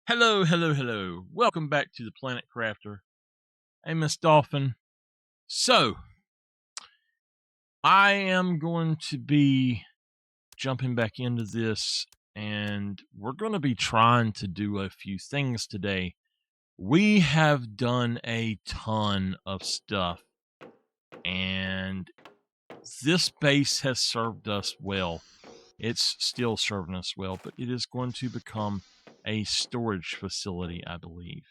Hello, hello, hello. Welcome back to the Planet Crafter. Hey, Miss Dolphin. So, I am going to be jumping back into this, and we're going to be trying to do a few things today. We have done a ton of stuff, and this base has served us well. It's still serving us well, but it is going to become a storage facility, I believe.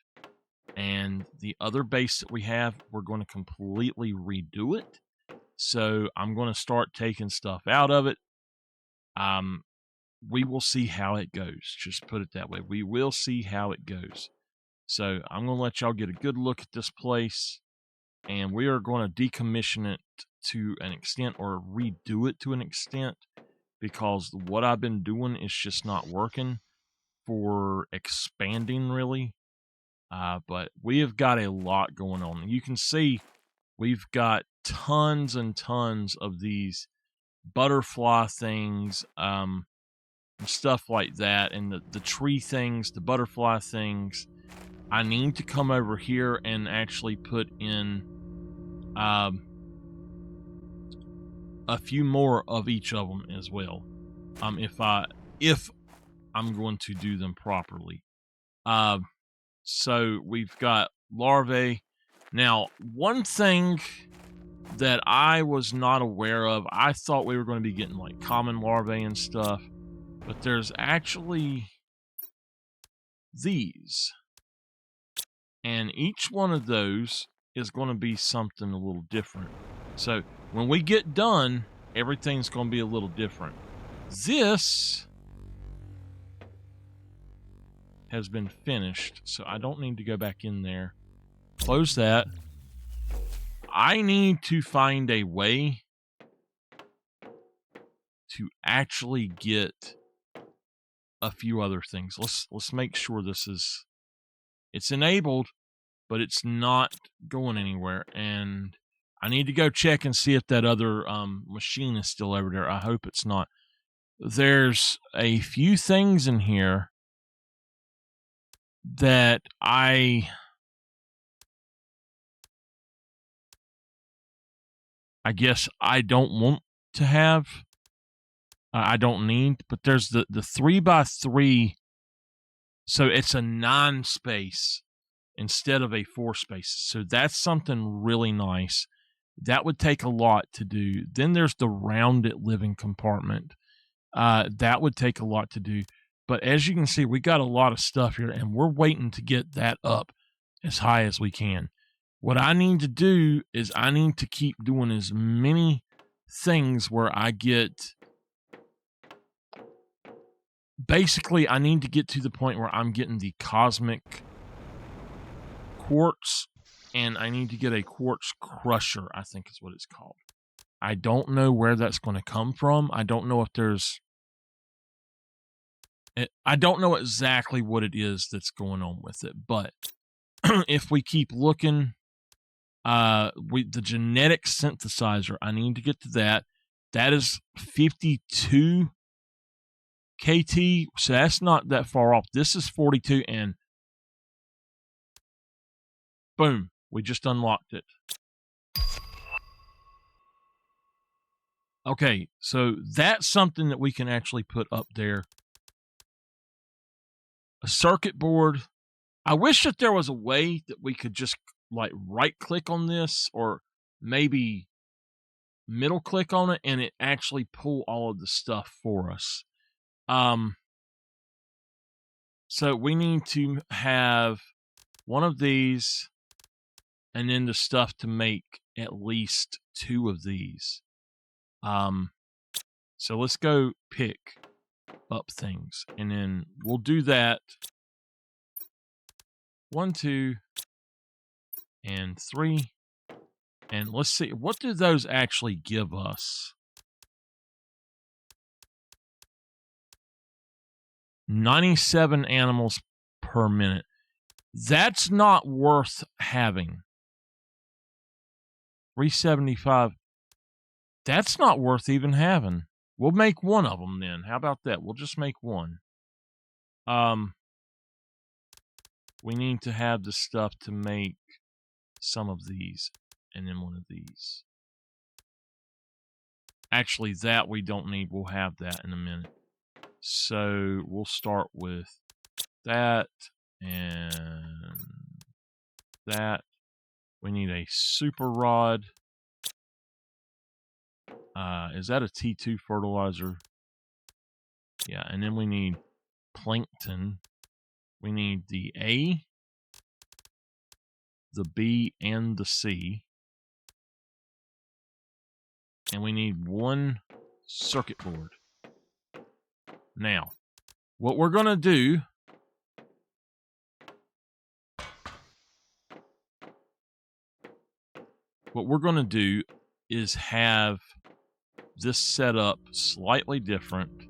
And the other base that we have, we're going to completely redo it. So I'm going to start taking stuff out of it. We will see how it goes. Just put it that way. We will see how it goes. So I'm going to let y'all get a good look at this place, and we are going to decommission it to an extent, or redo it to an extent, because what I've been doing is just not working for expanding, really. But we have got a lot going on. You can see we've got tons and tons of these butterfly things, and stuff like that, and the tree things, the butterfly things. I need to come over here and actually put in a few more of each of them as well. If I'm going to do them properly. So we've got larvae. Now, one thing that I was not aware of, I thought we were going to be getting like common larvae and stuff, but there's actually these. And each one of those is going to be something a little different. So when we get done, everything's going to be a little different. This has been finished, so I don't need to go back in there. Close that. I need to find a way to actually get a few other things. Let's make sure it's enabled, but it's not going anywhere. And I need to go check and see if that other machine is still over there. I hope it's not. There's a few things in here that I guess I don't want to have. I don't need, but there's the 3x3, so it's a 9 space instead of a 4 space. So that's something really nice. That would take a lot to do. Then there's the rounded living compartment. That would take a lot to do. But as you can see, we got a lot of stuff here, and we're waiting to get that up as high as we can. What I need to do is I need to keep doing as many things where I get... Basically, I need to get to the point where I'm getting the cosmic quartz, and I need to get a quartz crusher, I think is what it's called. I don't know where that's going to come from. I don't know if there's... I don't know exactly what it is that's going on with it, but if we keep looking, the genetic synthesizer, I need to get to that. That is 52 KT, so that's not that far off. This is 42, and boom, we just unlocked it. Okay, so that's something that we can actually put up there. A circuit board. I wish that there was a way that we could just like right click on this, or maybe middle click on it, and it actually pull all of the stuff for us. So we need to have one of these, and then the stuff to make at least 2 of these. So let's go pick up things, and then we'll do that. 1, 2, and 3. And let's see, what do those actually give us? 97 animals per minute. That's not worth having. 375. That's not worth even having. We'll make 1 of them then. How about that? We'll just make 1. we need to have the stuff to make some of these, and then one of these. Actually, that we don't need. We'll have that in a minute. So we'll start with that and that. We need a super rod. Is that a T2 fertilizer? Yeah, and then we need plankton. We need the A, the B, and the C. And we need one circuit board. Now, what we're going to do is have this set up slightly different.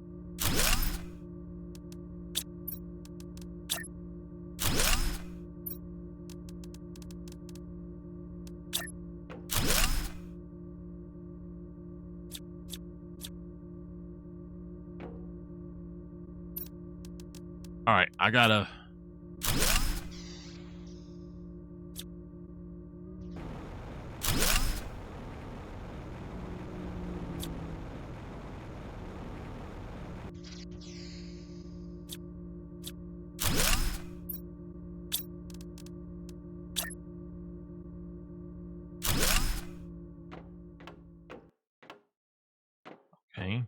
All right, I gotta... Okay.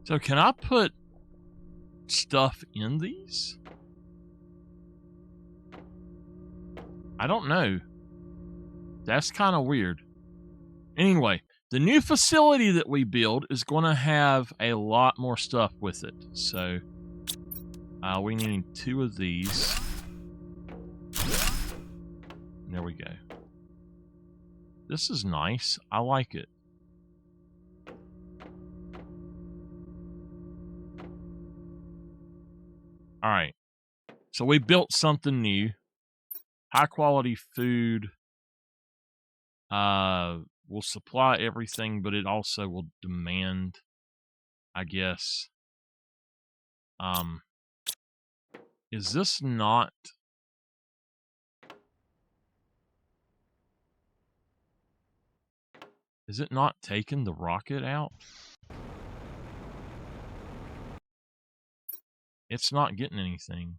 So can I put stuff in these? I don't know. That's kind of weird. Anyway, the new facility that we build is going to have a lot more stuff with it. So we need 2 of these. There we go. This is nice. I like it. All right. So we built something new. High quality food will supply everything, but it also will demand, I guess. Is this not... Is it not taking the rocket out? It's not getting anything.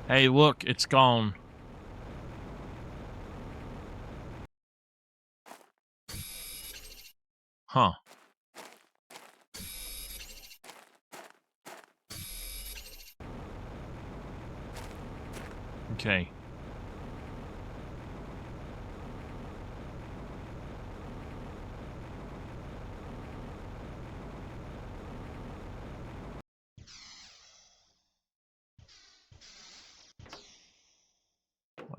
Hey, look, it's gone. Huh. Okay.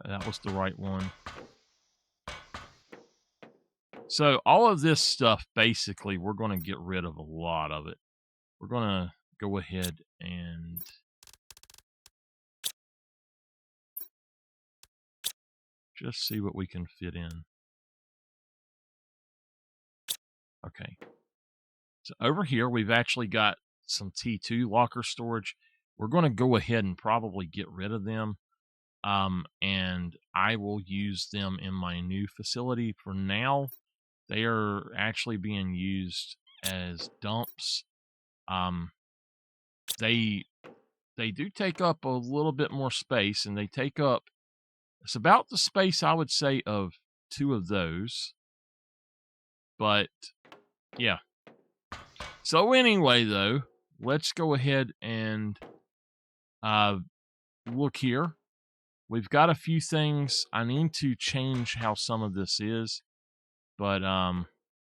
That was the right one. So all of this stuff, basically, we're going to get rid of a lot of it. We're going to go ahead and just see what we can fit in. Okay. So over here, we've actually got some T2 locker storage. We're going to go ahead and probably get rid of them. And I will use them in my new facility. For now, they are actually being used as dumps. They do take up a little bit more space, and they take up, it's about the space, I would say, of 2 of those. But yeah. So anyway, though, let's go ahead and look here. We've got a few things. I need to change how some of this is, but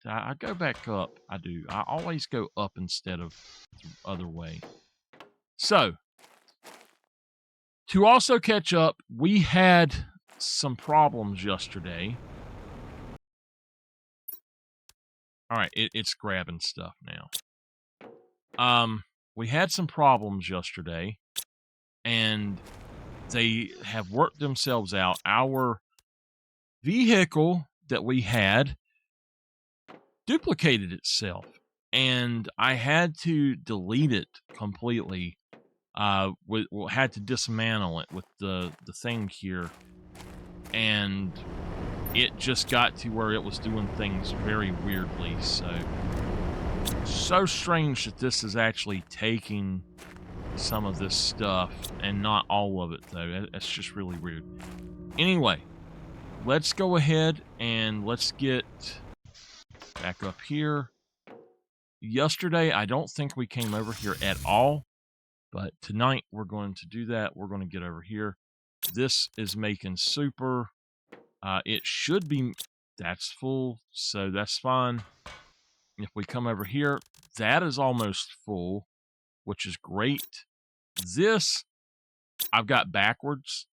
I go back up. I do. I always go up instead of the other way. So, to also catch up, we had some problems yesterday. All right, it's grabbing stuff now. We had some problems yesterday, and they have worked themselves out. Our vehicle that we had duplicated itself, and I had to delete it completely. Had to dismantle it with the thing here, and it just got to where it was doing things very weirdly. So strange that this is actually taking some of this stuff and not all of it, though. That's just really weird. Anyway, let's go ahead and let's get back up here. Yesterday, I don't think we came over here at all, but tonight we're going to do that. We're going to get over here. This is making super. It should be, that's full, so that's fine. If we come over here, that is almost full, which is great. This, I've got backwards.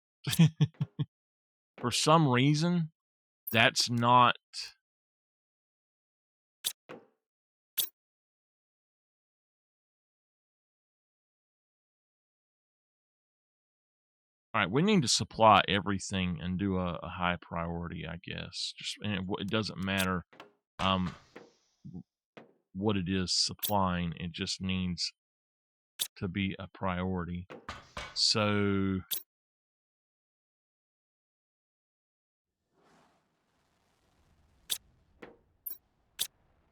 For some reason, that's not... All right, we need to supply everything and do a high priority, I guess. And it doesn't matter what it is supplying. It just needs to be a priority. So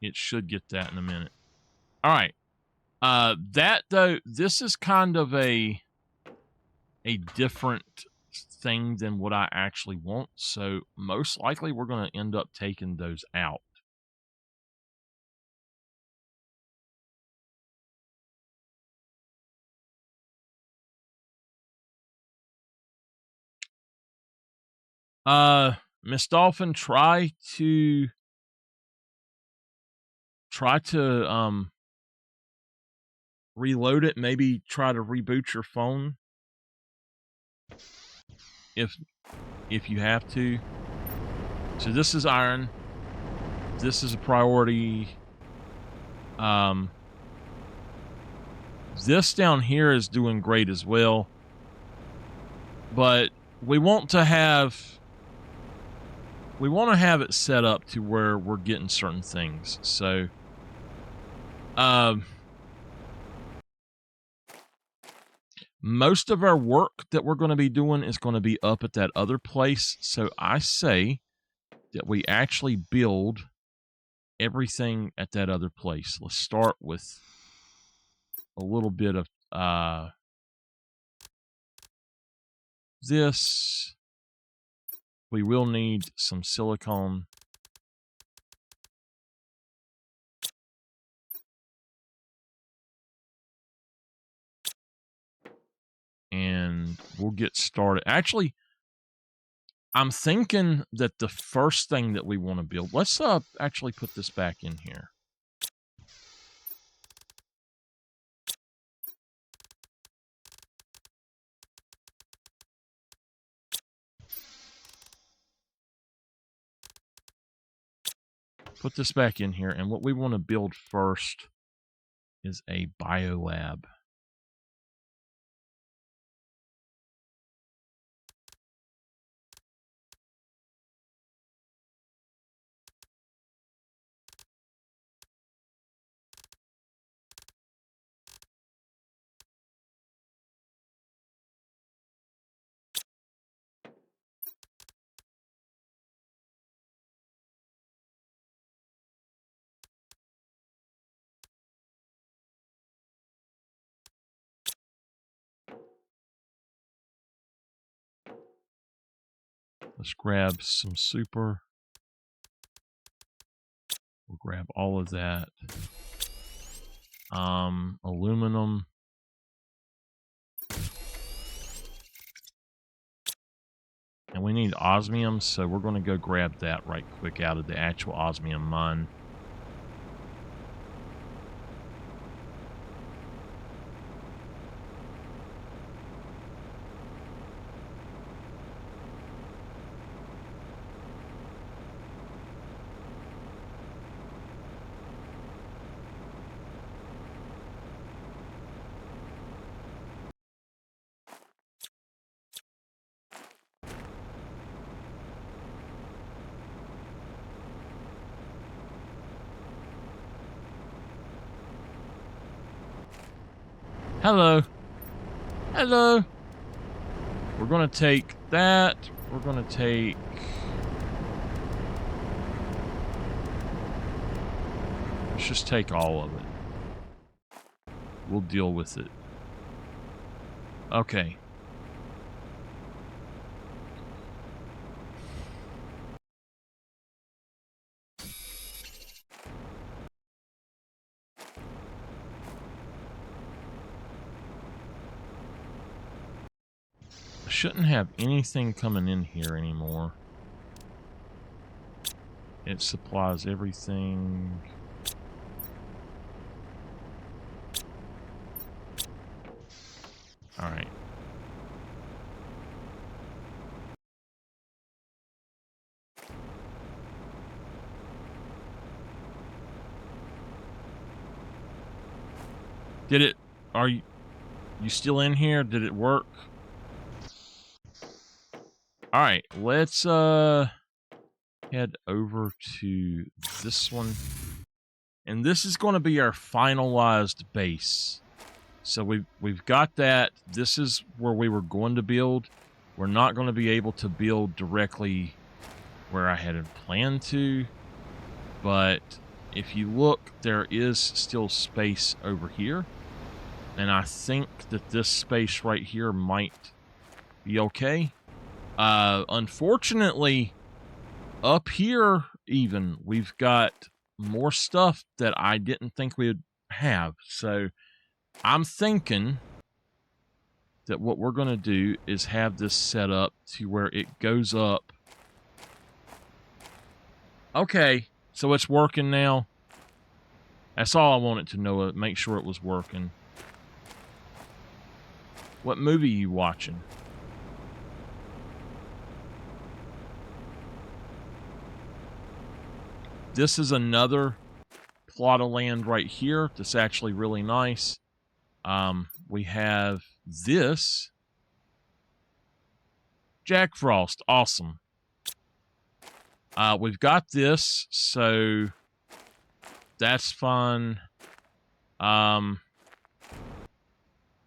it should get that in a minute. All right. That though, this is kind of a different thing than what I actually want. So most likely we're going to end up taking those out. Miss Dolphin, try to reload it. Maybe try to reboot your phone if you have to. So this is iron. This is a priority. This down here is doing great as well. But we want to have it set up to where we're getting certain things. So most of our work that we're going to be doing is going to be up at that other place. So I say that we actually build everything at that other place. Let's start with a little bit of this. We will need some silicone. And we'll get started. Actually, I'm thinking that the first thing that we want to build, let's actually put this back in here. Put this back in here, and what we want to build first is a biolab. Let's grab some super. We'll grab all of that. Aluminum. And we need osmium, so we're going to go grab that right quick out of the actual osmium mine. Hello. Hello. We're going to take that. We're going to take... Let's just take all of it. We'll deal with it. Okay. I shouldn't have anything coming in here anymore. It supplies everything. All right. Did it... Are you still in here? Did it work? All right, let's head over to this one. And this is going to be our finalized base. So we've got that. This is where we were going to build. We're not going to be able to build directly where I had planned to. But if you look, there is still space over here. And I think that this space right here might be okay. Unfortunately, up here even, we've got more stuff that I didn't think we would have. So I'm thinking that what we're going to do is have this set up to where it goes up. Okay, so it's working now. That's all I wanted to know, make sure it was working. What movie are you watching? This is another plot of land right here that's actually really nice. We have this. Jack Frost, awesome. We've got this, so that's fun.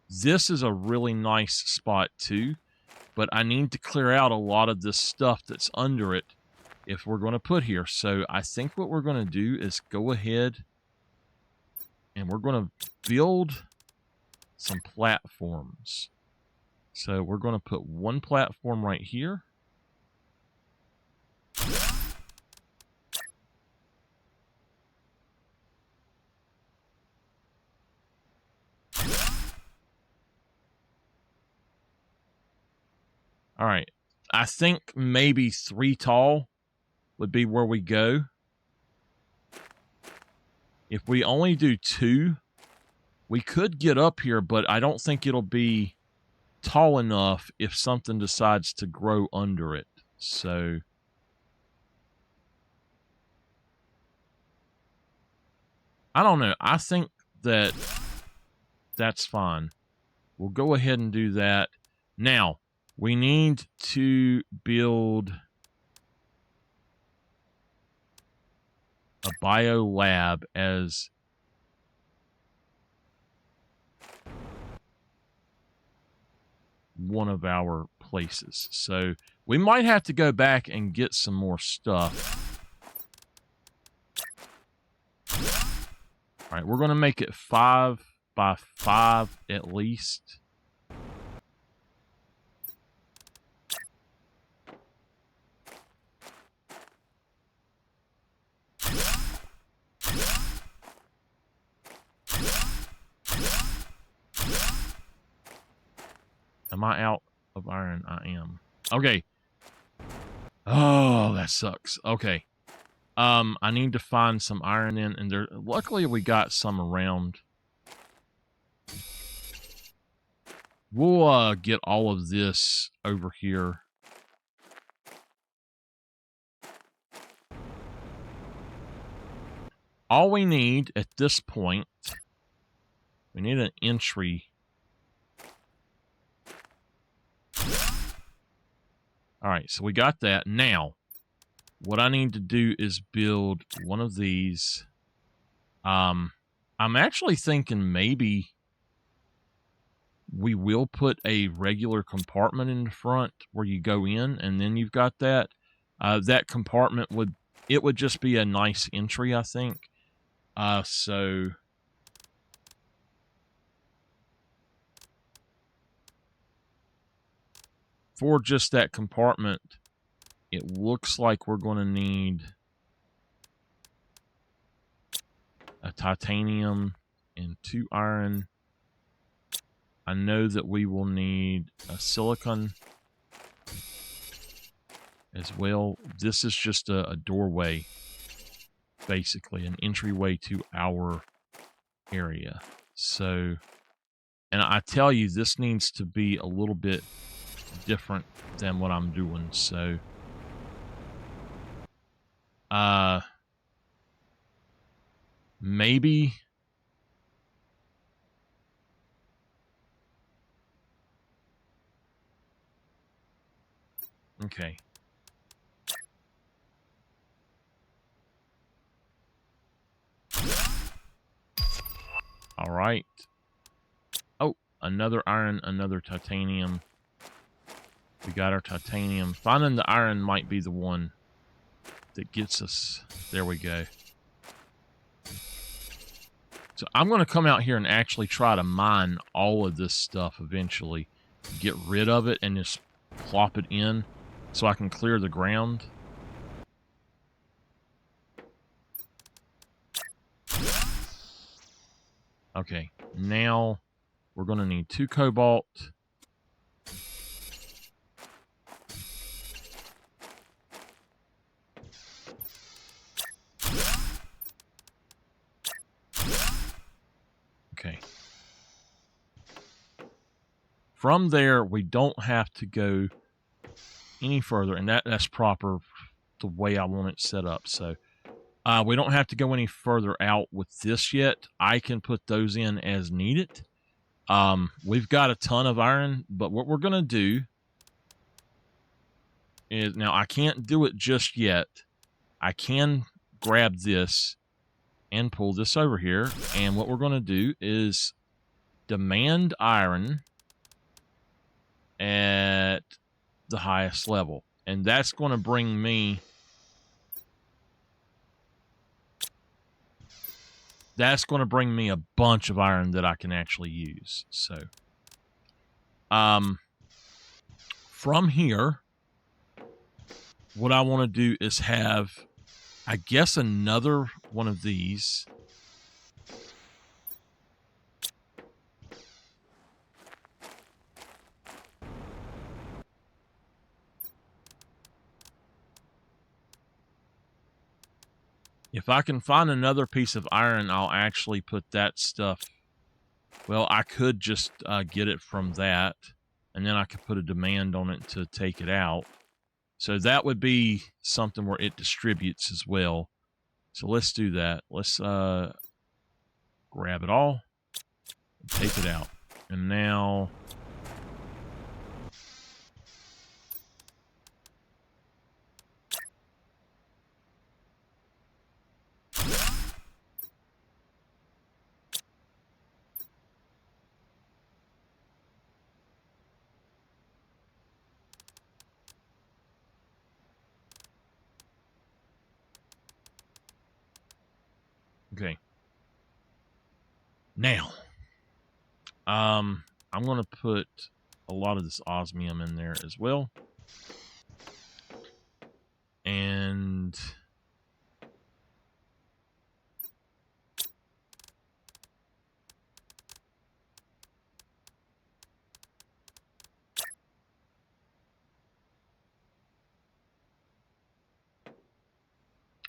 This is a really nice spot too, but I need to clear out a lot of this stuff that's under it if we're going to put here. So I think what we're going to do is go ahead and we're going to build some platforms. So we're going to put one platform right here. All right. I think maybe 3 tall would be where we go. If we only do 2, we could get up here, but I don't think it'll be tall enough if something decides to grow under it. So I don't know. I think that that's fine. We'll go ahead and do that. Now, we need to build a bio lab as one of our places. So we might have to go back and get some more stuff. All right, we're going to make it 5 by 5 at least. Am I out of iron? I am. Okay. Oh, that sucks. Okay. I need to find some iron in, and there. Luckily, we got some around. We'll get all of this over here. All we need at this point, we need an entry. All right, so we got that. Now, what I need to do is build one of these. I'm actually thinking maybe we will put a regular compartment in the front where you go in, and then you've got that. That compartment would just be a nice entry, I think. So for just that compartment, it looks like we're going to need a titanium and 2 iron. I know that we will need a silicon as well. This is just a doorway, basically, an entryway to our area. So, and I tell you, this needs to be a little bit different than what I'm doing. So, maybe okay. All right. Oh, another iron, another titanium. We got our titanium. Finding the iron might be the one that gets us. There we go. So I'm going to come out here and actually try to mine all of this stuff eventually. Get rid of it and just plop it in so I can clear the ground. Okay, now we're going to need 2 cobalt. Okay. From there, we don't have to go any further, and that's proper the way I want it set up. So we don't have to go any further out with this yet. I can put those in as needed. We've got a ton of iron, but what we're going to do is, now I can't do it just yet. I can grab this and pull this over here, and what we're going to do is demand iron at the highest level, and that's going to bring me a bunch of iron that I can actually use. So from here, what I want to do is have, I guess, another one of these. If I can find another piece of iron, I'll actually put that stuff. Well, I could just get it from that, and then I could put a demand on it to take it out. So that would be something where it distributes as well. So let's do that. Let's grab it all, and take it out. And now okay. Now, I'm going to put a lot of this osmium in there as well. And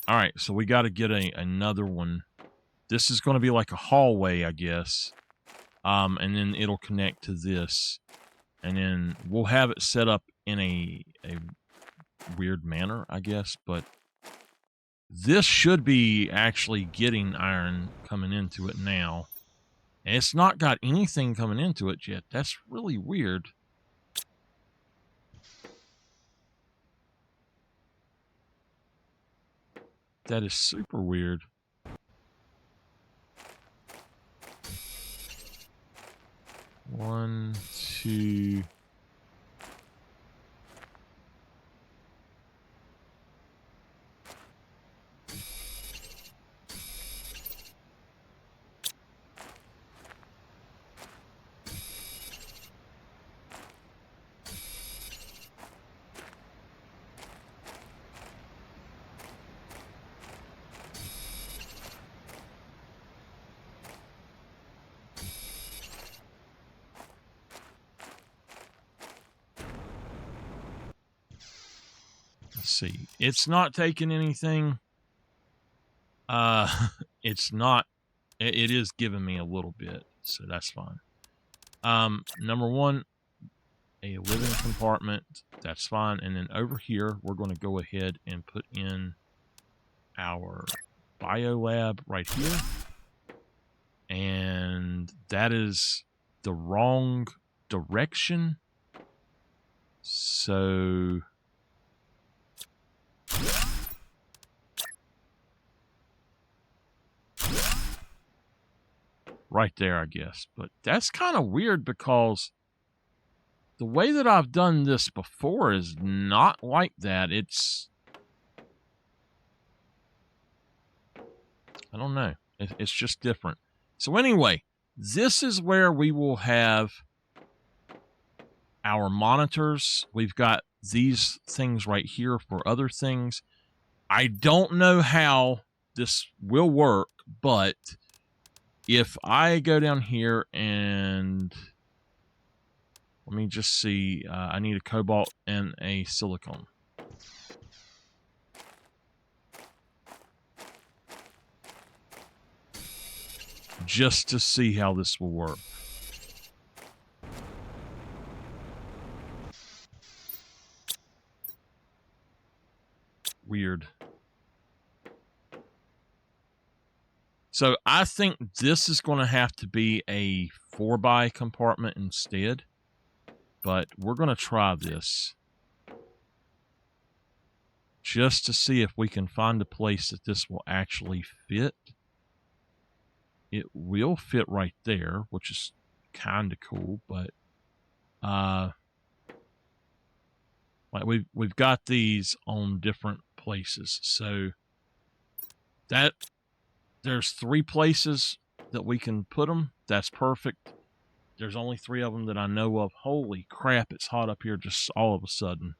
all right, so we got to get another one. This is going to be like a hallway, I guess. And then it'll connect to this. And then we'll have it set up in a weird manner, I guess. But this should be actually getting iron coming into it now. And it's not got anything coming into it yet. That's really weird. That is super weird. 1, 2. Let's see. It's not taking anything. It's not. It is giving me a little bit, so that's fine. Number 1, a living compartment. That's fine. And then over here, we're going to go ahead and put in our biolab right here. And that is the wrong direction. So right there, I guess. But that's kind of weird because the way that I've done this before is not like that. I don't know. It's just different. So anyway, this is where we will have our monitors. We've got these things right here for other things. I don't know how this will work, but if I go down here and let me just see, I need a cobalt and a silicone. Just to see how this will work. Weird. So I think this is going to have to be a 4x compartment instead. But we're going to try this. Just to see if we can find a place that this will actually fit. It will fit right there, which is kind of cool, but like we've got these on different places. So that there's 3 places that we can put them. That's perfect. There's only 3 of them that I know of. Holy crap, it's hot up here just all of a sudden.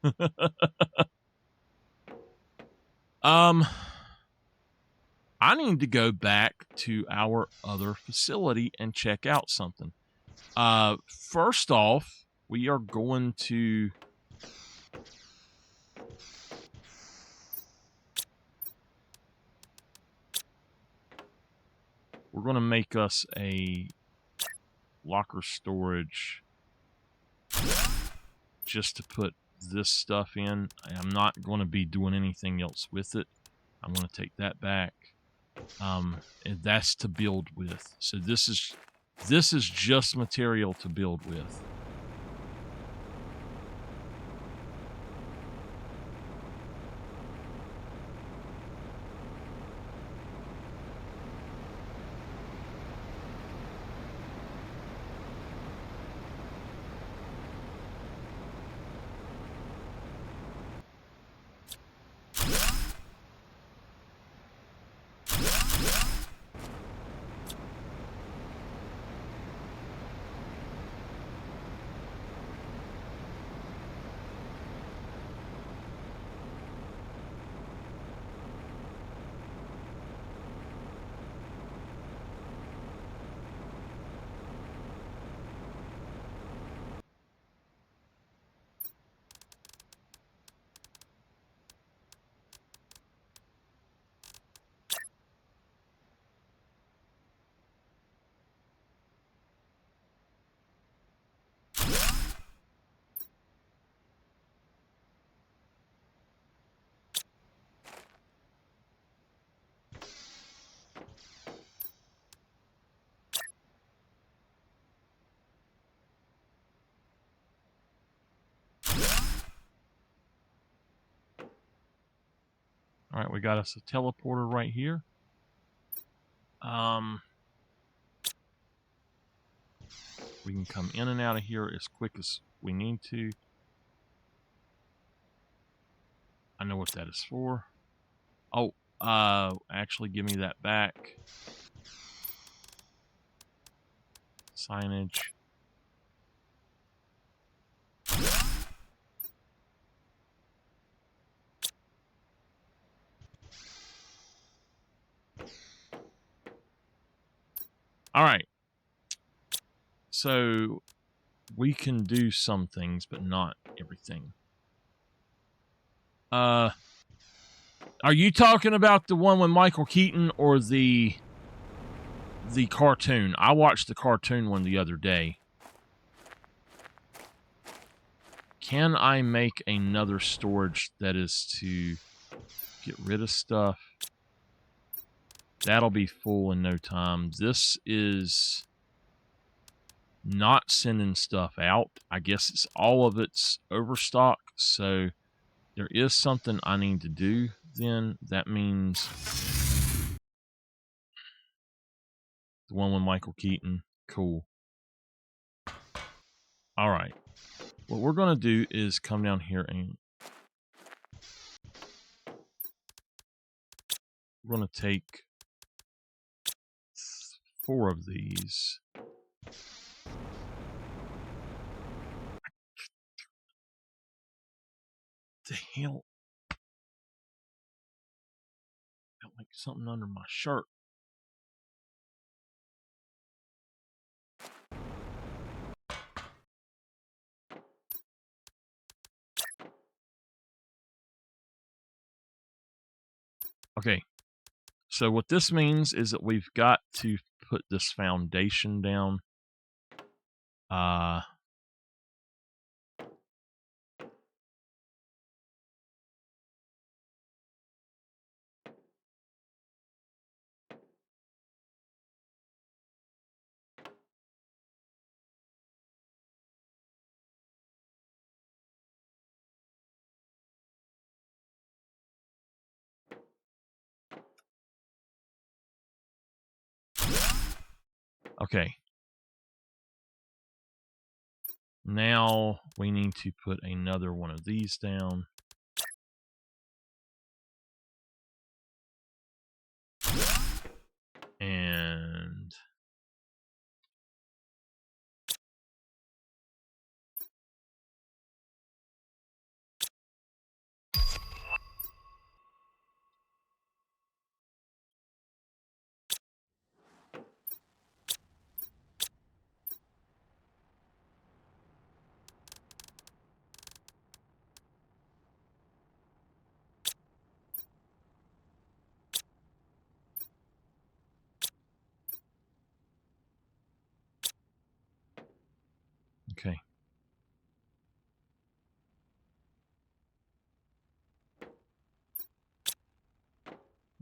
I need to go back to our other facility and check out something. First off, we are going to make us a locker storage just to put this stuff in. I'm not going to be doing anything else with it. I'm going to take that back. And that's to build with. So this is just material to build with. All right, we got us a teleporter right here. We can come in and out of here as quick as we need to. I know what that is for. Oh, actually give me that back. Signage. All right. So we can do some things, but not everything. Are you talking about the one with Michael Keaton or the cartoon? I watched the cartoon one the other day. Can I make another storage that is to get rid of stuff? That'll be full in no time. This is not sending stuff out. I guess it's all of it's overstock. So there is something I need to do then. That means the one with Michael Keaton. Cool. All right. What we're going to do is come down here and we're going to take 4 of these. The hell? Got like something under my shirt. Okay. So what this means is that we've got to put this foundation down. Okay. Now we need to put another one of these down. And okay.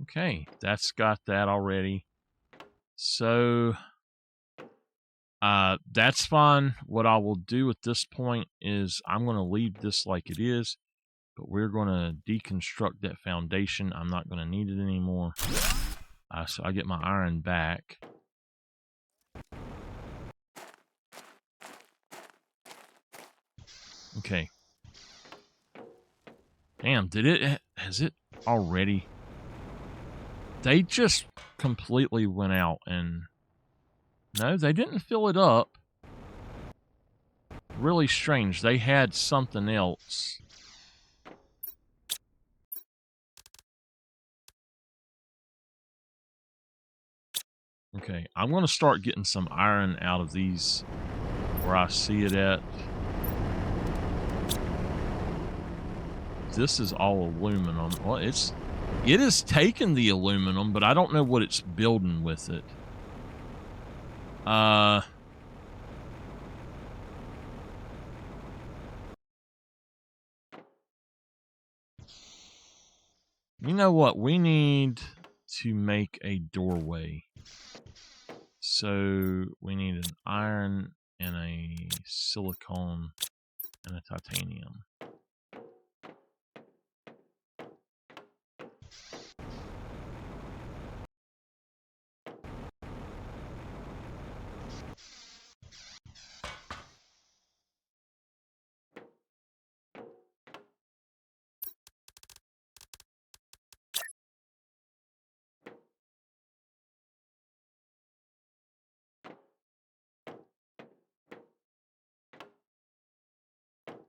Okay, that's got that already. So that's fine. What I will do at this point is I'm going to leave this like it is, but we're going to deconstruct that foundation. I'm not going to need it anymore. So I get my iron back. Okay. Damn, has it already? They just completely went out and... No, they didn't fill it up. Really strange. They had something else. Okay, I'm going to start getting some iron out of these where I see it at. This is all aluminum. Well, it is taking the aluminum, but I don't know what it's building with it. You know what? We need to make a doorway. So we need an iron and a silicone and a titanium.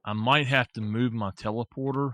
I might have to move my teleporter.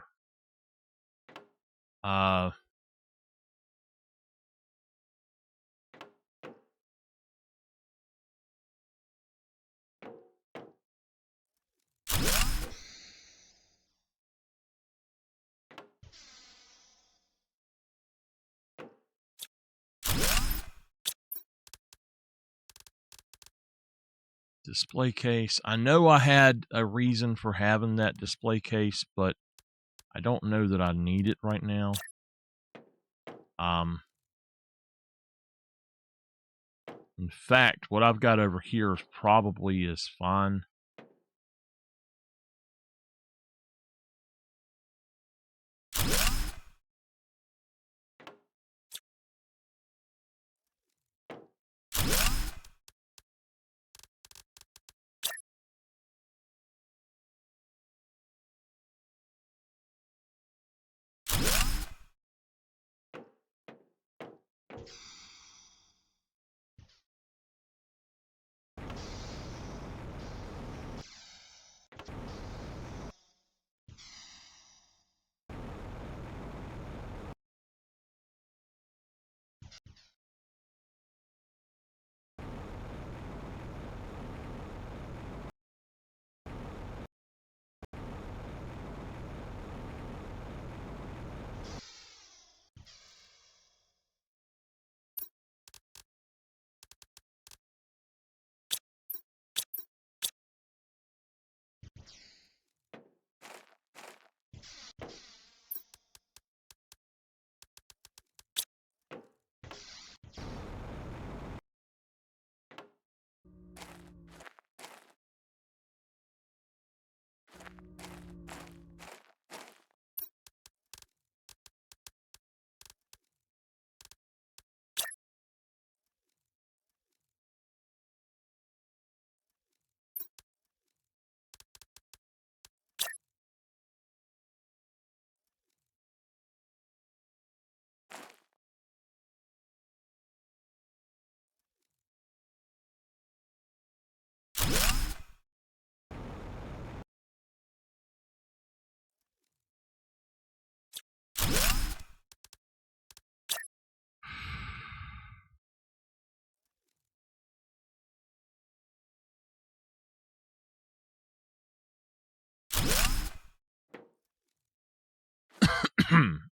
Display case. I know I had a reason for having that display case, but I don't know that I need it right now. In fact, what I've got over here probably is fine.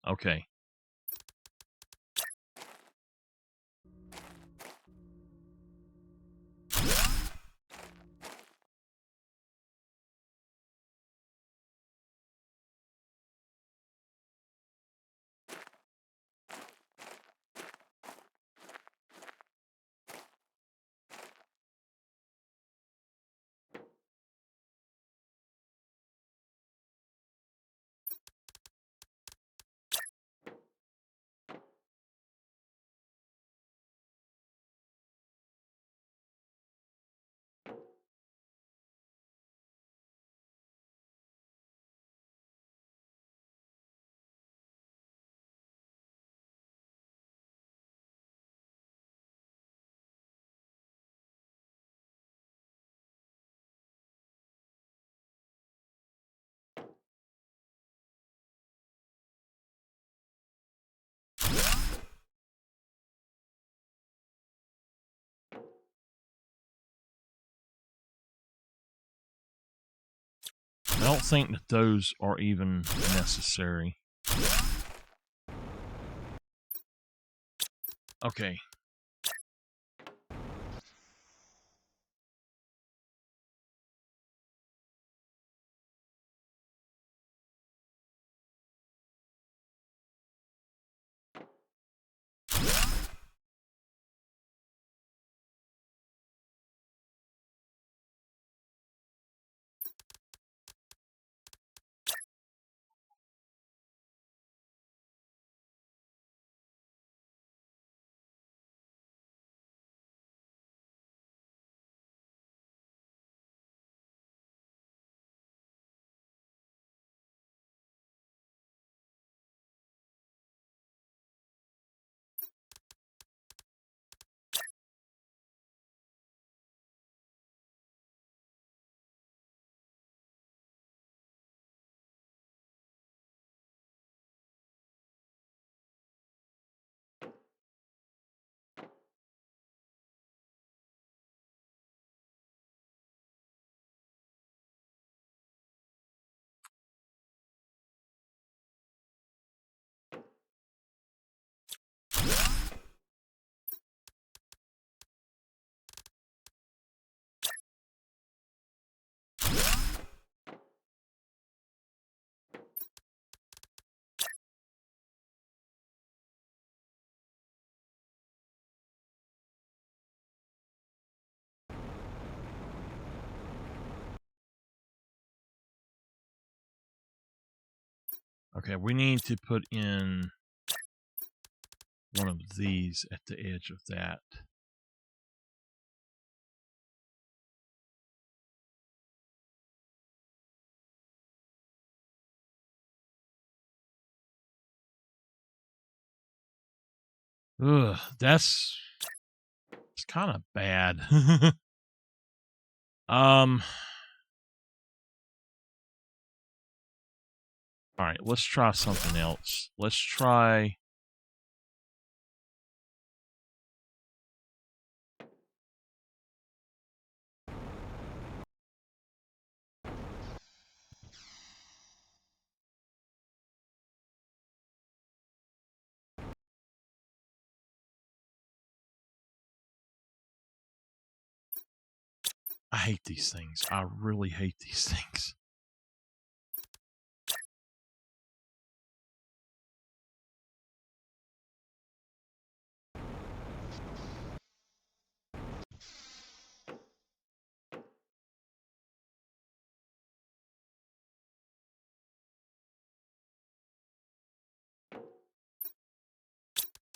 Okay. I don't think that those are even necessary. Okay. Okay, we need to put in one of these at the edge of that. Ugh, it's kind of bad. All right, let's try something else. Let's try. I hate these things. I really hate these things.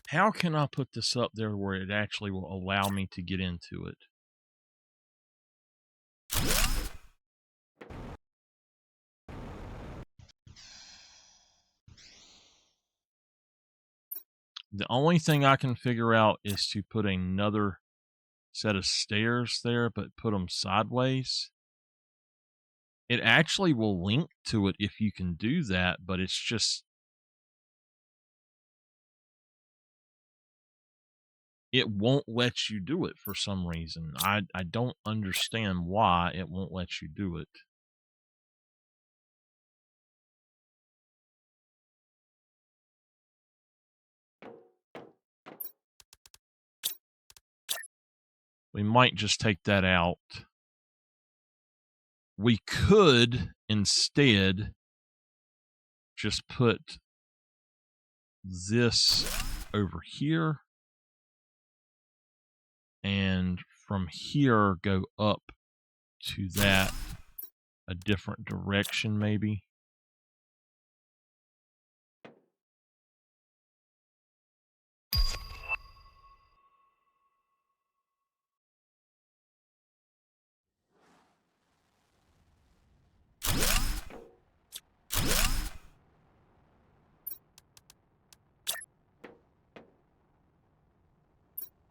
How can I put this up there where it actually will allow me to get into it? The only thing I can figure out is to put another set of stairs there, but put them sideways. It actually will link to it if you can do that, but it's just... it won't let you do it for some reason. I don't understand why it won't let you do it. We might just take that out. We could instead just put this over here, and from here go up to that a different direction maybe.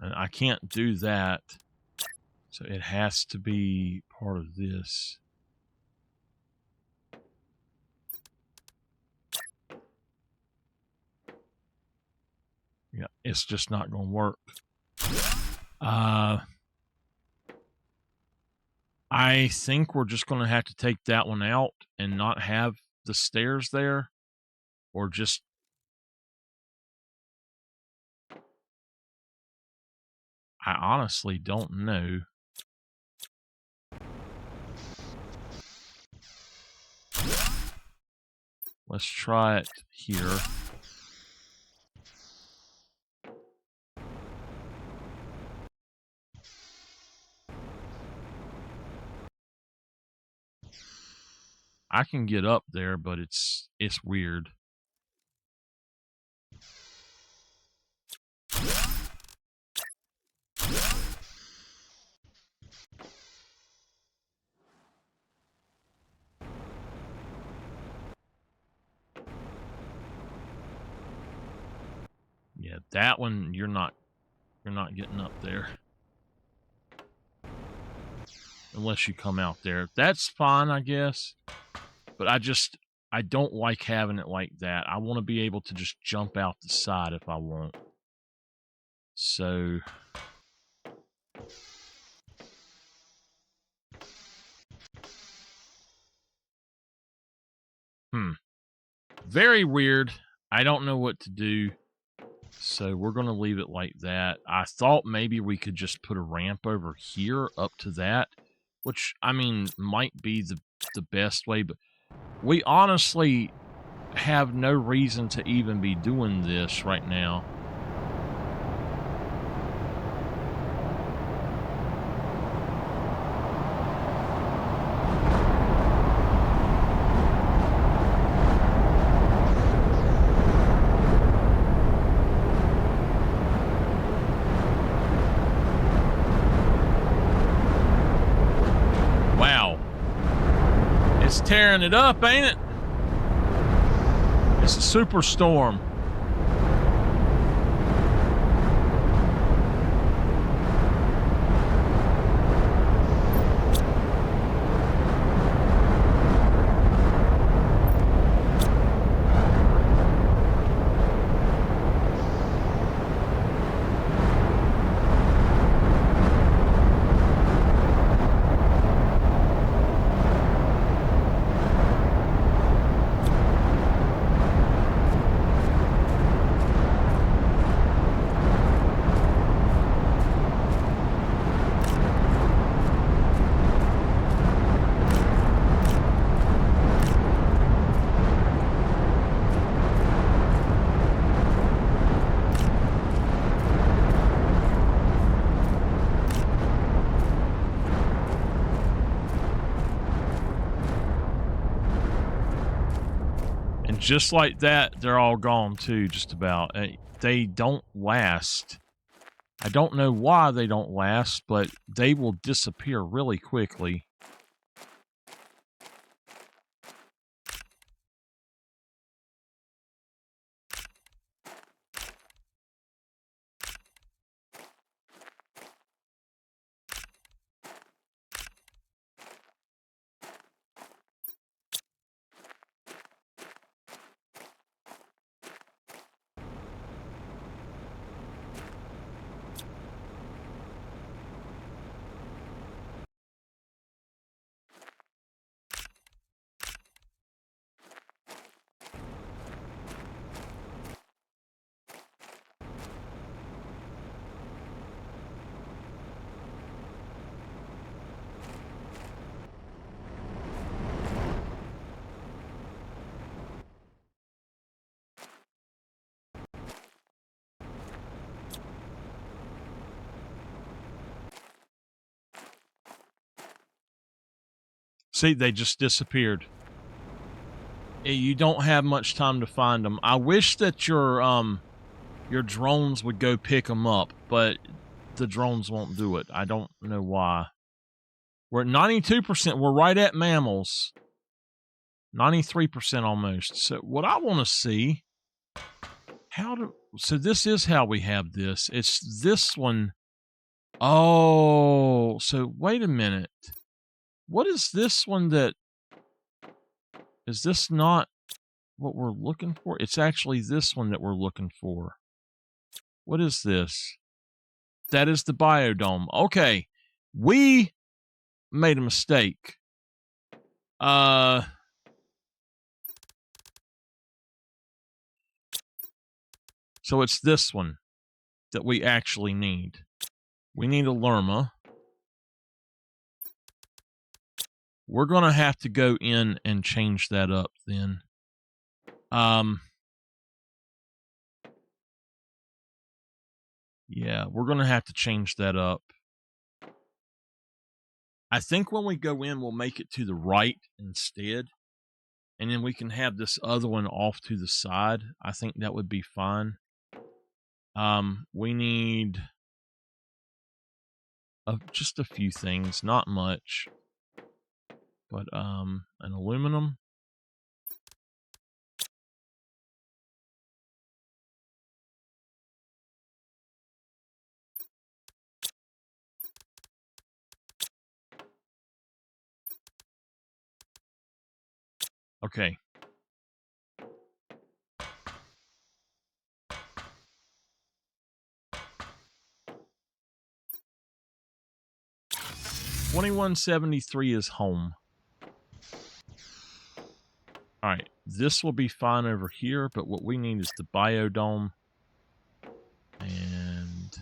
And I can't do that, so it has to be part of this. Yeah, it's just not going to work. I think we're just going to have to take that one out and not have the stairs there, or just... I honestly don't know. Let's try it here. I can get up there, but it's weird. Yeah, that one you're not getting up there. Unless you come out there. That's fine, I guess. But I don't like having it like that. I want to be able to just jump out the side if I want. So... very weird. I don't know what to do. So we're going to leave it like that. I thought maybe we could just put a ramp over here up to that, which, I mean, might be the best way, but we honestly have no reason to even be doing this right now. tearing it up, ain't it? It's a superstorm. Just like that, they're all gone too, just about. They don't last. I don't know why they don't last, but they will disappear really quickly. See, they just disappeared. You don't have much time to find them. I wish that your drones would go pick them up, but the drones won't do it. I don't know why. We're at 92%. We're right at mammals. 93% almost. So what I want to see, so this is how we have this. It's this one. Oh, so wait a minute. What is this one that... Is this not what we're looking for? It's actually this one that we're looking for. What is this? That is the biodome. Okay. We made a mistake. So it's this one that we actually need. We need a lerma. We're going to have to go in and change that up then. Yeah, we're going to have to change that up. I think when we go in, we'll make it to the right instead. And then we can have this other one off to the side. I think that would be fine. We need just a few things, not much. But an aluminum. Okay. $21.73 is home. Alright, this will be fine over here, but what we need is the biodome. And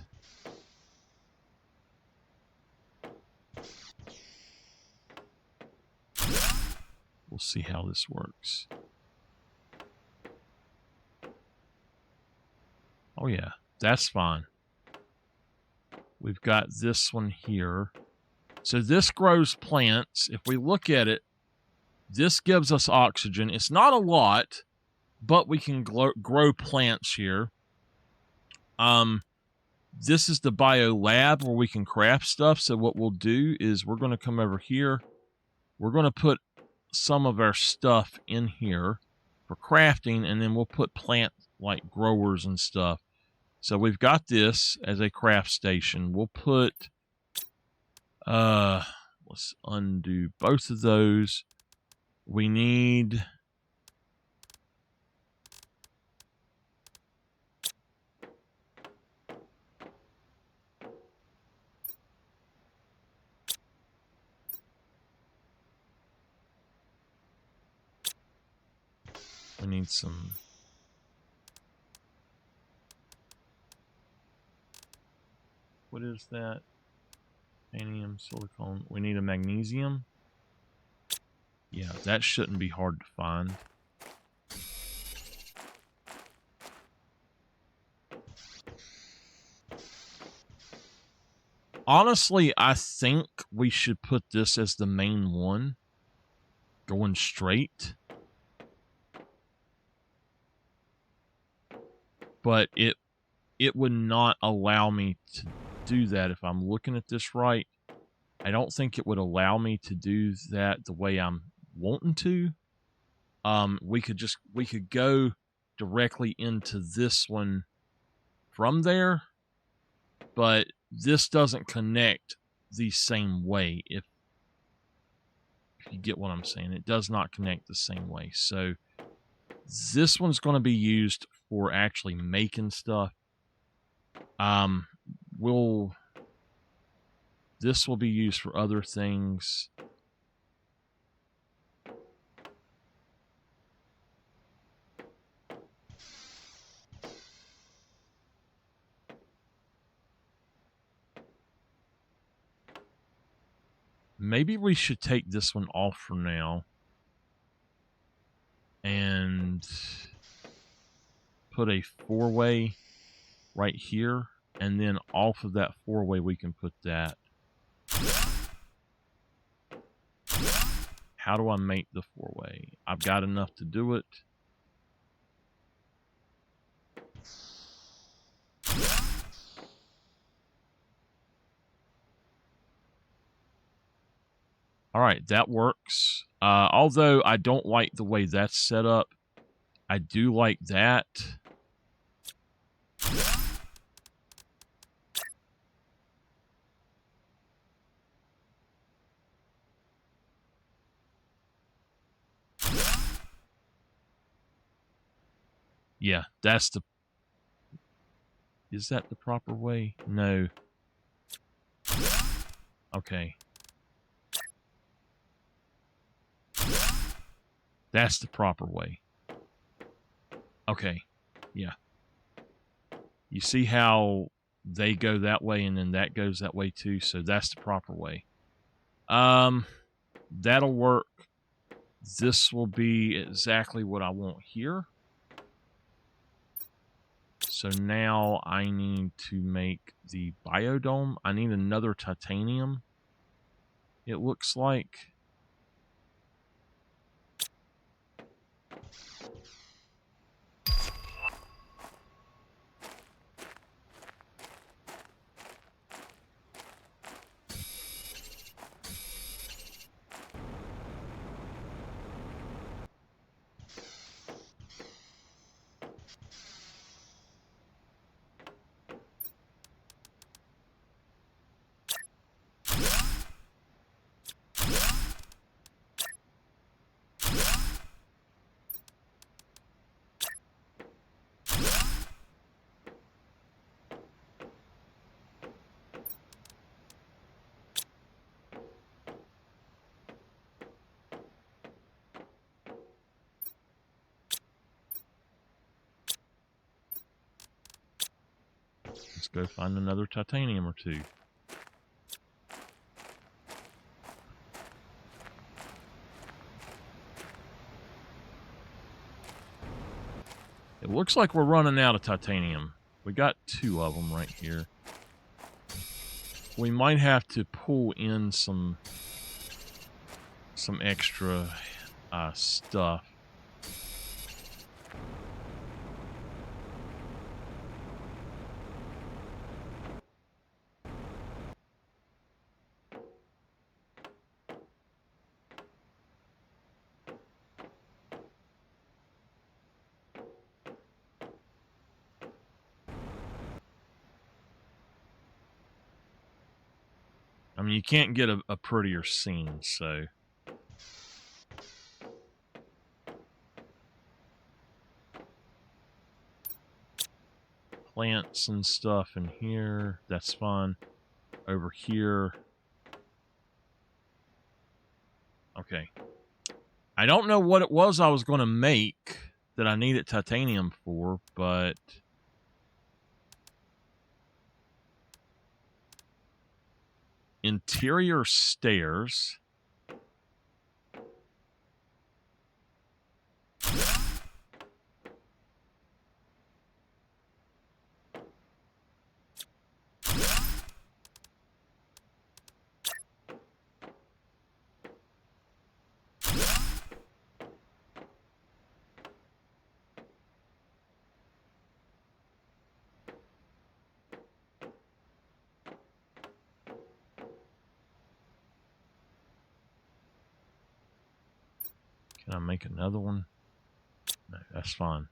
we'll see how this works. Oh yeah, that's fine. We've got this one here. So this grows plants. If we look at it, this gives us oxygen. It's not a lot, but we can grow plants here. This is the bio lab where we can craft stuff. So what we'll do is we're going to come over here. We're going to put some of our stuff in here for crafting, and then we'll put plant like growers and stuff. So we've got this as a craft station. We'll put let's undo both of those. We need some. What is that? Titanium, silicone. We need a magnesium. Yeah, that shouldn't be hard to find. Honestly, I think we should put this as the main one, going straight. But it would not allow me to do that if I'm looking at this right. I don't think it would allow me to do that the way I'm wanting to. We could go directly into this one from there, but this doesn't connect the same way. If you get what I'm saying, it does not connect the same way. So this one's going to be used for actually making stuff. This will be used for other things. Maybe we should take this one off for now and put a 4-way right here, and then off of that 4-way we can put that. How do I make the 4-way? I've got enough to do it. All right, that works. Although I don't like the way that's set up, I do like that. Yeah, that's the... Is that the proper way? No. Okay. That's the proper way. Okay. Yeah. You see how they go that way and then that goes that way too? So that's the proper way. That'll work. This will be exactly what I want here. So now I need to make the biodome. I need another titanium, it looks like. Let's go find another titanium or two. It looks like we're running out of titanium. We got 2 of them right here. We might have to pull in some extra stuff. I mean, you can't get a prettier scene, so. Plants and stuff in here. That's fun. Over here. Okay. I don't know what it was I was going to make that I needed titanium for, but interior stairs. Can I make another one? No, that's fine.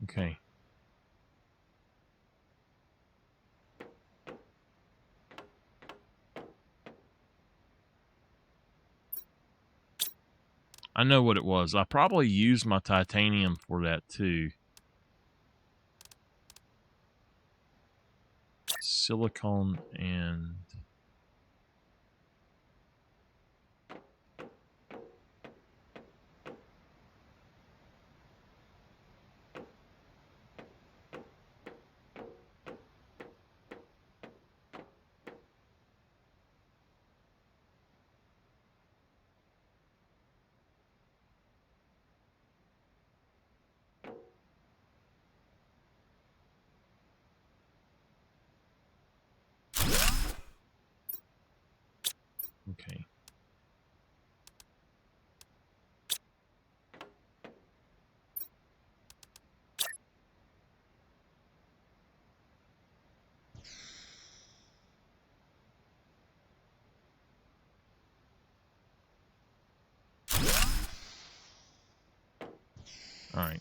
Okay. I know what it was. I probably used my titanium for that too. Silicone and... Okay. All right.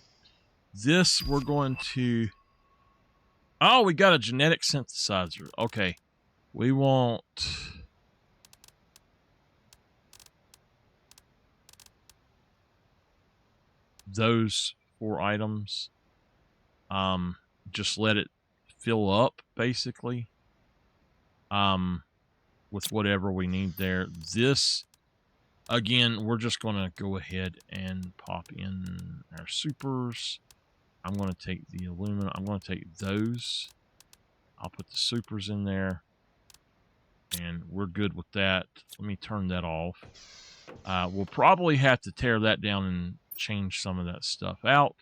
This we're going to... Oh, we got a genetic synthesizer. Okay. We want... those 4 items. Just let it fill up, basically. With whatever we need there. This, again, we're just going to go ahead and pop in our supers. I'm going to take the aluminum. I'm going to take those. I'll put the supers in there. And we're good with that. Let me turn that off. We'll probably have to tear that down and change some of that stuff out.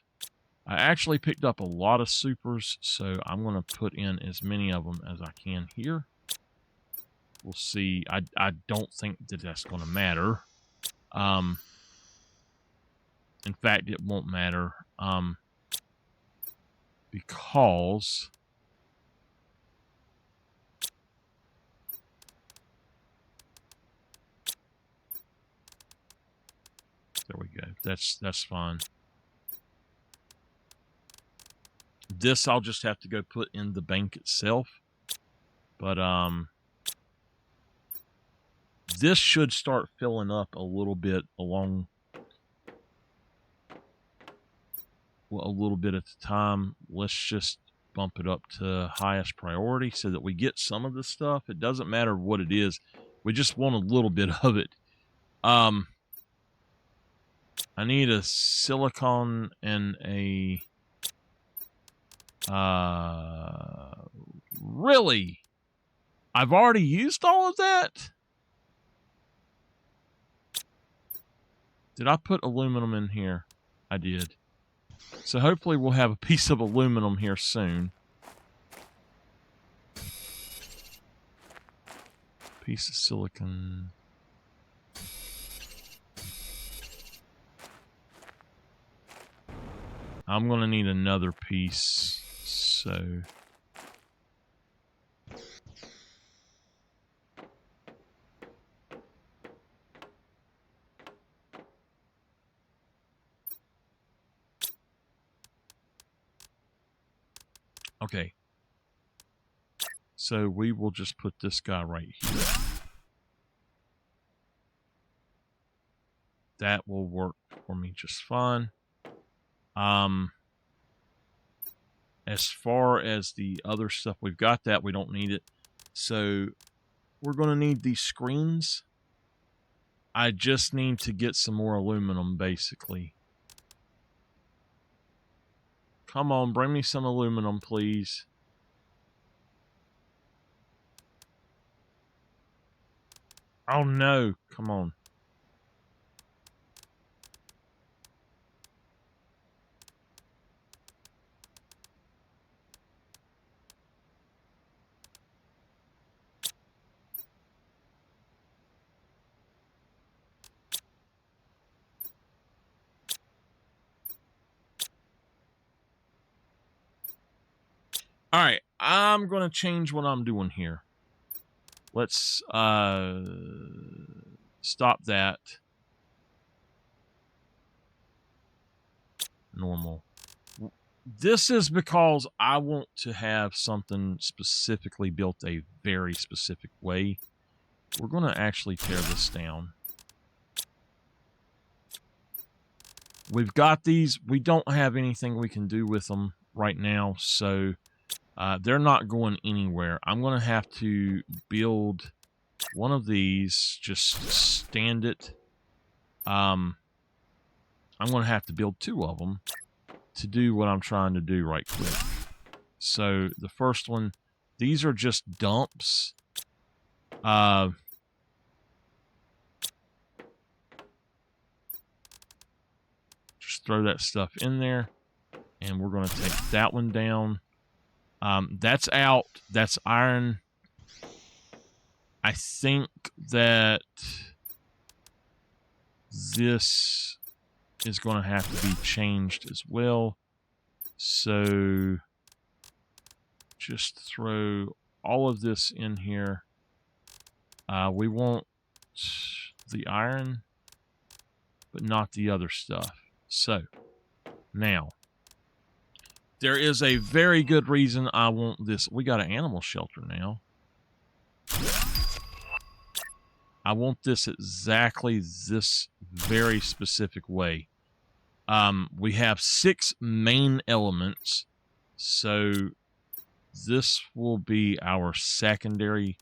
I actually picked up a lot of supers, so I'm going to put in as many of them as I can here. We'll see. I don't think that that's going to matter. In fact, it won't matter. Because... there we go. That's fine. This I'll just have to go put in the bank itself. But this should start filling up a little bit along, well, a little bit at a time. Let's just bump it up to highest priority so that we get some of the stuff. It doesn't matter what it is. We just want a little bit of it. I need a silicon and a... really? I've already used all of that? Did I put aluminum in here? I did. So hopefully we'll have a piece of aluminum here soon. Piece of silicon. I'm going to need another piece, so... Okay. So we will just put this guy right here. That will work for me just fine. As far as the other stuff, we've got that. We don't need it. So we're going to need these screens. I just need to get some more aluminum, basically. Come on, bring me some aluminum, please. Oh, no. Come on. All right, I'm going to change what I'm doing here. Let's stop that. Normal. This is because I want to have something specifically built a very specific way. We're going to actually tear this down. We've got these. We don't have anything we can do with them right now, so they're not going anywhere. I'm going to have to build one of these, just stand it. I'm going to have to build two of them to do what I'm trying to do right quick. So the first one, these are just dumps. Just throw that stuff in there, and we're going to take that one down. That's out. That's iron. I think that this is going to have to be changed as well. So just throw all of this in here. We want the iron, but not the other stuff. So now, there is a very good reason I want this. We got an animal shelter now. I want this exactly this very specific way. We have 6 main elements, so this will be our secondary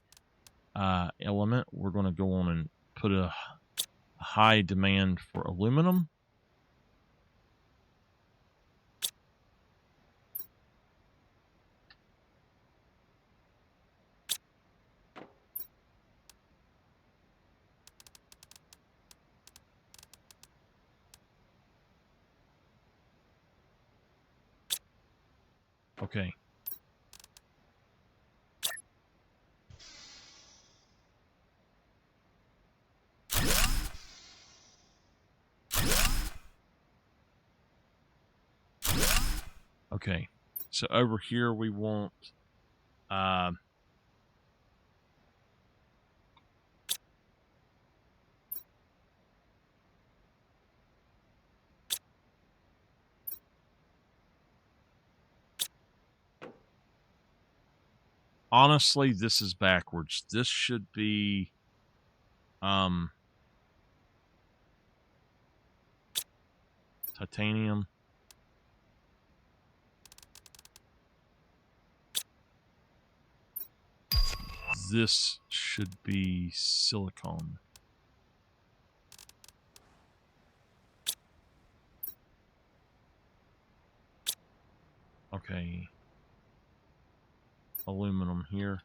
element. We're going to go on and put a high demand for aluminum. Okay. Okay. So over here we want honestly, this is backwards. This should be titanium. This should be silicone. Okay. Aluminum here.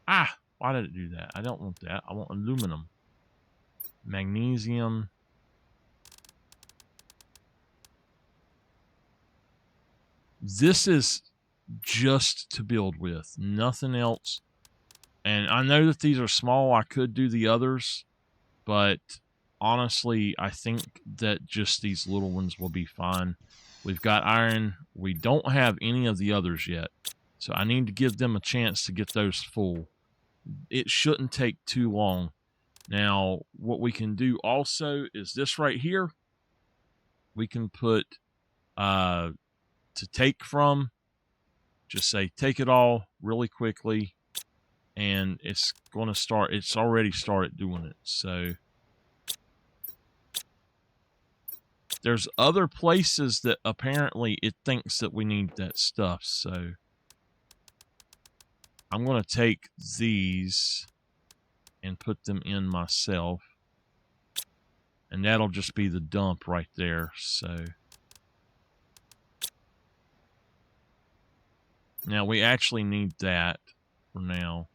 Ah! Why did it do that? I don't want that. I want aluminum. Magnesium. This is just to build with. Nothing else. And I know that these are small. I could do the others. But honestly, I think that just these little ones will be fine. We've got iron. We don't have any of the others yet. So I need to give them a chance to get those full. It shouldn't take too long. Now, what we can do also is this right here. We can put to take from, just say take it all really quickly, and it's going to start. It's already started doing it. So there's other places that apparently it thinks that we need that stuff. So I'm going to take these and put them in myself. And that'll just be the dump right there. So now we actually need that for now.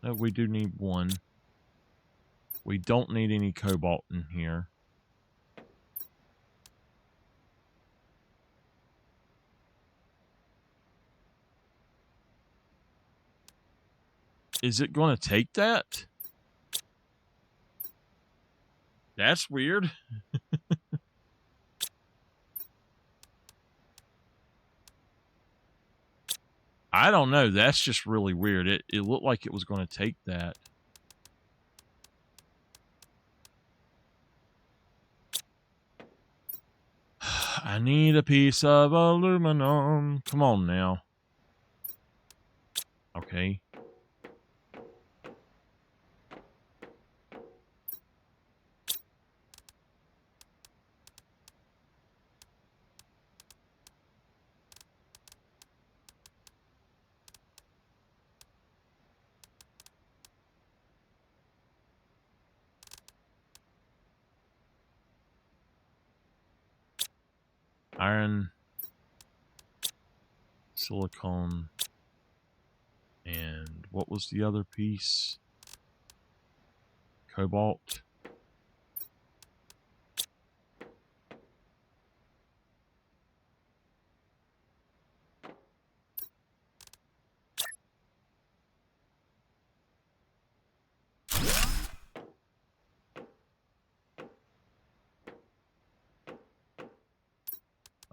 No, we do need one. We don't need any cobalt in here. Is it going to take that? That's weird. I don't know. That's just really weird. It looked like it was going to take that. I need a piece of aluminum. Come on now. Okay. Iron, silicone, and what was the other piece? Cobalt.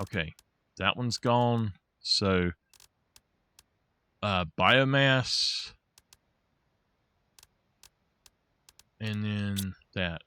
Okay, that one's gone. So, biomass, and then that.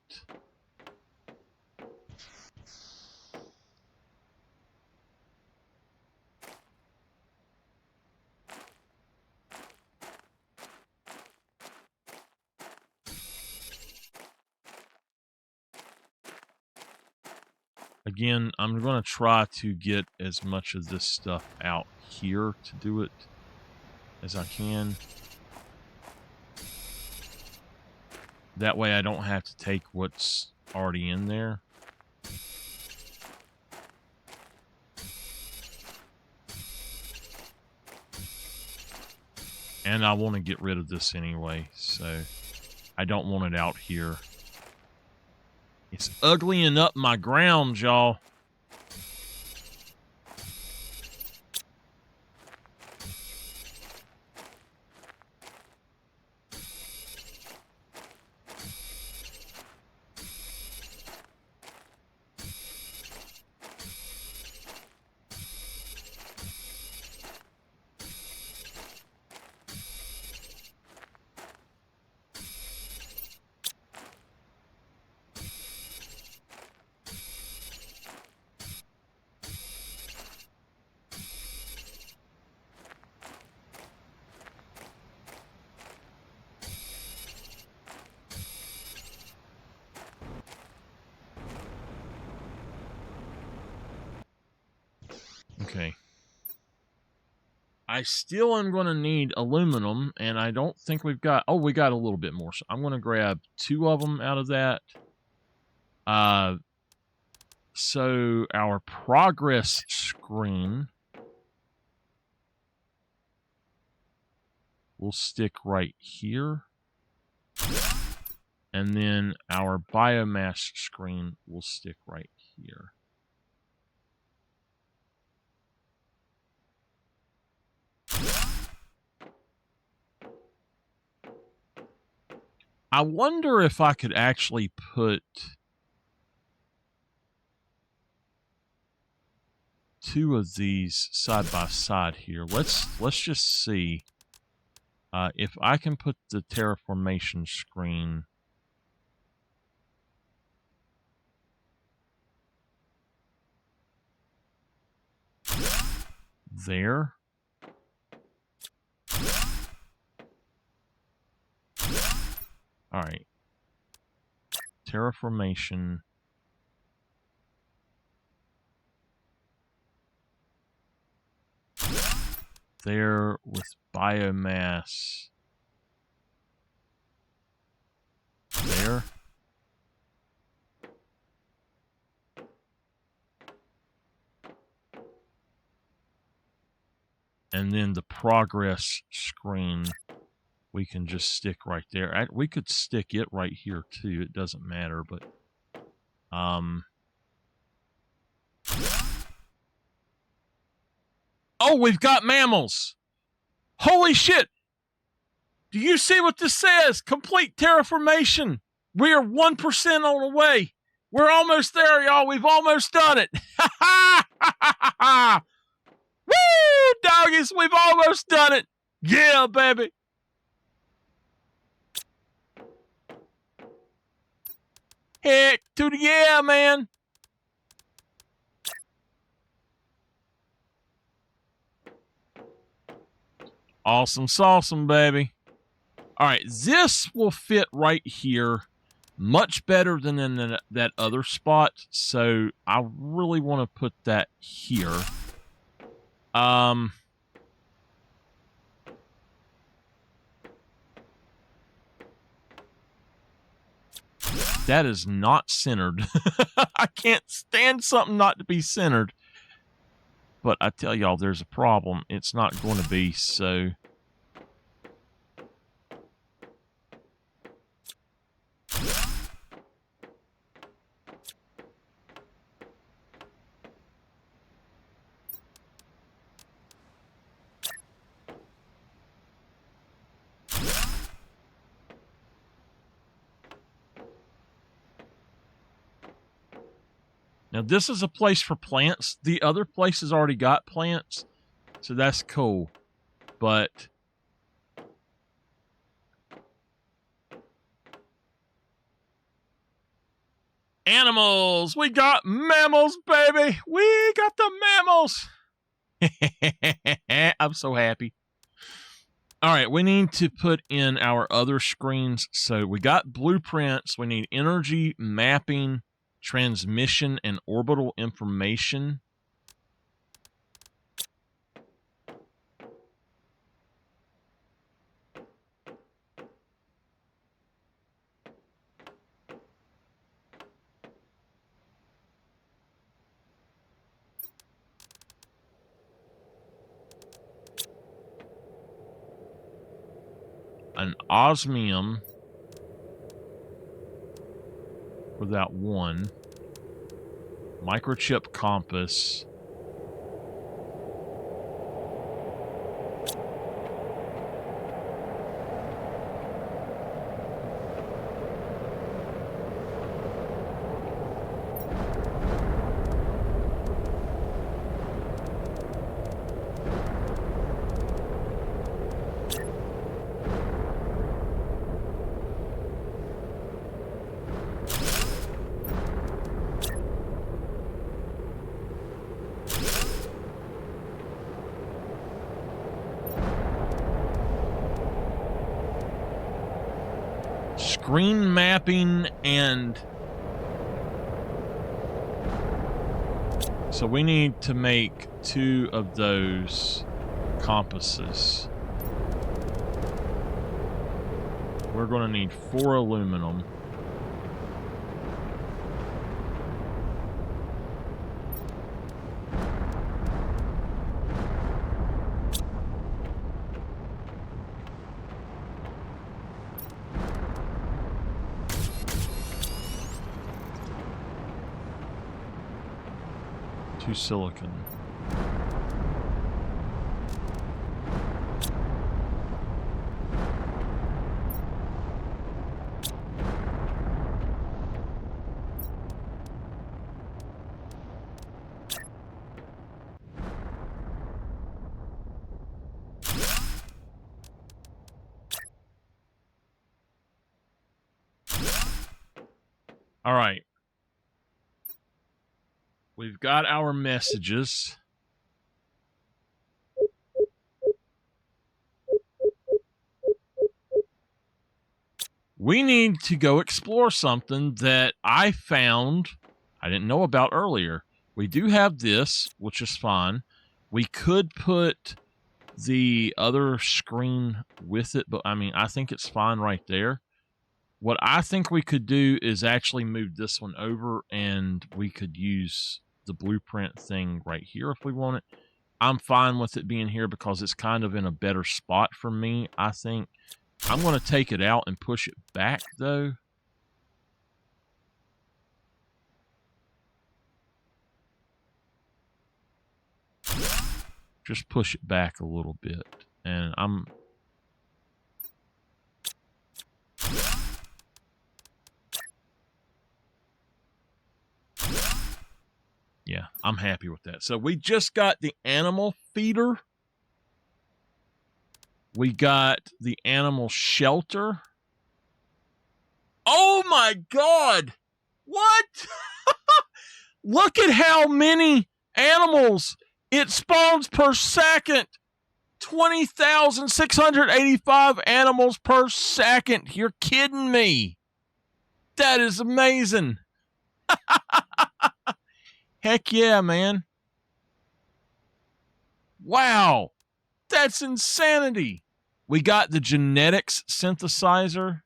Again, I'm going to try to get as much of this stuff out here to do it as I can. That way I don't have to take what's already in there. And I want to get rid of this anyway, so I don't want it out here. It's uglying up my ground, y'all. Okay. I still am going to need aluminum, and I don't think we've got... Oh, we got a little bit more. So I'm going to grab 2 of them out of that. So our progress screen will stick right here. And then our biomass screen will stick right here. I wonder if I could actually put... two of these side by side here. Let's just see if I can put the terraformation screen there. All right. Terraformation. There with biomass. There. And then the progress screen we can just stick right there. We could stick it right here too. It doesn't matter, but oh, we've got mammals. Holy shit. Do you see what this says? Complete terraformation. We are 1% on the way. We're almost there, y'all. We've almost done it. Woo, doggies. We've almost done it. Yeah, baby. Heck to the yeah, man. Awesome sauceum, baby. All right, this will fit right here much better than in that other spot. So I really want to put that here. That is not centered. I can't stand something not to be centered. But I tell y'all, there's a problem. It's not going to be, so... Now, this is a place for plants. The other place has already got plants, so that's cool. But animals! We got mammals, baby! We got the mammals! I'm so happy. All right, we need to put in our other screens. So we got blueprints. We need energy mapping, transmission, and orbital information. An osmium for that one. Microchip compass. Screen mapping, and so we need to make 2 of those compasses. We're going to need 4 aluminum. Silicon. All right. We've got our messages. We need to go explore something that I found I didn't know about earlier. We do have this, which is fine. We could put the other screen with it, but I mean, I think it's fine right there. What I think we could do is actually move this one over, and we could use the blueprint thing right here if we want it. I'm fine with it being here because it's kind of in a better spot for me, I think. I'm going to take it out and push it back, though. Just push it back a little bit. And yeah, I'm happy with that. So we just got the animal feeder. We got the animal shelter. Oh my God! What? Look at how many animals it spawns per second. 20,685 animals per second. You're kidding me. That is amazing. Heck yeah, man. Wow. That's insanity. We got the genetics synthesizer.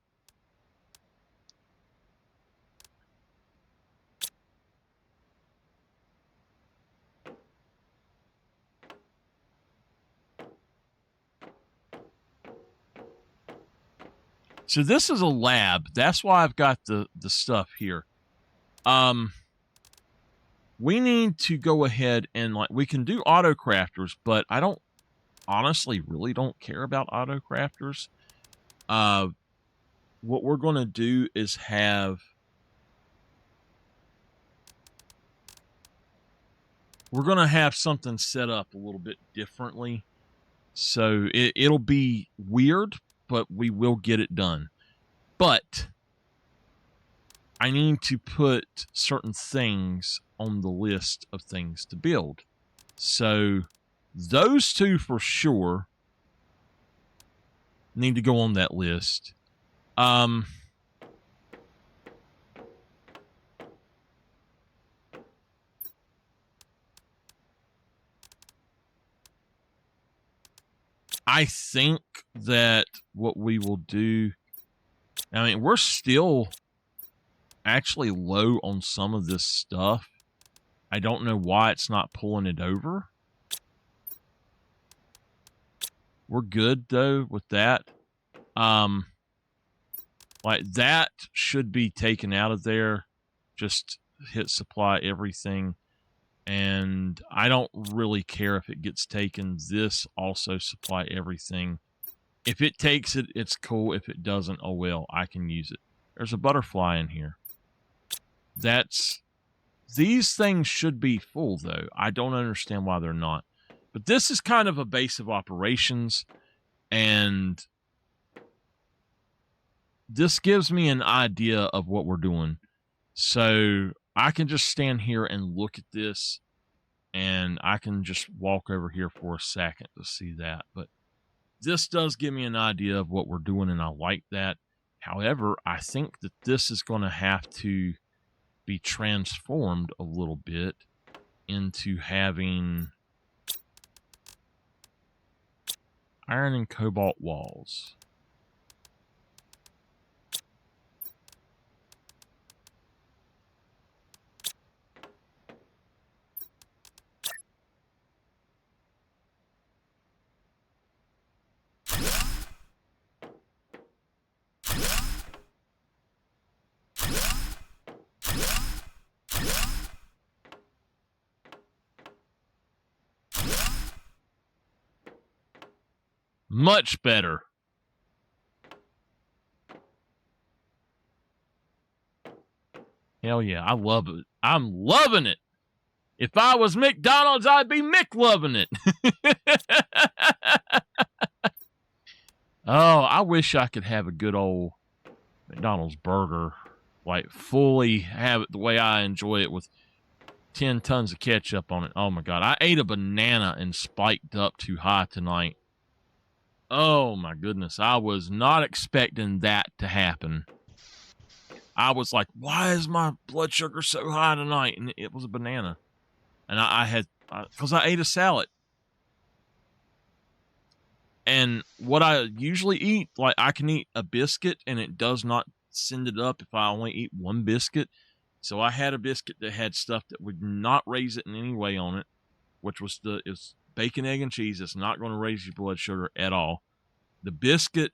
So this is a lab. That's why I've got the stuff here. We need to go ahead and, like, we can do auto crafters, but I don't honestly really don't care about auto crafters. What we're going to do is we're going to have something set up a little bit differently. So it'll be weird, but we will get it done. But I need to put certain things on the list of things to build. So those two for sure need to go on that list. I think that what we will do, I mean, we're still actually low on some of this stuff. I don't know why it's not pulling it over. We're good though with that. Like that should be taken out of there. Just hit supply everything. And I don't really care if it gets taken. This also supply everything. If it takes it, it's cool. If it doesn't, oh well, I can use it. There's a butterfly in here. These things should be full though. I don't understand why they're not. But this is kind of a base of operations, and this gives me an idea of what we're doing. So I can just stand here and look at this, and I can just walk over here for a second to see that. But this does give me an idea of what we're doing, and I like that. However, I think that this is going to have to be transformed a little bit into having iron and cobalt walls. Much better. Hell yeah, I love it. I'm loving it. If I was McDonald's, I'd be McLoving it. Oh, I wish I could have a good old McDonald's burger. Like, fully have it the way I enjoy it with 10 tons of ketchup on it. Oh, my God. I ate a banana and spiked up too high tonight. Oh, my goodness. I was not expecting that to happen. I was like, why is my blood sugar so high tonight? And it was a banana. And because I ate a salad. And what I usually eat, like I can eat a biscuit and it does not send it up if I only eat one biscuit. So I had a biscuit that had stuff that would not raise it in any way on it, which was it's bacon, egg, and cheese. It's not going to raise your blood sugar at all. The biscuit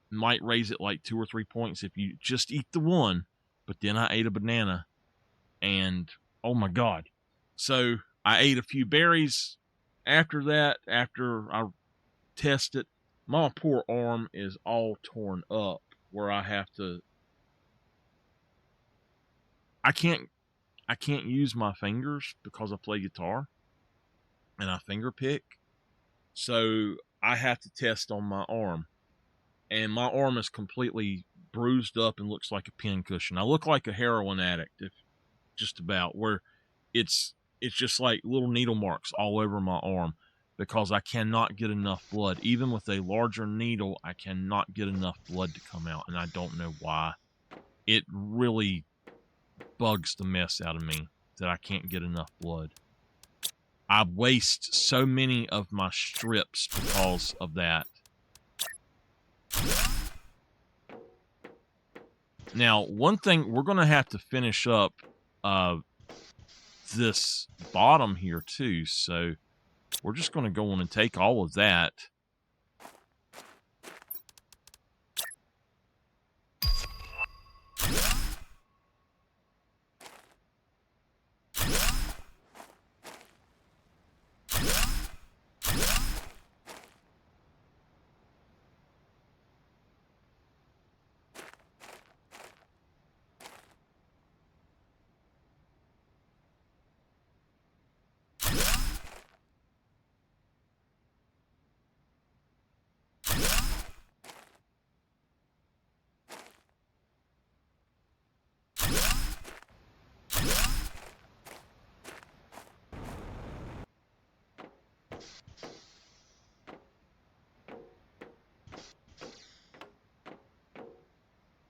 might raise it like 2 or 3 points if you just eat the one, but then I ate a banana and oh my God. So I ate a few berries after that, after I tested. My poor arm is all torn up where I can't use my fingers because I play guitar and I finger pick. So I have to test on my arm. And my arm is completely bruised up and looks like a pincushion. I look like a heroin addict, if just about, where it's just like little needle marks all over my arm because I cannot get enough blood. Even with a larger needle, I cannot get enough blood to come out, and I don't know why. It really bugs the mess out of me that I can't get enough blood. I waste so many of my strips because of that. Now, one thing, we're going to have to finish up this bottom here too, so we're just going to go on and take all of that.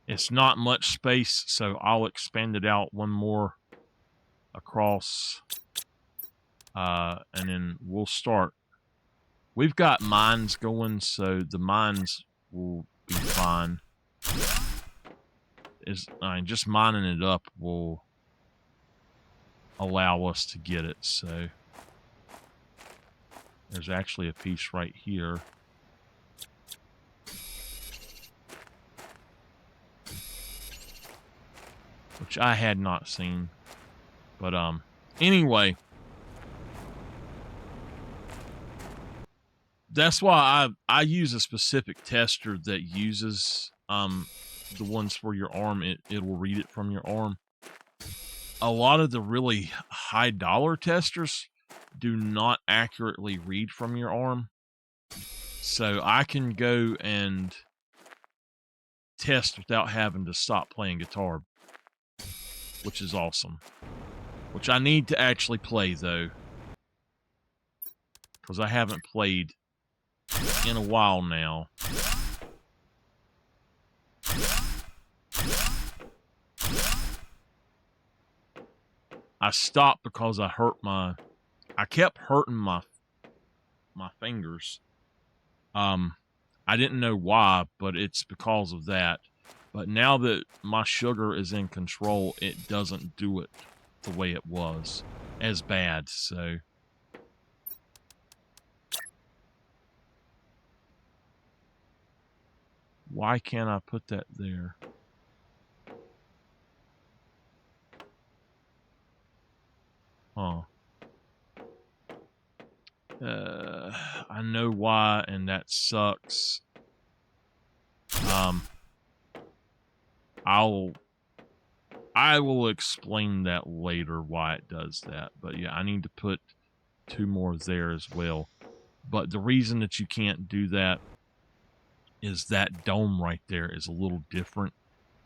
It's not much space, so I'll expand it out one more across, and then we'll start. We've got mines going, so the mines will be fine. Just mining it up will allow us to get it, so there's actually a piece right here. Which I had not seen. But anyway, that's why I use a specific tester that uses the ones for your arm. It will read it from your arm. A lot of the really high dollar testers do not accurately read from your arm. So I can go and test without having to stop playing guitar, which is awesome. Which I need to actually play, though, because I haven't played in a while now. I stopped because I kept hurting my fingers. I didn't know why, but it's because of that. But now that my sugar is in control, it doesn't do it the way it was as bad. So why can't I put that there? Huh. I know why, and that sucks. I will explain that later why it does that. But yeah, I need to put 2 more there as well. But the reason that you can't do that is that dome right there is a little different.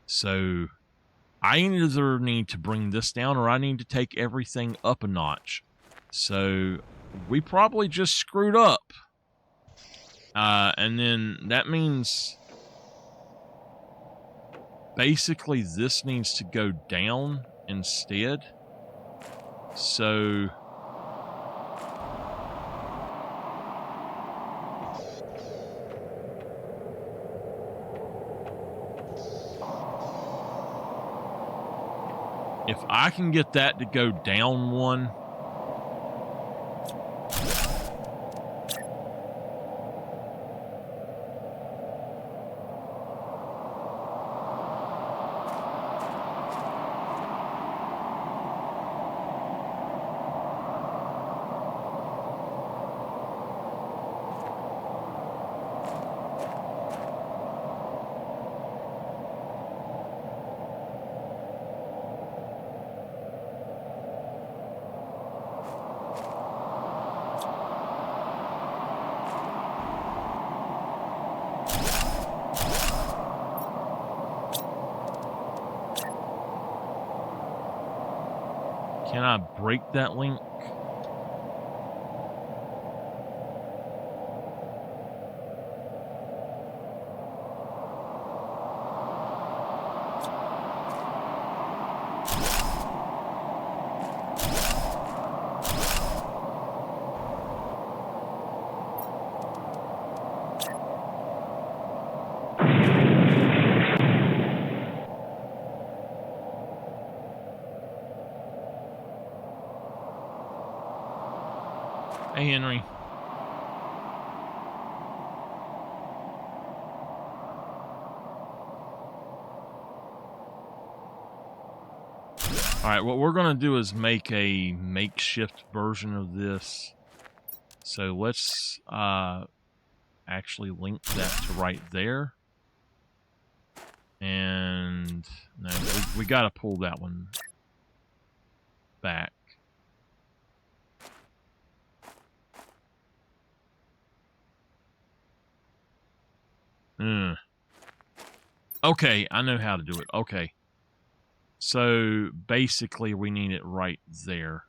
So I either need to bring this down or I need to take everything up a notch. So we probably just screwed up. And then that means basically this needs to go down instead. So if I can get that to go down one, can I break that link? Hey, Henry. All right, what we're going to do is make a makeshift version of this. So let's actually link that to right there. And no, we got to pull that one back. Okay, I know how to do it. Okay. So basically we need it right there.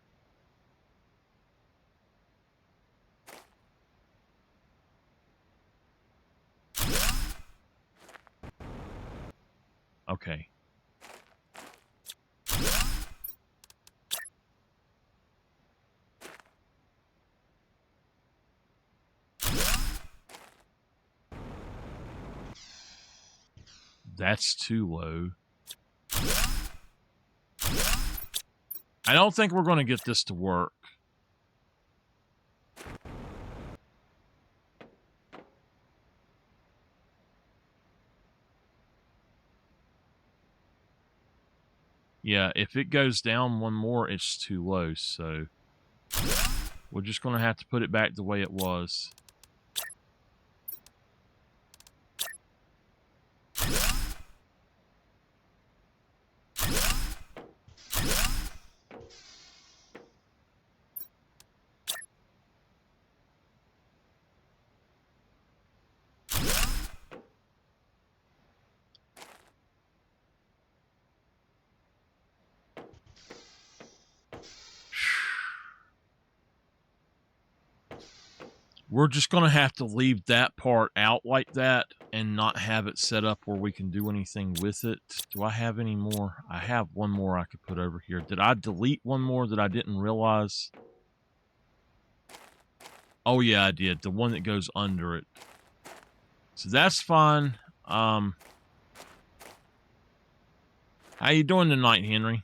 Okay. That's too low. I don't think we're going to get this to work. Yeah, if it goes down one more, it's too low, so we're just going to have to put it back the way it was. We're just going to have to leave that part out like that and not have it set up where we can do anything with it. Do I have any more? I have one more I could put over here. Did I delete one more that I didn't realize? Oh, yeah, I did. The one that goes under it. So that's fine. How you doing tonight, Henry?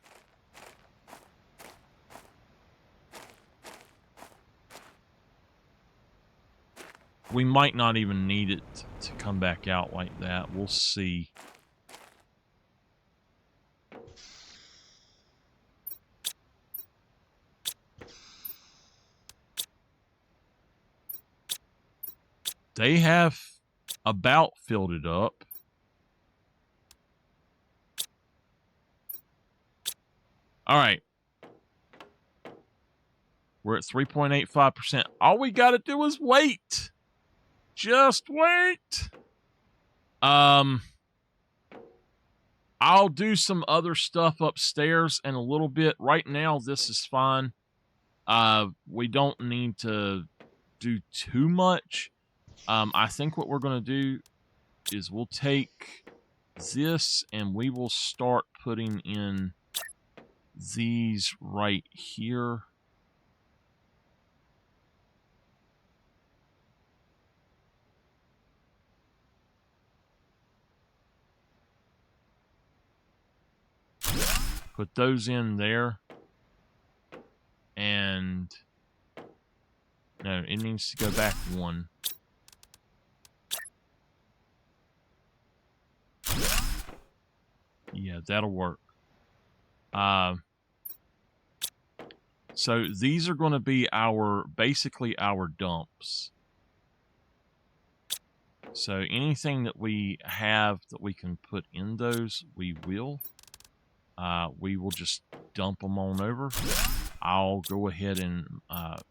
We might not even need it to come back out like that. We'll see. They have about filled it up. All right. We're at 3.85%. All we got to do is wait. Just wait. I'll do some other stuff upstairs in a little bit. Right now, this is fine. We don't need to do too much. I think what we're going to do is we'll take this and we will start putting in these right here. Put those in there. And no, it needs to go back one. Yeah, that'll work. So these are going to be basically our dumps. So anything that we have that we can put in those, we will. We will just dump them on over. I'll go ahead and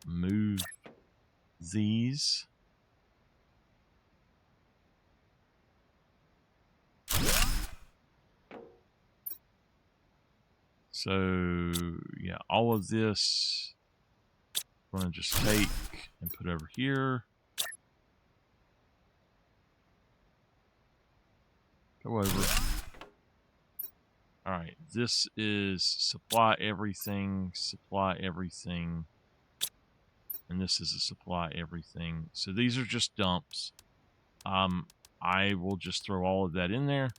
move these. So, yeah, all of this I'm going to just take and put over here. Go over. All right, this is supply everything, and this is a supply everything. So these are just dumps. I will just throw all of that in there.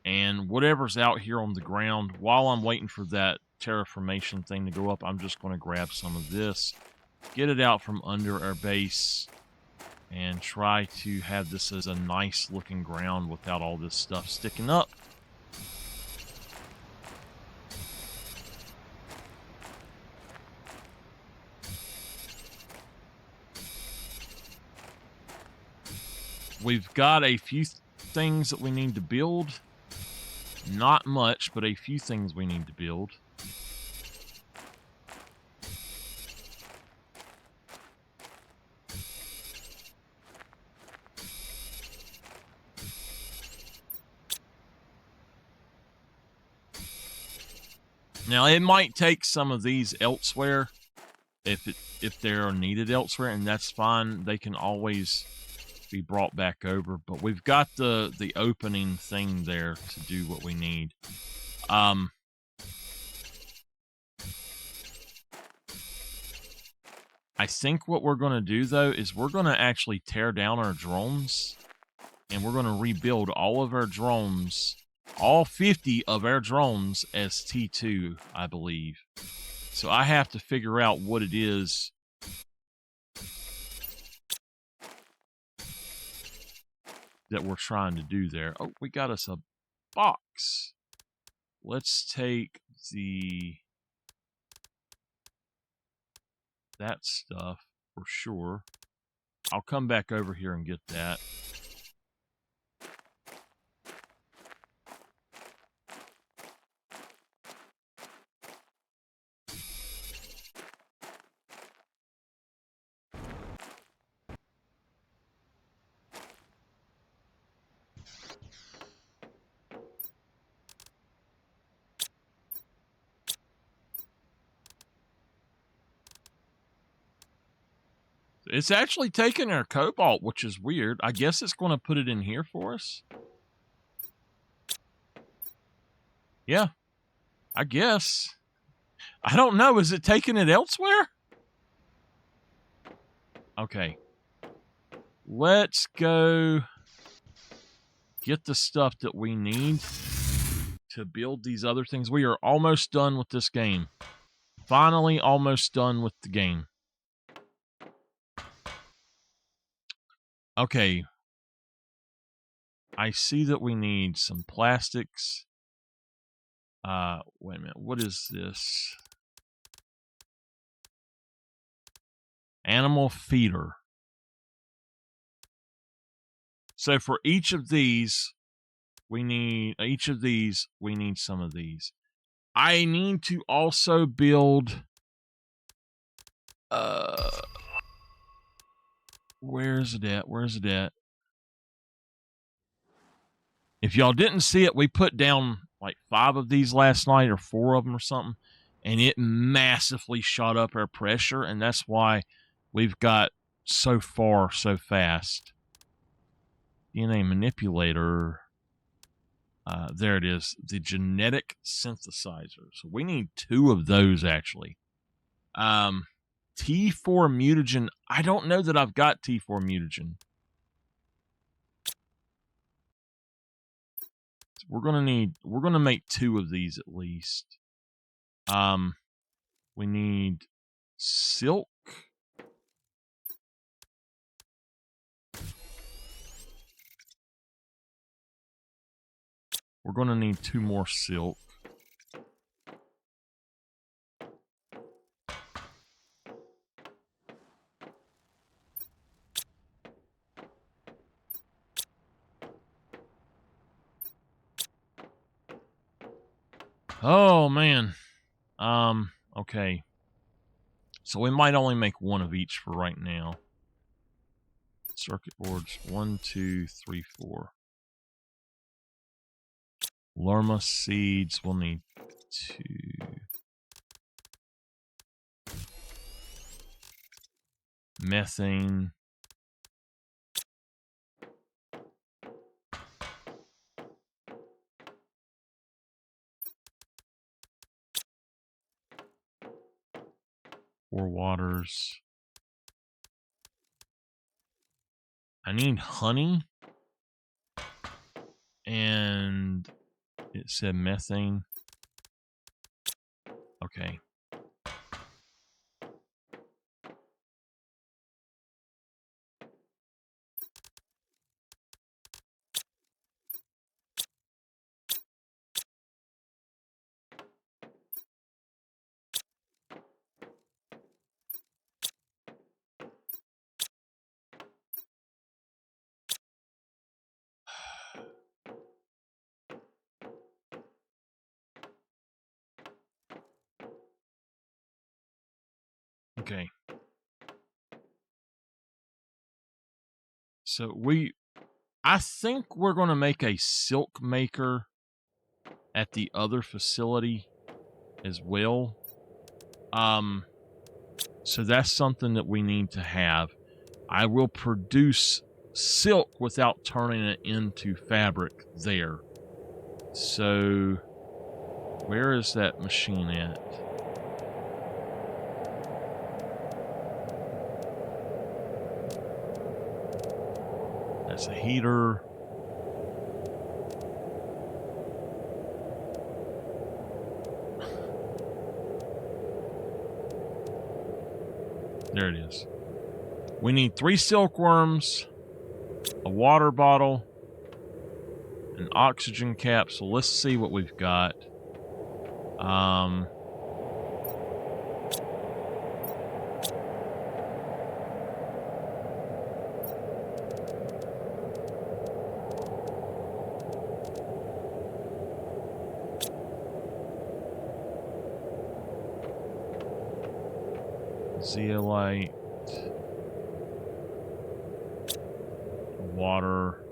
And whatever's out here on the ground, while I'm waiting for that terraformation thing to go up, I'm just going to grab some of this, get it out from under our base, and try to have this as a nice looking ground without all this stuff sticking up. We've got a few things that we need to build. Not much, but a few things we need to build. Now, it might take some of these elsewhere if they're needed elsewhere, and that's fine. They can always be brought back over, but we've got the opening thing there to do what we need. I think what we're going to do, though, is we're going to actually tear down our drones, and we're going to rebuild all of our drones, all 50 of our drones as T2, I believe. So I have to figure out what it is that we're trying to do there. Oh, we got us a box. Let's take that stuff for sure. I'll come back over here and get that. It's actually taking our cobalt, which is weird. I guess it's going to put it in here for us. Yeah, I guess. I don't know. Is it taking it elsewhere? Okay. Let's go get the stuff that we need to build these other things. We are almost done with this game. Finally, almost done with the game. Okay. I see that we need some plastics. Wait a minute. What is this? Animal feeder. So for each of these, we need some of these. I need to also build where's it at? If y'all didn't see it, we put down like 5 of these last night or 4 of them or something, and it massively shot up our pressure, and that's why we've got so far so fast. DNA manipulator. There it is, the genetic synthesizer. So we need 2 of those actually. T4 mutagen. I don't know that I've got T4 mutagen. We're gonna make 2 of these at least. We need silk. We're gonna need 2 more silk. Oh man. Okay. So we might only make 1 of each for right now. Circuit boards 1, 2, 3, 4. Lerma seeds, we'll need 2. Methane. Four waters. I need honey. And it said methane. Okay. Okay. So I think we're going to make a silk maker at the other facility as well. So that's something that we need to have. I will produce silk without turning it into fabric there. So where is that machine at? That's a heater. There it is. We need 3 silkworms, a water bottle, an oxygen capsule. Let's see what we've got. Zeolite, water,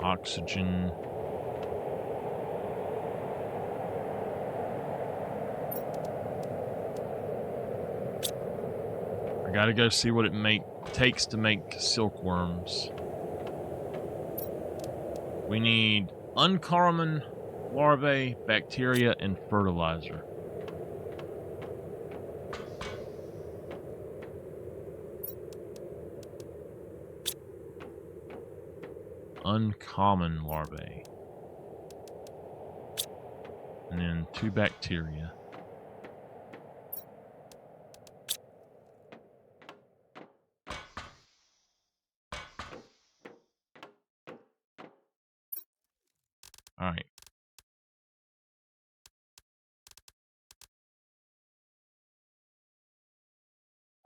oxygen. I gotta go see what it takes to make silkworms. We need uncommon larvae, bacteria, and fertilizer. Uncommon larvae. And then 2 bacteria. All right.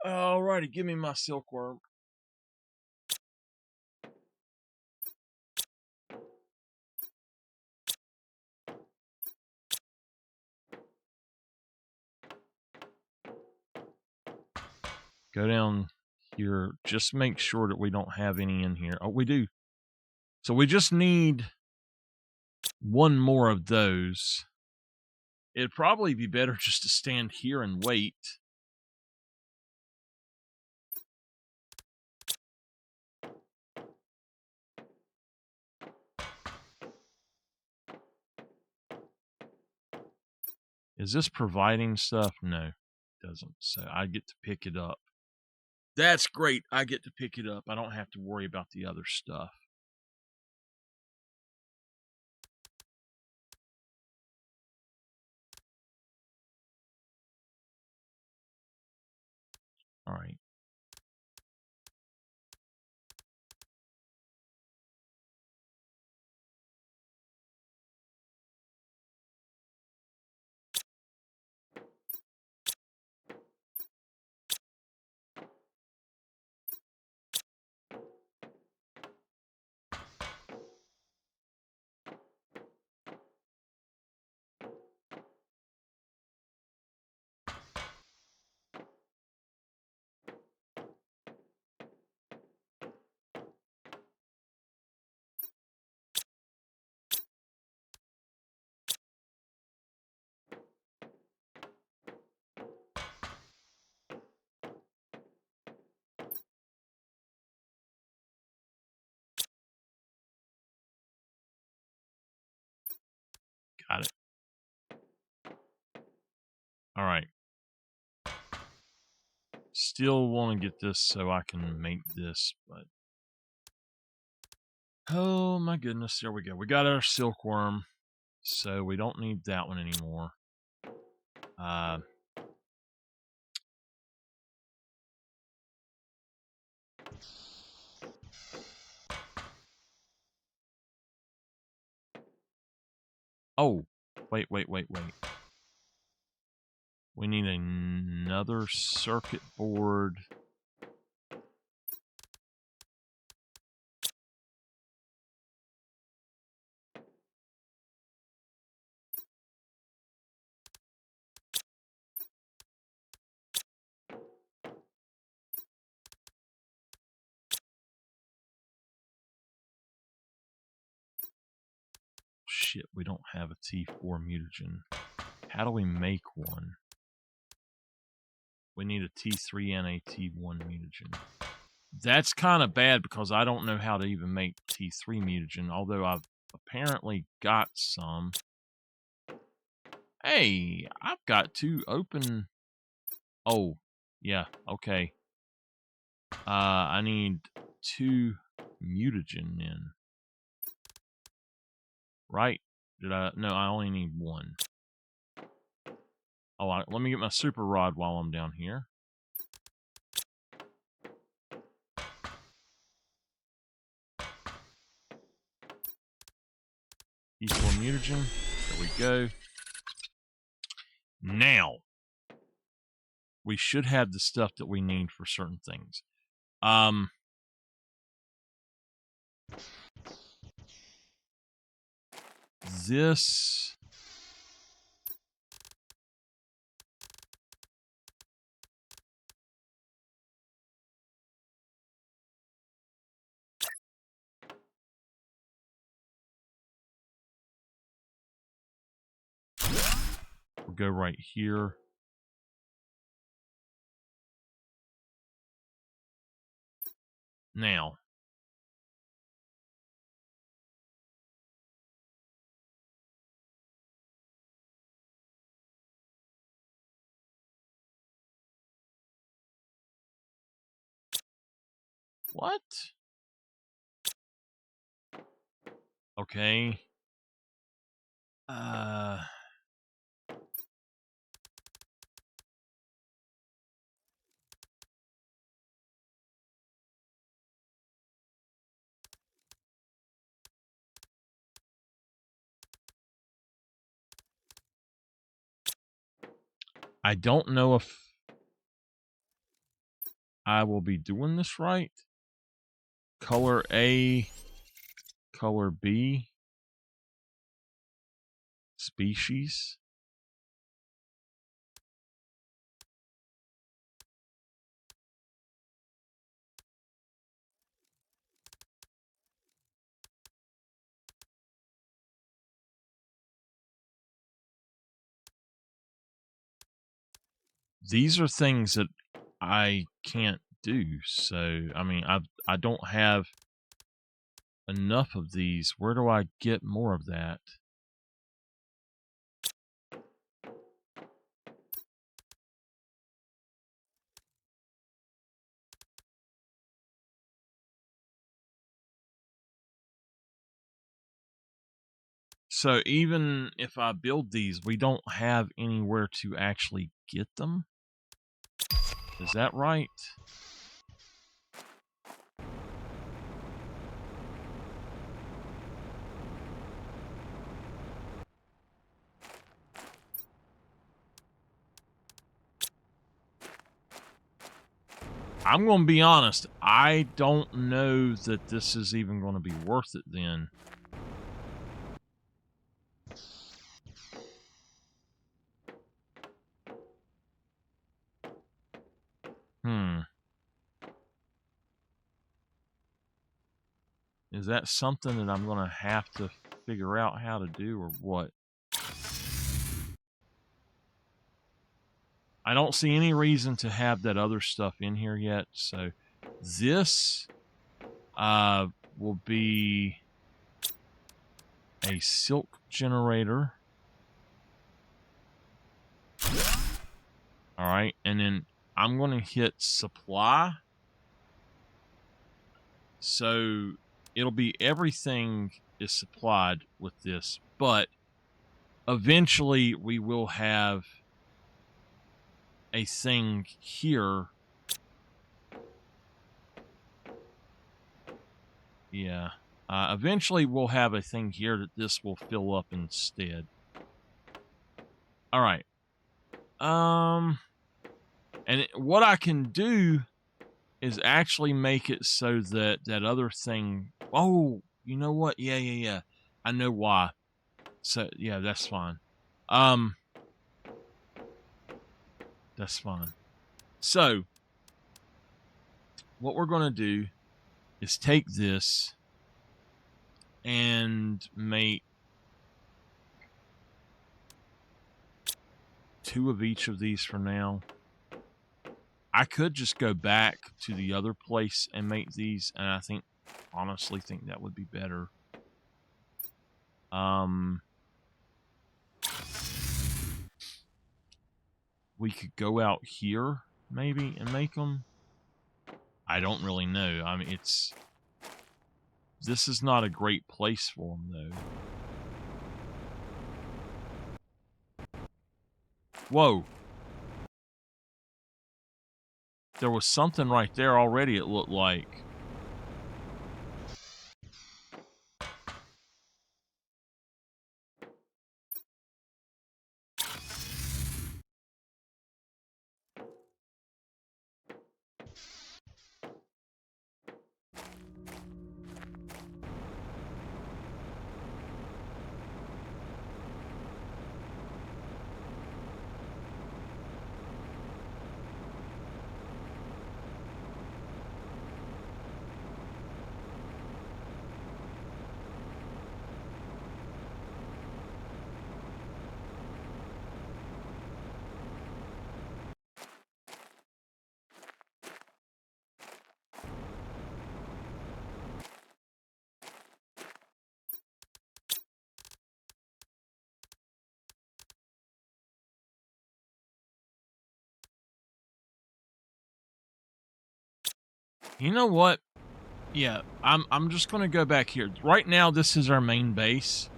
Alrighty, give me my silkworm. Go down here. Just make sure that we don't have any in here. Oh, we do. So we just need one more of those. It'd probably be better just to stand here and wait. Is this providing stuff? No, it doesn't. So I get to pick it up. That's great. I get to pick it up. I don't have to worry about the other stuff. All right. Got it. All right. Still want to get this so I can make this, but oh my goodness, there we go. We got our silkworm, so we don't need that one anymore. Oh, wait. We need another circuit board. Shit, we don't have a T4 mutagen. How do we make one? We need a T3 and a T1 mutagen. That's kind of bad because I don't know how to even make T3 mutagen, although I've apparently got some. Hey, I've got to open. Oh, yeah, okay. I need 2 mutagen then. Right? Did I? No, I only need 1. Oh, let me get my super rod while I'm down here. E4 mutagen. There we go. Now, we should have the stuff that we need for certain things. This... We'll go right here. Now, what? Okay. I don't know if I will be doing this right. Color A, color B, species. these are things that I can't do. So, I mean, I don't have enough of these. Where do I get more of that? So even if I build these, we don't have anywhere to actually get them? Is that right? I'm going to be honest. I don't know that this is even going to be worth it then. Is that something that I'm going to have to figure out how to do or what? I don't see any reason to have that other stuff in here yet. So this will be a silk generator. All right. And then I'm going to hit supply. So it'll be everything is supplied with this, but eventually we will have a thing here. Yeah. Eventually we'll have a thing here that this will fill up instead. All right. And what I can do is actually make it so that that other thing. Oh, you know what? Yeah. I know why. So yeah, that's fine. That's fine. So what we're gonna do is take this and make 2 of each of these for now. I could just go back to the other place and make these, and I honestly think that would be better. We could go out here maybe and make them. I don't really know. I mean, this is not a great place for them though. Whoa. There was something right there already, it looked like. You know what? Yeah, I'm just going to go back here. Right now, this is our main base.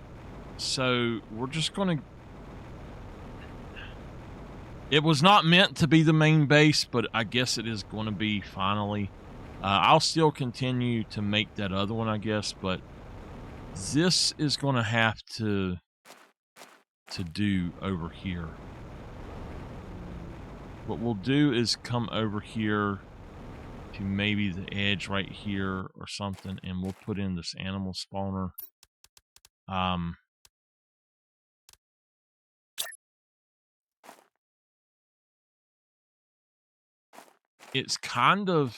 So, we're just going to... It was not meant to be the main base, but I guess it is going to be finally. I'll still continue to make that other one, I guess, but this is going to have to do over here. What we'll do is come over here to maybe the edge right here or something, and we'll put in this animal spawner. It's kind of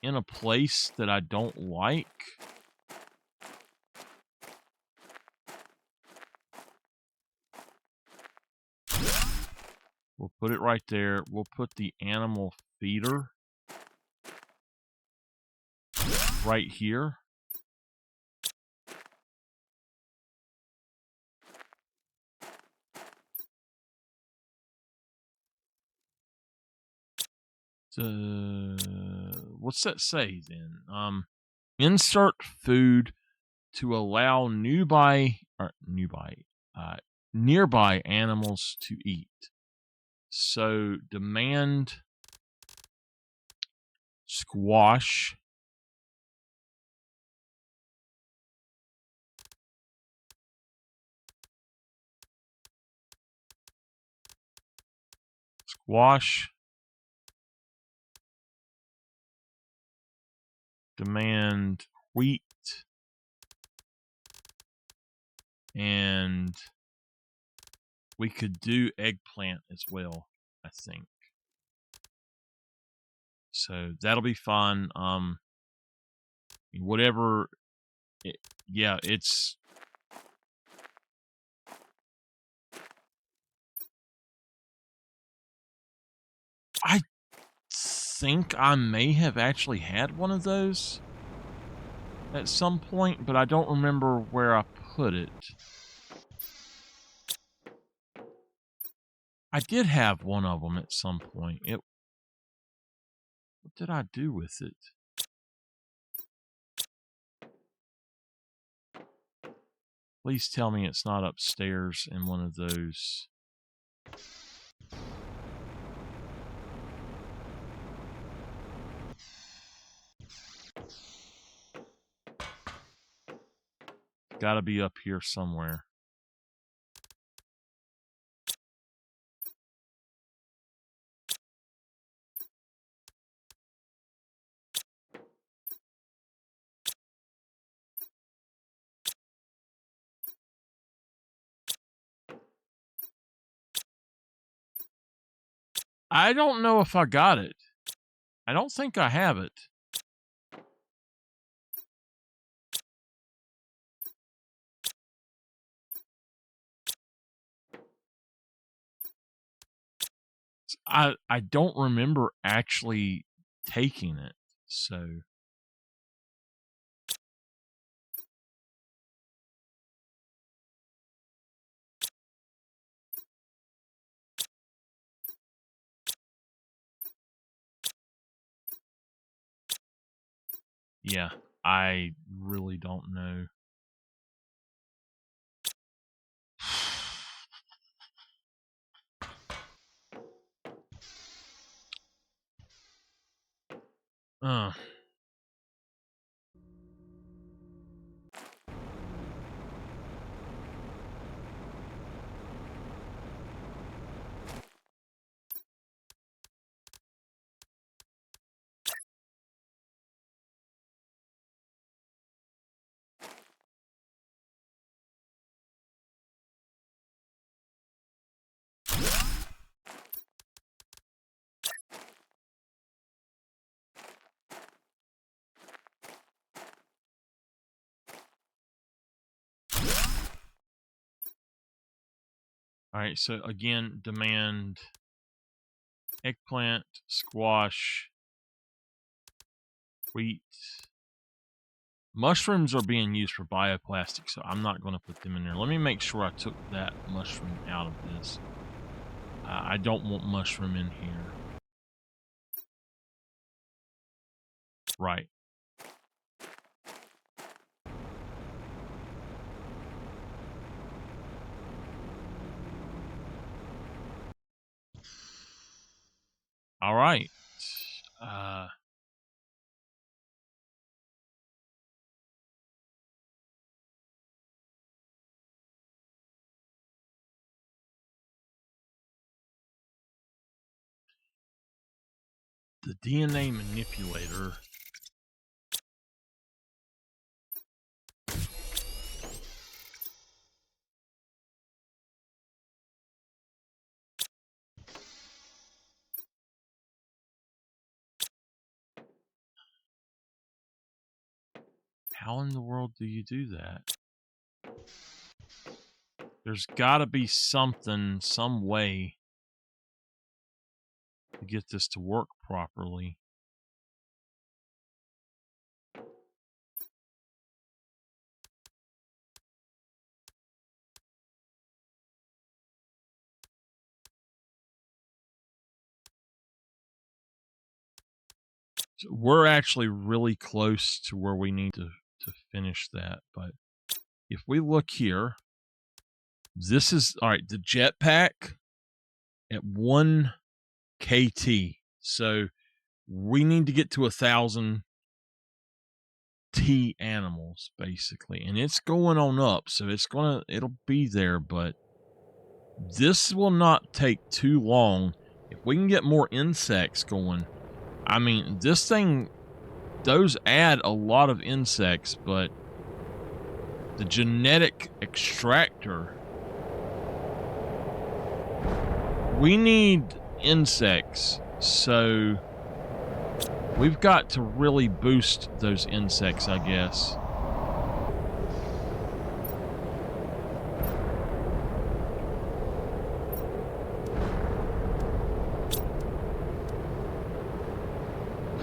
in a place that I don't like. We'll put it right there. We'll put the animal feeder right here. What's that say then? Insert food to allow nearby animals to eat. So demand squash. Squash. Demand wheat. And we could do eggplant as well, I think. So that'll be fun. Whatever. Yeah, it's. I think I may have actually had one of those at some point, but I don't remember where I put it. I did have one of them at some point. What did I do with it? Please tell me it's not upstairs in one of those. Gotta be up here somewhere. I don't know if I got it. I don't think I have it. I don't remember actually taking it, so. Yeah, I really don't know. Uh. All right, so again, demand eggplant, squash, wheat. Mushrooms are being used for bioplastic, so I'm not going to put them in there. Let me make sure I took that mushroom out of this. I don't want mushroom in here. Right. All right. The DNA manipulator. How in the world do you do that? There's got to be something, some way to get this to work properly. So we're actually really close to where we need to finish that. But if we look here, this is, all right, the jetpack at 1 KT. So we need to get to 1,000 T animals, basically. And it's going on up, so it'll be there, but this will not take too long. If we can get more insects going, I mean, this thing, those add a lot of insects, but the genetic extractor, we need insects, so we've got to really boost those insects, I guess.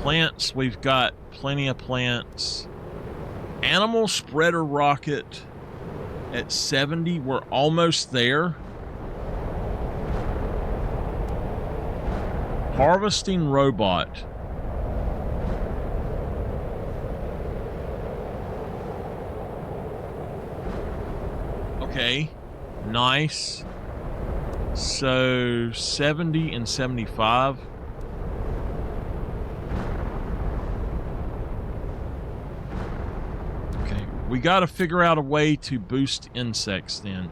Plants, we've got plenty of plants. Animal spreader rocket at 70, we're almost there. Harvesting robot. Okay, nice. So 70 and 75. Okay, we got to figure out a way to boost insects then.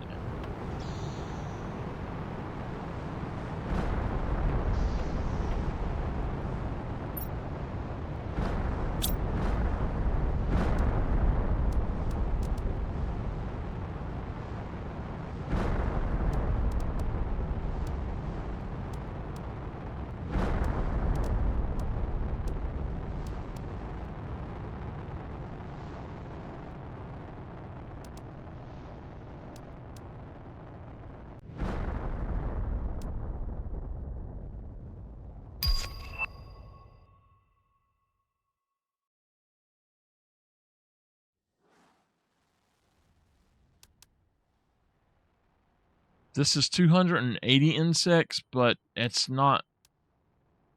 This is 280 insects, but it's not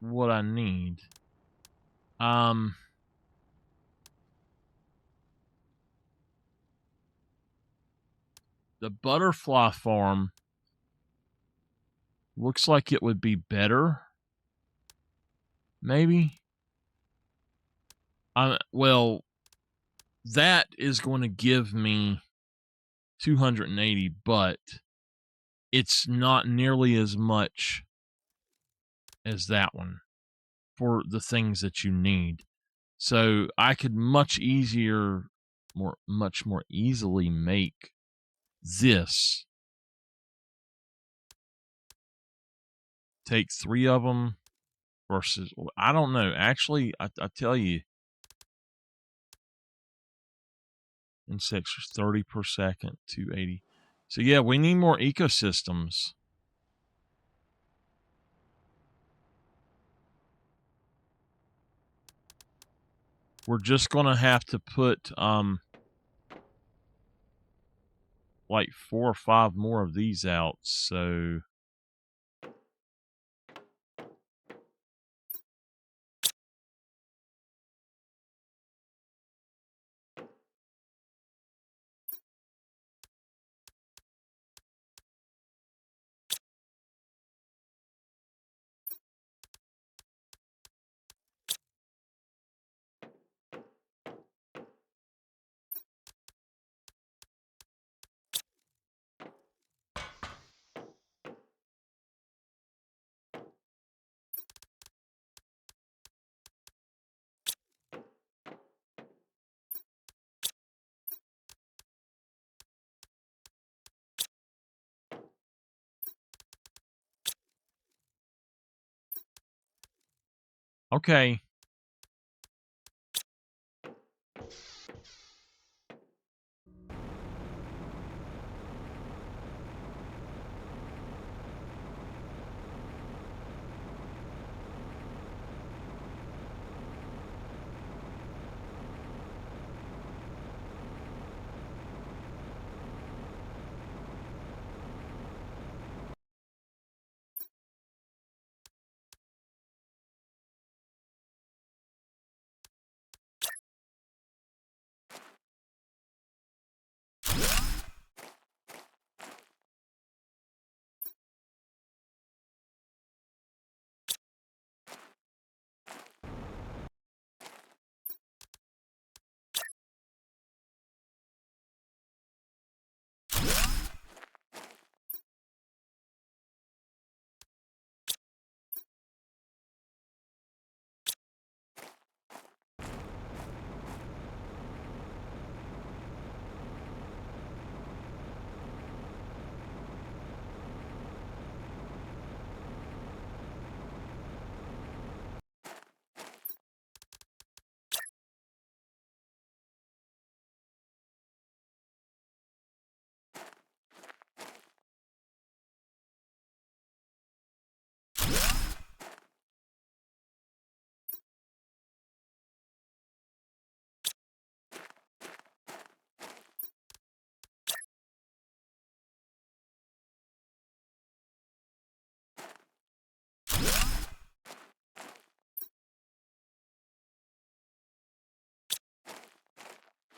what I need. The butterfly farm looks like it would be better. Maybe. Well, that is going to give me 280, but it's not nearly as much as that one for the things that you need. So I could much more easily make this. Take 3 of them versus, I don't know. Actually, I tell you, insects was 30 per second, 280. So yeah, we need more ecosystems. We're just going to have to put like 4 or 5 more of these out. So okay.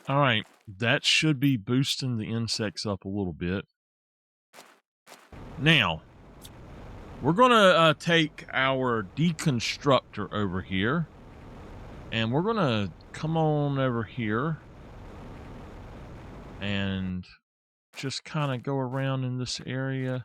All right, that should be boosting the insects up a little bit. Now, we're going to take our deconstructor over here, and we're going to come on over here and just kind of go around in this area.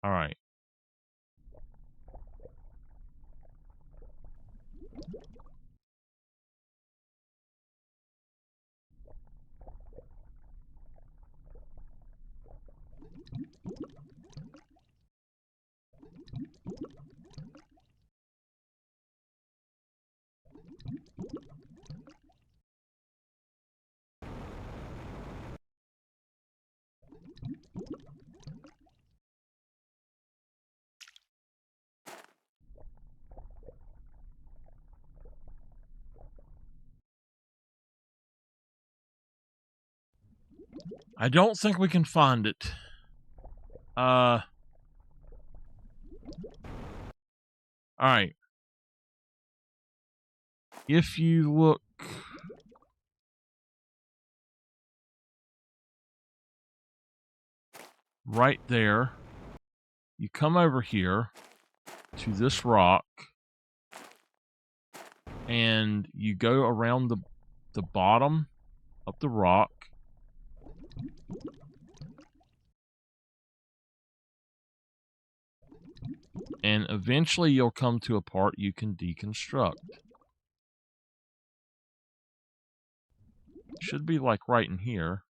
All right. I don't think we can find it. All right. If you look right there, you come over here to this rock, and you go around the bottom of the rock. And eventually you'll come to a part you can deconstruct. Should be like right in here.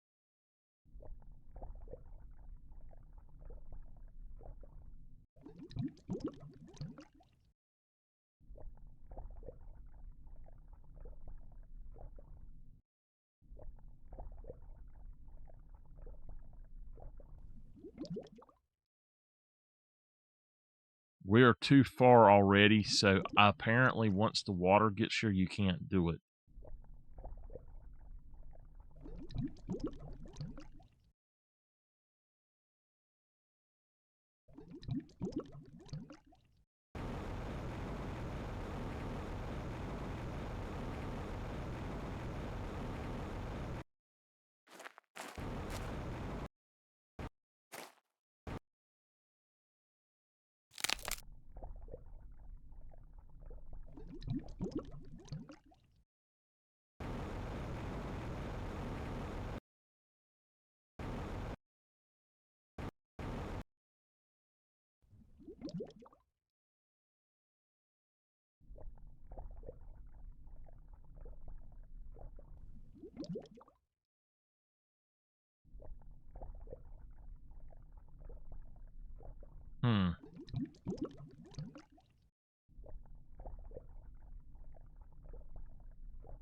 We're too far already, so apparently once the water gets here, you can't do it.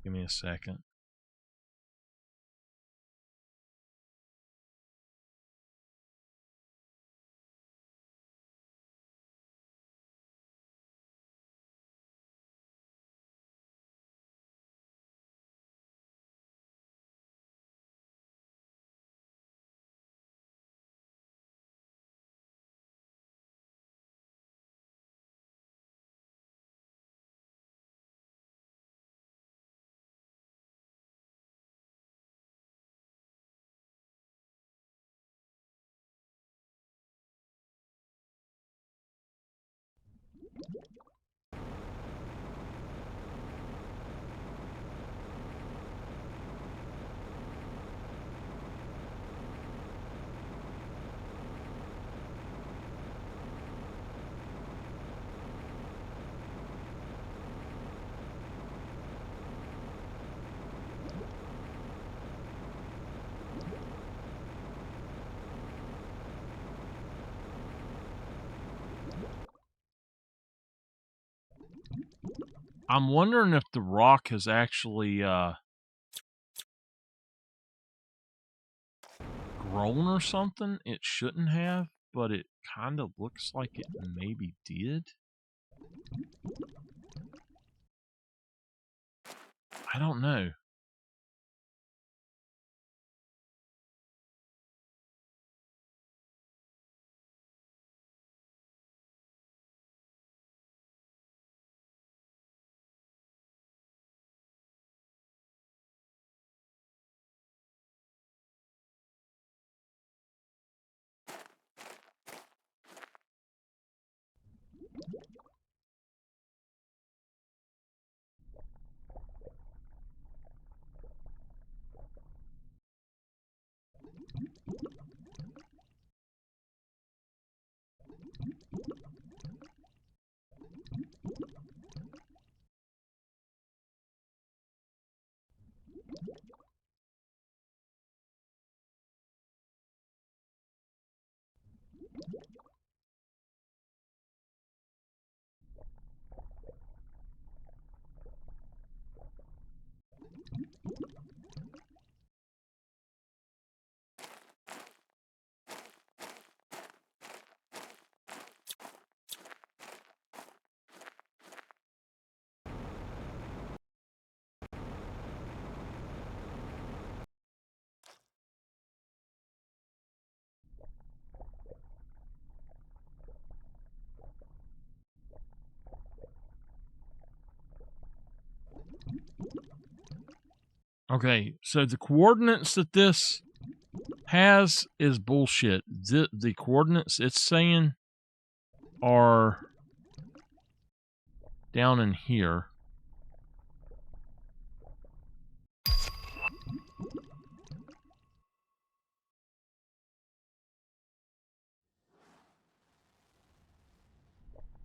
Give me a second. I'm wondering if the rock has actually grown or something. It shouldn't have, but it kind of looks like it maybe did. I don't know. Okay, so the coordinates that this has is bullshit. The coordinates it's saying are down in here.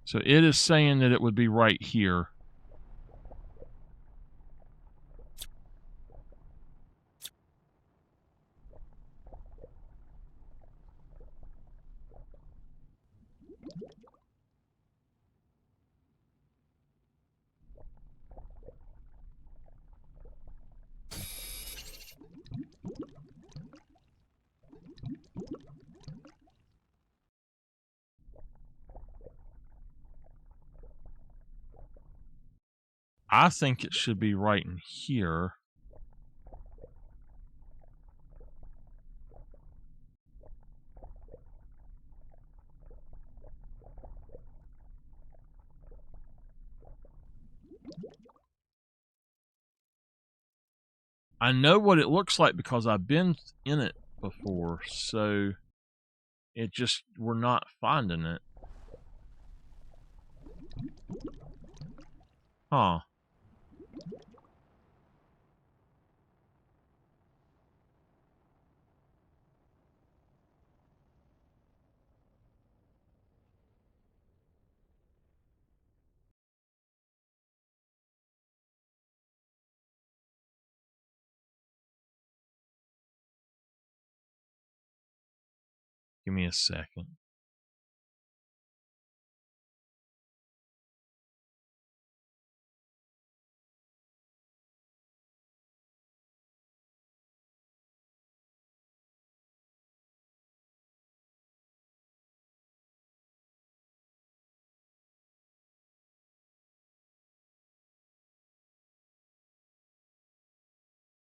So it is saying that it would be right here. I think it should be right in here. I know what it looks like because I've been in it before, so it just, we're not finding it. Huh. Give me a second.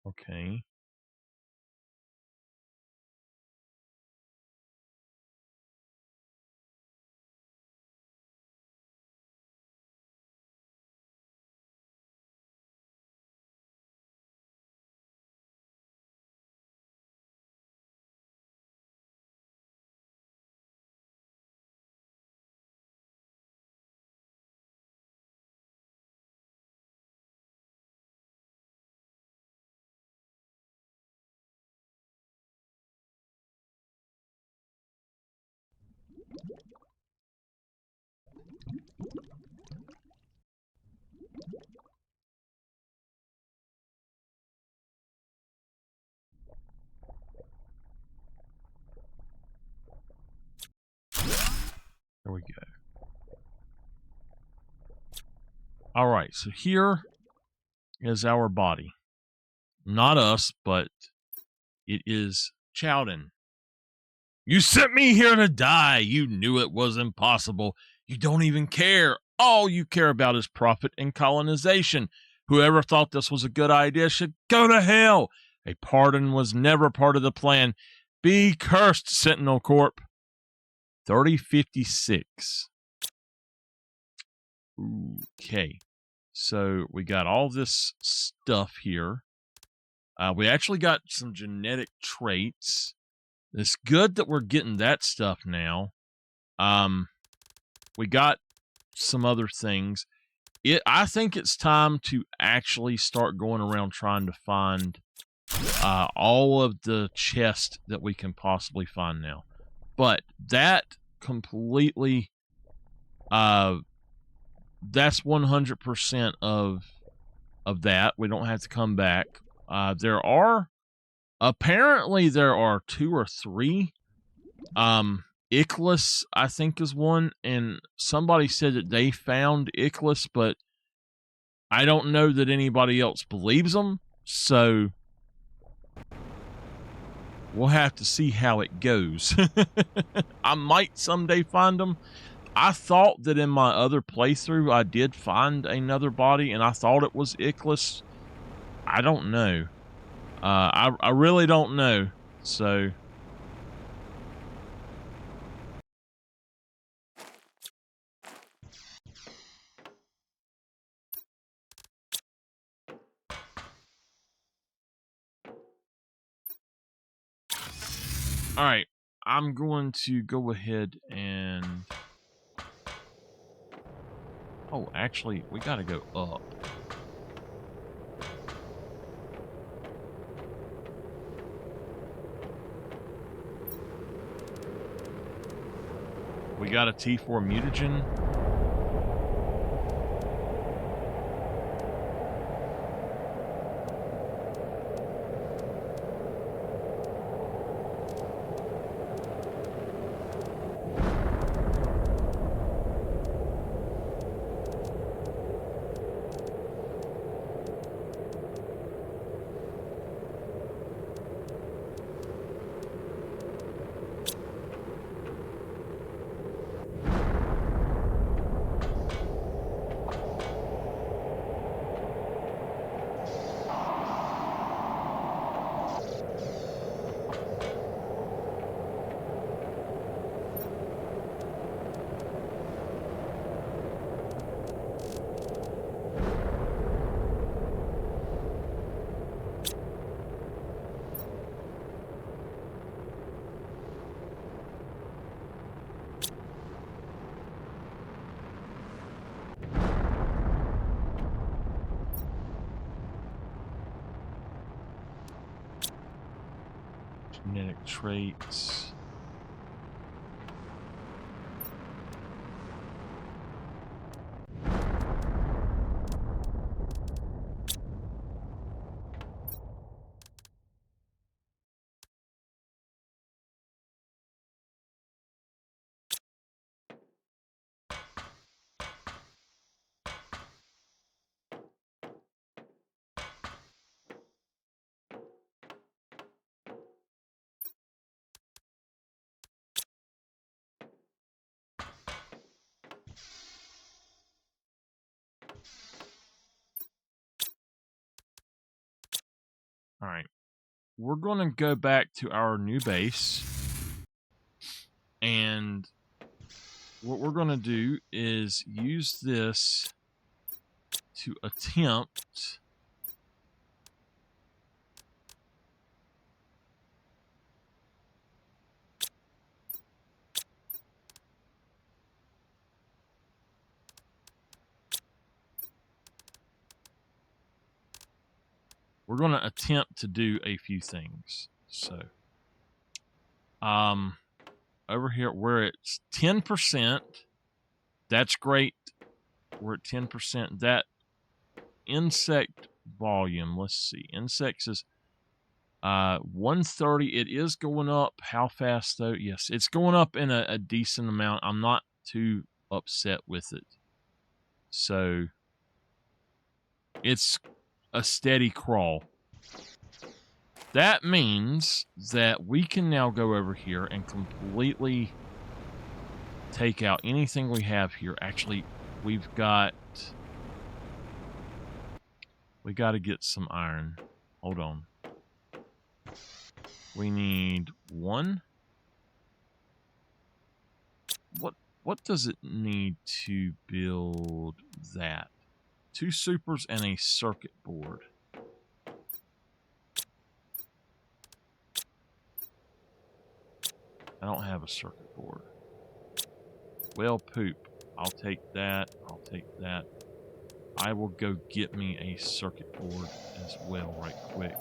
Okay. There we go. All right, so here is our body. Not us, but it is Chowden. You sent me here to die. You knew it was impossible. You don't even care. All you care about is profit and colonization. Whoever thought this was a good idea should go to hell. A pardon was never part of the plan. Be cursed, Sentinel Corp. 3056. Okay. So we got all this stuff here. We actually got some genetic traits. It's good that we're getting that stuff now. We got some other things. I think it's time to actually start going around trying to find all of the chests that we can possibly find now. But that completely, that's 100% of that. We don't have to come back. Apparently there are 2 or 3. Ichthys, I think, is one, and somebody said that they found Ichthys, but I don't know that anybody else believes them, so we'll have to see how it goes. I might someday find them. I thought that in my other playthrough I did find another body, and I thought it was Ichthys. I don't know. I really don't know, so... Alright, I'm going to go ahead and... Oh, actually, we gotta go up. We got a T4 mutagen. Genetic traits. All right. We're going to go back to our new base. And what we're going to do is use this to attempt to do a few things. So, over here where it's 10%, that's great. We're at 10%. That insect volume, let's see. Insects is 130. It is going up. How fast though? Yes, it's going up in a decent amount. I'm not too upset with it. So it's a steady crawl. that means that we can now go over here and completely take out anything we have here. Actually, we got to get some iron. Hold on. We need one. What does it need to build that? 2 supers and a circuit board. I don't have a circuit board. Well, poop. I'll take that. I'll take that. I will go get me a circuit board as well right quick.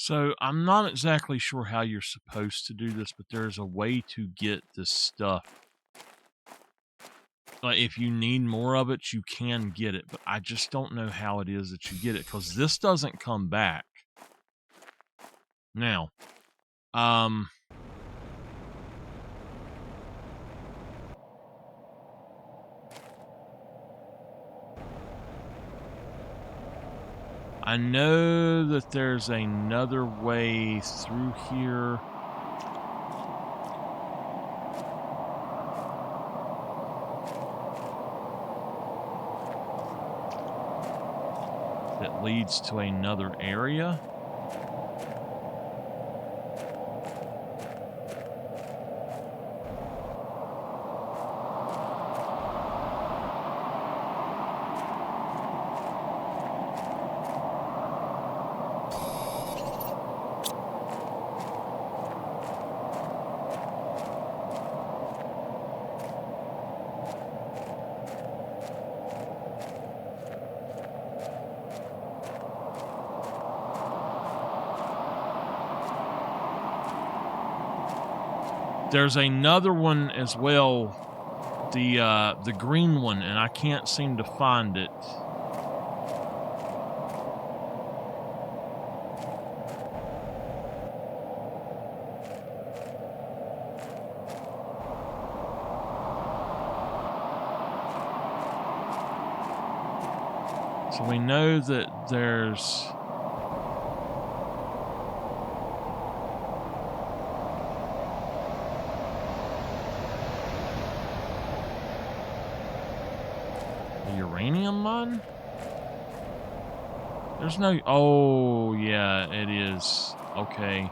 So I'm not exactly sure how you're supposed to do this, but there's a way to get this stuff. Like, if you need more of it, you can get it, but I just don't know how it is that you get it, because this doesn't come back. Now, I know that there's another way through here. That leads to another area. There's another one as well, the green one, and I can't seem to find it. So we know that there's... uranium mine? There's no... Oh, yeah, it is. Okay.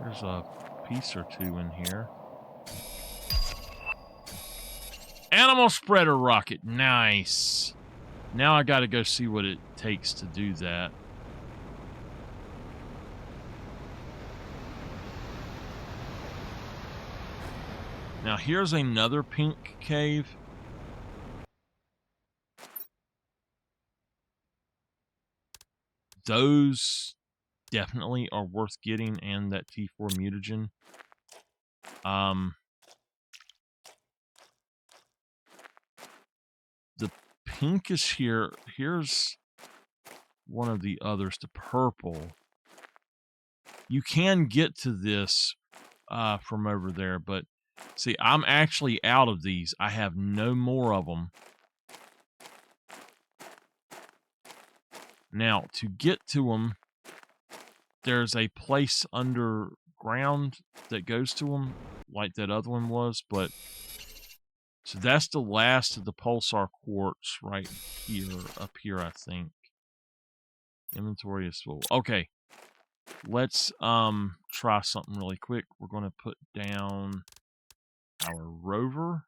There's a piece or two in here. Animal spreader rocket. Nice. Now I gotta go see what it takes to do that. Now here's another pink cave. Those definitely are worth getting, and that T4 mutagen. The pink is here. Here's one of the others, the purple. You can get to this from over there, but see, I'm actually out of these. I have no more of them. Now, to get to them, there's a place underground that goes to them, like that other one was, but... So that's the last of the pulsar quartz right here, up here, I think. Inventory is full. Okay. Let's try something really quick. We're going to put down our rover.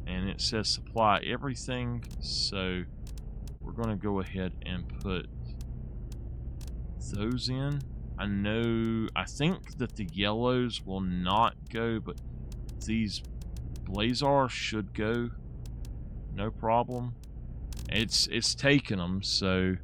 And it says supply everything, so we're going to go ahead and put those in. I think that the yellows will not go, but these blazars should go. No problem. It's taking them, so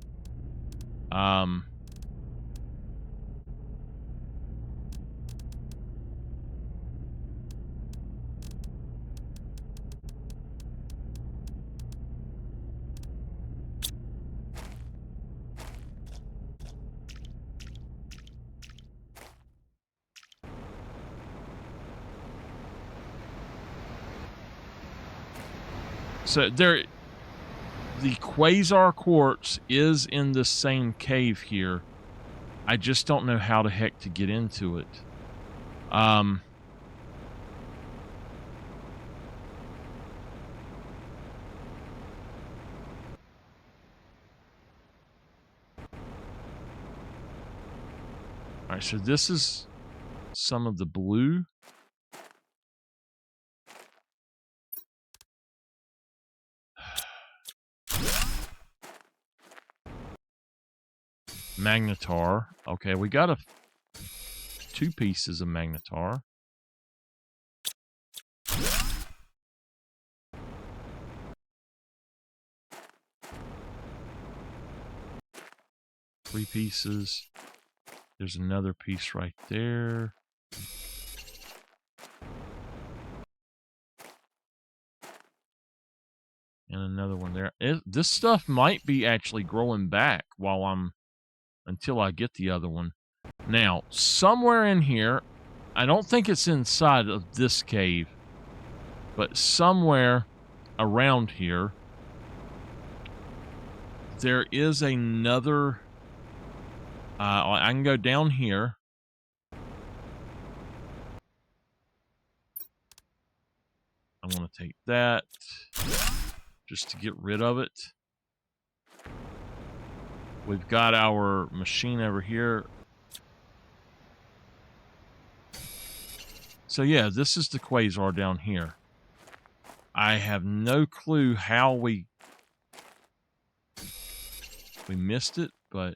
there, the quasar quartz is in the same cave here. I just don't know how the heck to get into it. Alright, so this is some of the blue. Magnetar. Okay, we got two pieces of magnetar. Three pieces. There's another piece right there. And another one there. This stuff might be actually growing back until I get the other one. Now, somewhere in here, I don't think it's inside of this cave, but somewhere around here, there is another... I can go down here. I want to take that just to get rid of it. We've got our machine over here. So yeah, this is the quasar down here. I have no clue how we missed it, but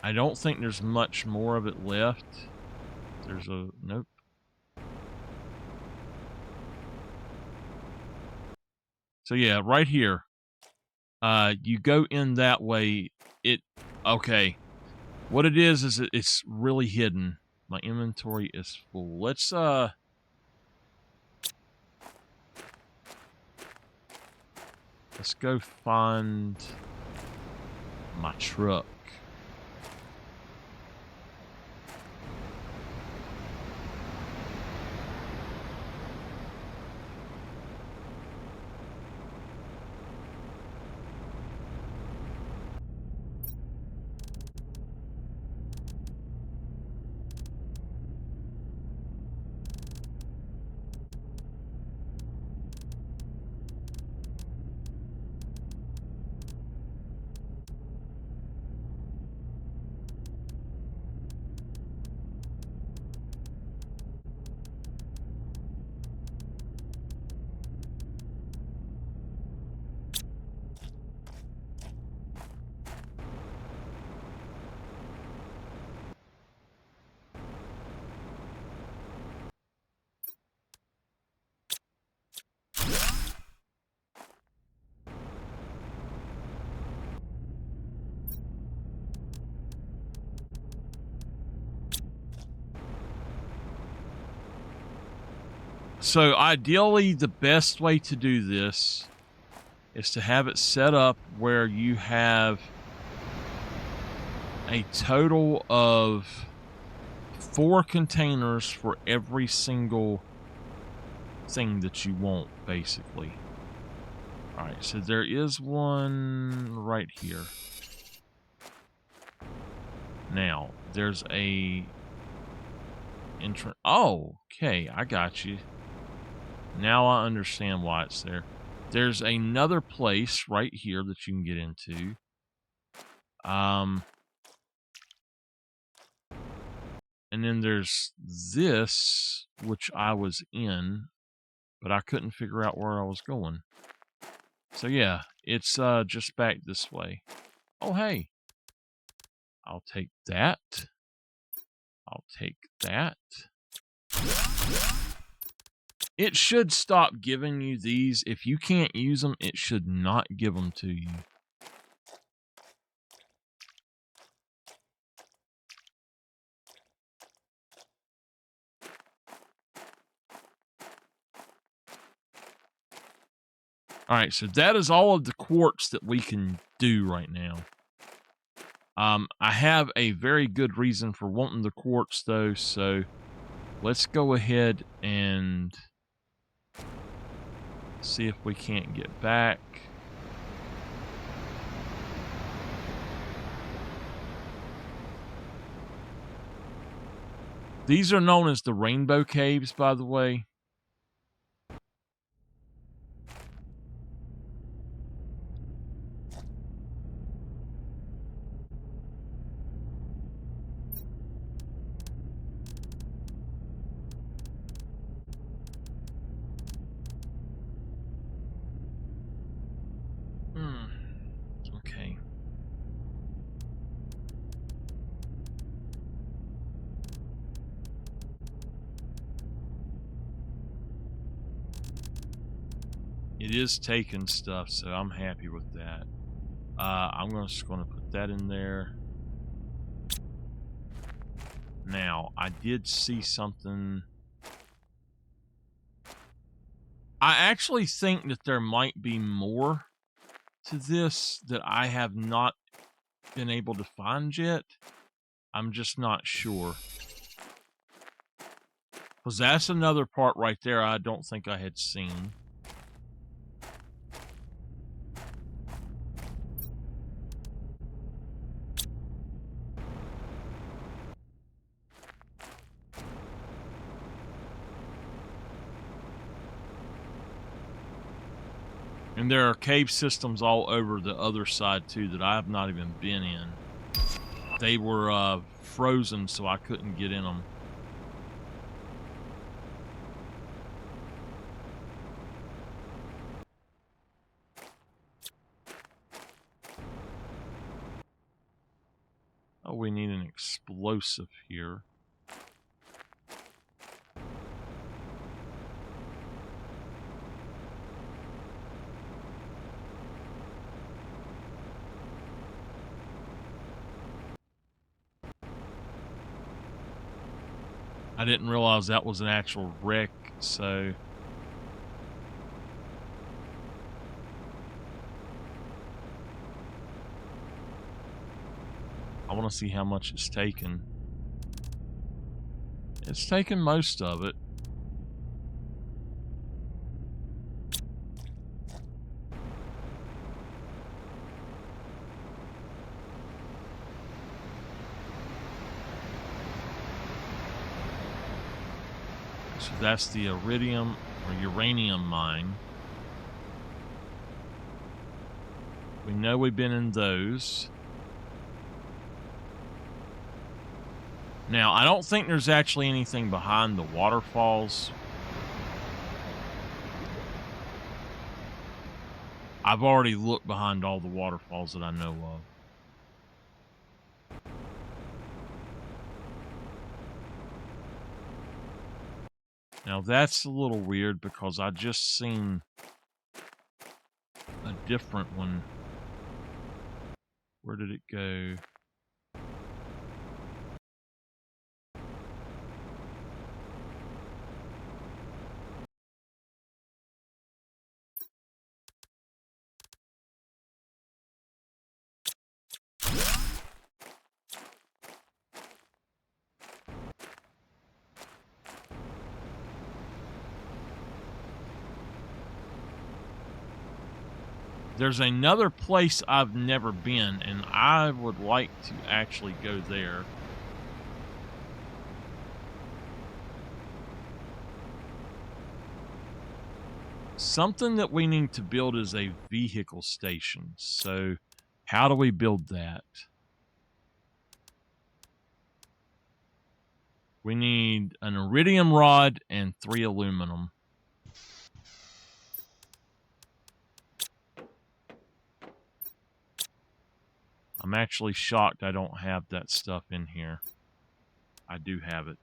I don't think there's much more of it left. There's a... nope. So yeah, right here. You go in that way. Okay. What it is it's really hidden. My inventory is full. Let's go find my truck. So ideally, the best way to do this is to have it set up where you have a total of 4 containers for every single thing that you want, basically. Alright, so there is one right here. Now, there's a entrance. Oh, okay, I got you. Now I understand why it's there. There's another place right here that you can get into. And then there's this, which I was in, but I couldn't figure out where I was going. So yeah, it's just back this way. Oh, hey. I'll take that. I'll take that. It should stop giving you these. If you can't use them, it should not give them to you. Alright, so that is all of the quartz that we can do right now. I have a very good reason for wanting the quartz, though, so let's go ahead and see if we can't get back. These are known as the Rainbow Caves, by the way. Okay. It is taking stuff, so I'm happy with that. I'm just going to put that in there. Now, I did see something. I actually think that there might be more to this that I have not been able to find yet. I'm just not sure. Because that's another part right there I don't think I had seen. And there are cave systems all over the other side, too, that I have not even been in. They were frozen, so I couldn't get in them. Oh, we need an explosive here. I didn't realize that was an actual wreck, so... I want to see how much it's taken. It's taken most of it. So that's the iridium or uranium mine. We know we've been in those. Now, I don't think there's actually anything behind the waterfalls. I've already looked behind all the waterfalls that I know of. Now, that's a little weird because I just seen a different one. Where did it go? There's another place I've never been, and I would like to actually go there. Something that we need to build is a vehicle station. So, how do we build that? We need an iridium rod and 3 aluminum. I'm actually shocked I don't have that stuff in here. I do have it.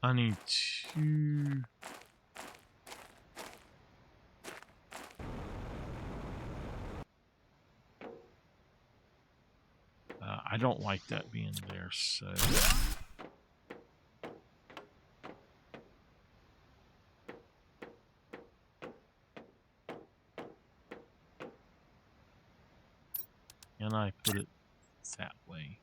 I need 2... I don't like that being there, so... can I put it that way?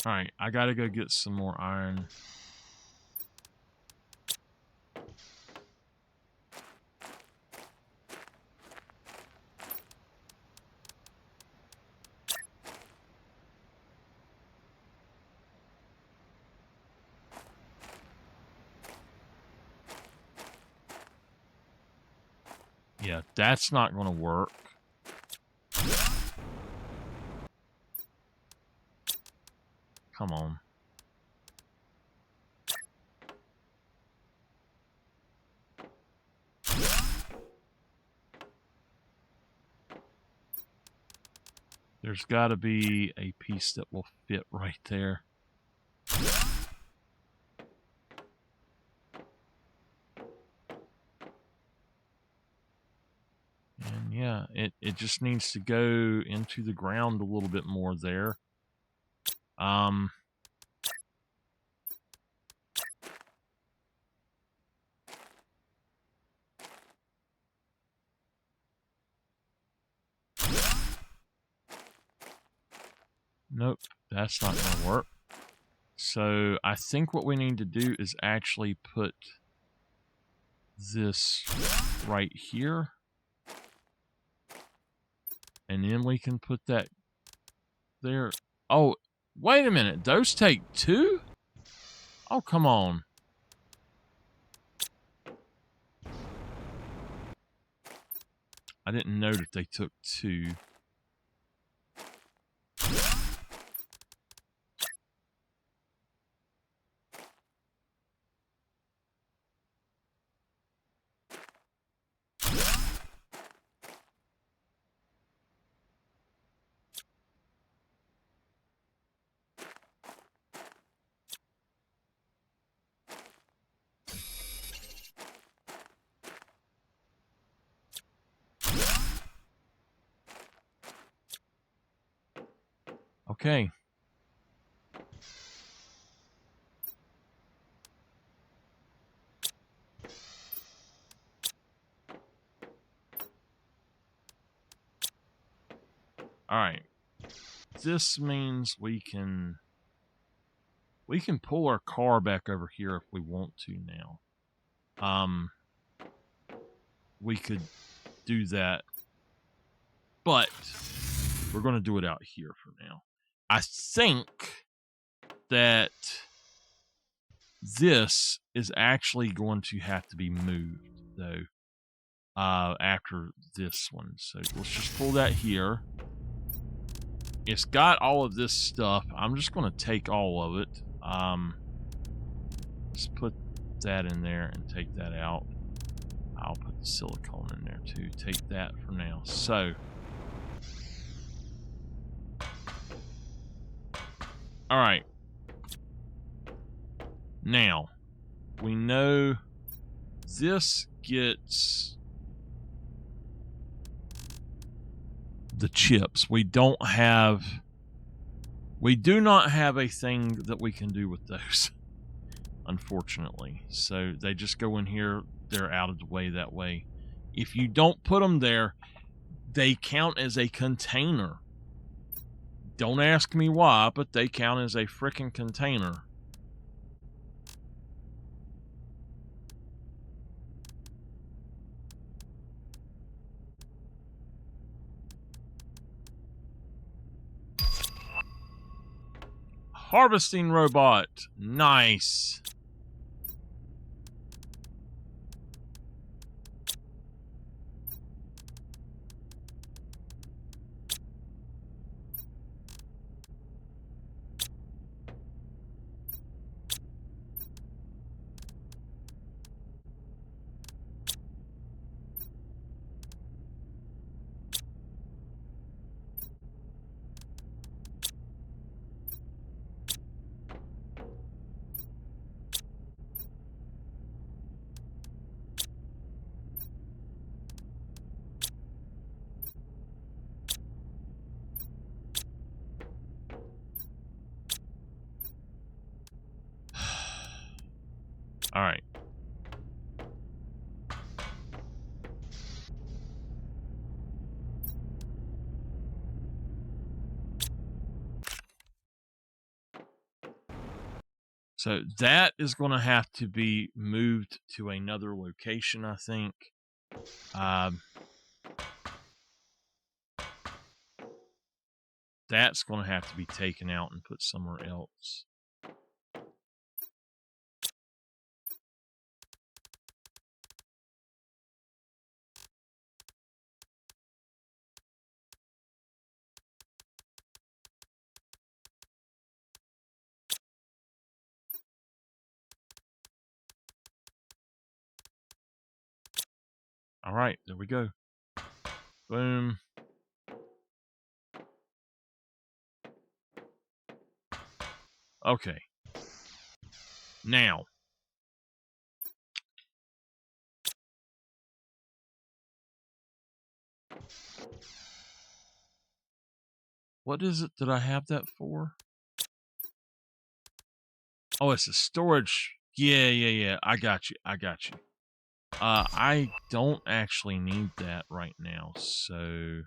Alright, I gotta go get some more iron. Yeah, that's not gonna work. Come on. There's got to be a piece that will fit right there. And yeah, it just needs to go into the ground a little bit more there. Nope, that's not going to work. So I think what we need to do is actually put this right here. And then we can put that there. Oh, wait a minute. Those take 2? Oh, come on. I didn't know that they took 2. Okay. All right. This means we can pull our car back over here if we want to now. We could do that, but we're going to do it out here for now. I think that this is actually going to have to be moved, though, after this one. So let's just pull that here. It's got all of this stuff. I'm just going to take all of it. Let's put that in there and take that out. I'll put the silicone in there too. Take that for now. So, all right. Now, we know this gets the chips. We do not have a thing that we can do with those, unfortunately. So they just go in here. They're out of the way that way. If you don't put them there, they count as a container. Don't ask me why, but they count as a frickin' container. Harvesting robot. Nice. All right. So that is going to have to be moved to another location, I think. That's going to have to be taken out and put somewhere else. All right, there we go. Boom. Okay. Now, what is it that I have that for? Oh, it's a storage. Yeah. I got you. I don't actually need that right now, so...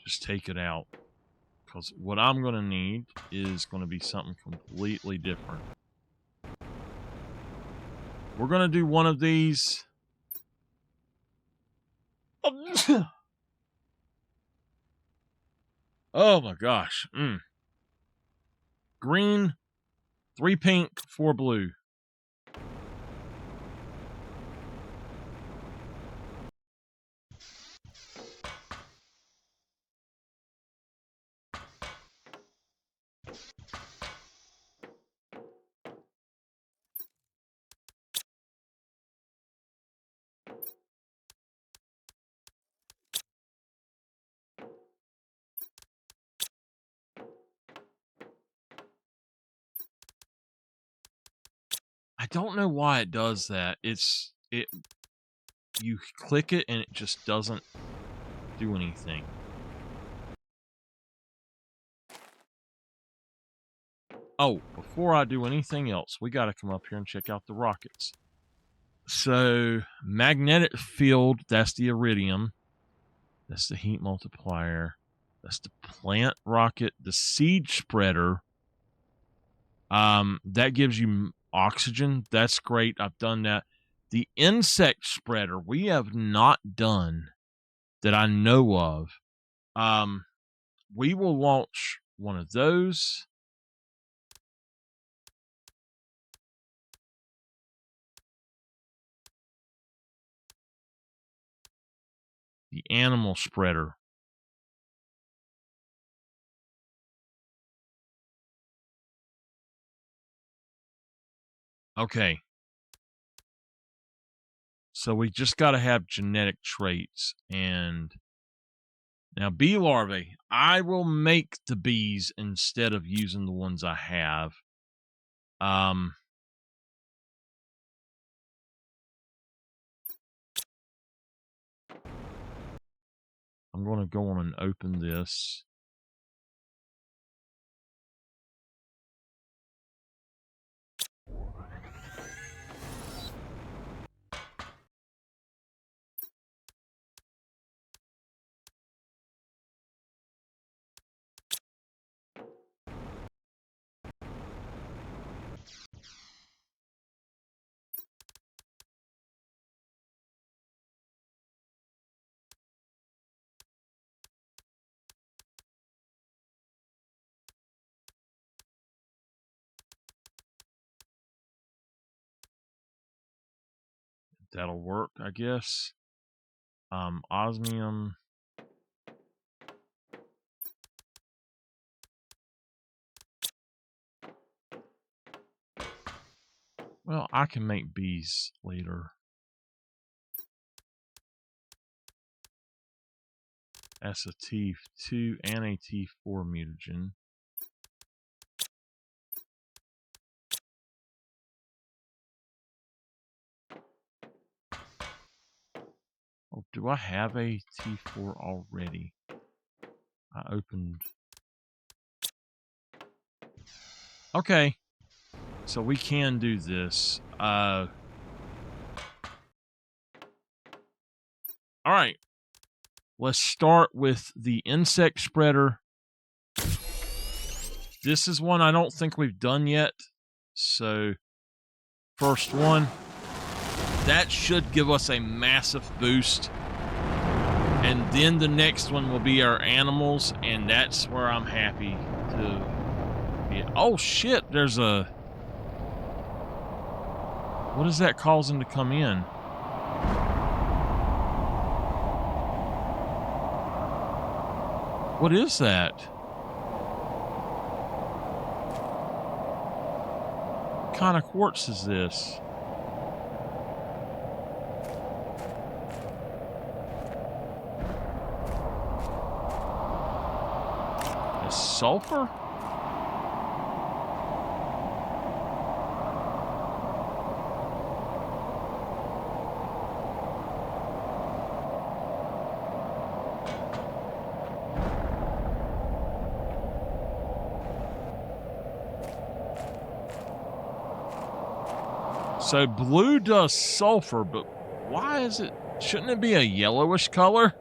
just take it out. Because what I'm going to need is going to be something completely different. We're going to do one of these. Oh my gosh. Green, 3 pink, 4 blue. I don't know why it does that. You click it and it just doesn't do anything. Oh, before I do anything else, we got to come up here and check out the rockets. So, magnetic field, that's the iridium. That's the heat multiplier. That's the plant rocket. The seed spreader, that gives you oxygen. That's great. I've done that. The insect spreader, we have not done that I know of. We will launch one of those. The animal spreader. Okay. So we just got to have genetic traits. And now bee larvae, I will make the bees instead of using the ones I have. I'm going to go on and open this. That'll work, I guess. Osmium. Well, I can make bees later. That's a T2 and a T4 mutagen. Oh, do I have a T4 already? I opened... Okay. So we can do this. Alright. Let's start with the insect spreader. This is one I don't think we've done yet. So, first one. That should give us a massive boost. And then the next one will be our animals, and that's where I'm happy to be. Oh shit, there's a... What is that causing to come in? What is that? What kind of quartz is this? Is sulfur? So blue does sulfur, but why is it... Shouldn't it be a yellowish color?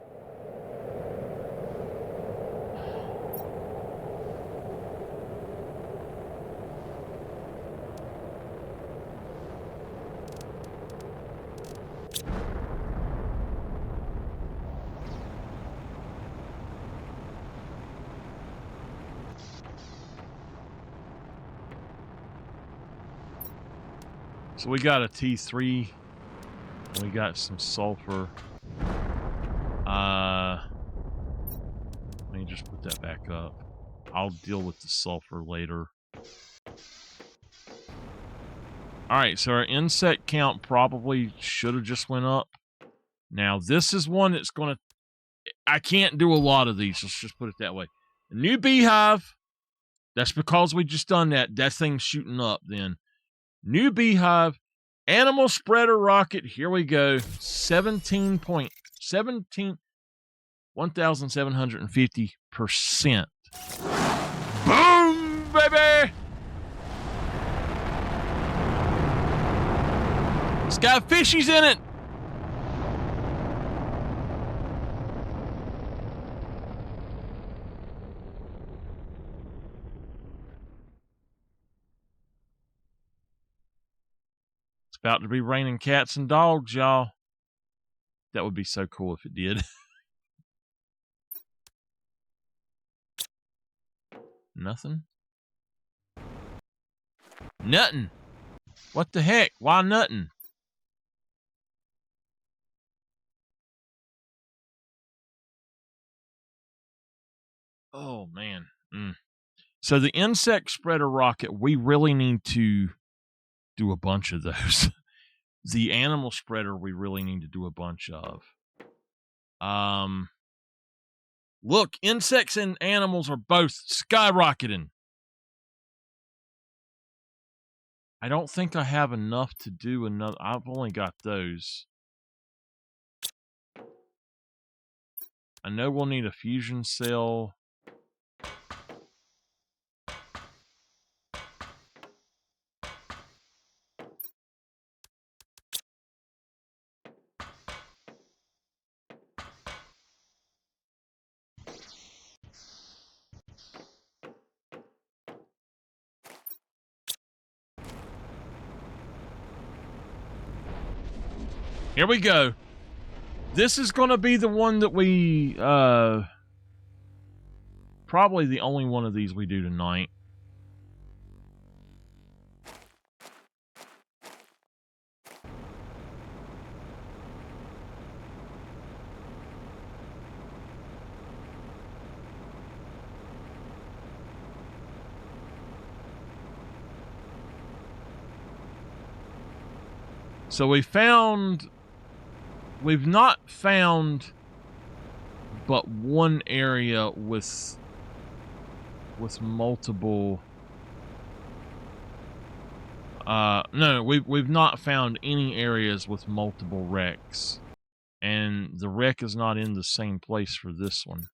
So we got a T3. We got some sulfur. Let me just put that back up. I'll deal with the sulfur later. Alright, so our insect count probably should have just went up. Now, this is one that's going to... I can't do a lot of these. Let's just put it that way. A new beehive. That's because we just done that. That thing's shooting up then. New beehive. Animal spreader rocket. Here we go. 1,750%. Boom, baby! It's got fishies in it. It's about to be raining cats and dogs, y'all. That would be so cool if it did. Nothing? Nothing. What the heck? Why nothing? Oh, man. So the insect spreader rocket, we really need to do a bunch of those. The animal spreader, we really need to do a bunch of. Look, insects and animals are both skyrocketing. I don't think I have enough to do another. I've only got those. I know we'll need a fusion cell. Here we go. This is going to be the one that we, probably the only one of these we do tonight. So we've not found but one area with multiple, no, we've not found any areas with multiple wrecks. And the wreck is not in the same place for this one.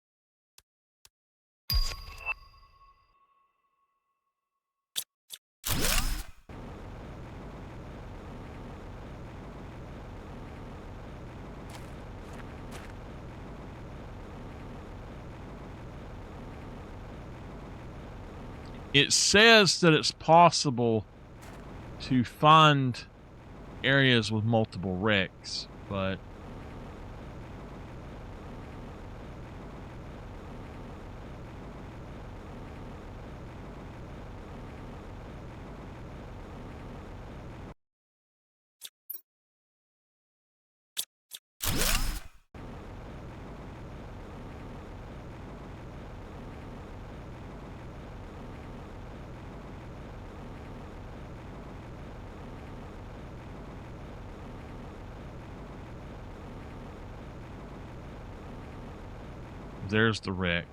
It says that it's possible to find areas with multiple wrecks, but there's the wreck.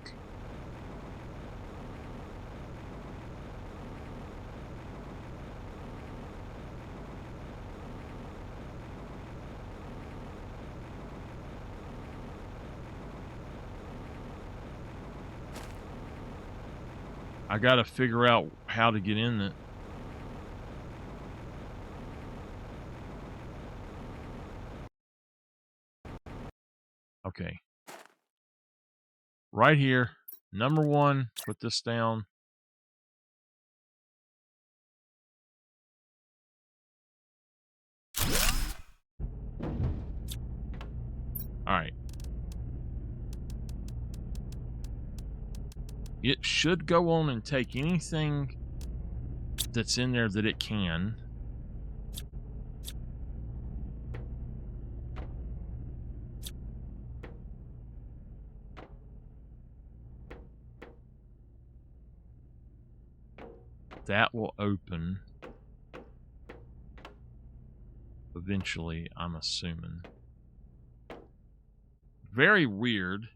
I gotta figure out how to get in it. Okay. Right here. Number 1, put this down. Alright. It should go on and take anything that's in there that it can. That will open eventually, I'm assuming. Very weird.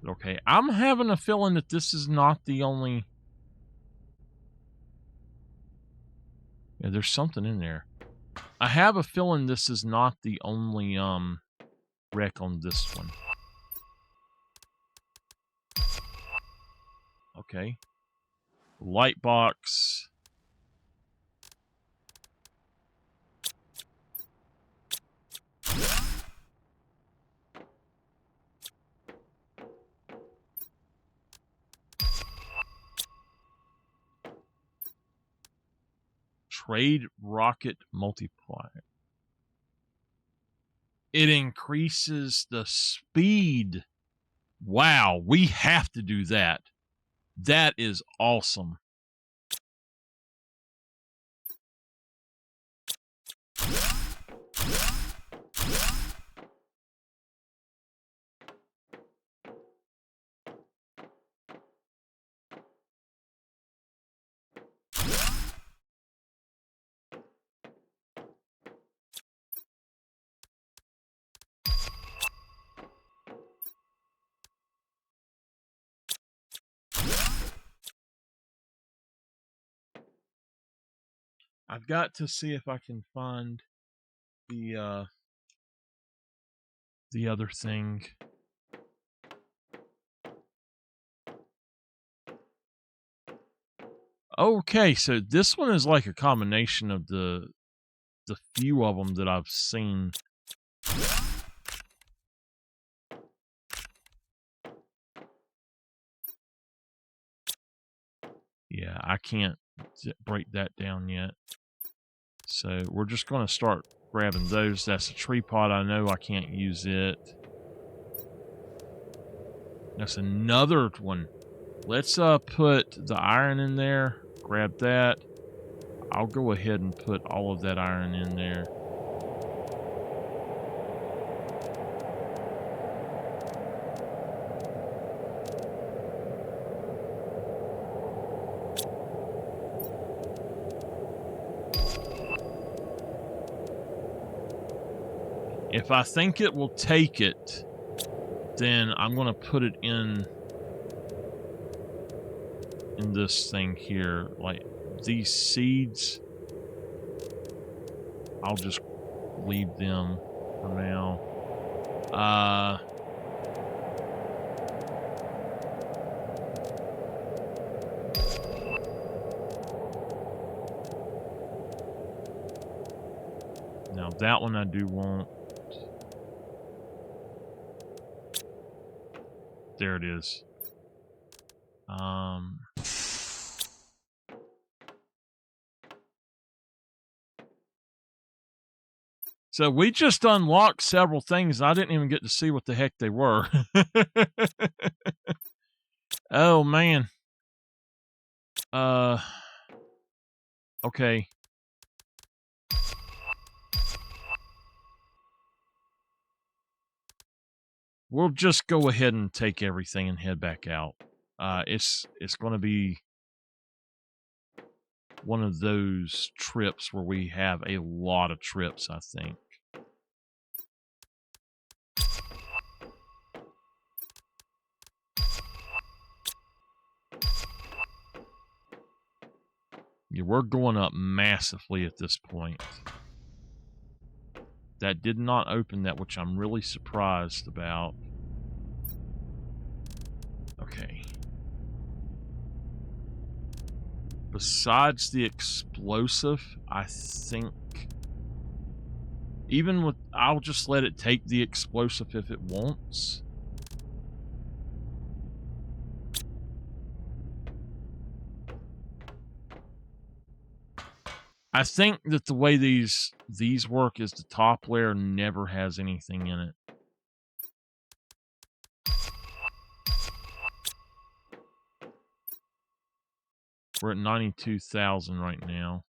Okay, I'm having a feeling that this is not the only... Yeah, there's something in there. I have a feeling this is not the only wreck on this one. Okay. Light box. Trade rocket multiplier. It increases the speed. Wow, we have to do that. That is awesome. I've got to see if I can find the other thing. Okay, so this one is like a combination of the few of them that I've seen. Yeah, I can't break that down yet. So we're just going to start grabbing those. That's a tree pot. I know I can't use it. That's another one. Let's put the iron in there. Grab that. I'll go ahead and put all of that iron in there. If I think it will take it, then I'm going to put it in this thing here. Like these seeds, I'll just leave them for now. Now that one I do want. There it is. So we just unlocked several things. I didn't even get to see what the heck they were. Oh, man. Okay. We'll just go ahead and take everything and head back out. It's going to be one of those trips where we have a lot of trips, I think. Yeah, we're going up massively at this point. That did not open that, which I'm really surprised about. Okay. Besides the explosive, I think... Even with... I'll just let it take the explosive if it wants. I think that the way these work is the top layer never has anything in it. We're at 92,000 right now.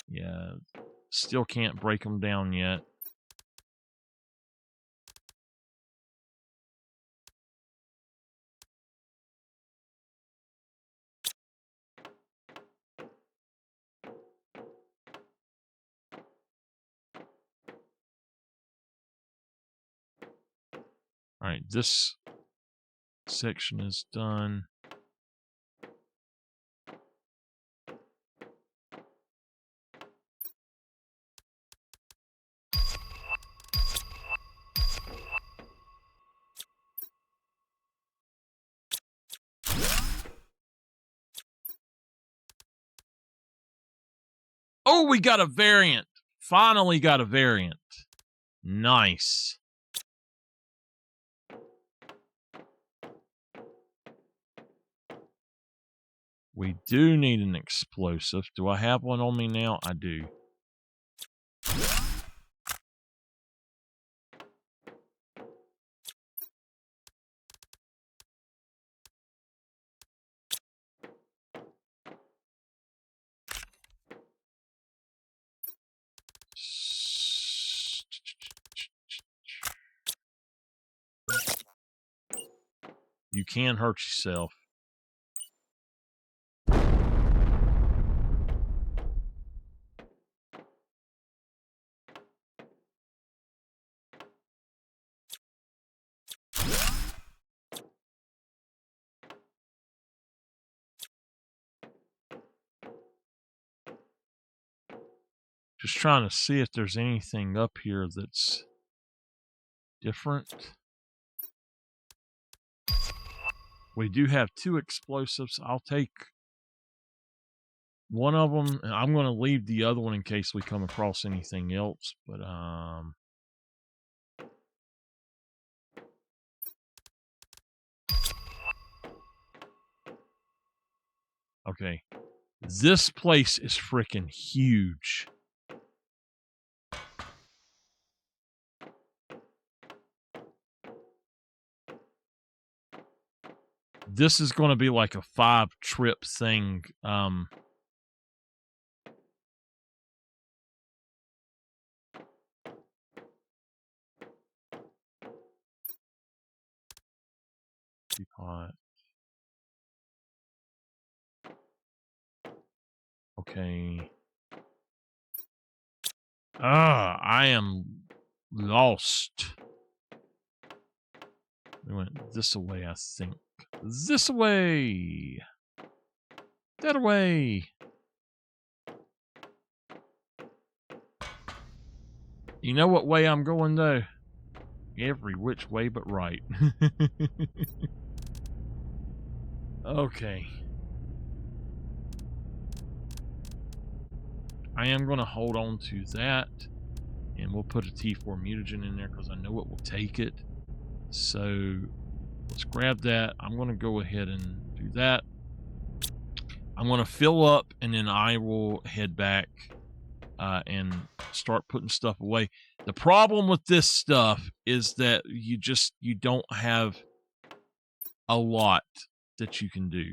Yeah, still can't break them down yet. All right, this section is done. Oh, we got a variant. Finally got a variant. Nice. We do need an explosive. Do I have one on me now? I do. You can hurt yourself. Just trying to see if there's anything up here that's different. We do have 2 explosives. I'll take one of them. I'm going to leave the other one in case we come across anything else. But, okay. This place is freaking huge. This is going to be like a 5-trip thing. Teapot. Okay. I am lost. We went this way, I think. This way! That way! You know what way I'm going, though? Every which way but right. Okay. I am going to hold on to that. And we'll put a T4 mutagen in there because I know it will take it. So let's grab that. I'm going to go ahead and do that. I'm going to fill up, and then I will head back and start putting stuff away. The problem with this stuff is that you don't have a lot that you can do.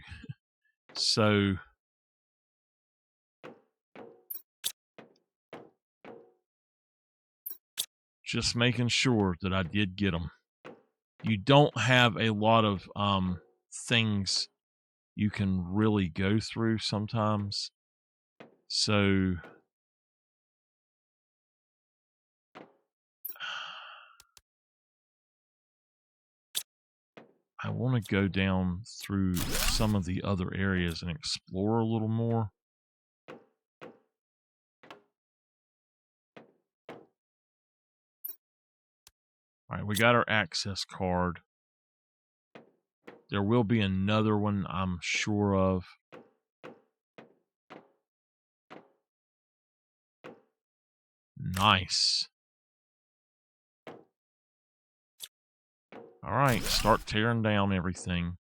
So just making sure that I did get them. You don't have a lot of things you can really go through sometimes. So I want to go down through some of the other areas and explore a little more. All right, we got our access card. There will be another one, I'm sure of. Nice. All right, start tearing down everything.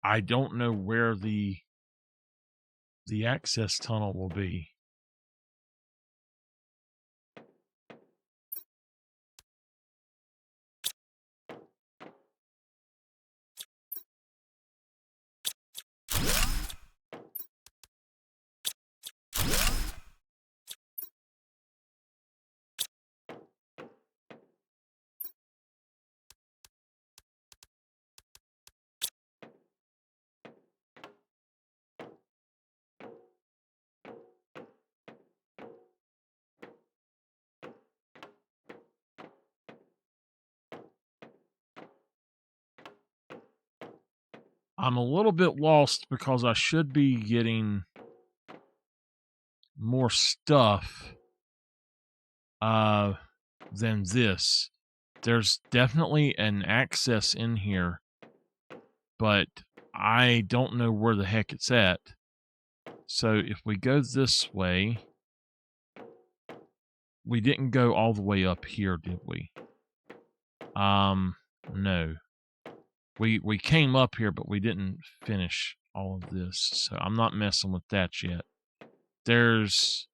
I don't know where the access tunnel will be. I'm a little bit lost because I should be getting more stuff than this. There's definitely an access in here, but I don't know where the heck it's at. So if we go this way, we didn't go all the way up here, did we? No. We came up here, but we didn't finish all of this, so I'm not messing with that yet. There's...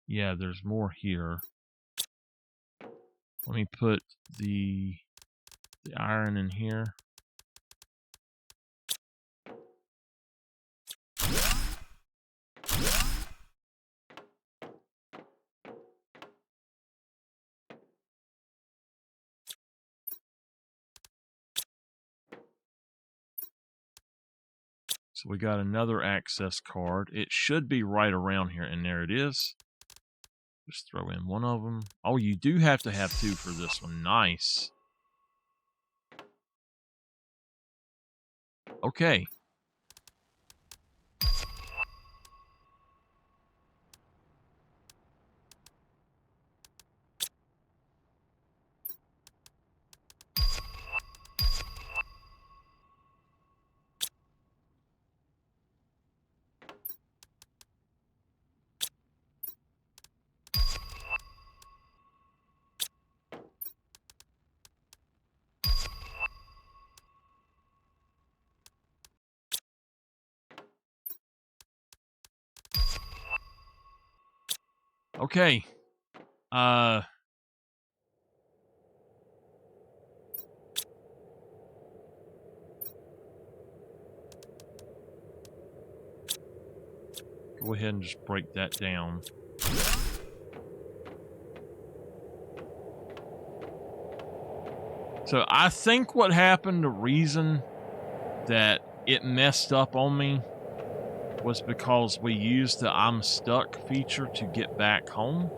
yeah, there's more here. Let me put the iron in here. So we got another access card. It should be right around here, and there it is. Just throw in one of them. Oh, you do have to have two for this one. Nice. Okay. Okay. Go ahead and just break that down. So I think what happened, the reason that it messed up on me was because we used the I'm stuck feature to get back home.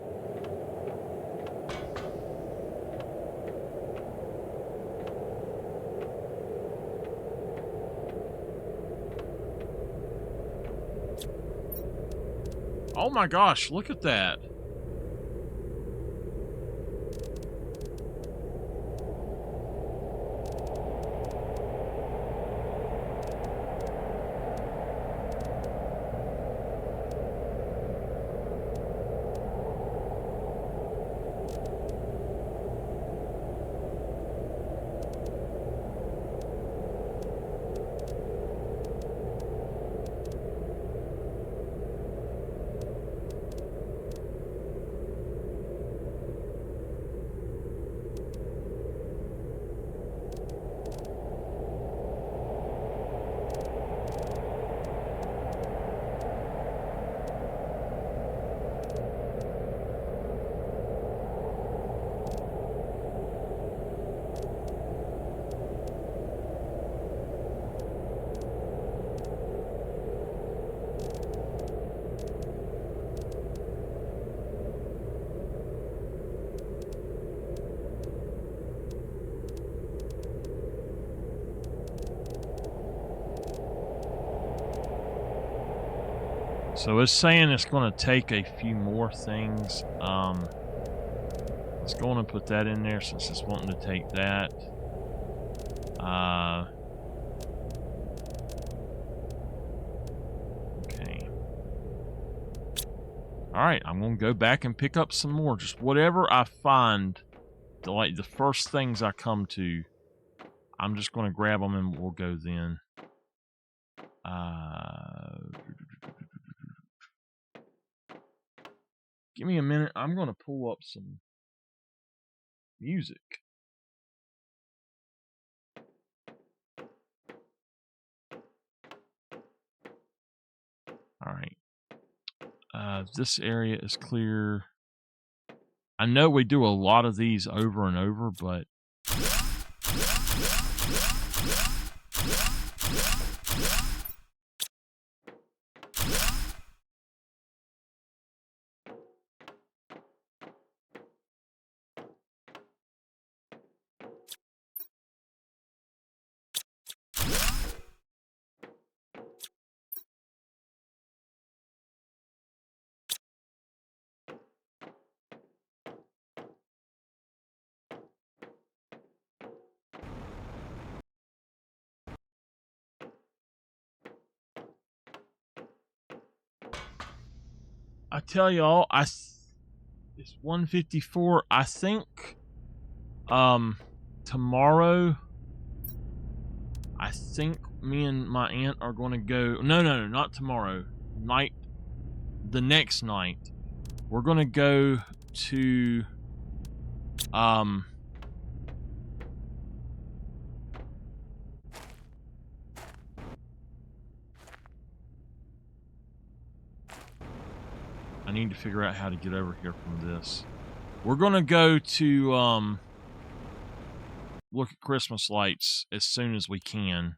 Oh my gosh, look at that. So it's saying it's going to take a few more things. Let's go on and put that in there since it's wanting to take that. Okay. All right, I'm going to go back and pick up some more. Just whatever I find, the first things I come to, I'm just going to grab them and we'll go then. Give me a minute. I'm going to pull up some music. All right. This area is clear. I know we do a lot of these over and over, but I tell y'all, it's 1:54. I think tomorrow, I think me and my aunt are going to go. No, not tomorrow. The next night, we're going to go to I need to figure out how to get over here from this. We're going to go to look at Christmas lights as soon as we can.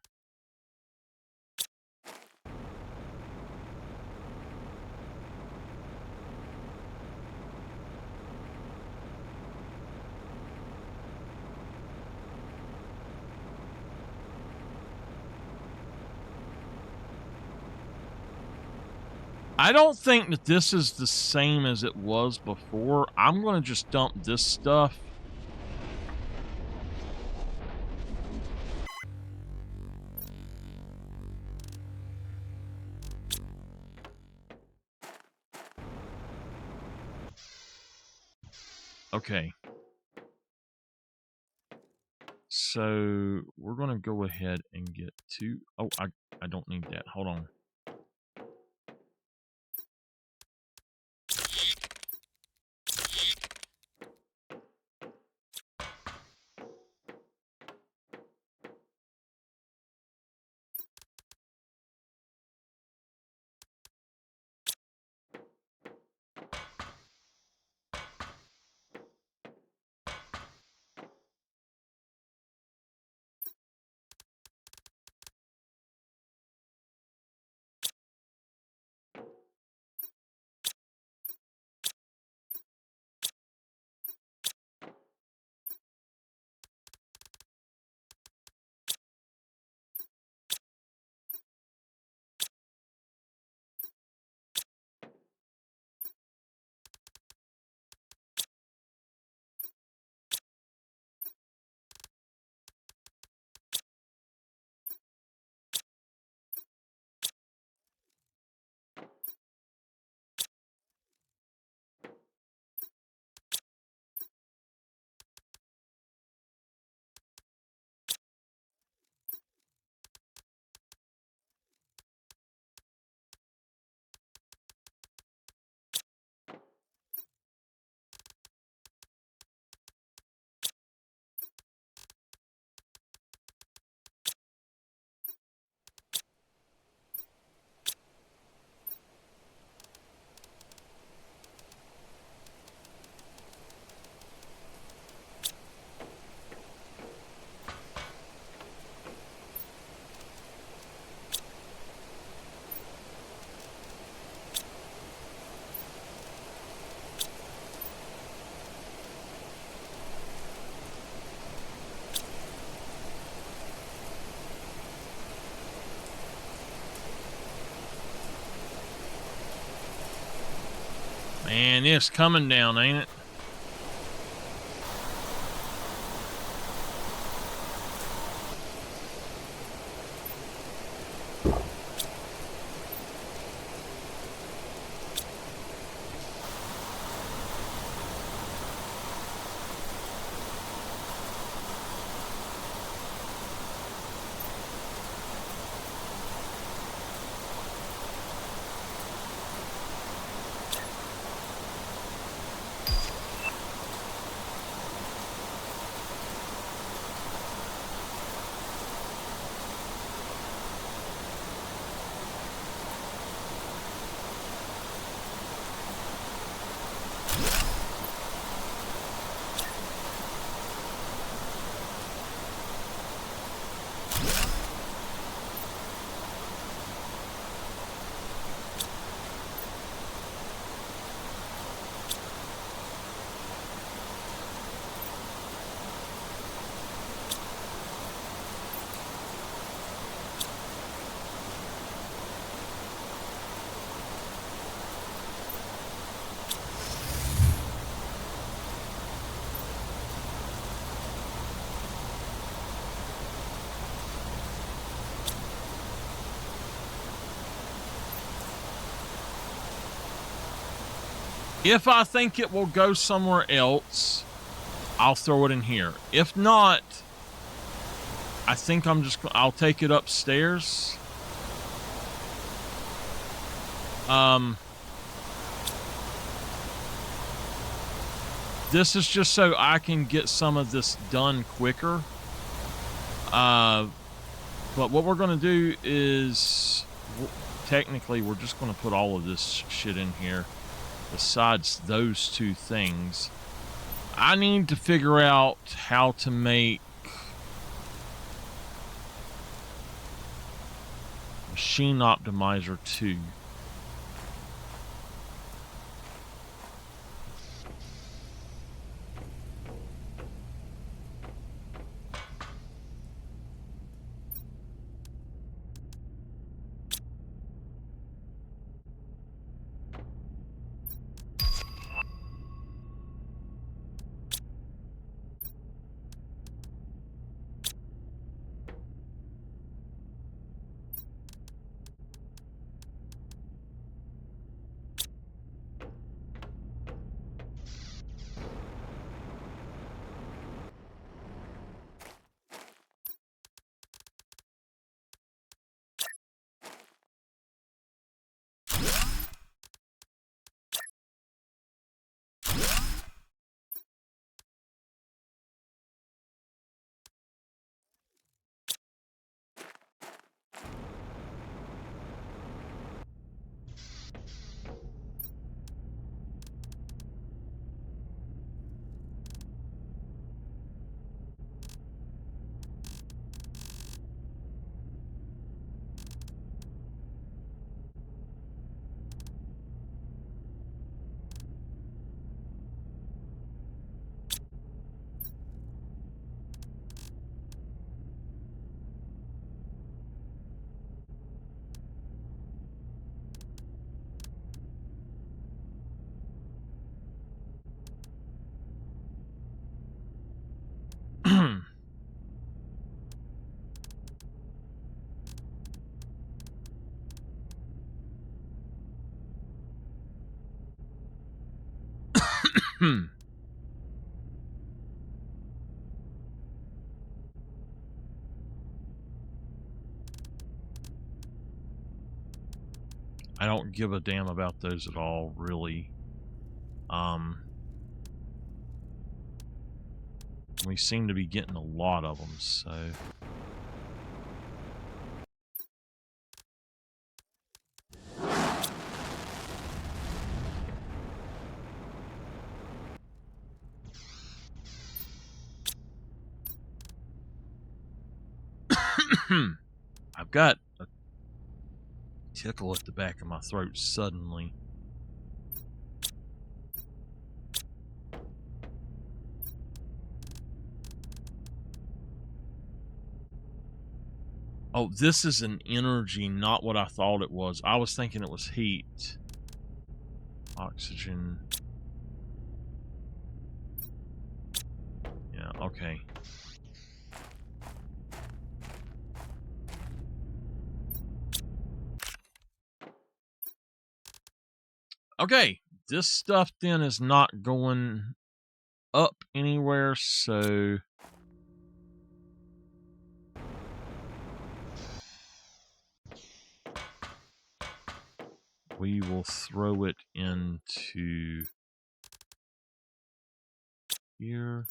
I don't think that this is the same as it was before. I'm going to just dump this stuff. Okay. So we're going to go ahead and get two. Oh, I don't need that. Hold on. Yeah, it's coming down, ain't it? If I think it will go somewhere else, I'll throw it in here. If not, I think I'll take it upstairs. This is just so I can get some of this done quicker. But what we're going to do is, technically, we're just going to put all of this shit in here. Besides those two things, I need to figure out how to make Machine Optimizer 2. I don't give a damn about those at all, really. We seem to be getting a lot of them, so... I've got a tickle at the back of my throat suddenly. Oh, this is an energy, not what I thought it was. I was thinking it was heat. Oxygen. Okay. Okay, this stuff then is not going up anywhere, so we will throw it into here.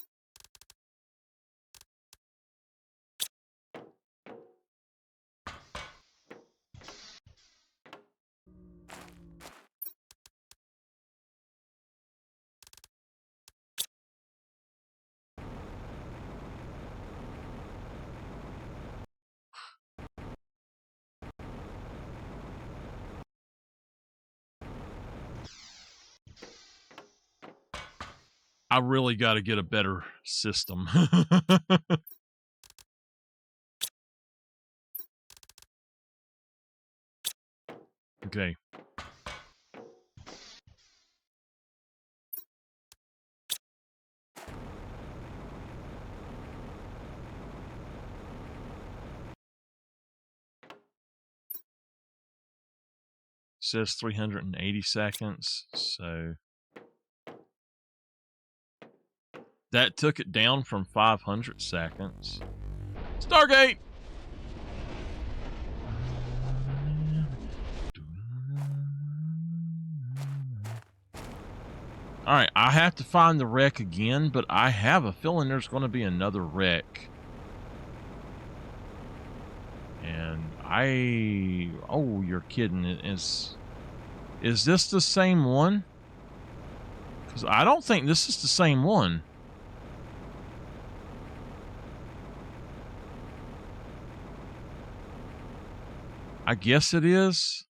I really got to get a better system. Okay. Says 380 seconds, so that took it down from 500 seconds. Stargate! Alright, I have to find the wreck again, but I have a feeling there's going to be another wreck. And oh, you're kidding. Is this the same one? Because I don't think this is the same one. I guess it is.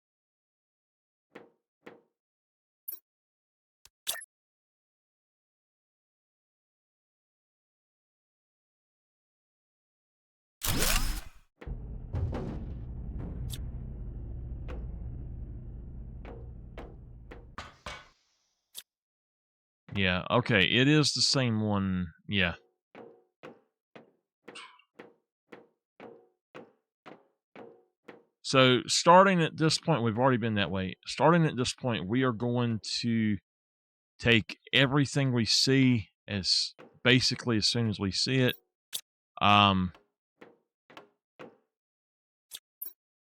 Yeah, okay, it is the same one. Yeah. So, starting at this point, we've already been that way. Starting at this point, we are going to take everything we see as basically as soon as we see it. And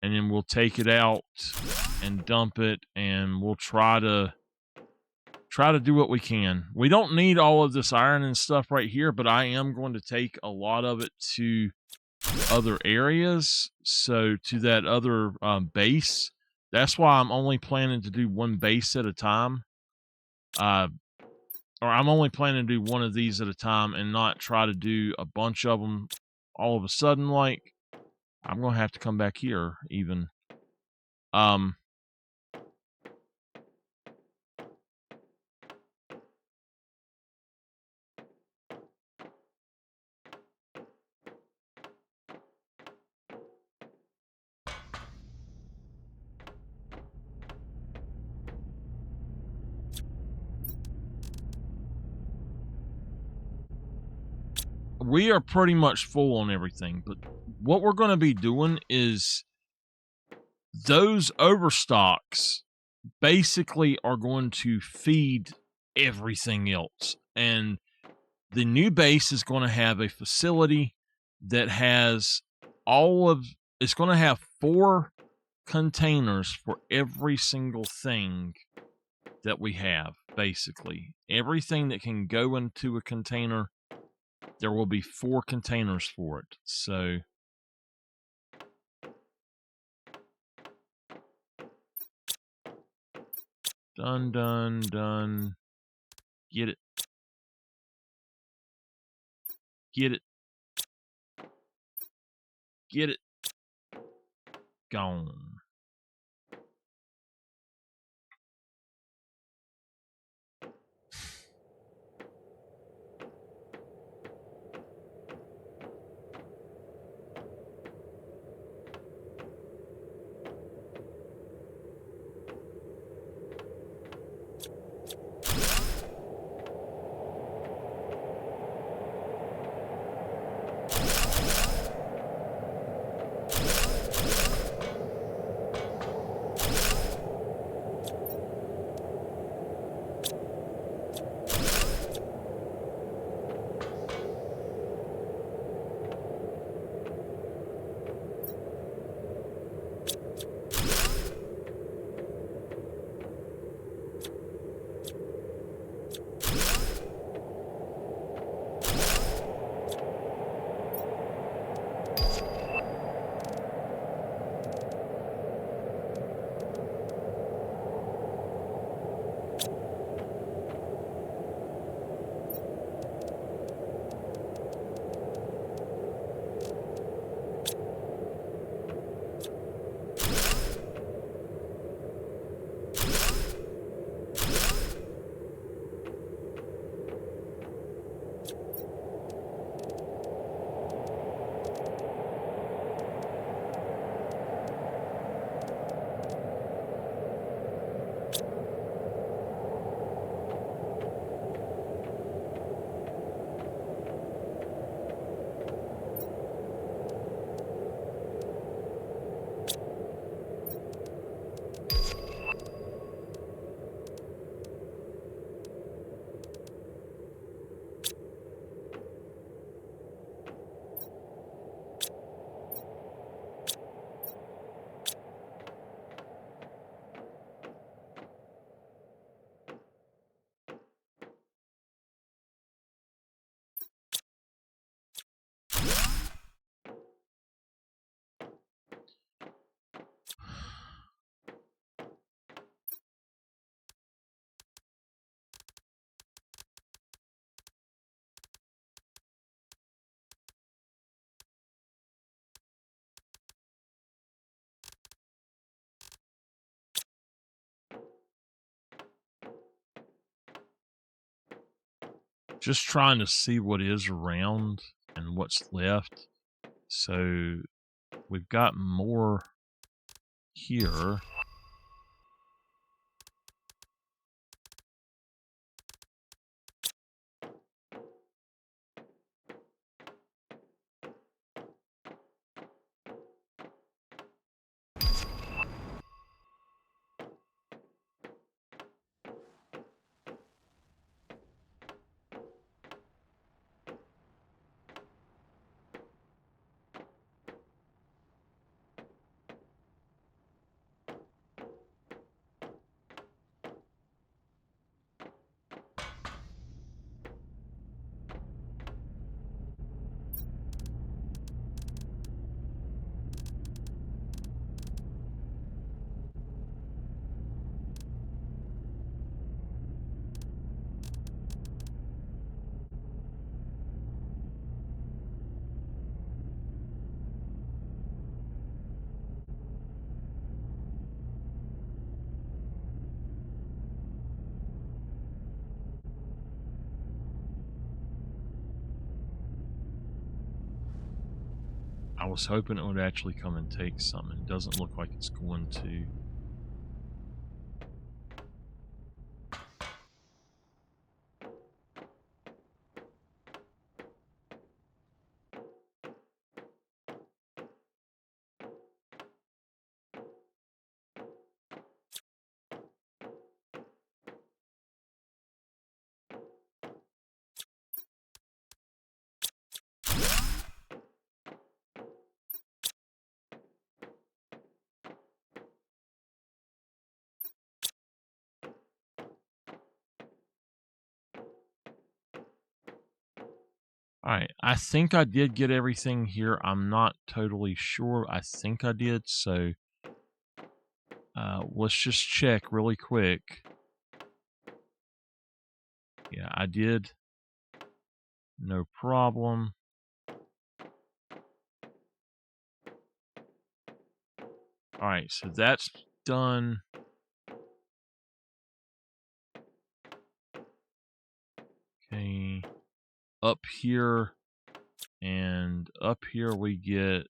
then we'll take it out and dump it, and we'll try to do what we can. We don't need all of this iron and stuff right here, but I am going to take a lot of it to other areas. So to that other base. That's why I'm only planning to do one base at a time. Or I'm only planning to do one of these at a time and not try to do a bunch of them all of a sudden. Like, I'm going to have to come back here even. We are pretty much full on everything, but what we're going to be doing is those overstocks basically are going to feed everything else. And the new base is going to have a facility that has it's going to have 4 containers for every single thing that we have. Basically, everything that can go into a container, there will be 4 containers for it. So done. Get it. Gone. Just trying to see what is around and what's left. So we've got more here. I was hoping it would actually come and take something. It doesn't look like it's going to. Alright, I think I did get everything here. I'm not totally sure. I think I did, so let's just check really quick. Yeah, I did. No problem. Alright, so that's done. Okay. Up here and up here we get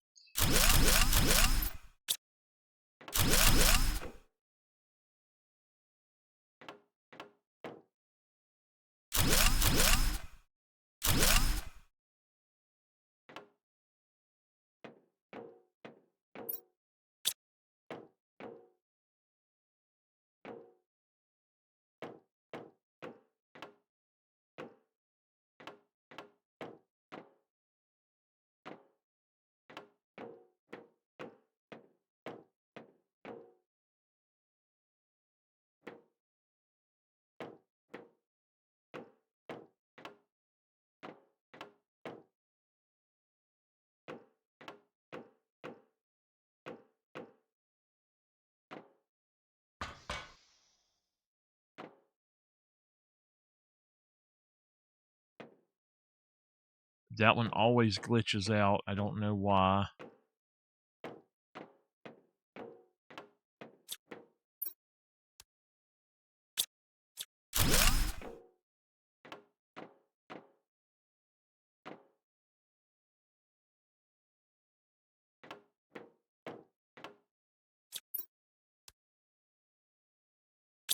that one always glitches out. I don't know why.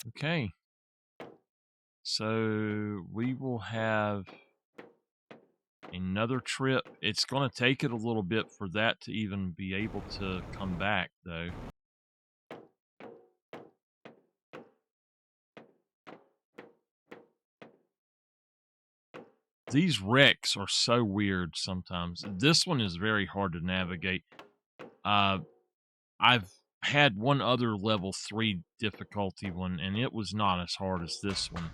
Okay. So we will have another trip. It's going to take it a little bit for that to even be able to come back, though. These wrecks are so weird sometimes. This one is very hard to navigate. I've had one other level 3 difficulty one, and it was not as hard as this one.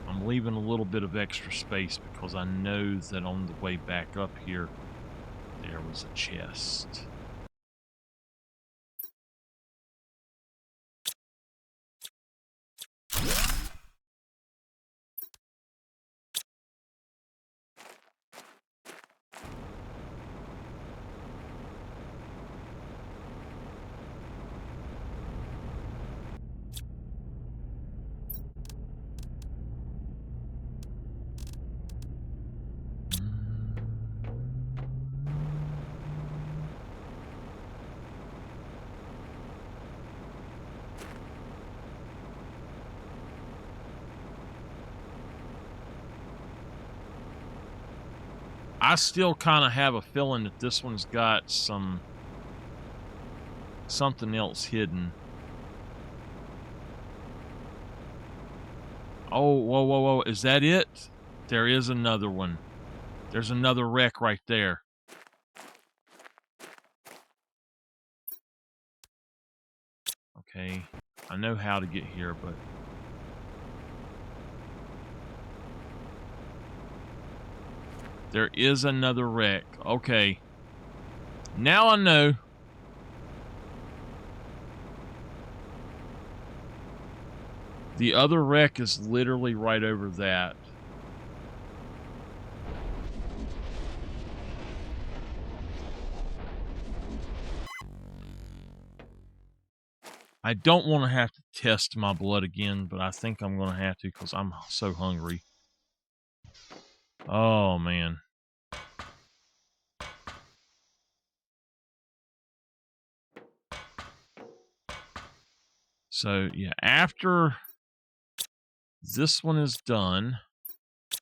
I'm leaving a little bit of extra space because I know that on the way back up here, there was a chest. I still kind of have a feeling that this one's got something else hidden. Oh, whoa, whoa, whoa. Is that it? There is another one. There's another wreck right there. Okay. I know how to get here, but... There is another wreck. Okay. Now I know. The other wreck is literally right over that. I don't want to have to test my blood again, but I think I'm going to have to because I'm so hungry. Oh, man. So, yeah, after this one is done,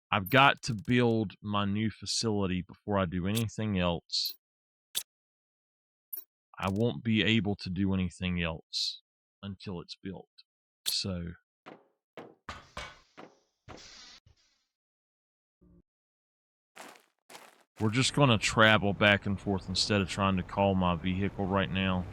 I've got to build my new facility before I do anything else. I won't be able to do anything else until it's built. So... we're just going to travel back and forth instead of trying to call my vehicle right now.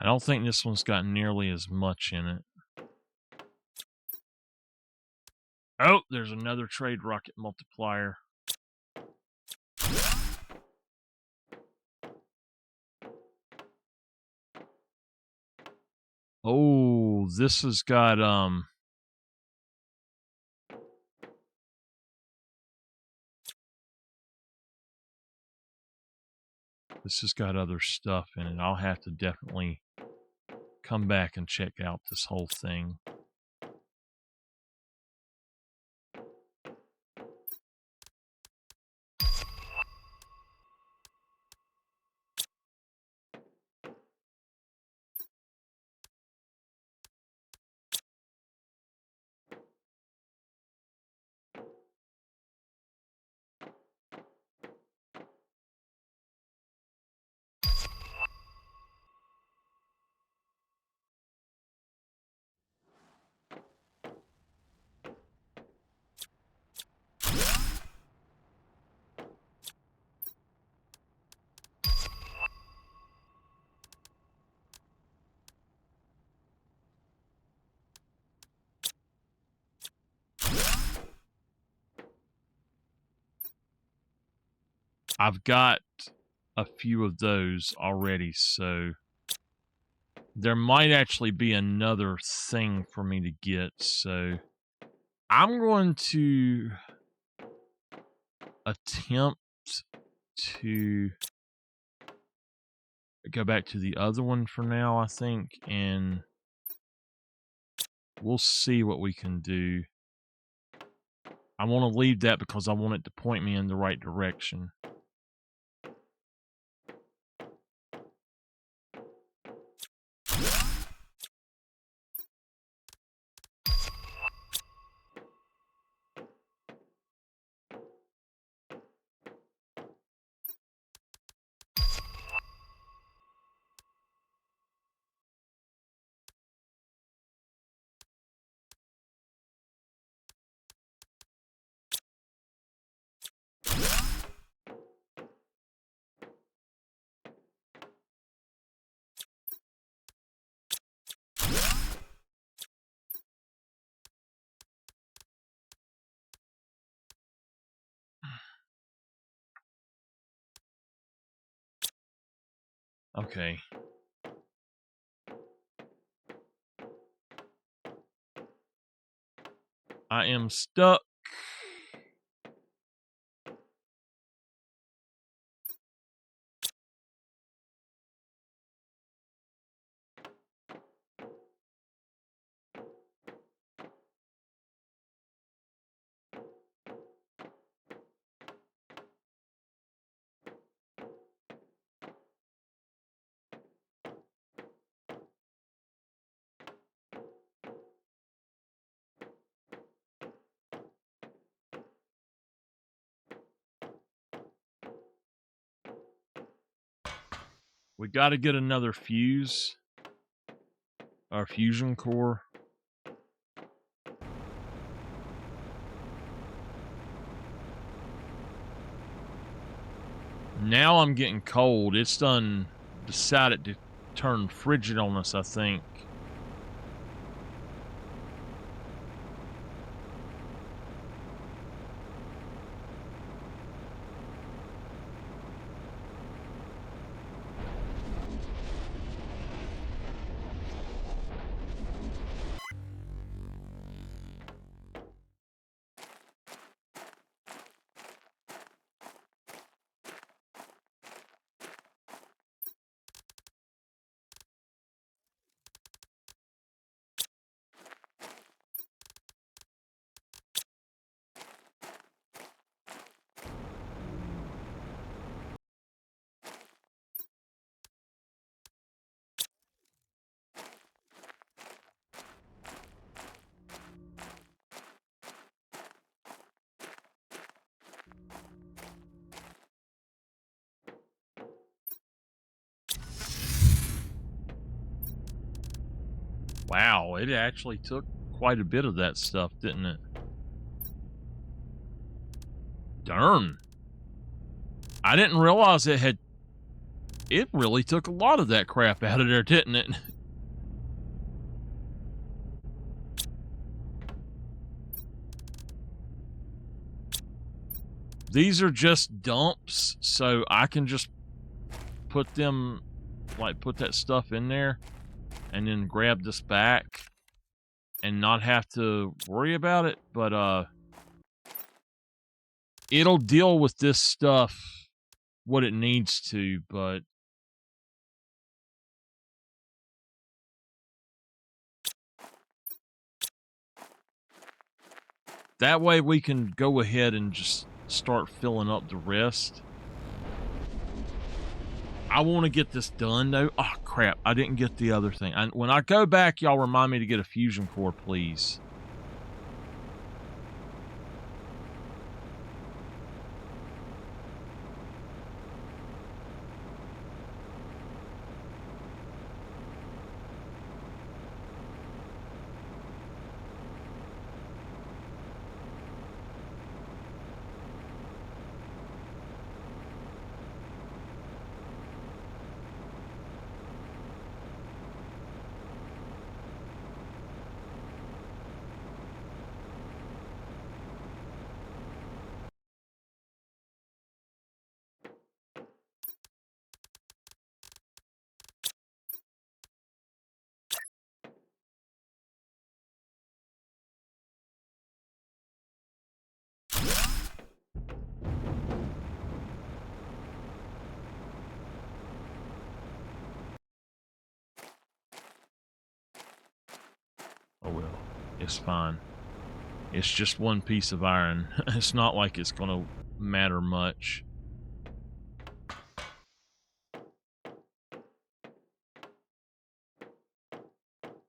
I don't think this one's got nearly as much in it. Oh, there's another trade rocket multiplier. Oh, this has got, this has got other stuff in it. I'll have to definitely come back and check out this whole thing. I've got a few of those already, so there might actually be another thing for me to get, so I'm going to attempt to go back to the other one for now, I think, and we'll see what we can do. I want to leave that because I want it to point me in the right direction. Okay. I am stuck. We got to get another fuse. Our fusion core. Now I'm getting cold. It's done decided to turn frigid on us, I think. Wow, it actually took quite a bit of that stuff, didn't it? Darn. I didn't realize it had... It really took a lot of that crap out of there, didn't it? These are just dumps, so I can just put them, like, put that stuff in there and then grab this back and not have to worry about it, but it'll deal with this stuff what it needs to, but that way we can go ahead and just start filling up the rest. I want to get this done, though. Oh, crap. I didn't get the other thing. When I go back, y'all remind me to get a fusion core, please. Oh, well. It's fine. It's just one piece of iron. It's not like it's going to matter much.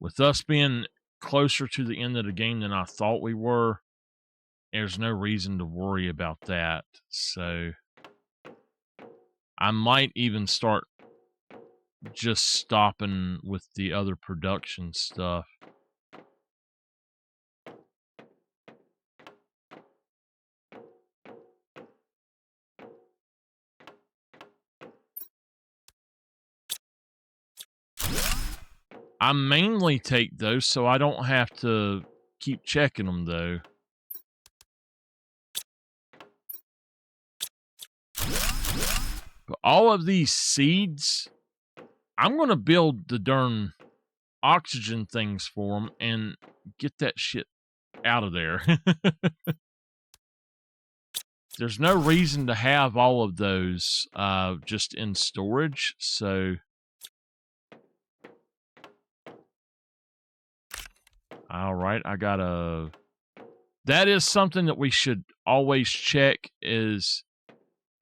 With us being closer to the end of the game than I thought we were, there's no reason to worry about that. So I might even start just stopping with the other production stuff. I mainly take those so I don't have to keep checking them, though. But all of these seeds I'm going to build the darn oxygen things for them and get that shit out of there. There's no reason to have all of those just in storage, so all right, I got a... That is something that we should always check, is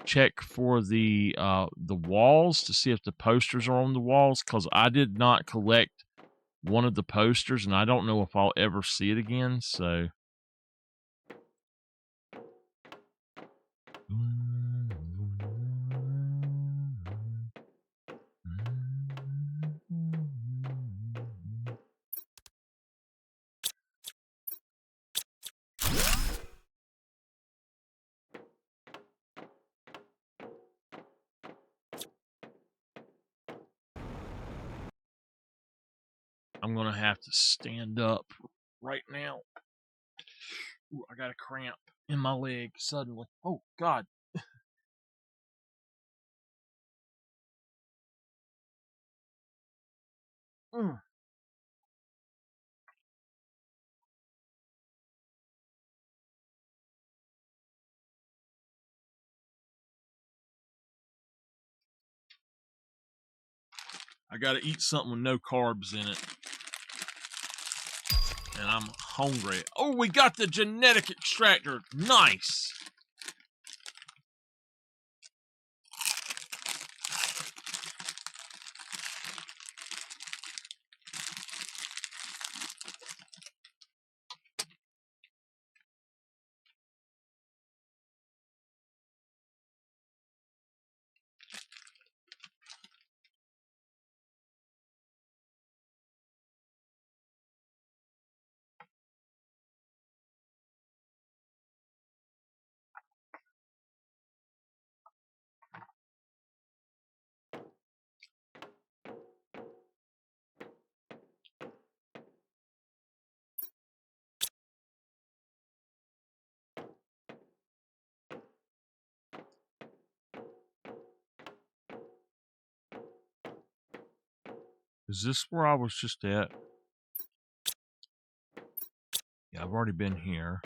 check for the walls to see if the posters are on the walls, because I did not collect one of the posters and I don't know if I'll ever see it again, so I'm gonna have to stand up right now. Ooh, I got a cramp in my leg suddenly. Oh God. I gotta eat something with no carbs in it. And I'm hungry. Oh, we got the genetic extractor. Nice. Is this where I was just at? Yeah, I've already been here.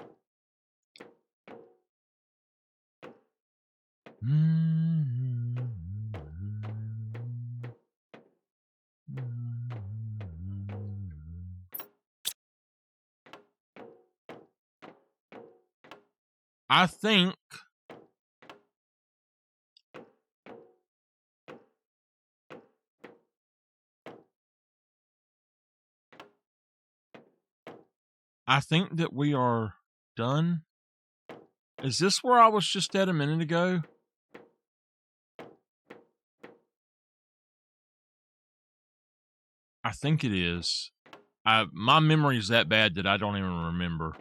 I think that we are done. Is this where I was just at a minute ago? I think it is. My memory is that bad that I don't even remember.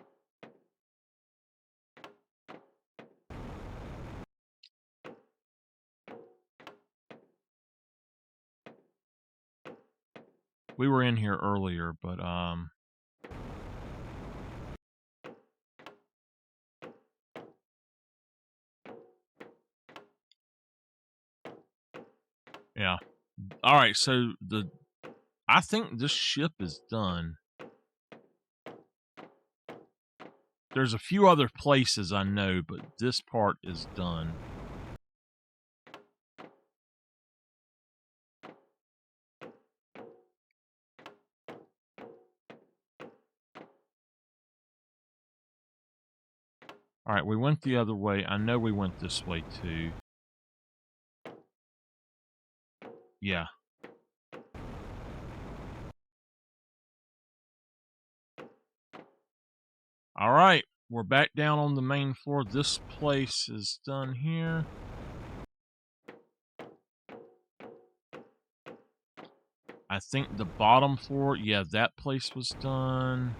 We were in here earlier, but yeah. All right, so I think this ship is done. There's a few other places I know, but this part is done. All right, we went the other way. I know we went this way too. Yeah. All right, we're back down on the main floor. This place is done here. I think the bottom floor, yeah, that place was done.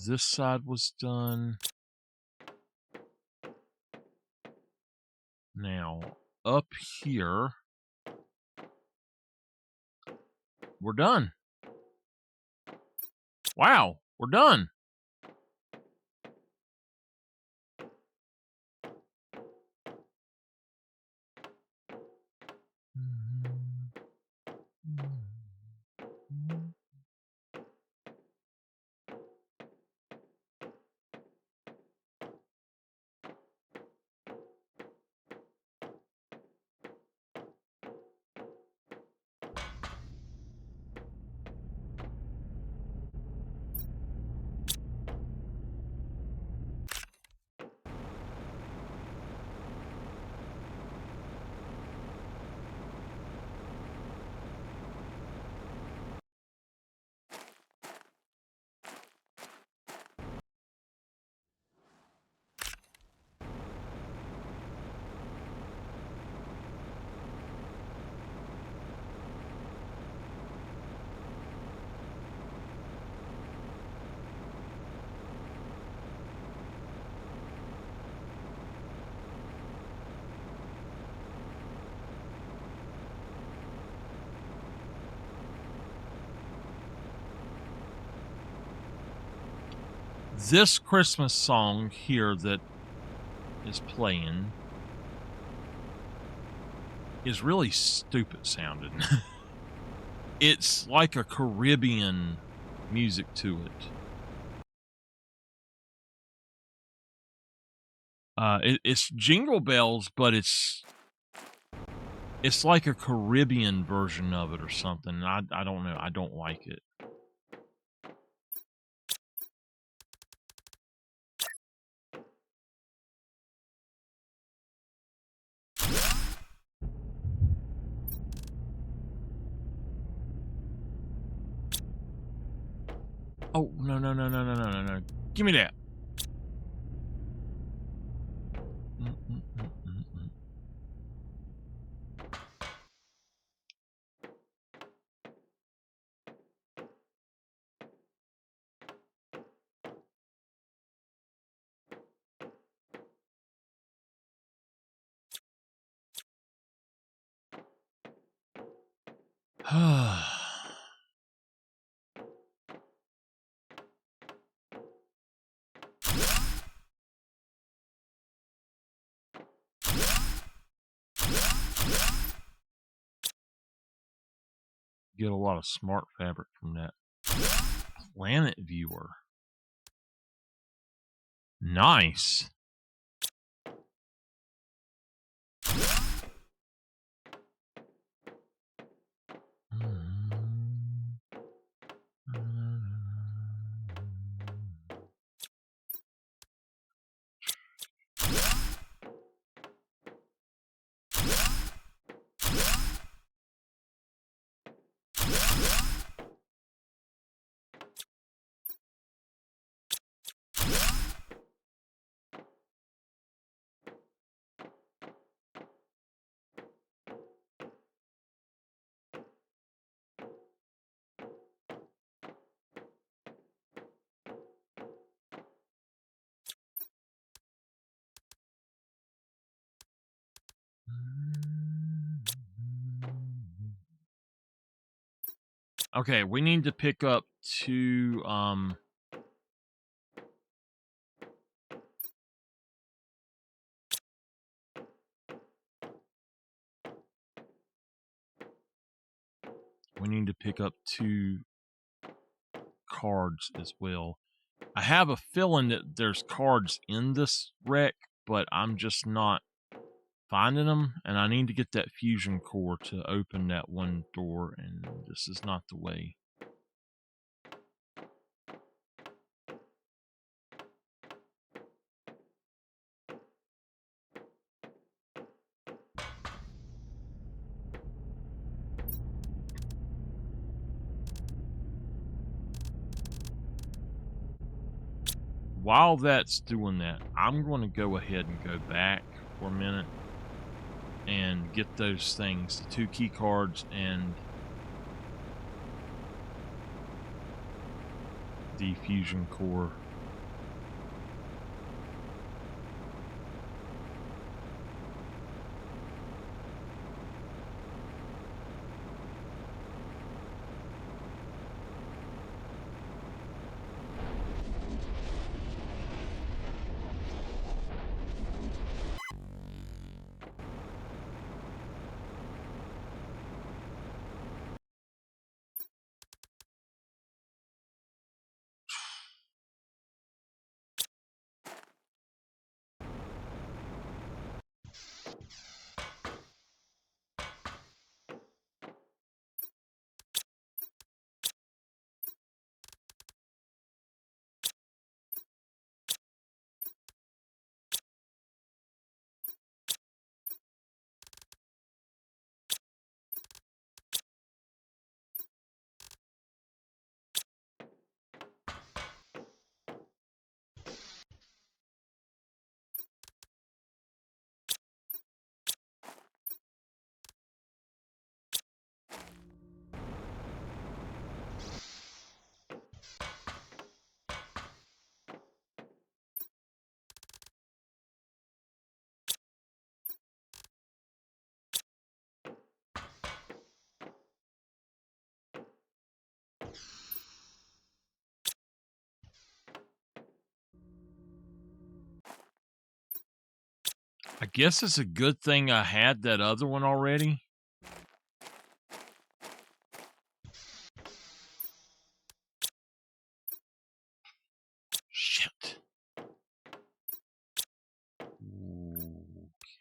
This side was done. Now, up here, we're done. Wow, we're done. this Christmas song here that is playing is really stupid sounding. It's like a Caribbean music to it. It's Jingle Bells, but it's like a Caribbean version of it or something. I don't know. I don't like it. Oh, no, no, no, no, no, no, no, no. Give me that. Get a lot of smart fabric from that. Planet Viewer. Nice. Okay, we need to pick up two, we need to pick up 2 cards as well. I have a feeling that there's cards in this wreck, but I'm just not finding them, and I need to get that fusion core to open that one door, and this is not the way. While that's doing that, I'm going to go ahead and go back for a minute and get those things, the 2 key cards and the fusion core. guess it's a good thing I had that other one already. Shit.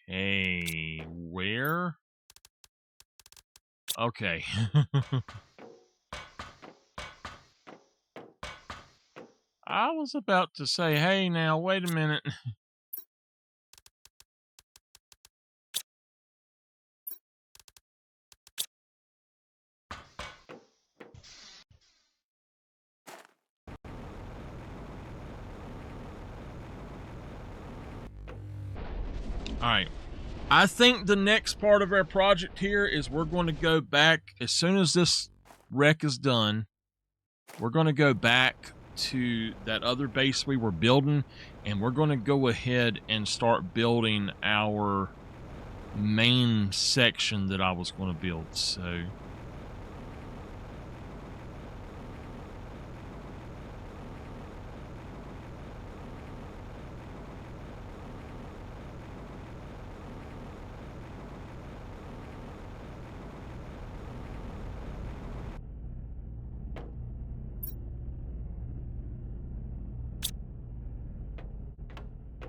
Okay, where? Okay. I was about to say, hey, now, wait a minute. All right. I think the next part of our project here is we're going to go back as soon as this wreck is done. We're going to go back to that other base we were building, and we're going to go ahead and start building our main section that I was going to build. So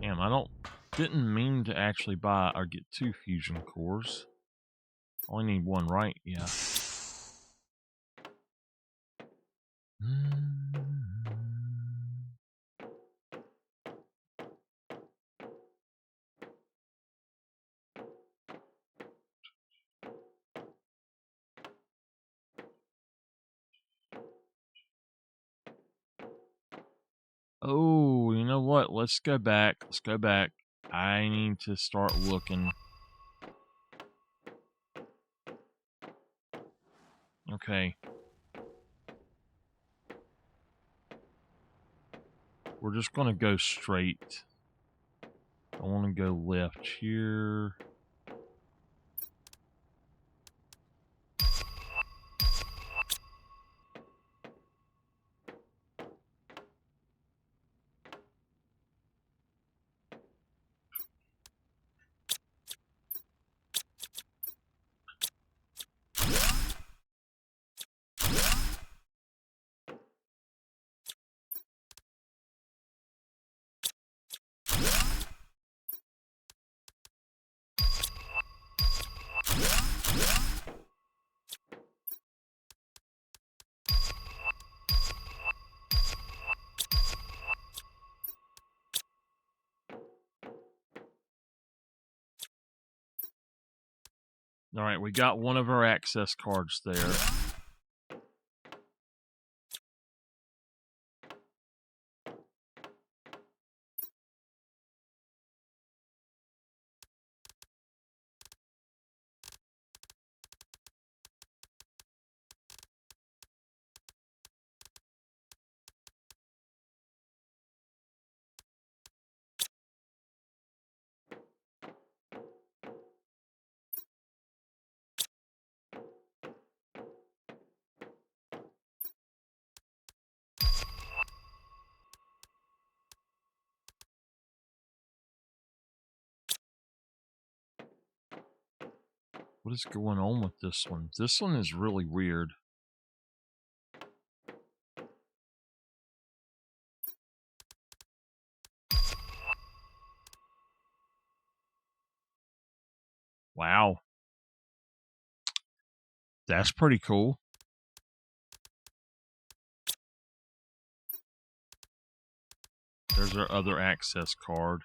damn, didn't mean to actually buy or get 2 fusion cores. Only need 1, right? Yeah. Oh, you know what? Let's go back. Let's go back. I need to start looking. Okay. We're just going to go straight. I want to go left here. All right, we got one of our access cards there. What is going on with this one? This one is really weird. Wow. That's pretty cool. There's our other access card.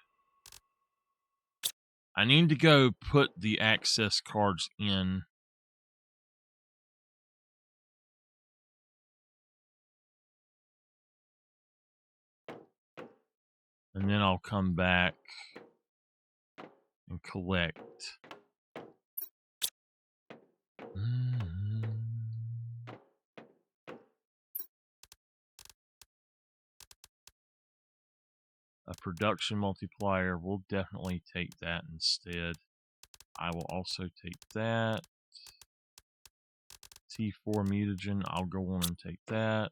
I need to go put the access cards in. And then I'll come back and collect. A production multiplier, we'll definitely take that instead. I will also take that. T4 mutagen, I'll go on and take that.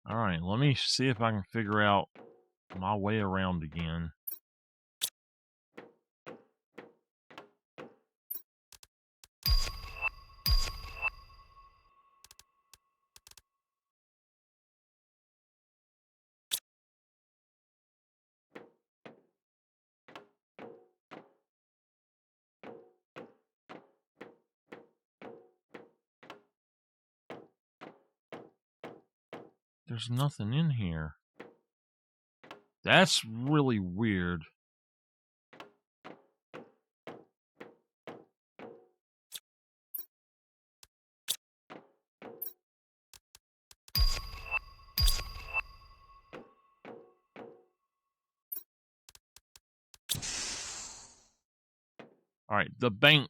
All right, let me see if I can figure out my way around again. There's nothing in here. That's really weird. All right, the bank.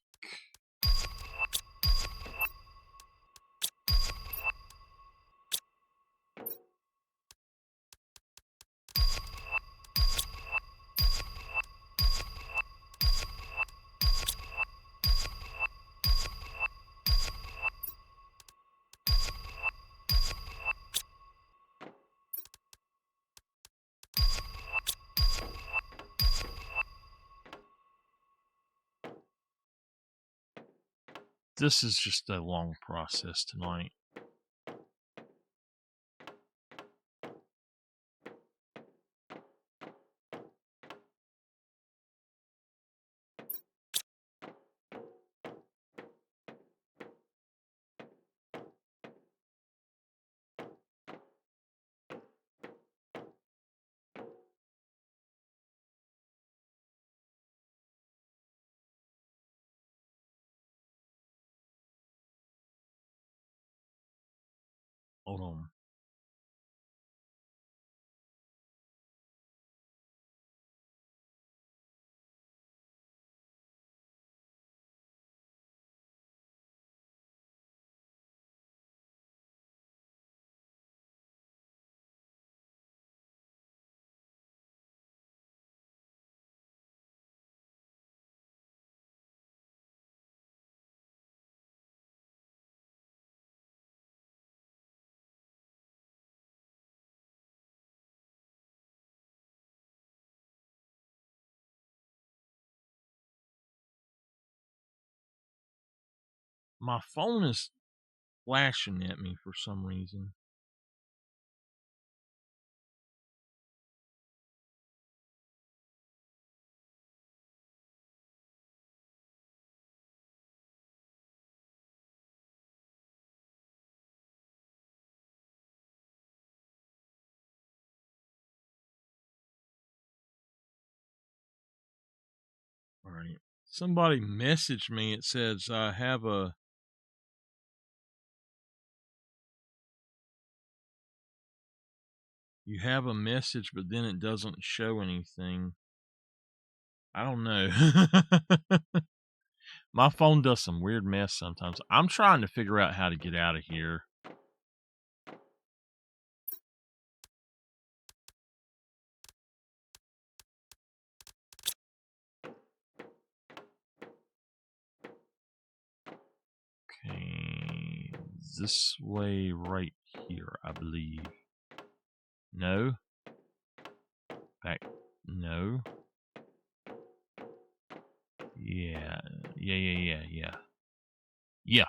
This is just a long process tonight. Hold on. My phone is flashing at me for some reason. All right. Somebody messaged me. It says I have a you have a message, but then it doesn't show anything. I don't know. My phone does some weird mess sometimes. I'm trying to figure out how to get out of here. Okay, this way right here, I believe. No. Back. No. Yeah. Yeah.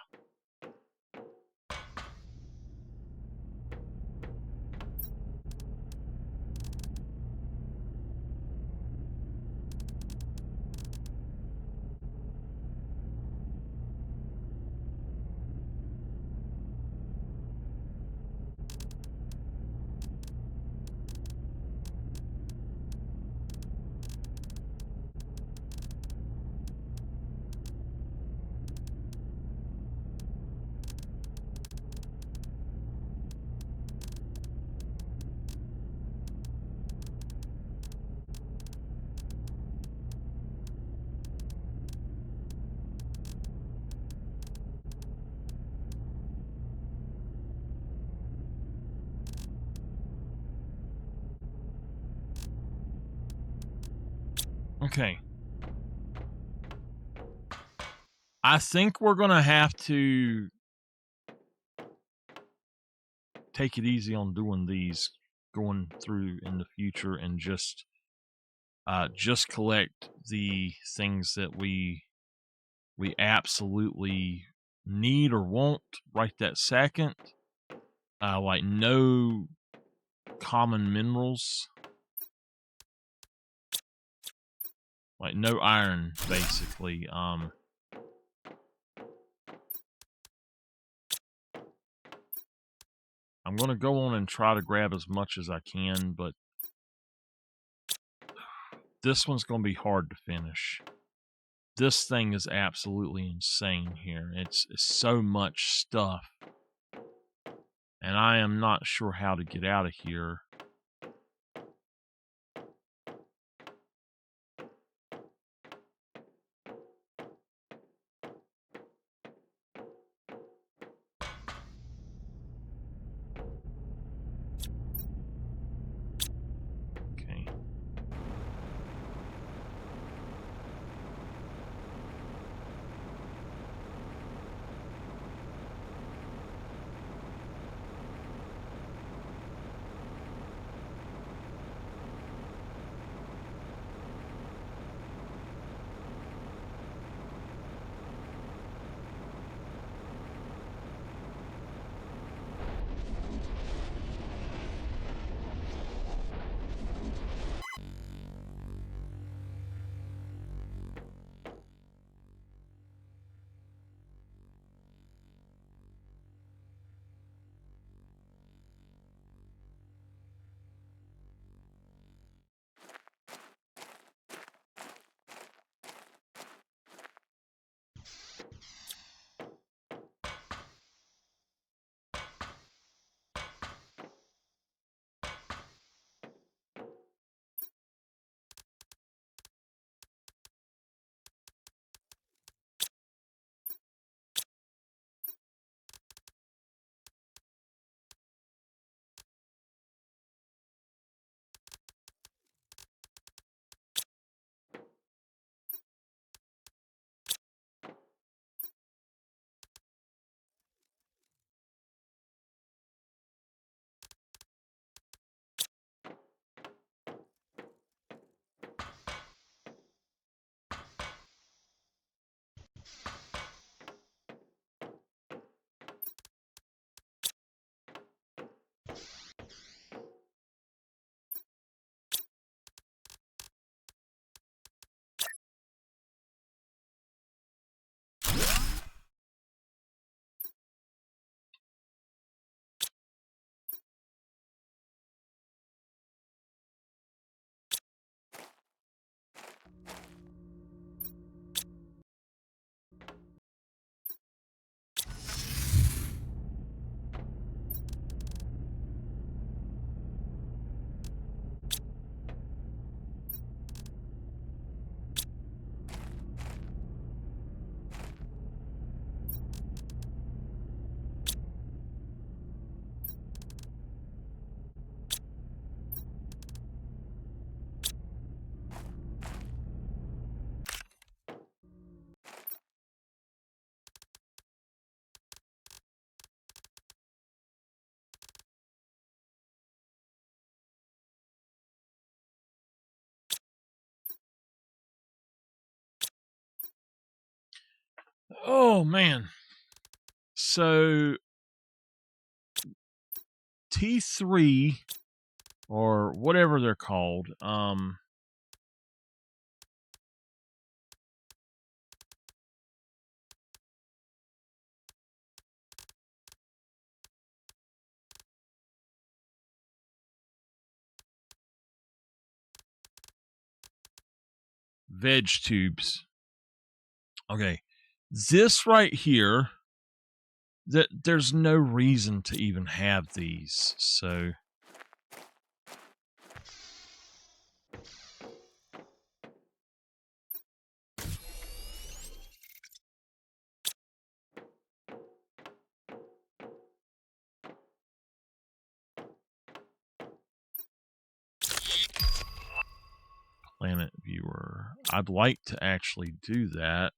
Okay. I think we're going to have to take it easy on doing these going through in the future, and just collect the things that we absolutely need or want right that second. Like no common minerals, like no iron, basically. I'm gonna go on and try to grab as much as I can, but this one's gonna be hard to finish. This thing is absolutely insane here. It's so much stuff, and I am not sure how to get out of here. Okay. Oh man. So T3 or whatever they're called, veg tubes. Okay. This right here, there's no reason to even have these. So planet viewer. I'd like to actually do that.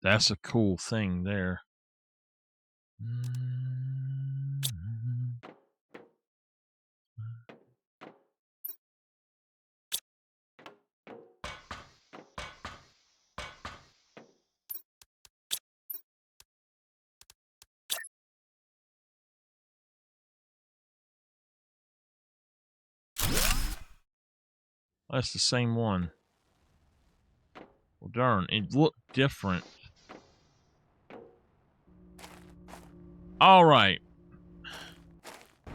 That's a cool thing there. That's the same one. Well, darn, it looked different. All right.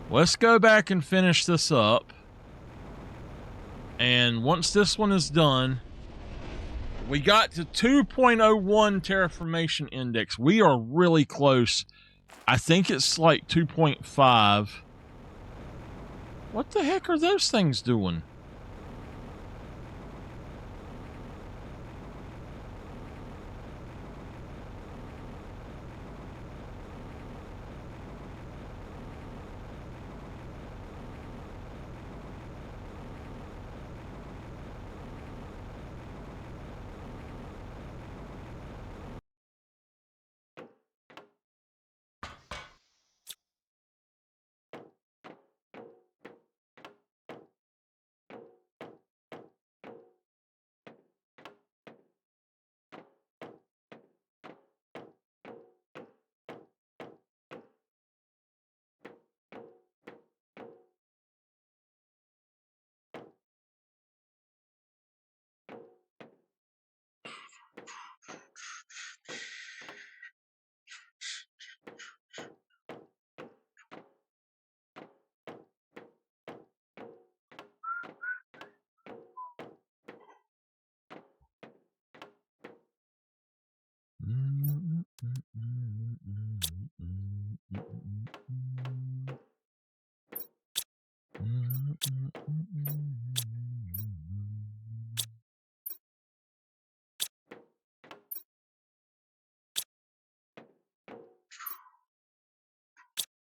Let's go back and finish this up. And once this one is done, we got to 2.01 terraformation index. We are really close. I think it's like 2.5. What the heck are those things doing?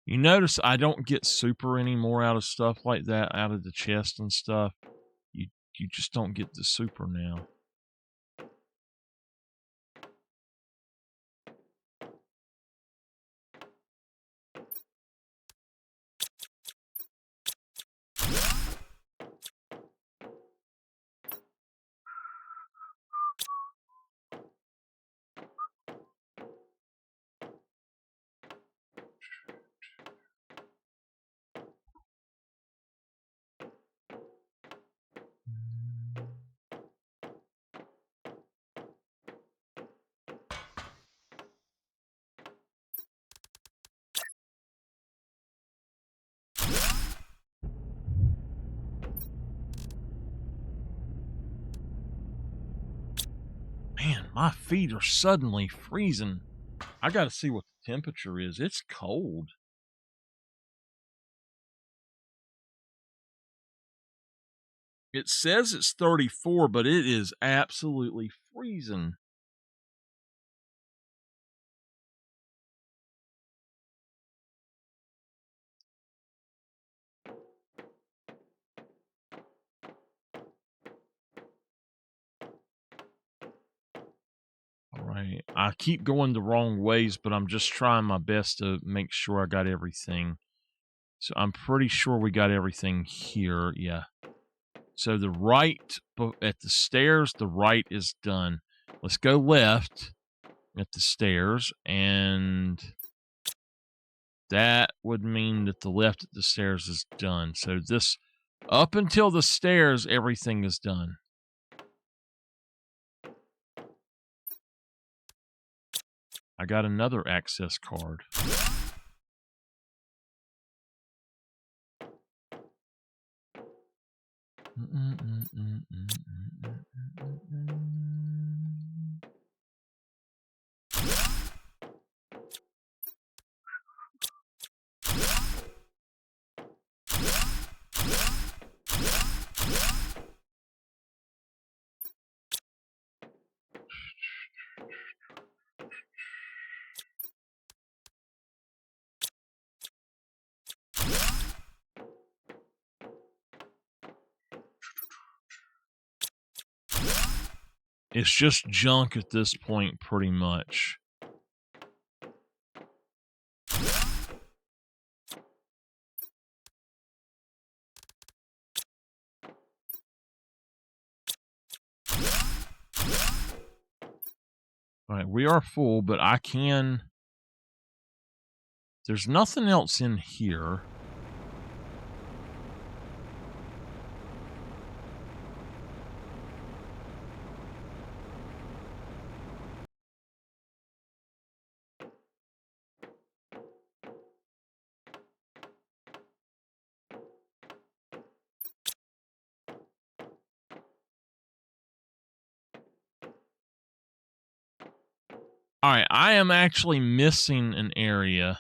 You notice I don't get super anymore out of stuff like that, out of the chest and stuff. You just don't get the super now. Man, my feet are suddenly freezing. I gotta see what the temperature is. It's cold. It says it's 34, but it is absolutely freezing. All right. I keep going the wrong ways, but I'm just trying my best to make sure I got everything. So I'm pretty sure we got everything here. Yeah. So the right at the stairs, the right is done. Let's go left at the stairs, and that would mean that the left at the stairs is done. So this, up until the stairs, everything is done. I got another access card. It's just junk at this point, pretty much. All right, we are full, but I can... There's nothing else in here. All right, I am actually missing an area.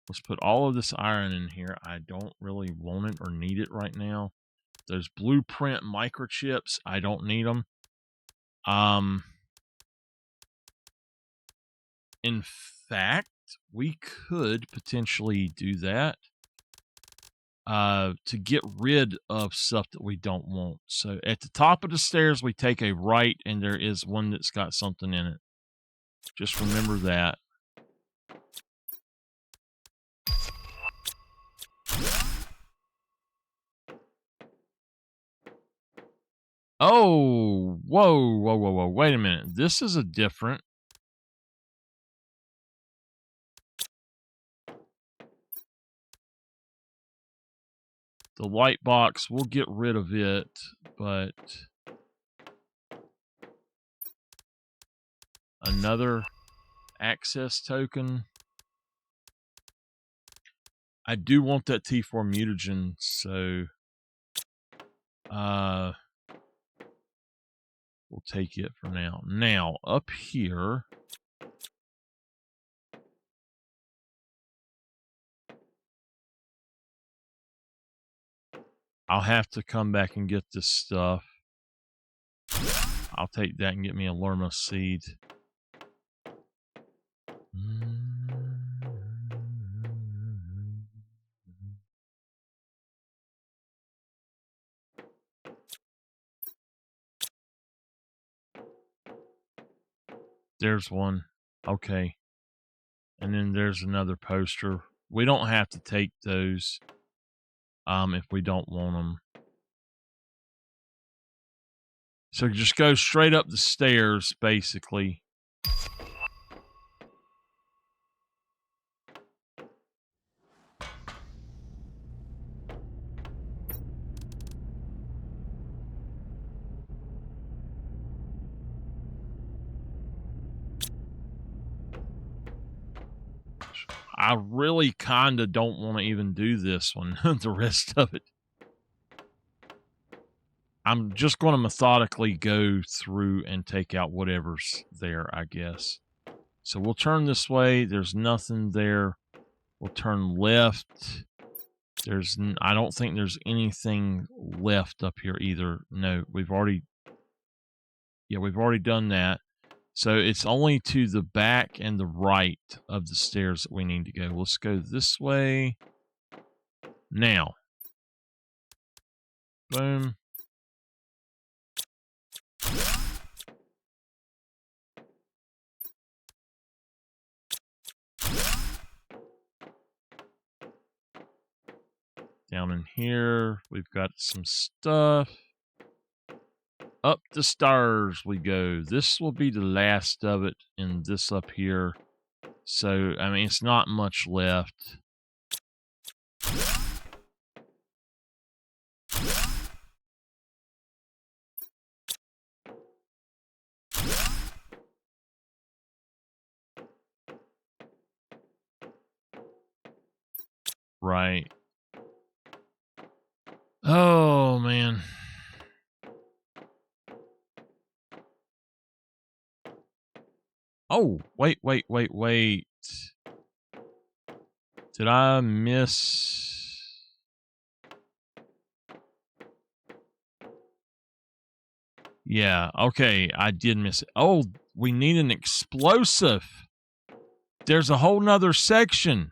Let's put all of this iron in here. I don't really want it or need it right now. Those blueprint microchips, I don't need them. In fact, we could potentially do that to get rid of stuff that we don't want. So at the top of the stairs, we take a right, and there is one that's got something in it. Just remember that. Oh, whoa. Wait a minute. This is a different... The light box, we'll get rid of it, but... Another access token. I do want that T4 mutagen, so... we'll take it for now. Now, up here... I'll have to come back and get this stuff. I'll take that and get me a Lerma seed. There's one. Okay. And then there's another poster. We don't have to take those if we don't want them. So just go straight up the stairs, basically. I really kind of don't want to even do this one, the rest of it. I'm just going to methodically go through and take out whatever's there, I guess. So we'll turn this way. There's nothing there. We'll turn left. I don't think there's anything left up here either. No, we've already done that. So it's only to the back and the right of the stairs that we need to go. Let's go this way. Now. Boom. Down in here, we've got some stuff. Up the stairs we go. This will be the last of it in this up here. So, I mean, it's not much left. Right. Oh, man. Oh, wait. Did I miss? Yeah, okay, I did miss it. Oh, we need an explosive. There's a whole nother section.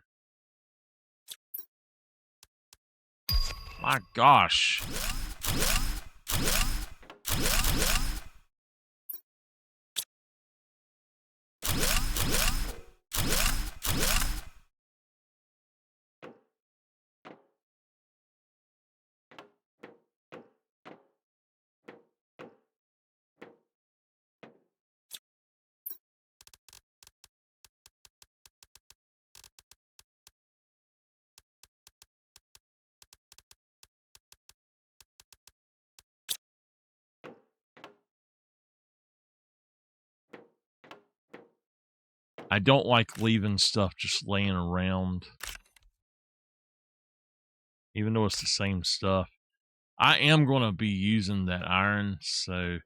My gosh. I don't like leaving stuff just laying around. Even though it's the same stuff. I am going to be using that iron, so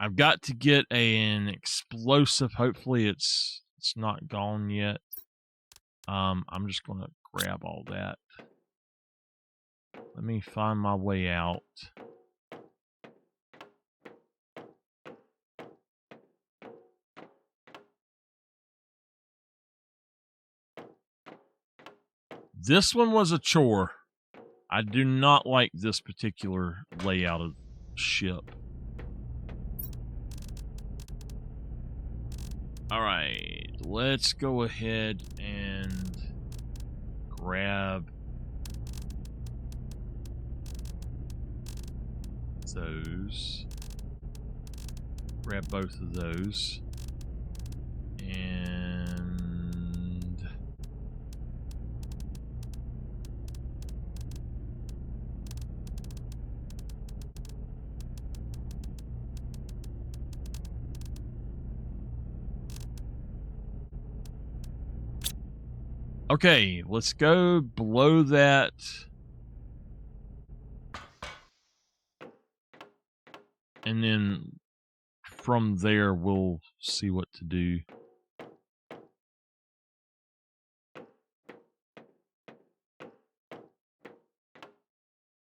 I've got to get an explosive. Hopefully it's not gone yet. I'm just going to grab all that. Let me find my way out. This one was a chore. I do not like this particular layout of ship. Alright, let's go ahead and grab those. Grab both of those. And okay, let's go below that. And then from there, we'll see what to do.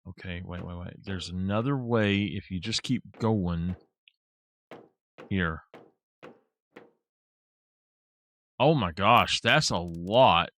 Okay, wait. There's another way if you just keep going. Here. Oh my gosh, that's a lot.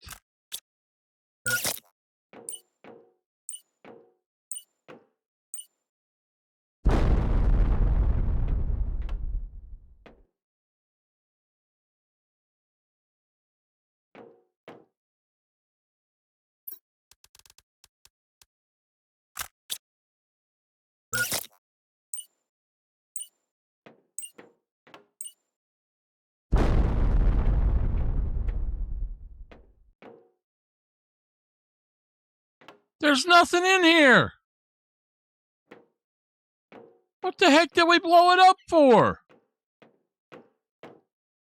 There's nothing in here. What the heck did we blow it up for?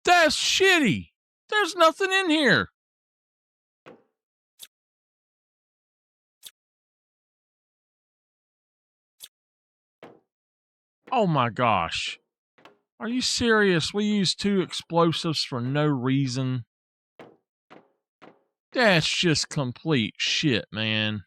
That's shitty. There's nothing in here. Oh my gosh. Are you serious? We used 2 explosives for no reason. That's just complete shit, man.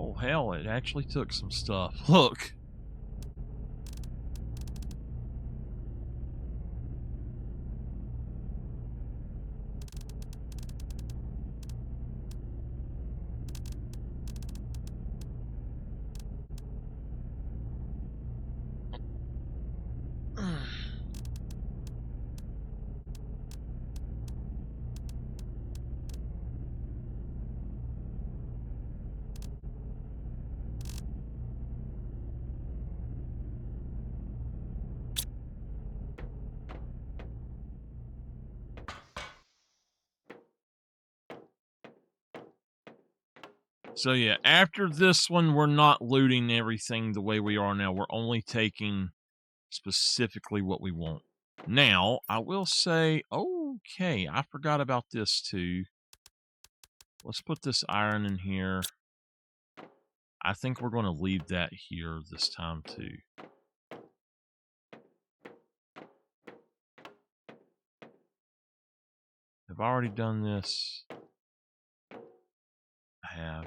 Oh hell, it actually took some stuff. Look. So yeah, after this one, we're not looting everything the way we are now. We're only taking specifically what we want. Now, I will say, okay, I forgot about this too. Let's put this iron in here. I think we're going to leave that here this time too. Have I already done this? I have.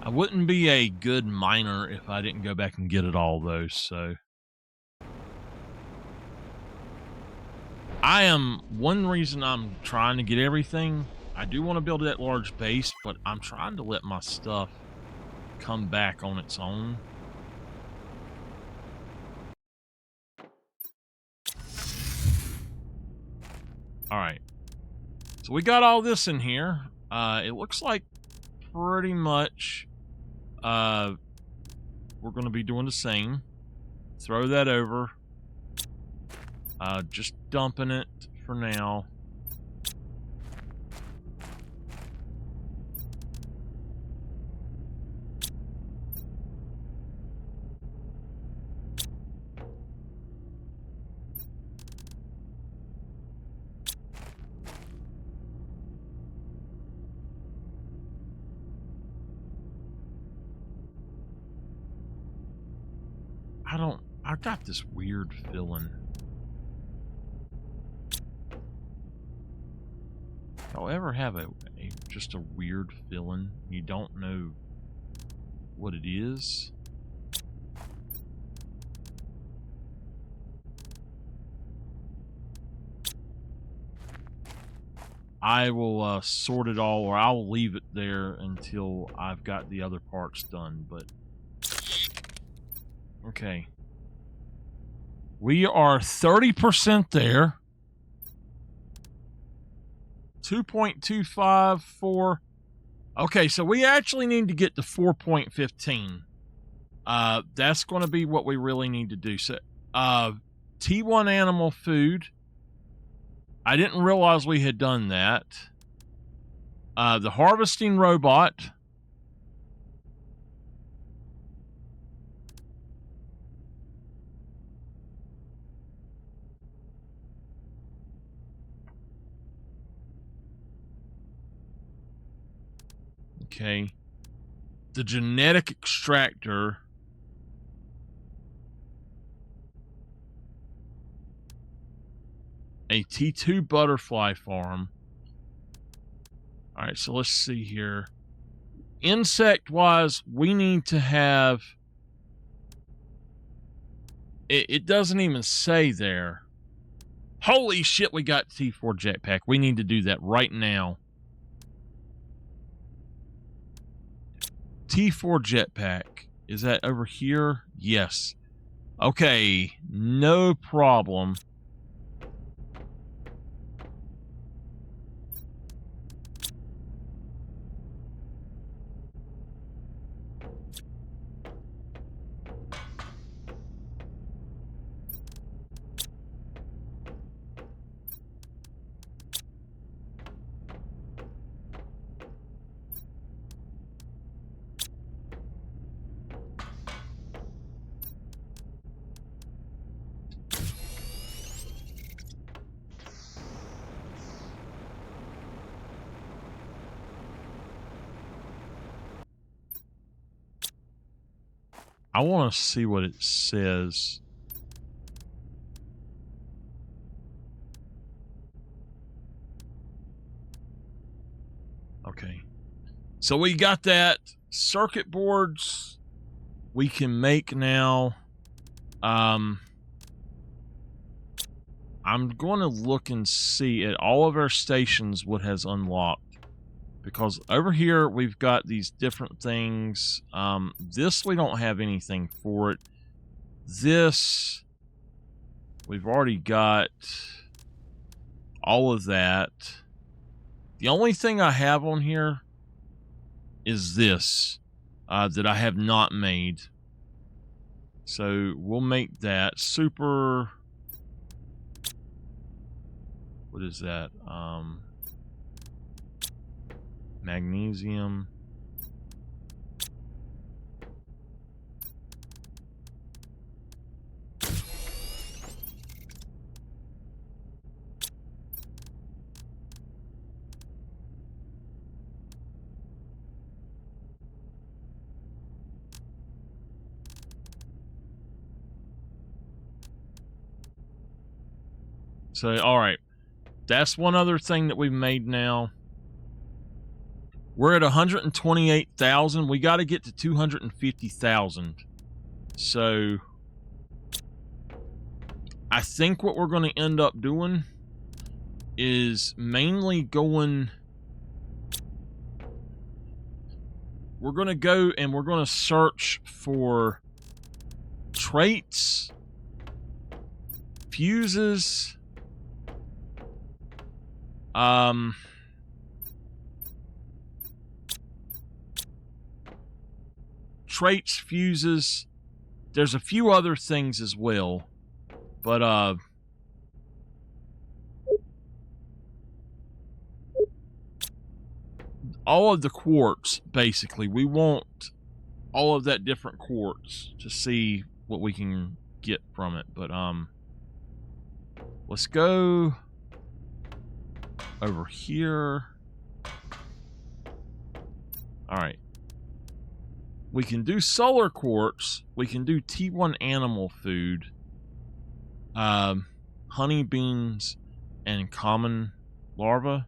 I wouldn't be a good miner if I didn't go back and get it all, though, so. One reason I'm trying to get everything, I do want to build that large base, but I'm trying to let my stuff come back on its own. Alright. So we got all this in here. It looks like pretty much we're going to be doing the same. Throw that over. Just dumping it for now. I got this weird feeling. Y'all ever have just a weird feeling? You don't know what it is? I will sort it all, or I'll leave it there until I've got the other parts done, but... Okay. We are 30% there. 2.254. Okay, so we actually need to get to 4.15. That's going to be what we really need to do. So, T1 animal food. I didn't realize we had done that. The harvesting robot. Okay. The genetic extractor. A T2 butterfly farm. Alright, so let's see here. Insect-wise, we need to have... It doesn't even say there. Holy shit, we got T4 jetpack. We need to do that right now. T4 jetpack. Is that over here? Yes. Okay, no problem. I want to see what it says. Okay. So we got that. Circuit boards we can make now. I'm going to look and see at all of our stations what has unlocked. Because over here we've got these different things. This we don't have anything for it. This we've already got all of that. The only thing I have on here is this that I have not made. So we'll make that super. What is that? Magnesium. So, all right. That's one other thing that we've made now. We're at 128,000. We got to get to 250,000. So I think what we're going to end up doing is mainly going. We're going to go and we're going to search for traits, fuses, traits, fuses. There's a few other things as well, but all of the quartz, basically. We want all of that different quartz to see what we can get from it. But let's go over here. All right. We can do solar quartz. We can do T1 animal food, honey beans, and common larva.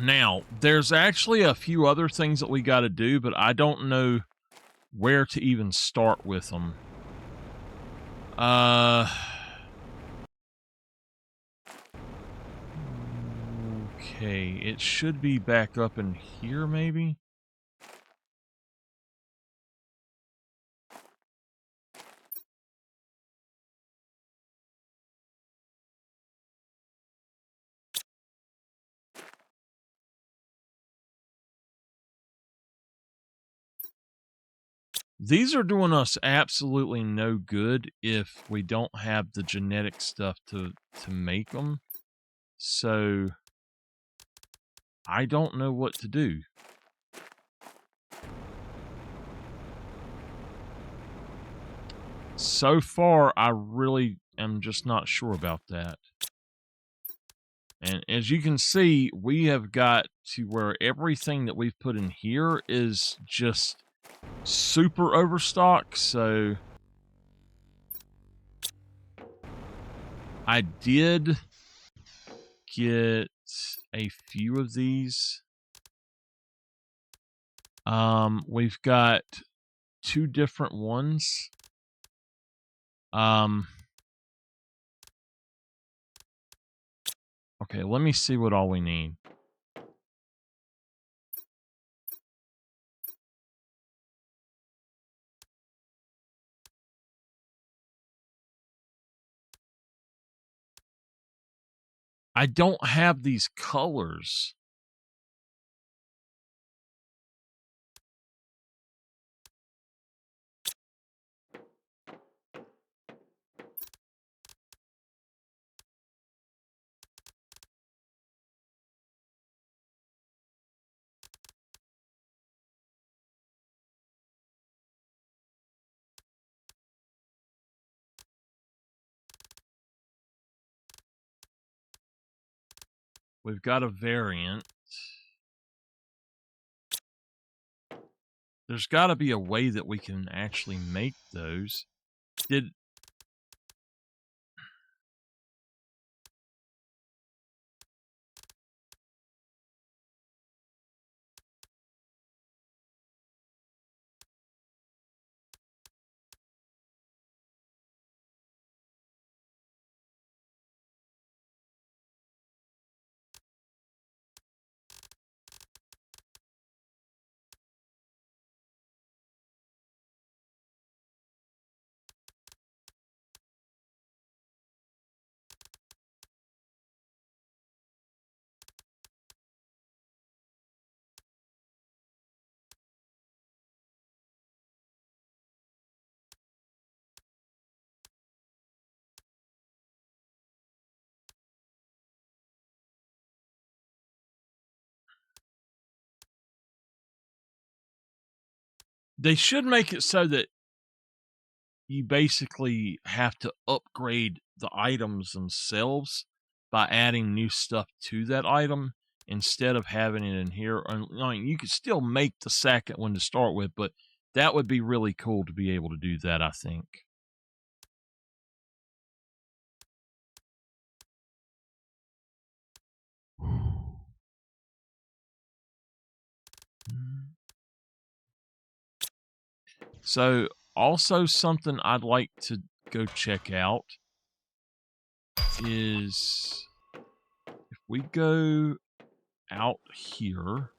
Now, there's actually a few other things that we got to do, but I don't know where to even start with them. Okay, it should be back up in here, maybe? These are doing us absolutely no good if we don't have the genetic stuff to make them. So I don't know what to do. So far, I really am just not sure about that. And as you can see, we have got to where everything that we've put in here is just super overstock. So I did get a few of these. We've got 2 different ones. Okay, let me see what all we need. I don't have these colors. We've got a variant. There's got to be a way that we can actually make those. They should make it so that you basically have to upgrade the items themselves by adding new stuff to that item instead of having it in here. I mean, you could still make the second one to start with, but that would be really cool to be able to do that, I think. So, also something I'd like to go check out is if we go out here.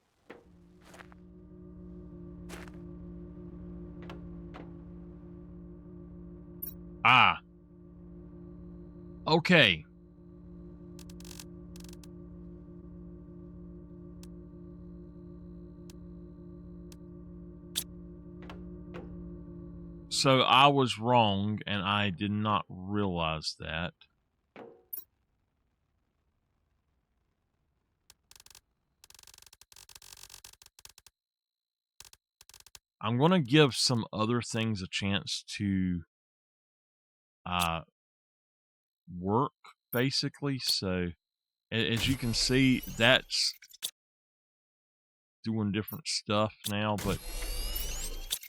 Ah. Okay. So I was wrong, and I did not realize that. I'm going to give some other things a chance to work, basically. So as you can see, that's doing different stuff now, but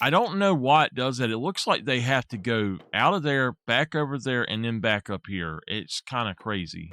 I don't know why it does that. It looks like they have to go out of there, back over there, and then back up here. It's kind of crazy.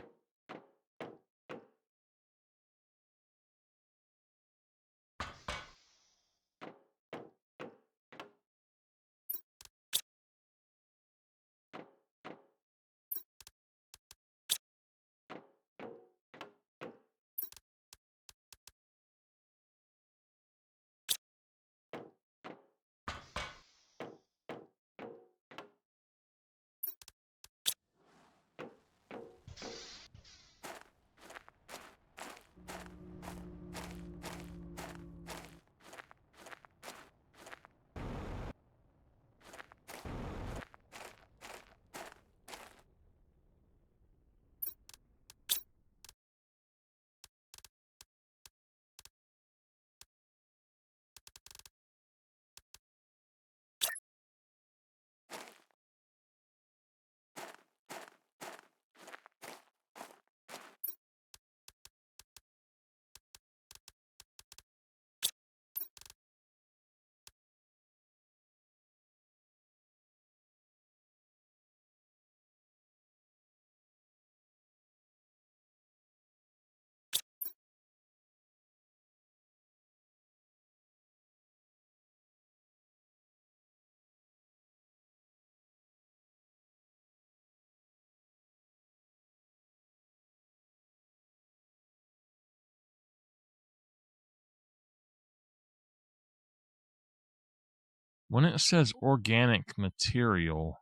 When it says organic material,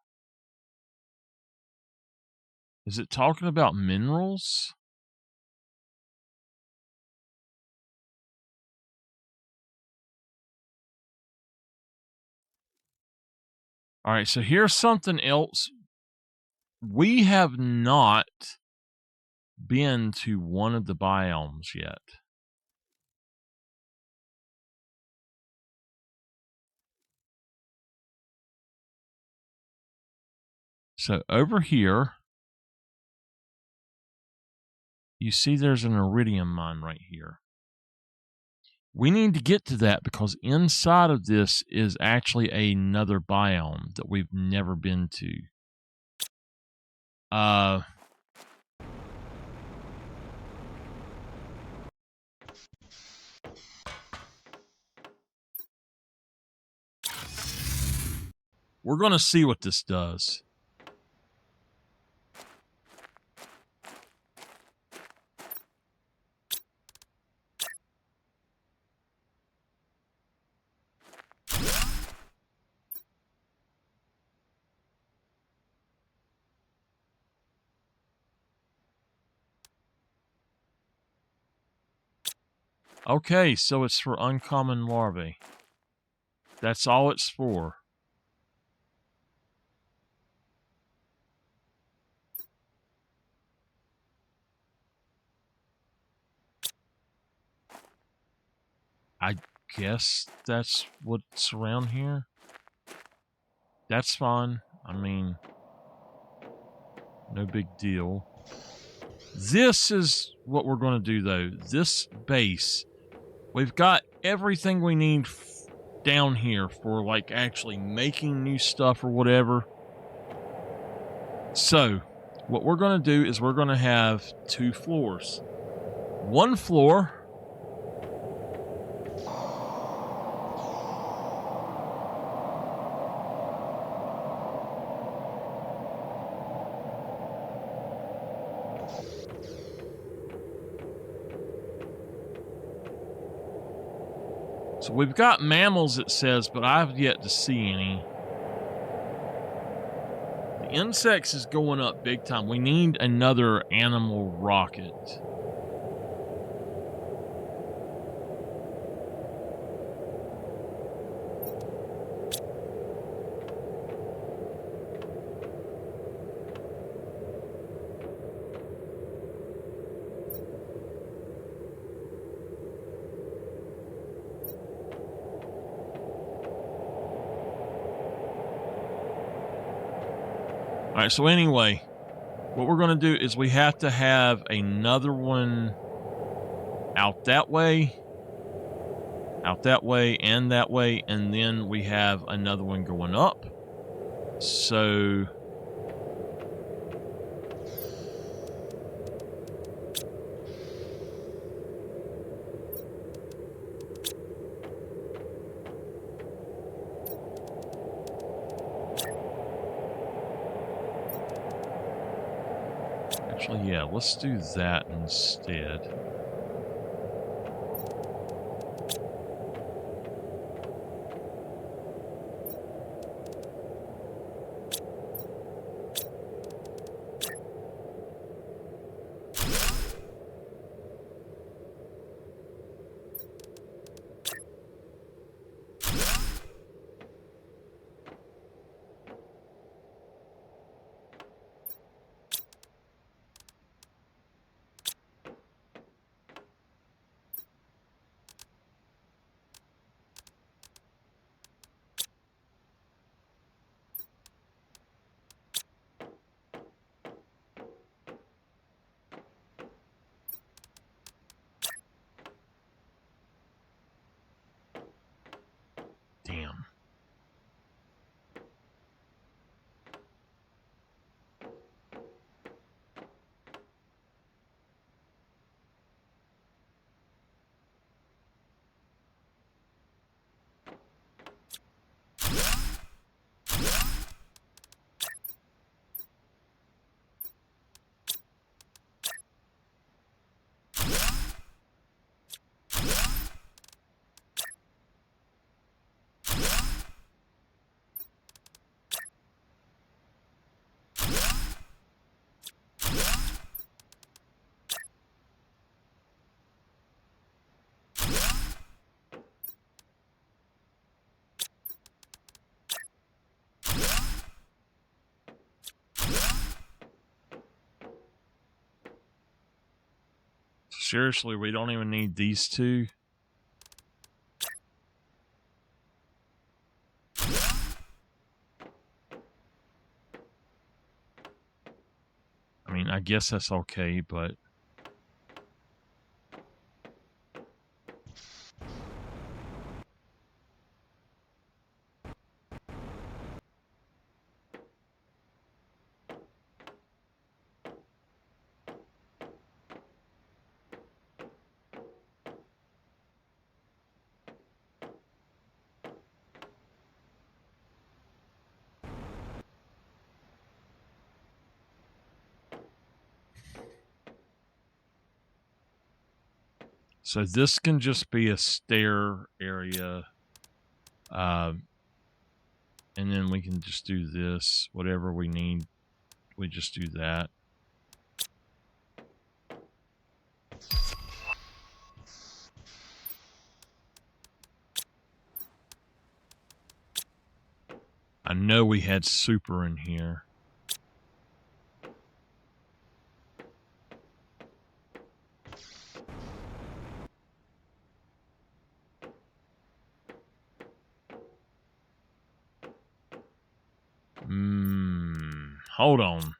is it talking about minerals? All right, so here's something else. We have not been to one of the biomes yet. So over here, you see there's an iridium mine right here. We need to get to that because inside of this is actually another biome that we've never been to. We're going to see what this does. Okay, so it's for uncommon larvae. That's all it's for. I guess that's what's around here. That's fine. I mean, no big deal. This is what we're going to do, though. This base, we've got everything we need down here for, like, actually making new stuff or whatever. So, what we're going to do is we're going to have 2 floors. One floor... So we've got mammals, it says, but I've yet to see any. The insects is going up big time. We need another animal rocket. Alright, so anyway, what we're going to do is we have to have another one out that way, and that way, and then we have another one going up. So... Actually, yeah, let's do that instead. seriously, we don't even need these two. I mean, I guess that's okay, but... So this can just be a stair area. And then we can just do this. Whatever we need, we just do that. I know we had super in here. Hold on.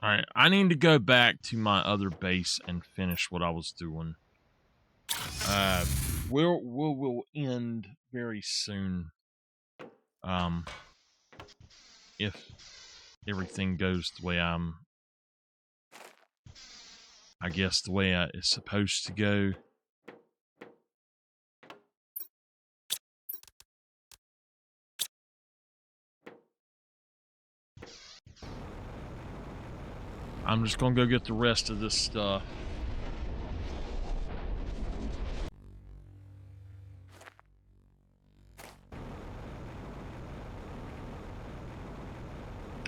All right, I need to go back to my other base and finish what I was doing. We'll end very soon. If everything goes the way I guess the way it's supposed to go. I'm just gonna go get the rest of this stuff.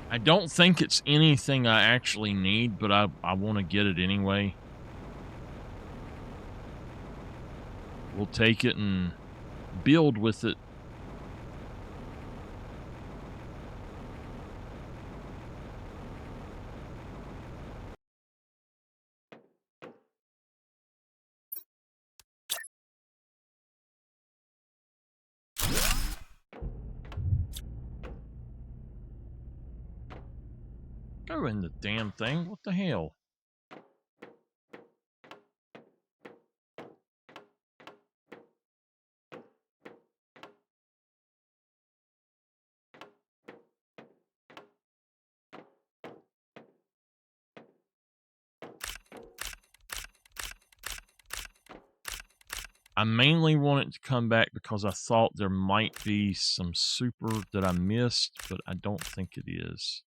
I don't think it's anything I actually need, but I want to get it anyway. We'll take it and build with it. Go in the damn thing. What the hell? I mainly want it to come back because I thought there might be some super that I missed, but I don't think it is.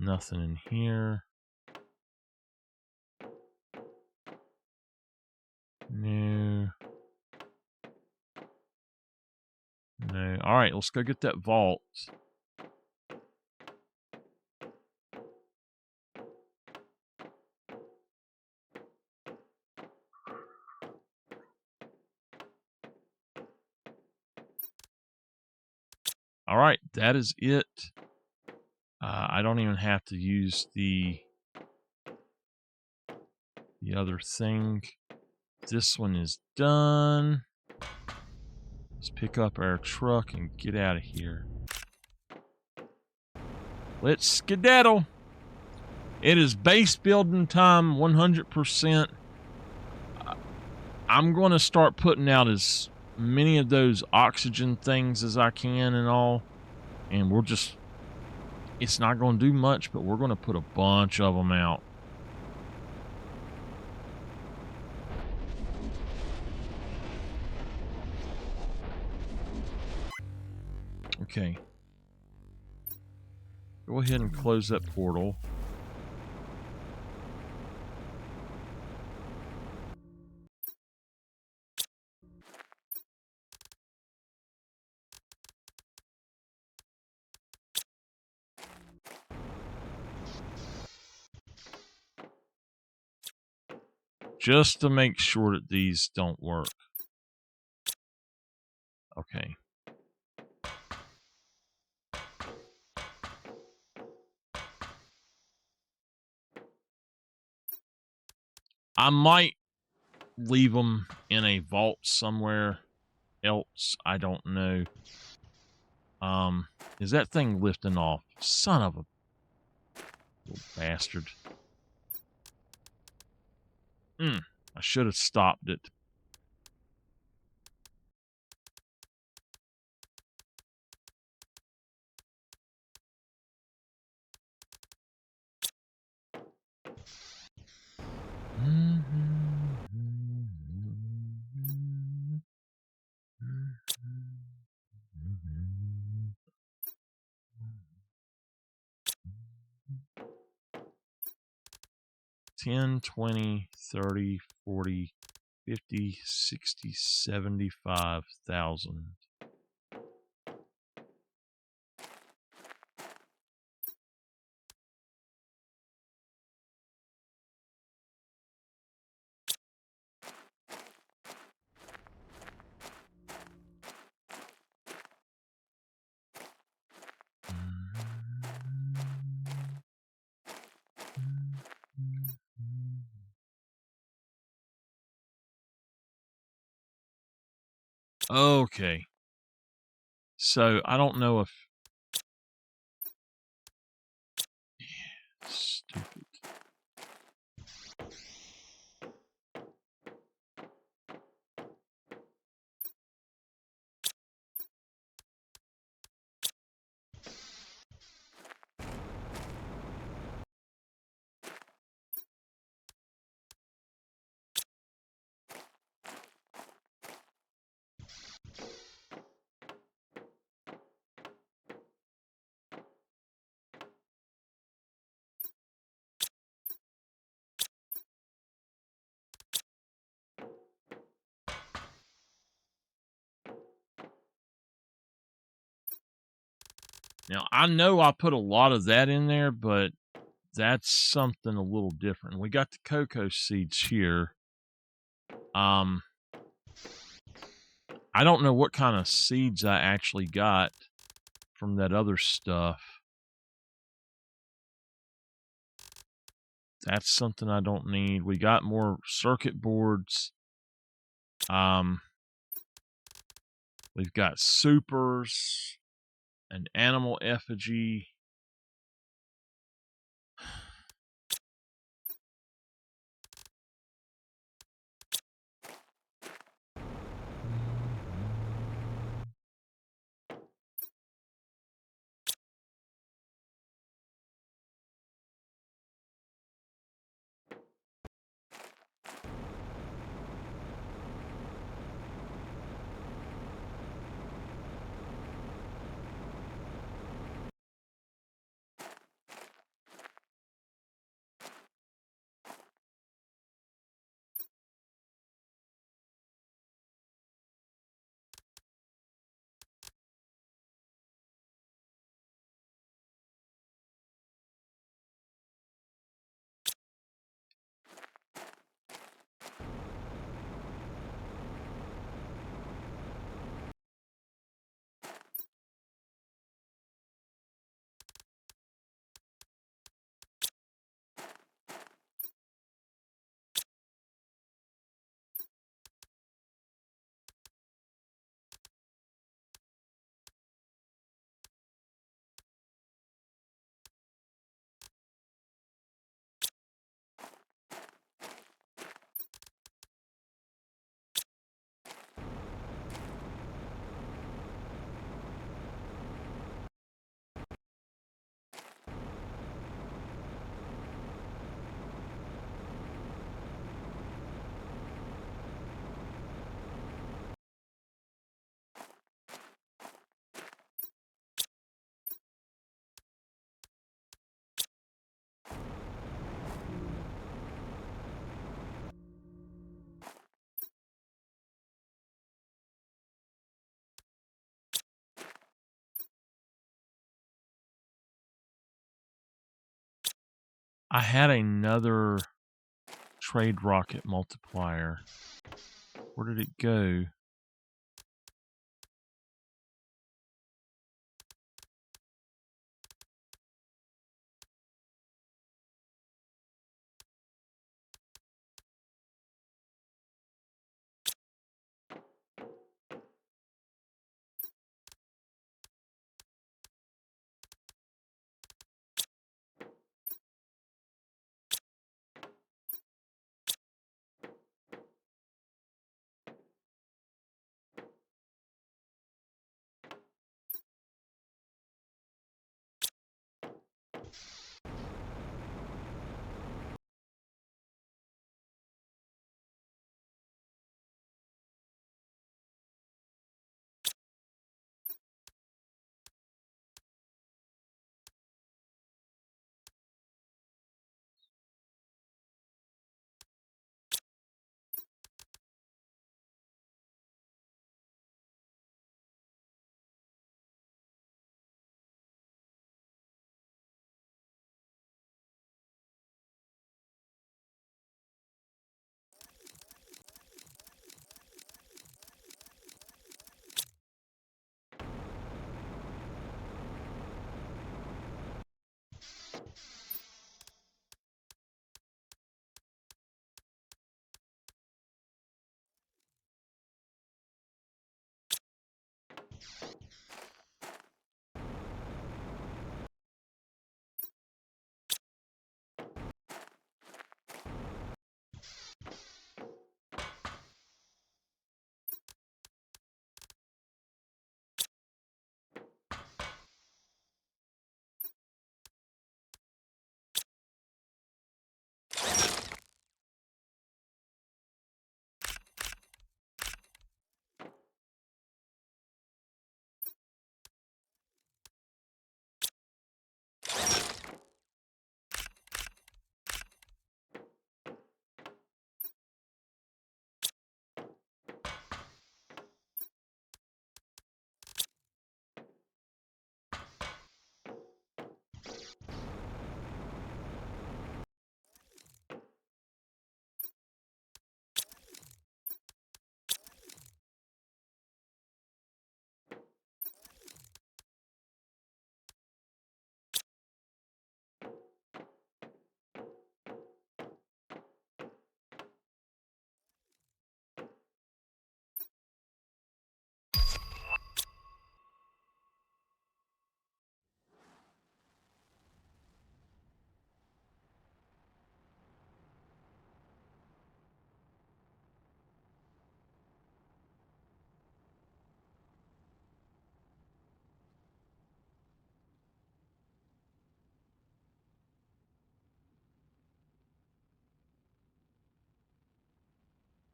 Nothing in here. No. No. All right, let's go get that vault. All right, that is it. I don't even have to use the other thing. This one is done. Let's pick up our truck and get out of here. Let's skedaddle. It is base building time 100%. I'm going to start putting out as many of those oxygen things as I can and all. And we'll just, it's not going to do much, but we're going to put a bunch of them out. Okay. Go ahead and close that portal. Just to make sure that these don't work. Okay. I might leave them in a vault somewhere else. I don't know. Is that thing lifting off? Son of a little bastard. I should have stopped it. $10, $20, $30, $40, $50, $60, $75,000. Okay. So, I don't know if... Stupid. Now, I know I put a lot of that in there, but that's something a little different. We got the cocoa seeds here. I don't know what kind of seeds I actually got from that other stuff. That's something I don't need. We got more circuit boards. We've got supers, an animal effigy. I had another trade rocket multiplier. Where did it go?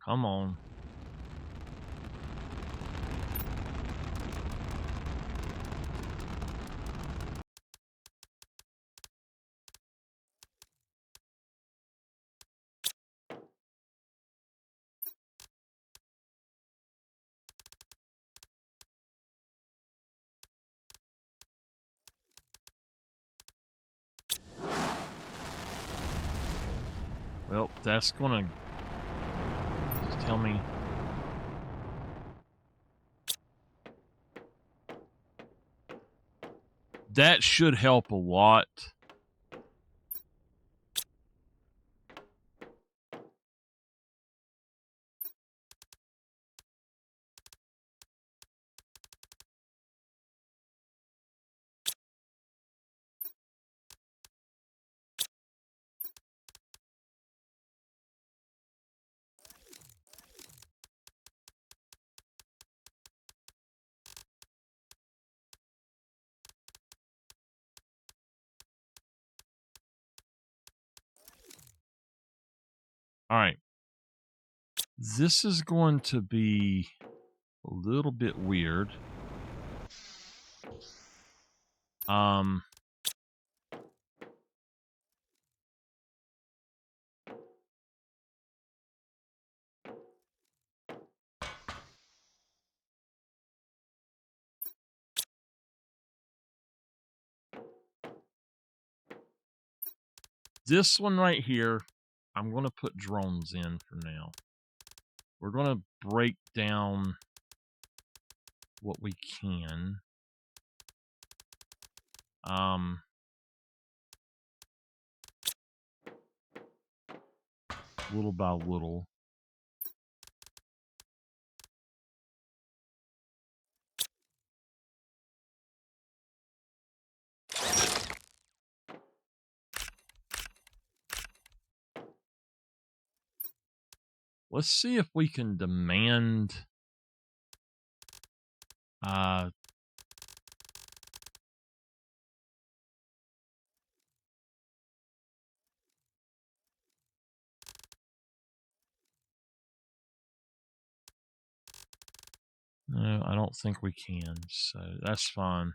Come on. Well, that's gonna tell me. That should help a lot. All right. This is going to be a little bit weird. This one right here, I'm going to put drones in for now. We're going to break down what we can. Little by little. Let's see if we can demand no, I don't think we can, so that's fine.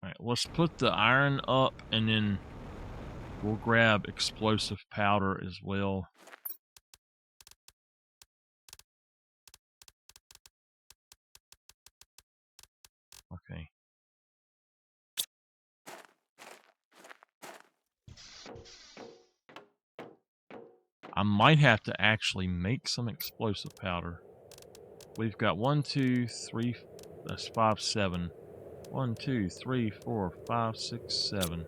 All right, let's put the iron up, and then we'll grab explosive powder as well. Okay. I might have to actually make some explosive powder. We've got 1, 2, 3, that's 5, 7. 1, 2, 3, 4, 5, 6, 7.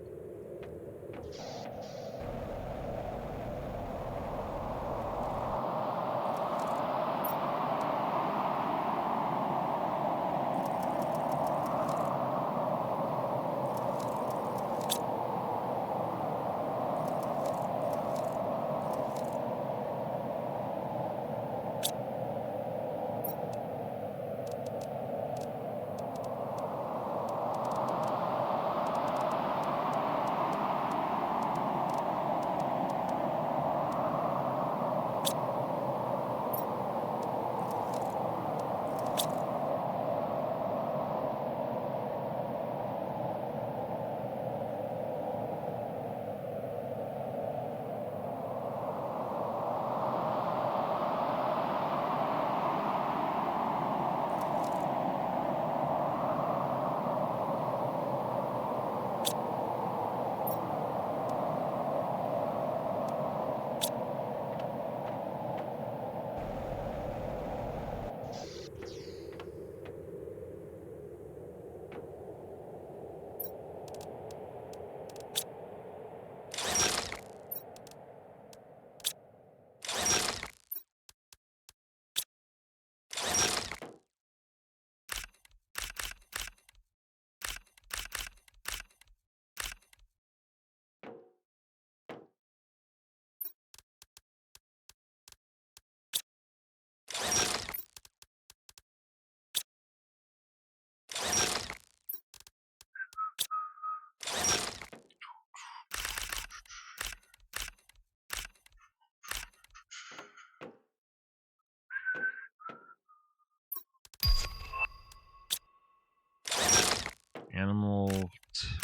Animal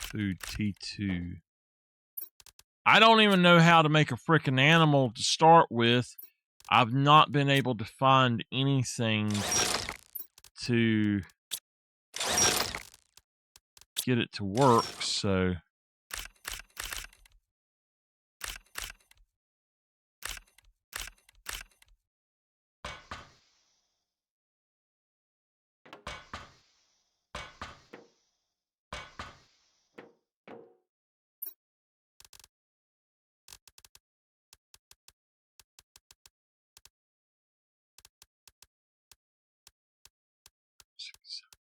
food T2. I don't even know how to make a freaking animal to start with. I've not been able to find anything to get it to work, so 6, 7.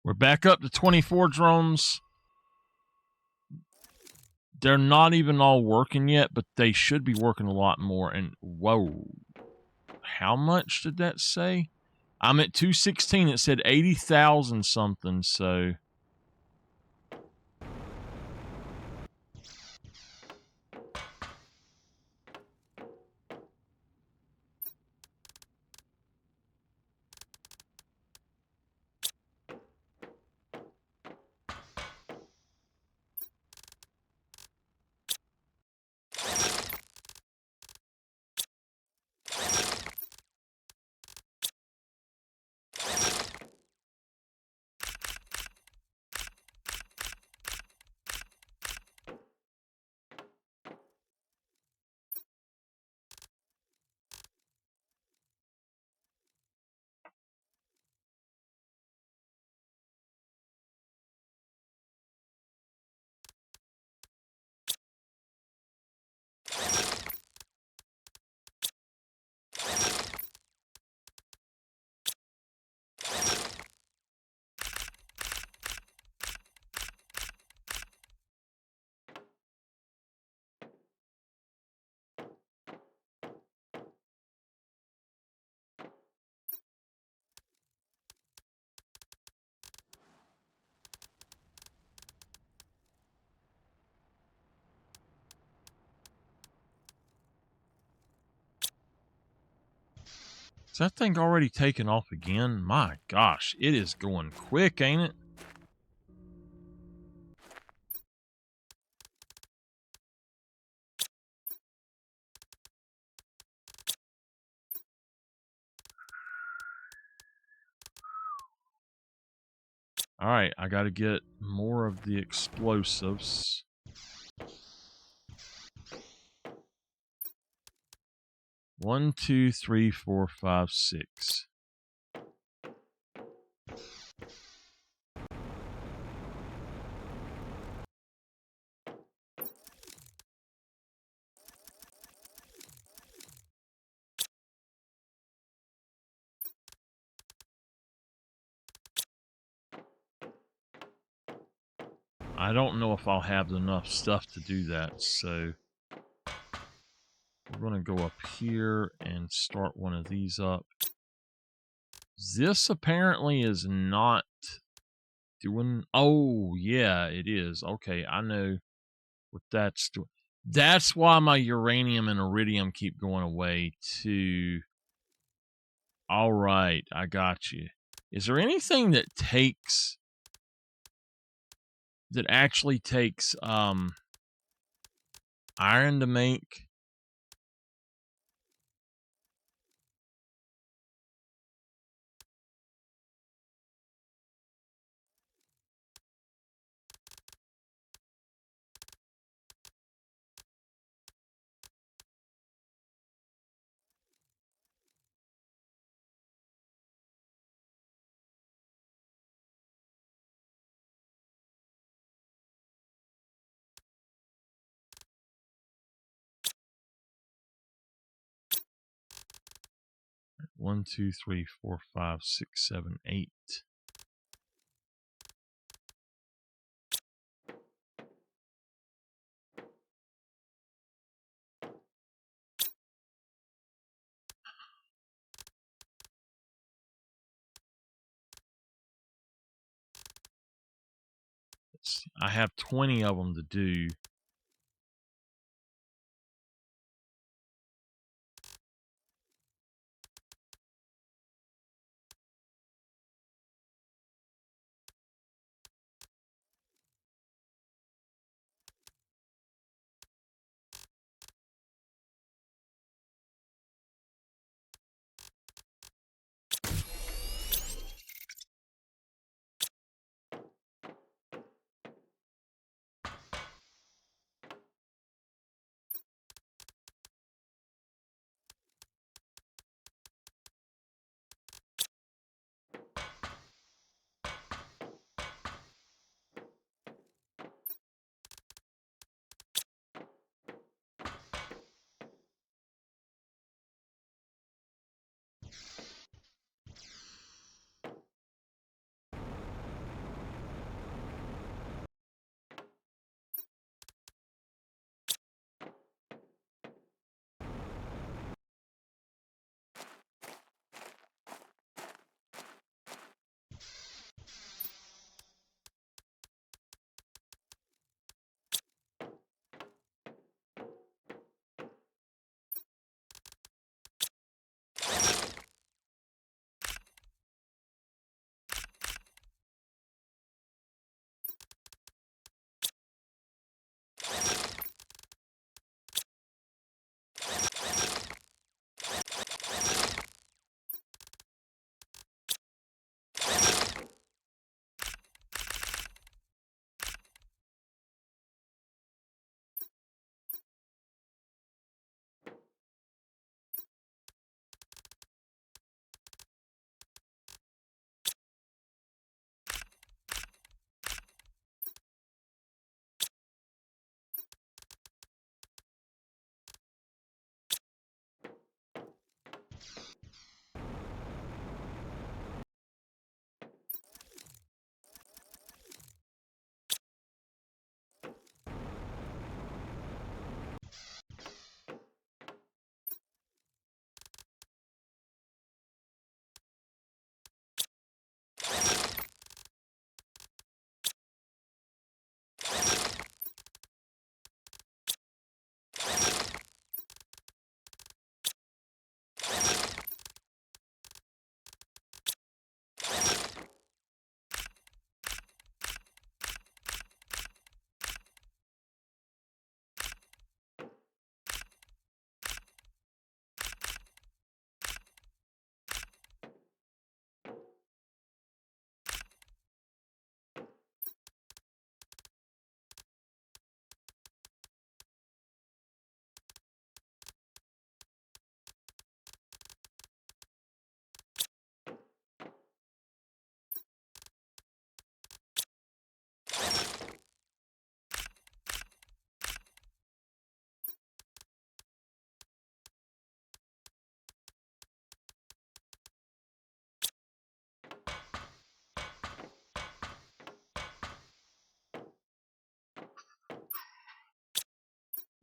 We're back up to 24 drones. They're not even all working yet, but they should be working a lot more. And whoa, how much did that say? I'm at 216. It said 80,000 something, so... Is that thing already taken off again? My gosh, it is going quick, ain't it? Alright, I gotta get more of the explosives. One, two, three, four, five, six. I don't know if I'll have enough stuff to do that, so we're going to go up here and start one of these up. This apparently is not doing... Oh, yeah, it is. Okay, I know what that's doing. That's why my uranium and iridium keep going away, too. All right, I got you. Is there anything that actually takes iron to make? One, two, three, four, five, six, seven, 8. I have 20 of them to do.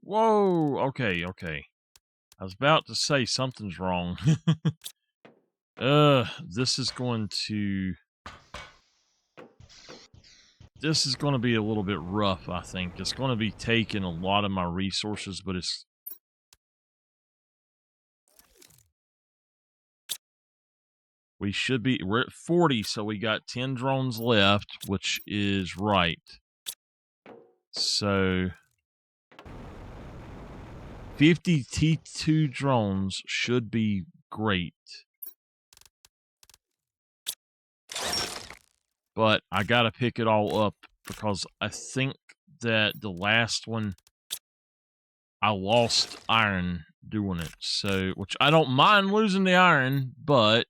Whoa, okay. I was about to say something's wrong. This is going to be a little bit rough, I think. It's going to be taking a lot of my resources, but we're at 40, so we got 10 drones left, which is right. So 50 T2 drones should be great. But I got to pick it all up because I think that the last one I lost iron doing it. So, which I don't mind losing the iron, but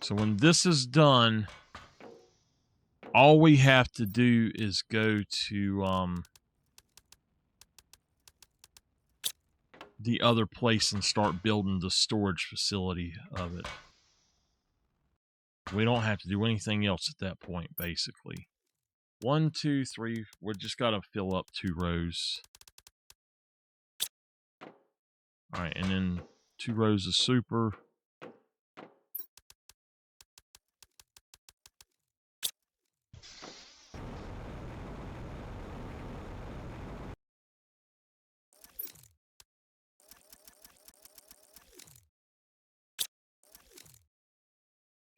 So when this is done, all we have to do is go to the other place and start building the storage facility of it. We don't have to do anything else at that point, basically. 1, 2, 3. We just got to fill up 2 rows. All right, and then 2 rows of super.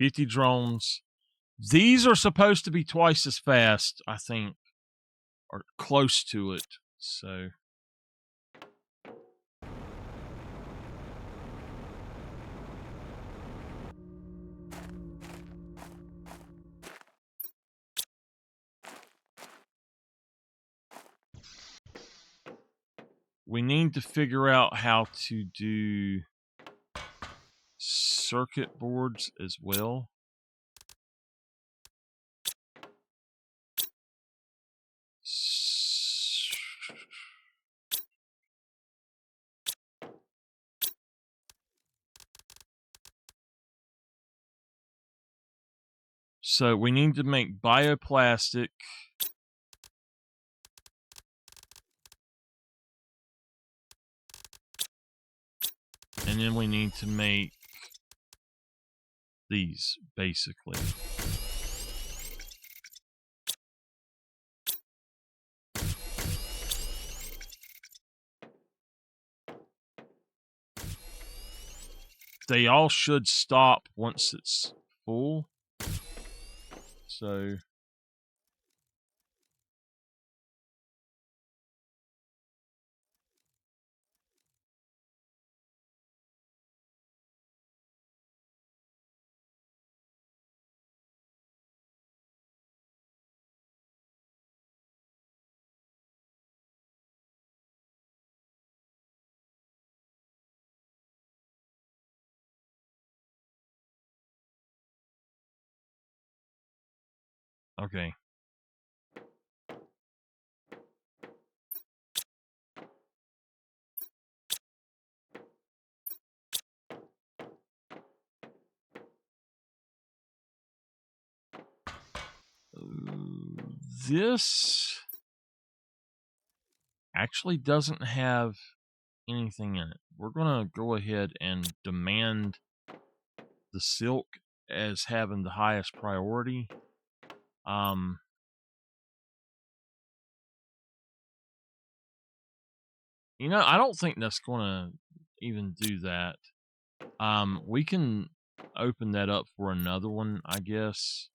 $50 drones. These are supposed to be twice as fast, I think, or close to it. So we need to figure out how to do circuit boards as well. So we need to make bioplastic. And then we need to make these, basically. They all should stop once it's full. So okay. This actually doesn't have anything in it. We're going to go ahead and demand the silk as having the highest priority. You know, I don't think that's going to even do that. We can open that up for another one, I guess.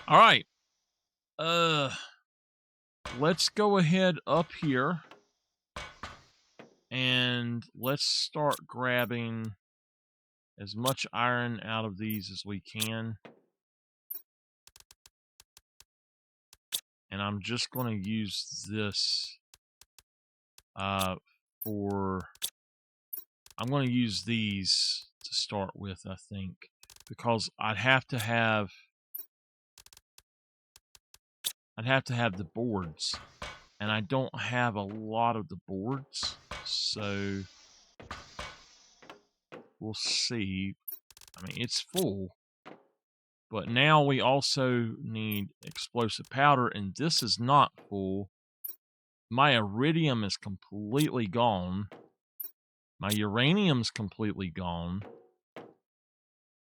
All right. Let's go ahead up here and let's start grabbing as much iron out of these as we can. And I'm just going to use this for... I'm going to use these to start with, I think, because I'd have to have the boards, and I don't have a lot of the boards, so we'll see. I mean, it's full. But now we also need explosive powder, and this is not full. My iridium is completely gone. My uranium's completely gone.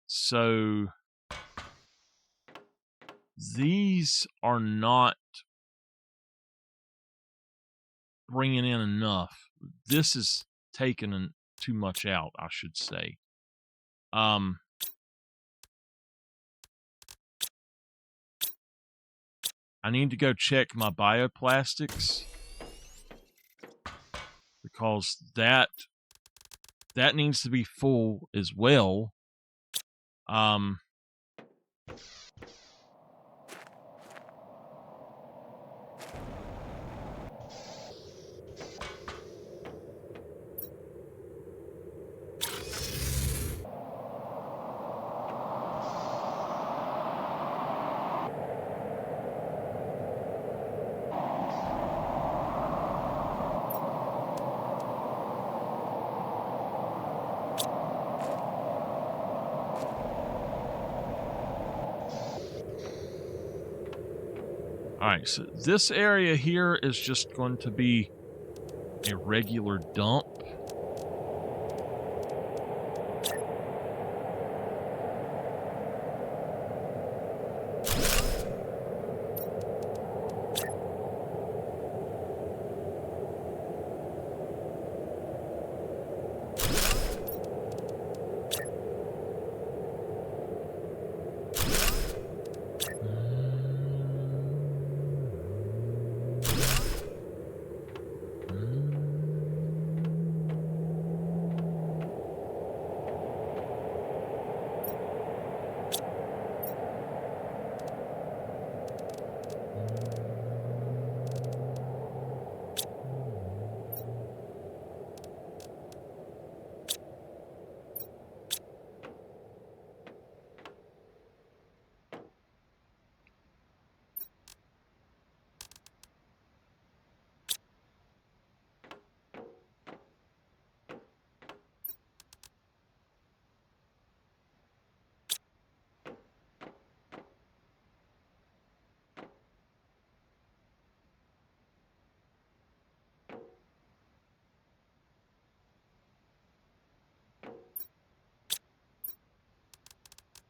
So these are not bringing in enough. This is taking too much out, I should say. I need to go check my bioplastics because that needs to be full as well. Alright, so this area here is just going to be a regular dump.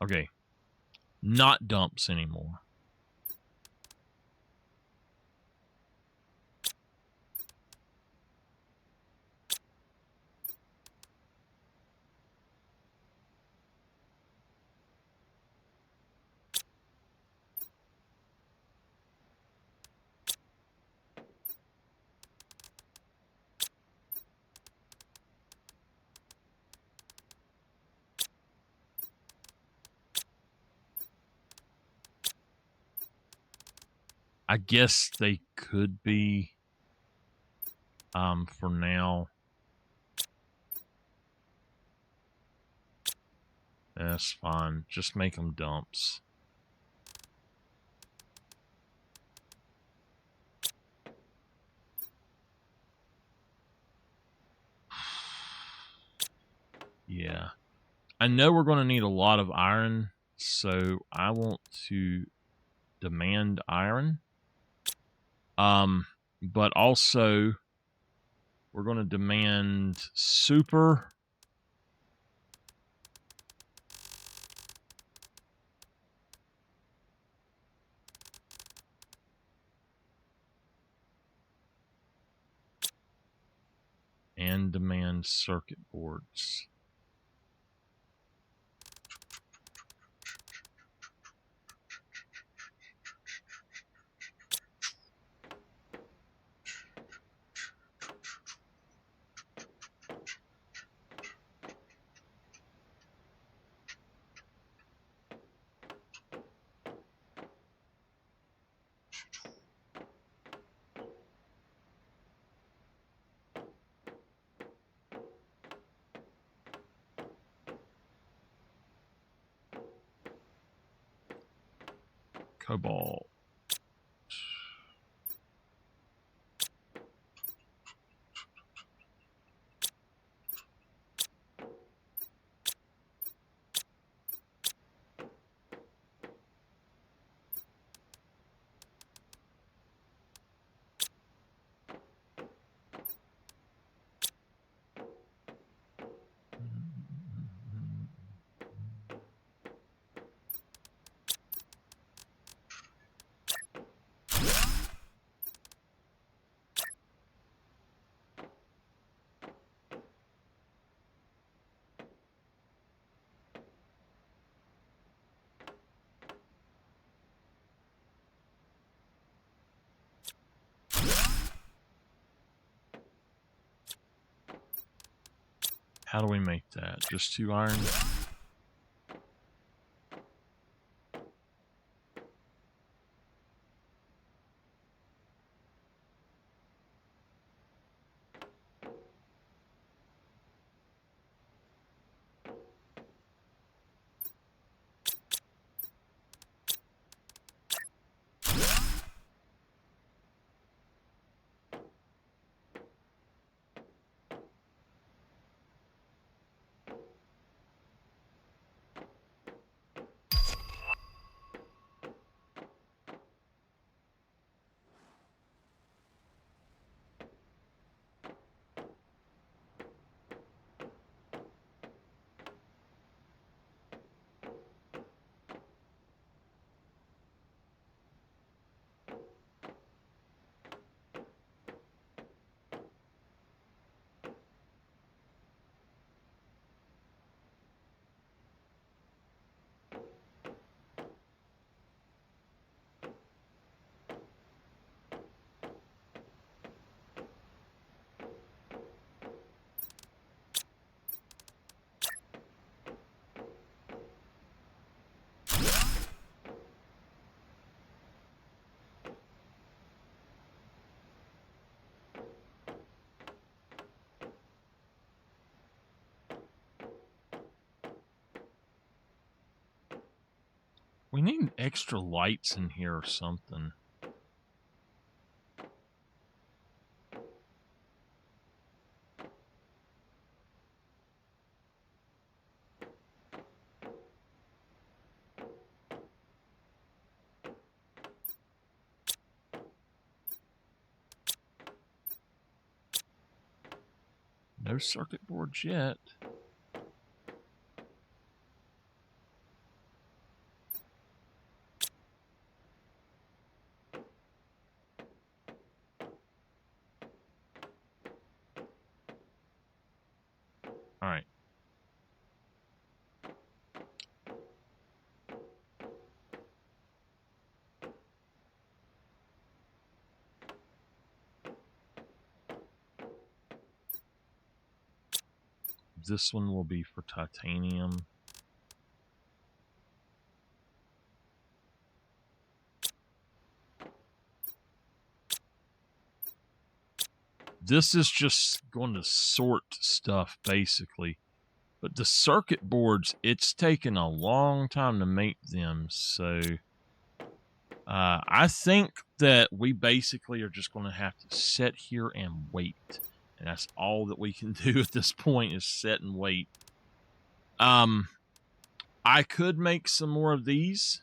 Okay, not dumps anymore. I guess they could be, for now. That's fine. Just make them dumps. Yeah. I know we're going to need a lot of iron, so I want to demand iron. But also we're going to demand super. And demand circuit boards. Cobalt. How do we make that? Just 2 iron? We need extra lights in here or something. No circuit boards yet. All right. This one will be for titanium. This is just going to sort stuff, basically. But the circuit boards, it's taken a long time to make them. So I think that we basically are just going to have to sit here and wait. And that's all that we can do at this point is sit and wait. I could make some more of these.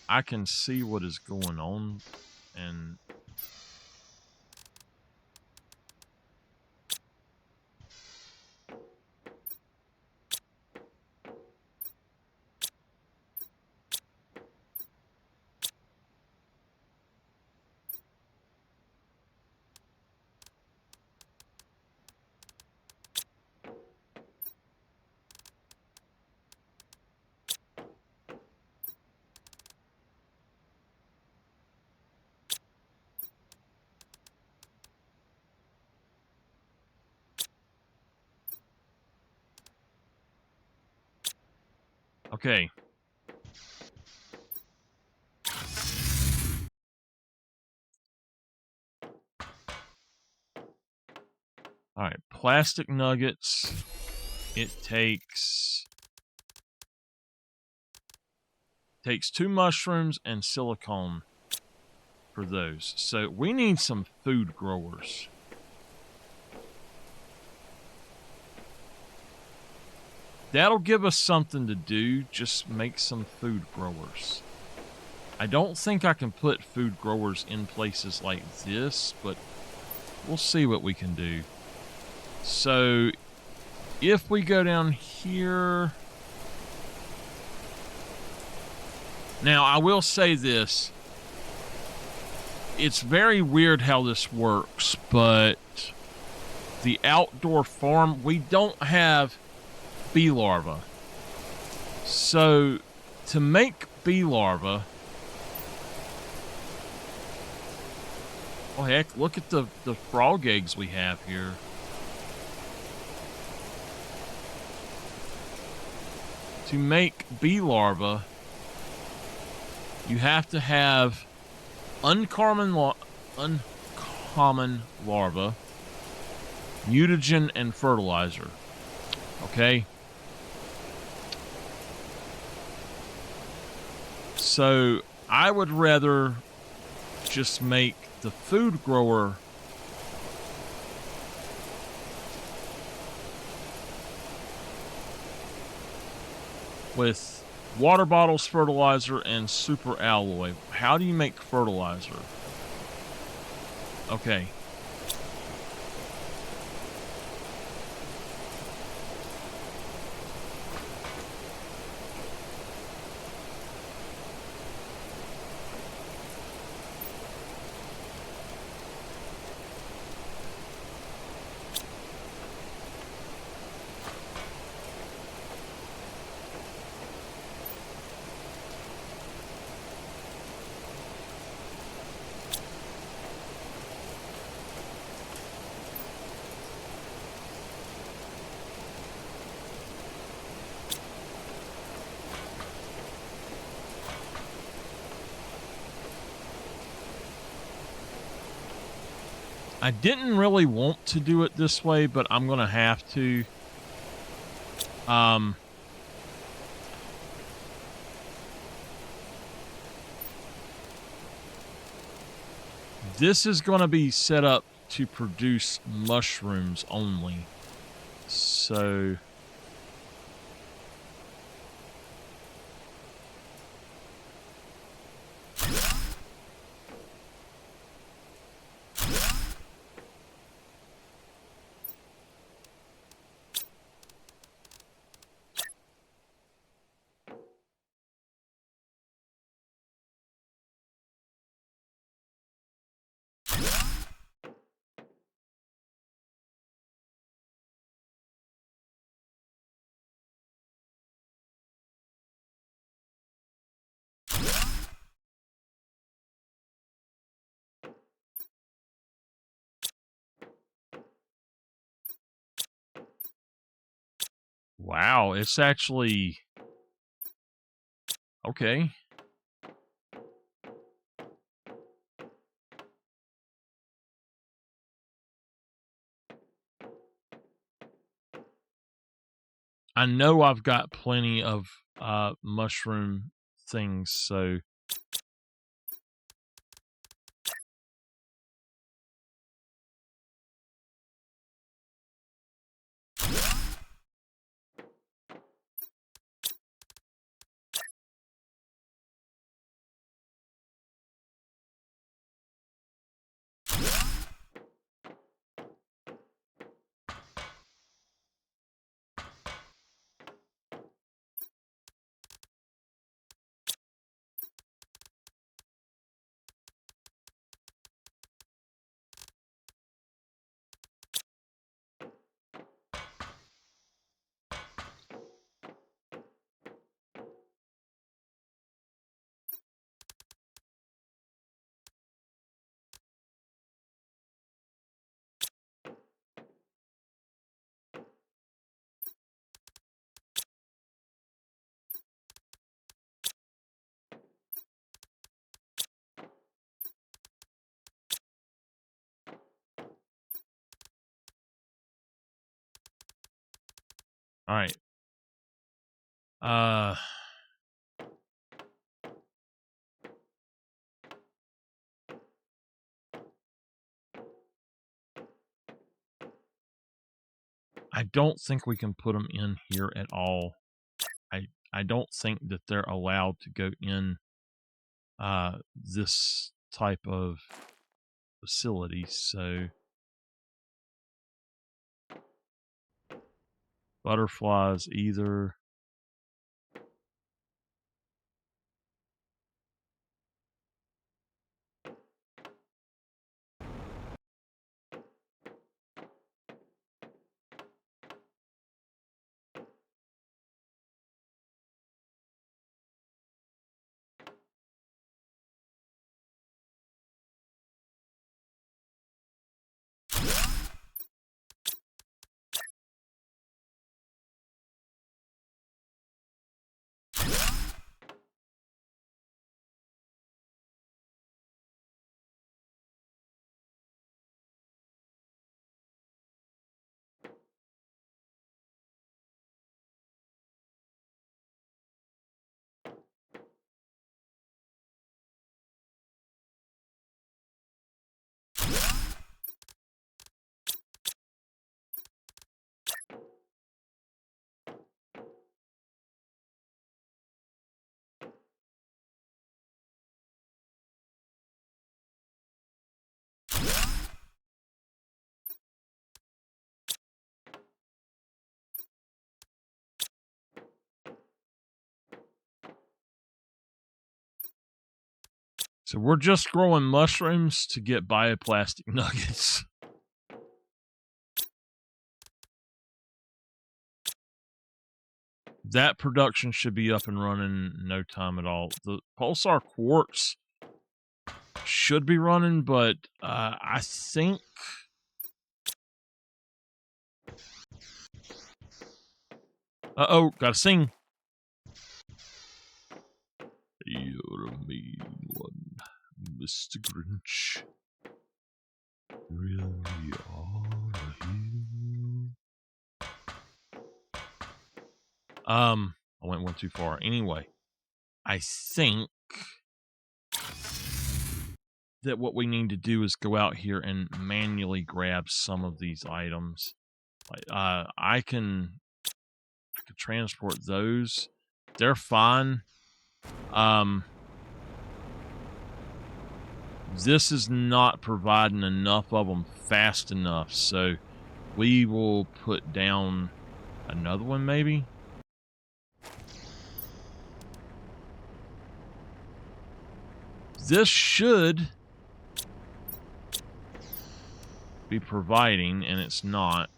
I can see what is going on, and okay. All right, plastic nuggets. It takes 2 mushrooms and silicone for those. So we need some food growers. That'll give us something to do, just make some food growers. I don't think I can put food growers in places like this, but we'll see what we can do. So if we go down here... Now, I will say this. it's very weird how this works, but the outdoor farm, we don't have bee larvae. So to make bee larvae, oh heck, look at the frog eggs we have here. To make bee larvae, you have to have uncommon larvae, mutagen, and fertilizer. Okay? So I would rather just make the food grower with water bottles, fertilizer, and super alloy. How do you make fertilizer? Okay. I didn't really want to do it this way, but I'm going to have to. This is going to be set up to produce mushrooms only. So wow, it's actually okay. I know I've got plenty of mushroom things, so all right. I don't think we can put them in here at all. I don't think that they're allowed to go in this type of facility. So butterflies either. So we're just growing mushrooms to get bioplastic nuggets. That production should be up and running in no time at all. The pulsar quartz should be running, but I think uh-oh, gotta sing. You're a mean one, Mr. Grinch. You really are a hero. I went one too far. Anyway, I think that what we need to do is go out here and manually grab some of these items. I can transport those. They're fine. This is not providing enough of them fast enough, so we will put down another one maybe. This should be providing, and it's not.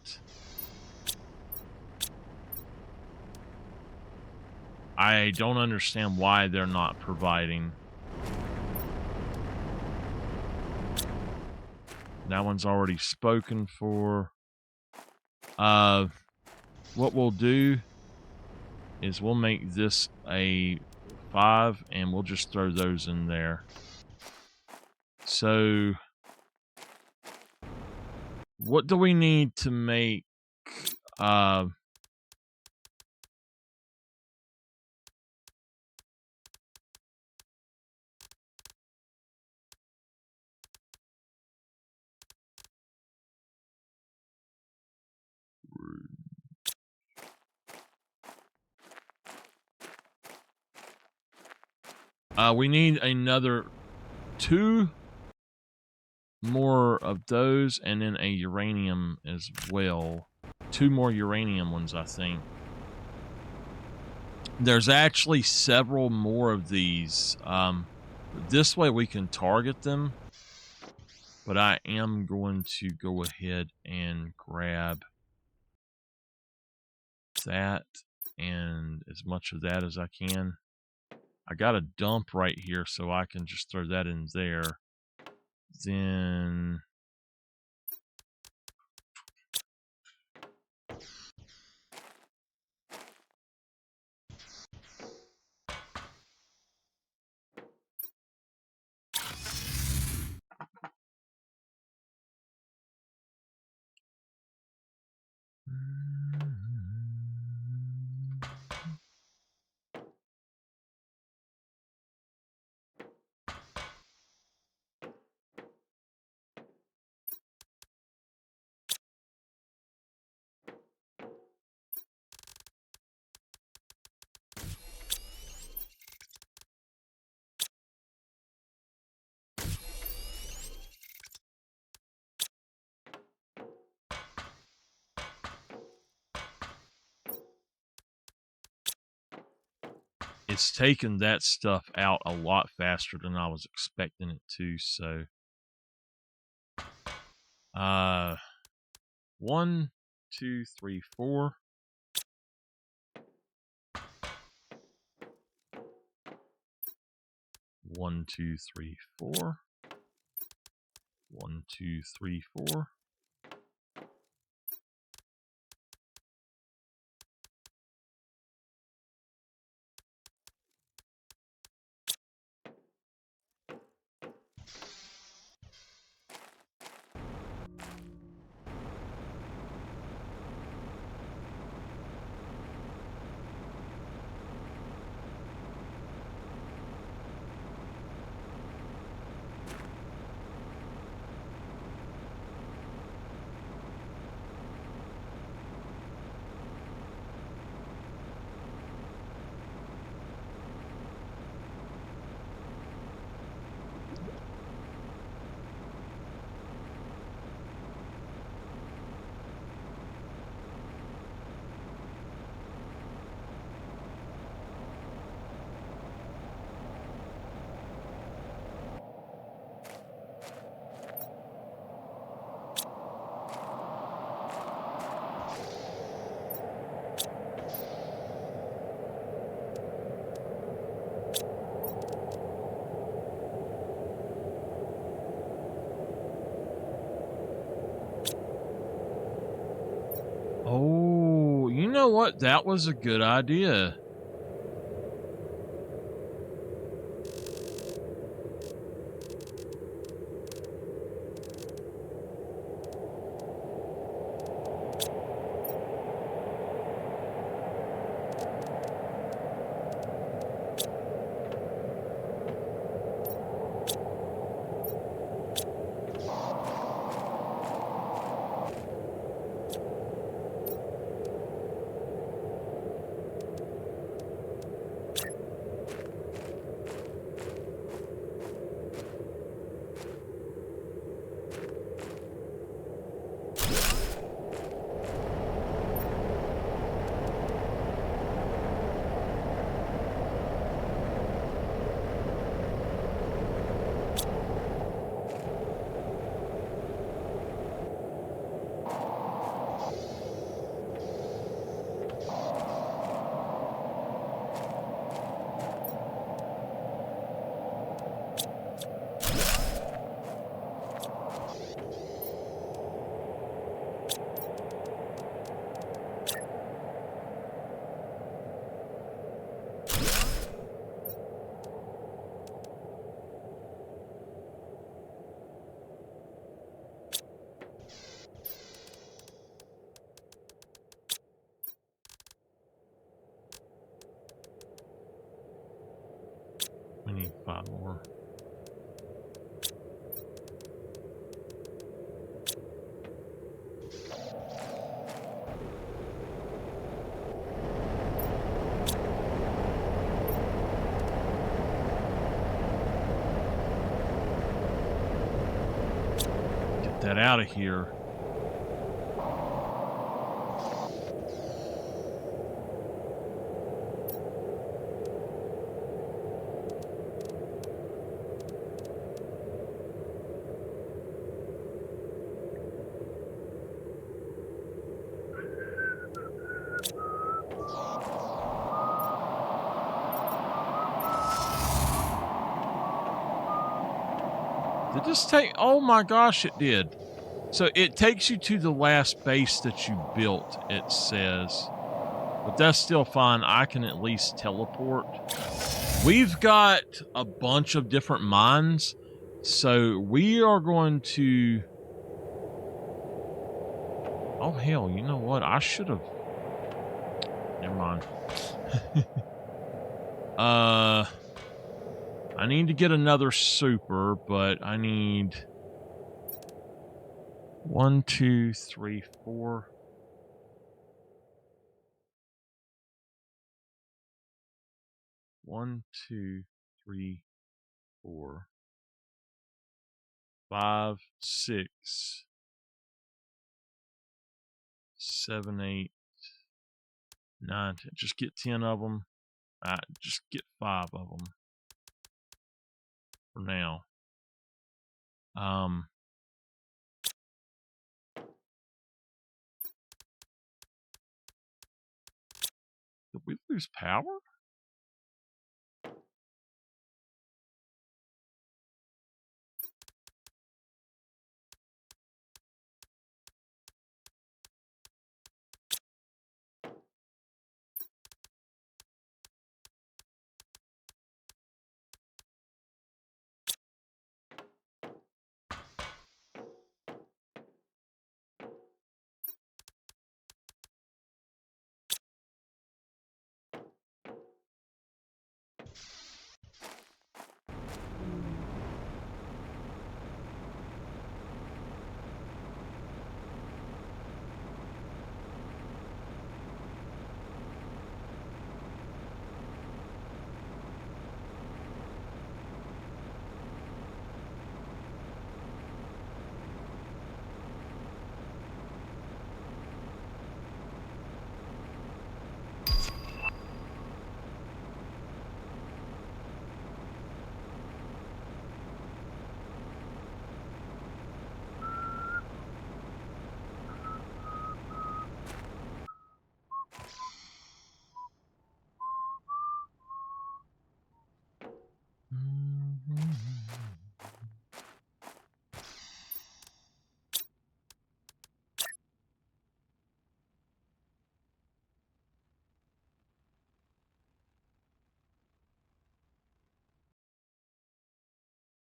I don't understand why they're not providing. That one's already spoken for. What we'll do is we'll make this a 5, and we'll just throw those in there. So, what do we need to make? We need another 2 more of those, and then a uranium as well. 2 more uranium ones, I think. There's actually several more of these. This way we can target them. But I am going to go ahead and grab that and as much of that as I can. I got a dump right here, so I can just throw that in there. Then it's taken that stuff out a lot faster than I was expecting it to, so 1, 2, 3, 4. 1, 2, 3, 4. 1, 2, 3, 4. know what? That was a good idea. We need 5 more. Get that out of here. Did this take... Oh my gosh, it did. So it takes you to the last base that you built, it says. But that's still fine. I can at least teleport. We've got a bunch of different mines. So we are going to... Oh, hell, you know what? I should have... Never mind. I need to get another super, but I need 1, 2, 3, 4. One, 2, 3, 4, 5, 6, 7, 8, 9, 10. Just get 10 of them. Just get 5 of them for now. Did we lose power?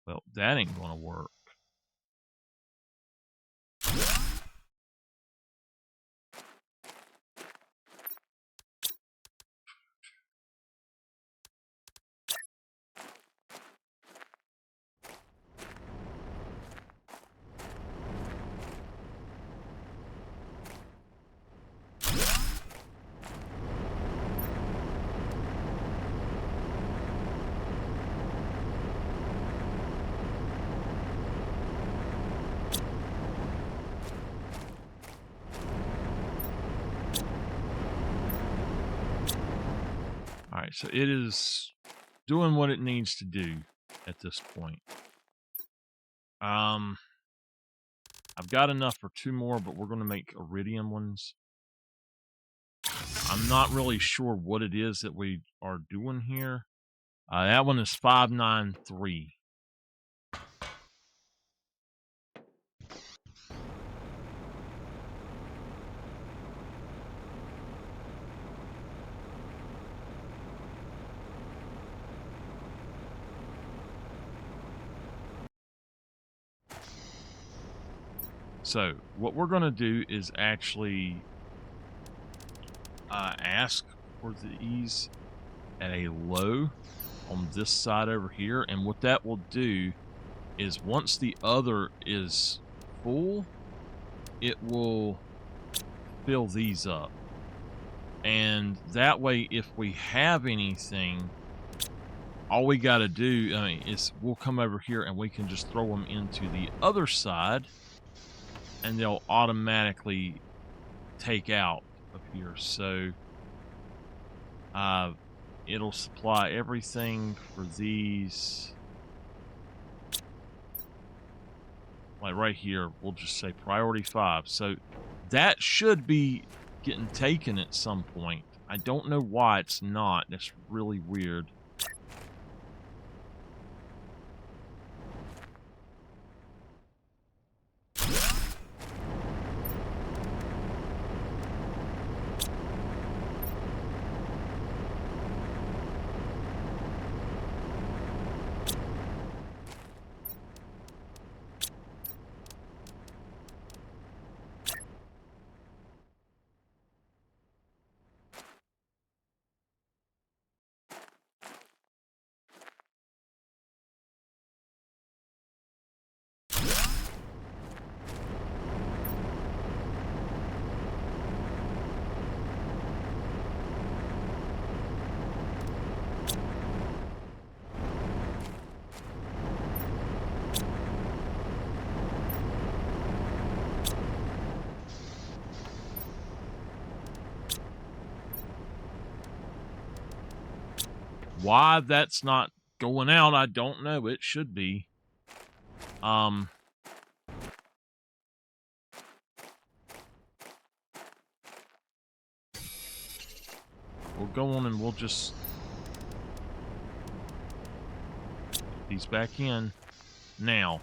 Well, that ain't gonna work. All right, so it is doing what it needs to do at this point. I've got enough for 2 more, but we're going to make iridium ones. I'm not really sure what it is that we are doing here. That one is 593. So what we're going to do is actually ask for these at a low on this side over here. And what that will do is once the other is full, it will fill these up. And that way, if we have anything, all we got to do is we'll come over here and we can just throw them into the other side and they'll automatically take out of here. So it'll supply everything for these. Like right here, we'll just say priority 5. So that should be getting taken at some point. I don't know why it's not. That's really weird. Why that's not going out, I don't know. It should be. We'll go on and we'll just put these back in. Now,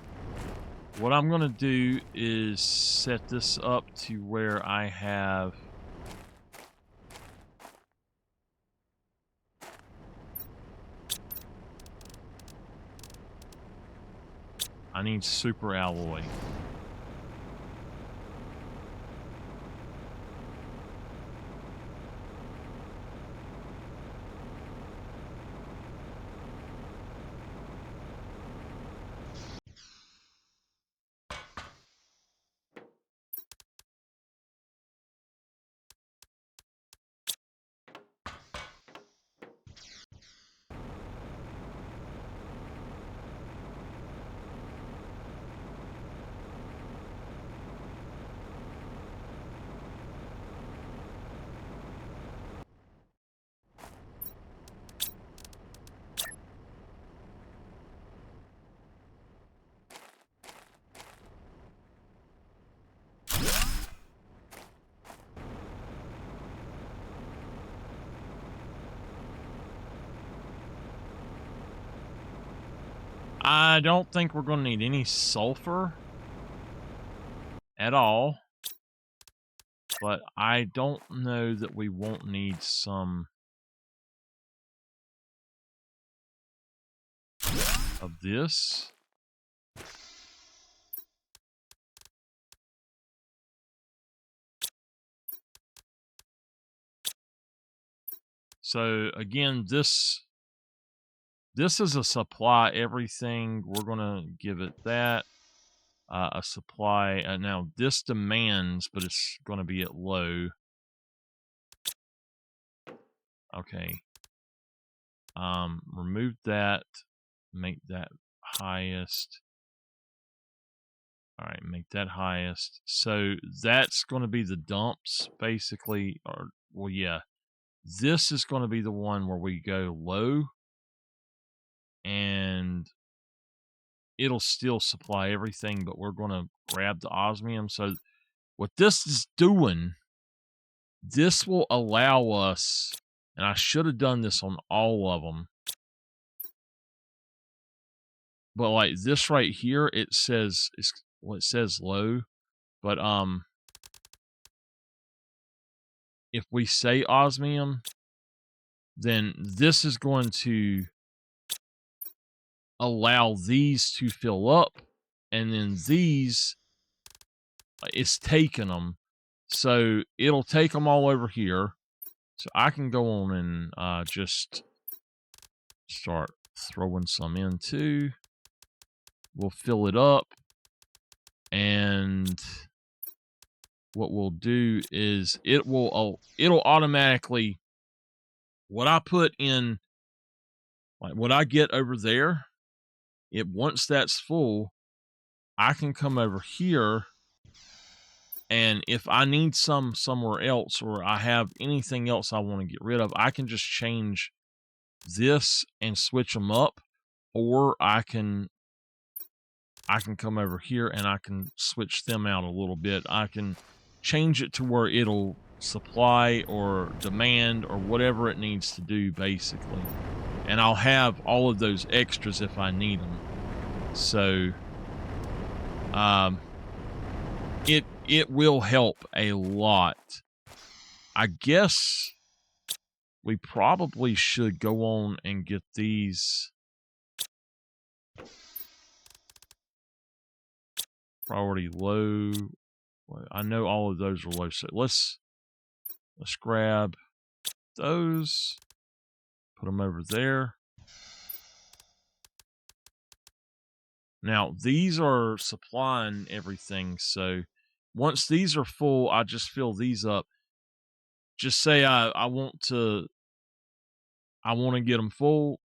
what I'm going to do is set this up to where I have I need super alloy. I don't think we're going to need any sulfur at all, but I don't know that we won't need some of this. So again, this is a supply everything. We're gonna give it that. A supply. Now this demands, but it's gonna be at low. Okay. Remove that. Make that highest. All right, make that highest. So that's going to be the dumps, basically. Or, well, yeah. This is going to be the one where we go low. And it'll still supply everything, but we're going to grab the osmium. So what this is doing, this will allow us, and I should have done this on all of them. But like this right here, it says, it says low. But if we say osmium, then this is going to allow these to fill up, and then these, it's taking them. So it'll take them all over here. So I can go on and just start throwing some in too. We'll fill it up, and what we'll do is it'll automatically, what I put in, like what I get over there, once that's full, I can come over here, and if I need some somewhere else, or I have anything else I want to get rid of, I can just change this and switch them up, or I can come over here and I can switch them out a little bit. I can change it to where it'll supply or demand or whatever it needs to do, basically. And I'll have all of those extras if I need them. So, it will help a lot. I guess we probably should go on and get these priority low. I know all of those are low, so let's grab those, put them over there. Now these are supplying everything, so once these are full, I just fill these up. Just say I want to get them full,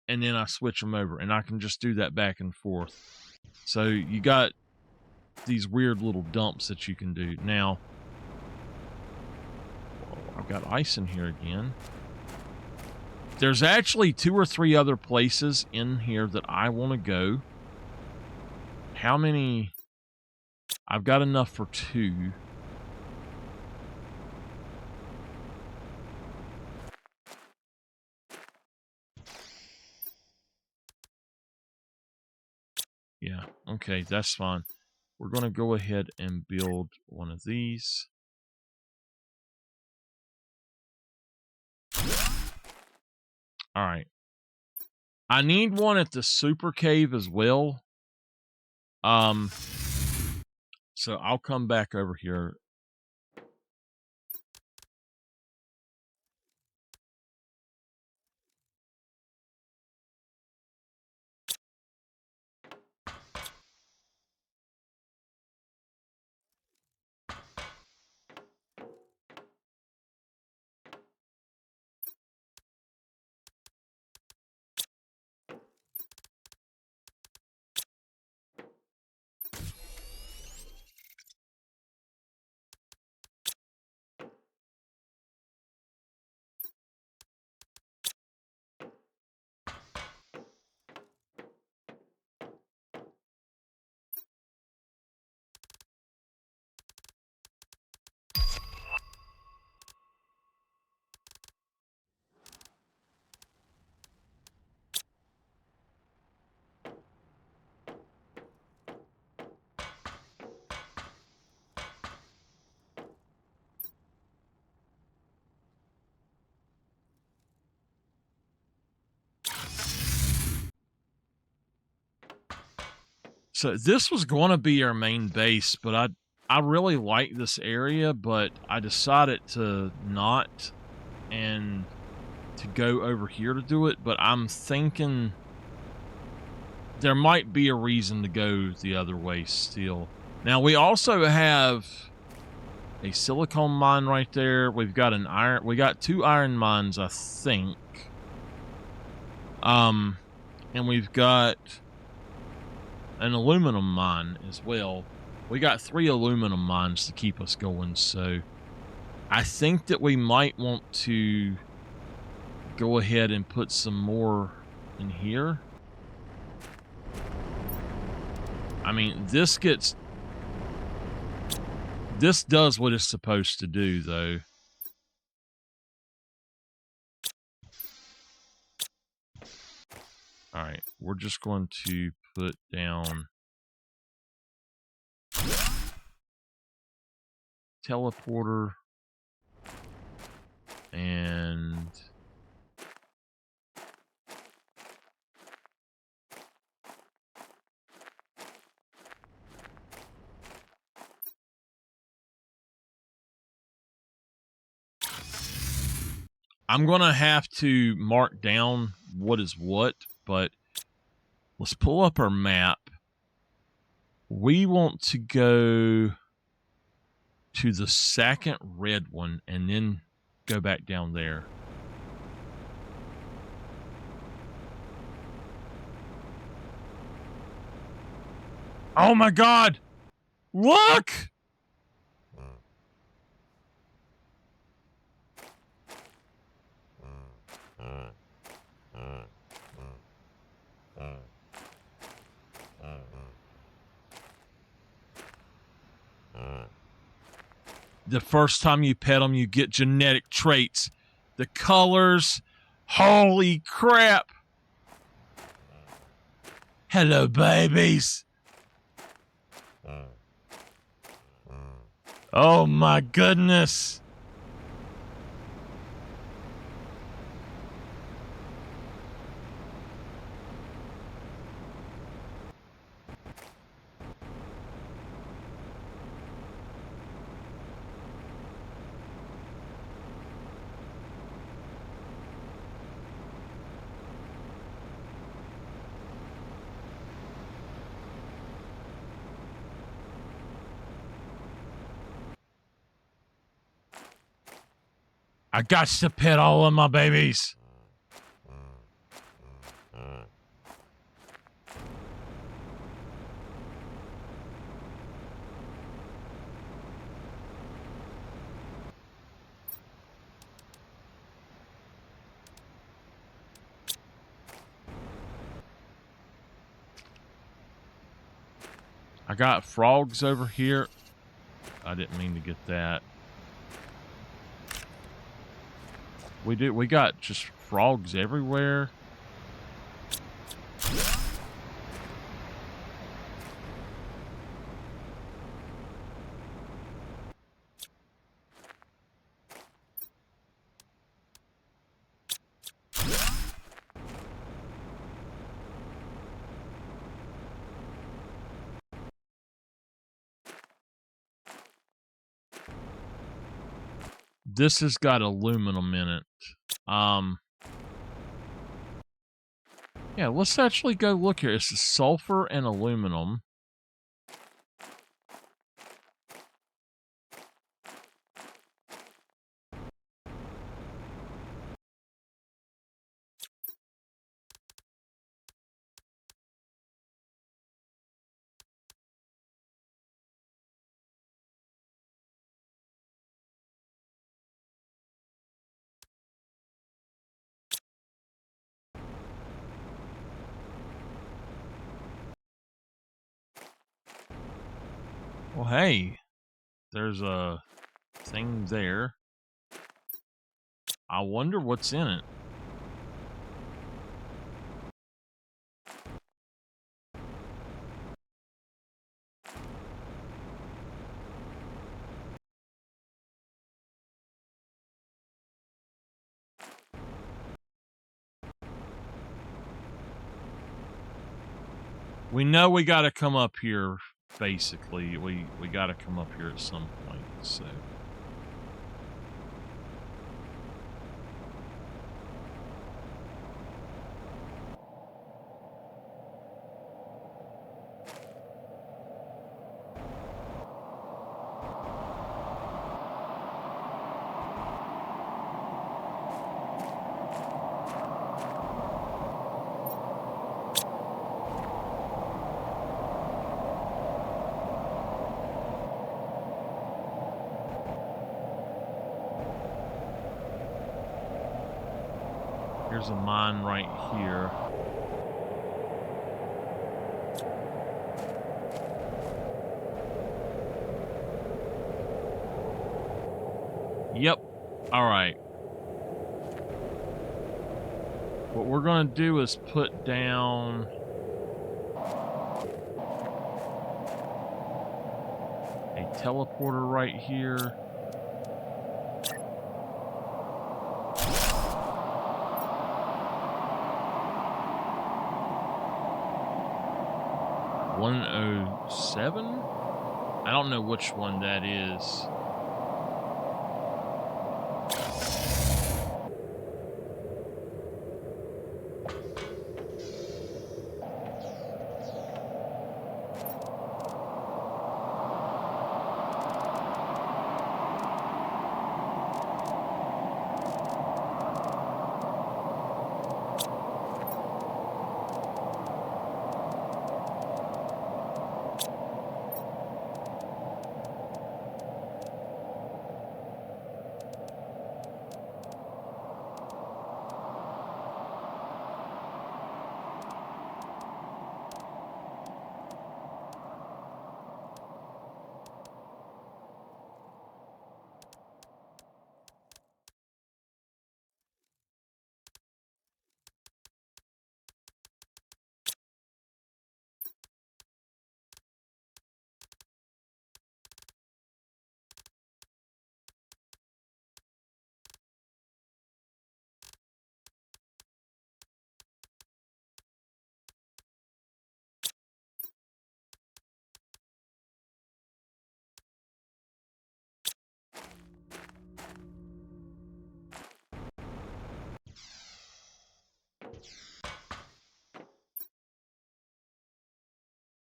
and then I switch them over, and I can just do that back and forth. So you got these weird little dumps that you can do. Now, I've got ice in here again. There's actually 2 or 3 other places in here that I want to go. How many? I've got enough for 2. Yeah, okay, that's fine. We're going to go ahead and build one of these. All right. I need one at the super cave as well. So I'll come back over here. So this was going to be our main base, but I really like this area, but I decided to not and to go over here to do it. But I'm thinking there might be a reason to go the other way still. Now we also have a silicone mine right there. We've got an iron. We got 2 iron mines, I think. And we've got an aluminum mine as well. We got 3 aluminum mines to keep us going, so I think that we might want to go ahead and put some more in here. I mean, this does what it's supposed to do, though. All right, we're just going to put down teleporter and I'm going to have to mark down what is what, but let's pull up our map. We want to go to the second red one and then go back down there. Oh my God! Look! The first time you pet them, you get genetic traits. The colors. Holy crap! Hello, babies. Oh my goodness. I got to pet all of my babies. I got frogs over here. I didn't mean to get that. We got just frogs everywhere. This has got aluminum in it. Yeah, let's actually go look here. It's sulfur and aluminum. Well, hey, there's a thing there. I wonder what's in it. We know we got to come up here, basically. We got to come up here at some point, so... Here's a mine right here. Yep. All right. What we're going to do is put down... a teleporter right here. $107? I don't know which one that is.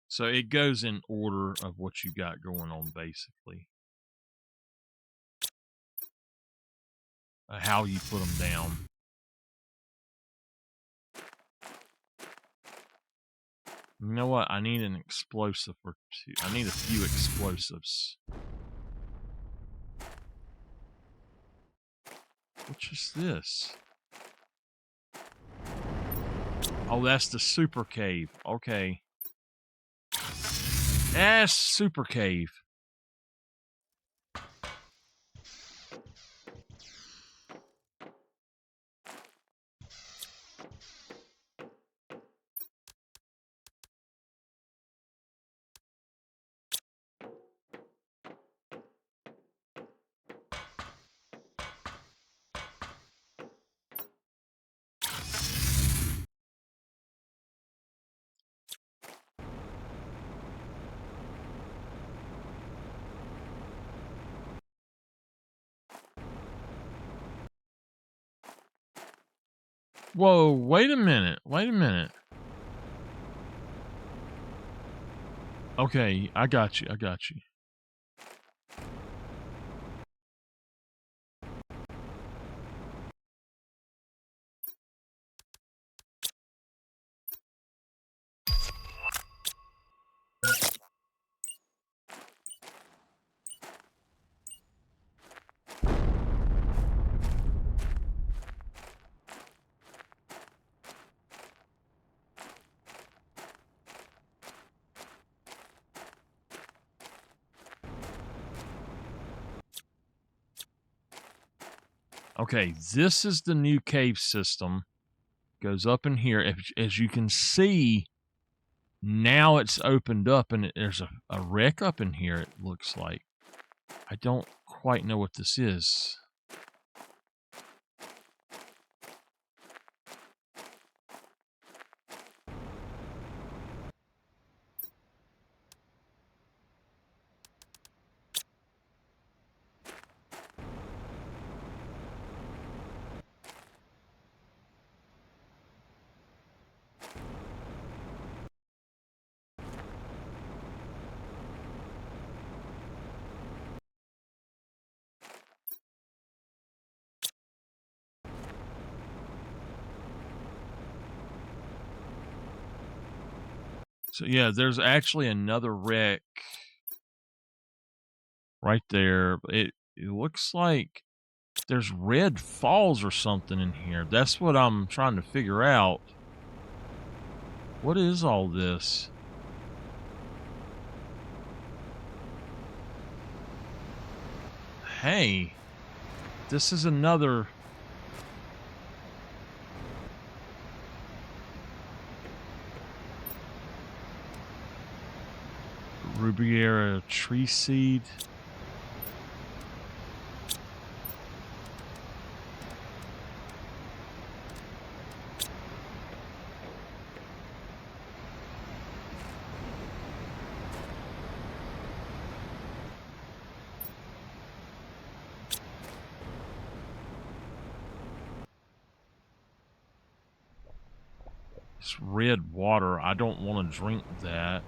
So it goes in order of what you got going on, basically. How you put them down. You know what? I need an explosive or two. I need a few explosives. Which is this? Oh, that's the super cave. Okay. That's super cave. Whoa, wait a minute. Wait a minute. Okay, I got you. I got you. Okay, this is the new cave system. Goes up in here. As you can see, now it's opened up and there's a wreck up in here, it looks like. I don't quite know what this is. So yeah, there's actually another wreck right there. It looks like there's red falls or something in here. That's what I'm trying to figure out. What is all this? Hey, this is another. Rubiera tree seed. It's red water. I don't want to drink that.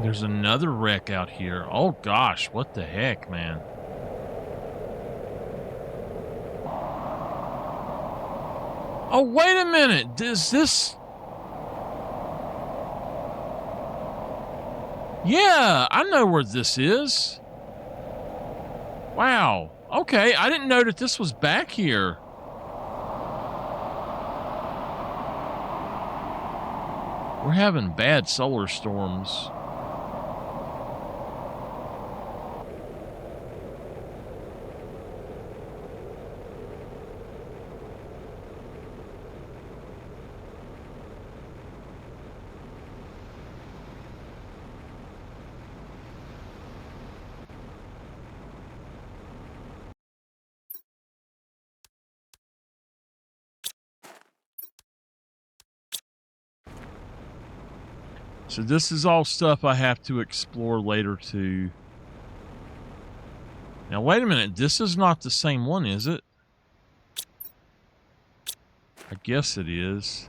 There's another wreck out here. Oh gosh, what the heck, man? Oh, wait a minute. Is this... Yeah, I know where this is. Wow. Okay, I didn't know that this was back here. We're having bad solar storms. So this is all stuff I have to explore later too. Now wait a minute, this is not the same one, is it? I guess it is.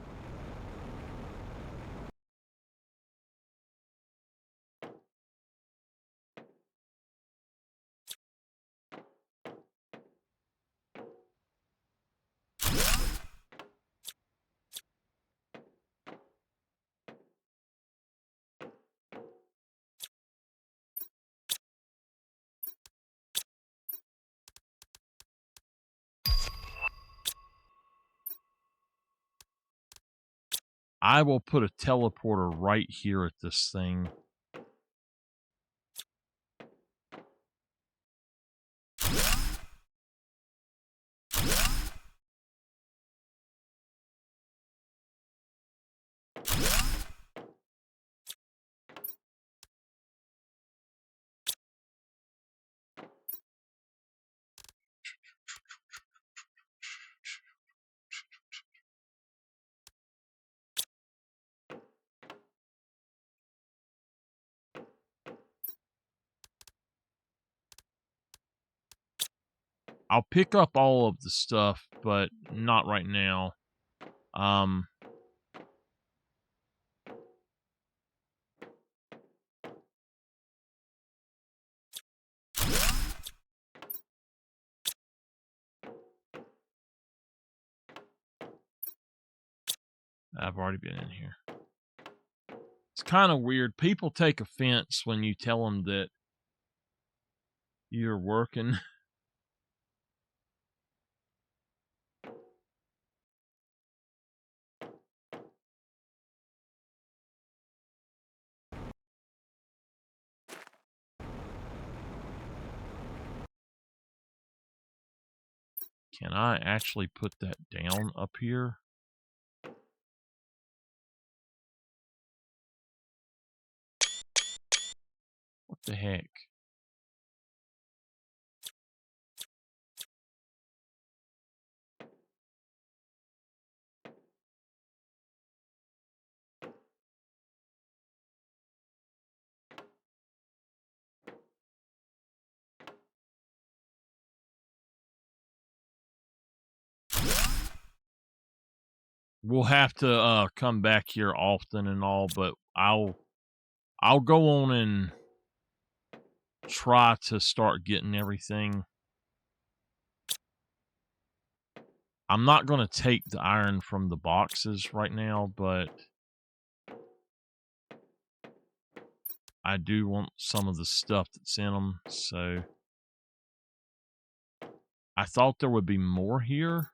I will put a teleporter right here at this thing. I'll pick up all of the stuff, but not right now. I've already been in here. It's kind of weird. People take offense when you tell them that you're working. Can I actually put that down up here? What the heck? We'll have to come back here often and all, but I'll go on and try to start getting everything. I'm not going to take the iron from the boxes right now, but I do want some of the stuff that's in them, so I thought there would be more here.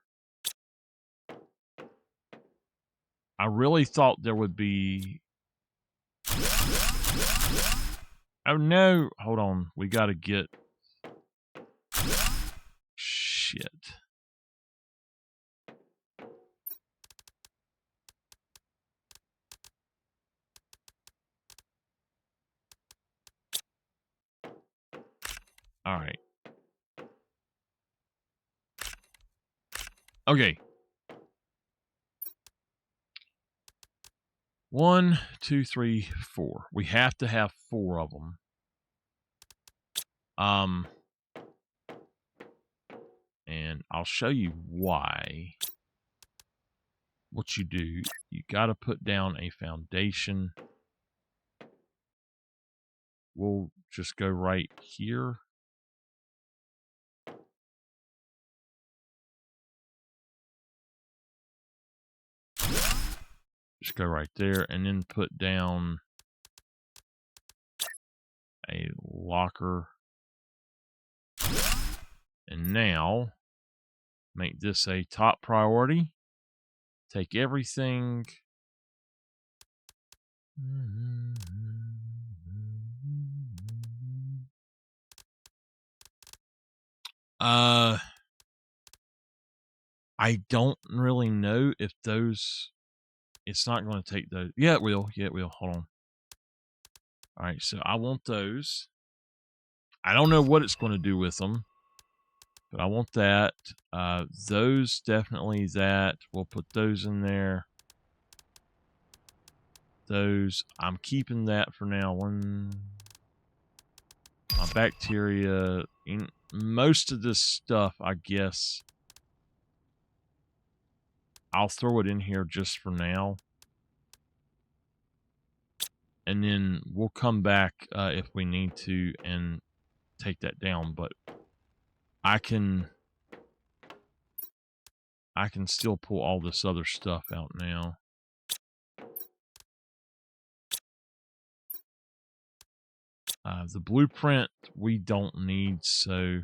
I really thought there would be... Oh no! Hold on, we gotta get... Shit. Alright. Okay. 1, 2, 3, 4. We have to have 4 of them. And I'll show you why. What you do, you gotta put down a foundation. We'll just go right here. Just go right there and then put down a locker. And now make this a top priority. Take everything. I don't really know if those... It's not going to take those. Yeah, it will. Yeah, it will. Hold on. All right, so I want those. I don't know what it's going to do with them, but I want that. Those, definitely that. We'll put those in there. Those, I'm keeping that for now. My bacteria, most of this stuff, I guess, I'll throw it in here just for now. And then we'll come back if we need to and take that down. But I can still pull all this other stuff out now. The blueprint we don't need, so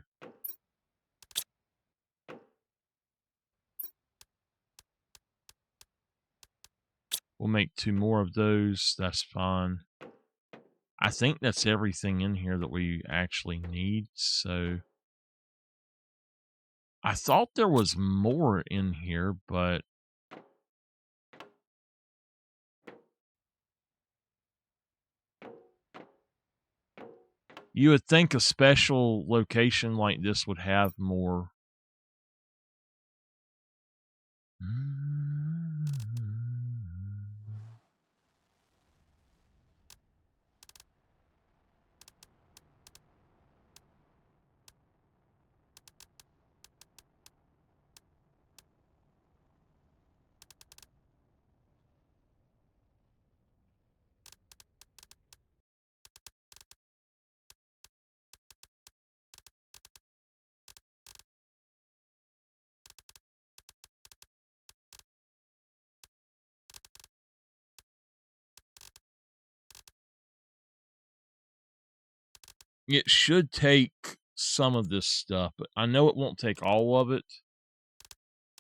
we'll make 2 more of those. That's fine. I think that's everything in here that we actually need, so I thought there was more in here, but you would think a special location like this would have more. It should take some of this stuff, but I know it won't take all of it,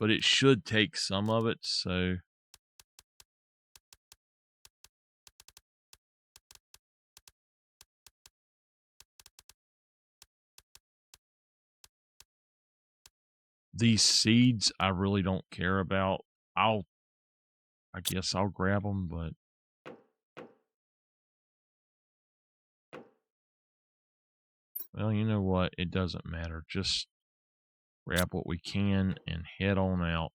but it should take some of it, so These seeds I really don't care about. I guess I'll grab them, but well, you know what? It doesn't matter. Just grab what we can and head on out.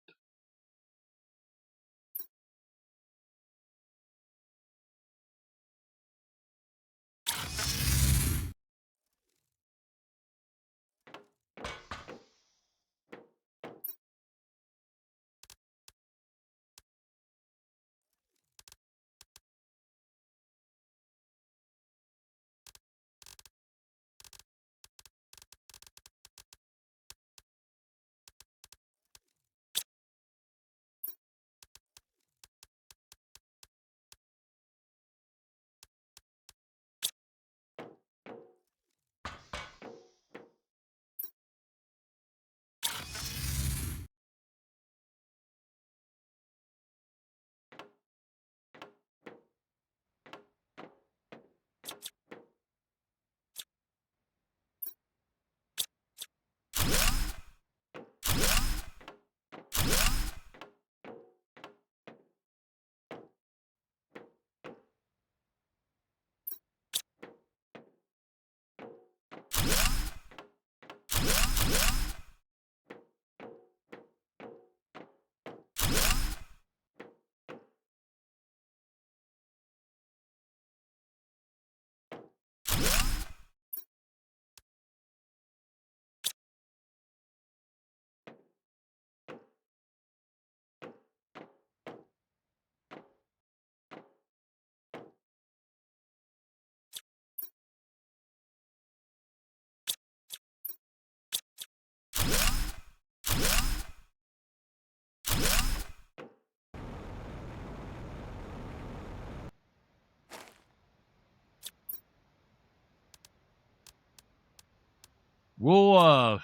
We'll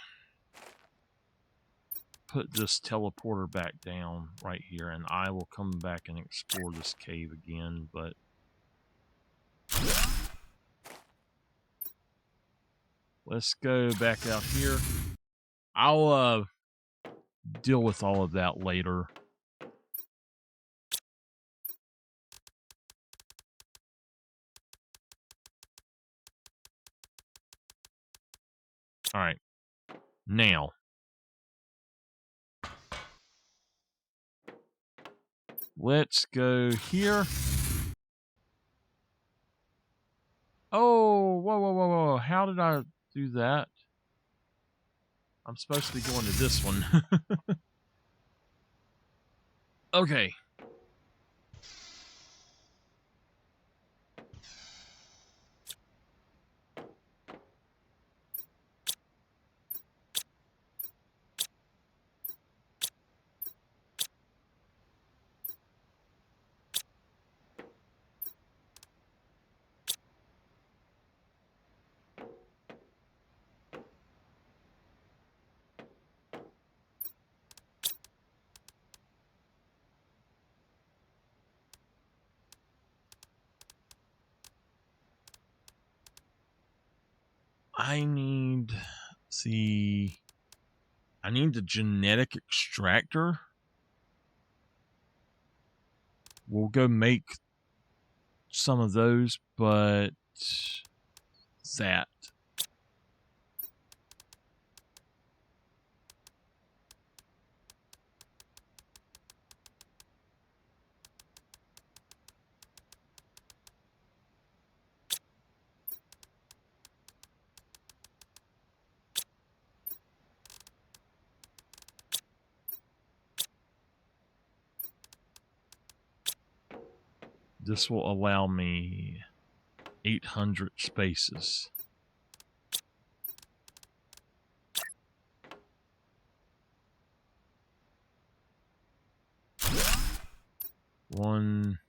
put this teleporter back down right here, and I will come back and explore this cave again, but let's go back out here. I'll deal with all of that later. All right. Now, let's go here. Oh, whoa, whoa, whoa, whoa. How did I do that? I'm supposed to be going to this one. Okay. I need the genetic extractor. We'll go make some of those, but that. This will allow me 800 spaces. One.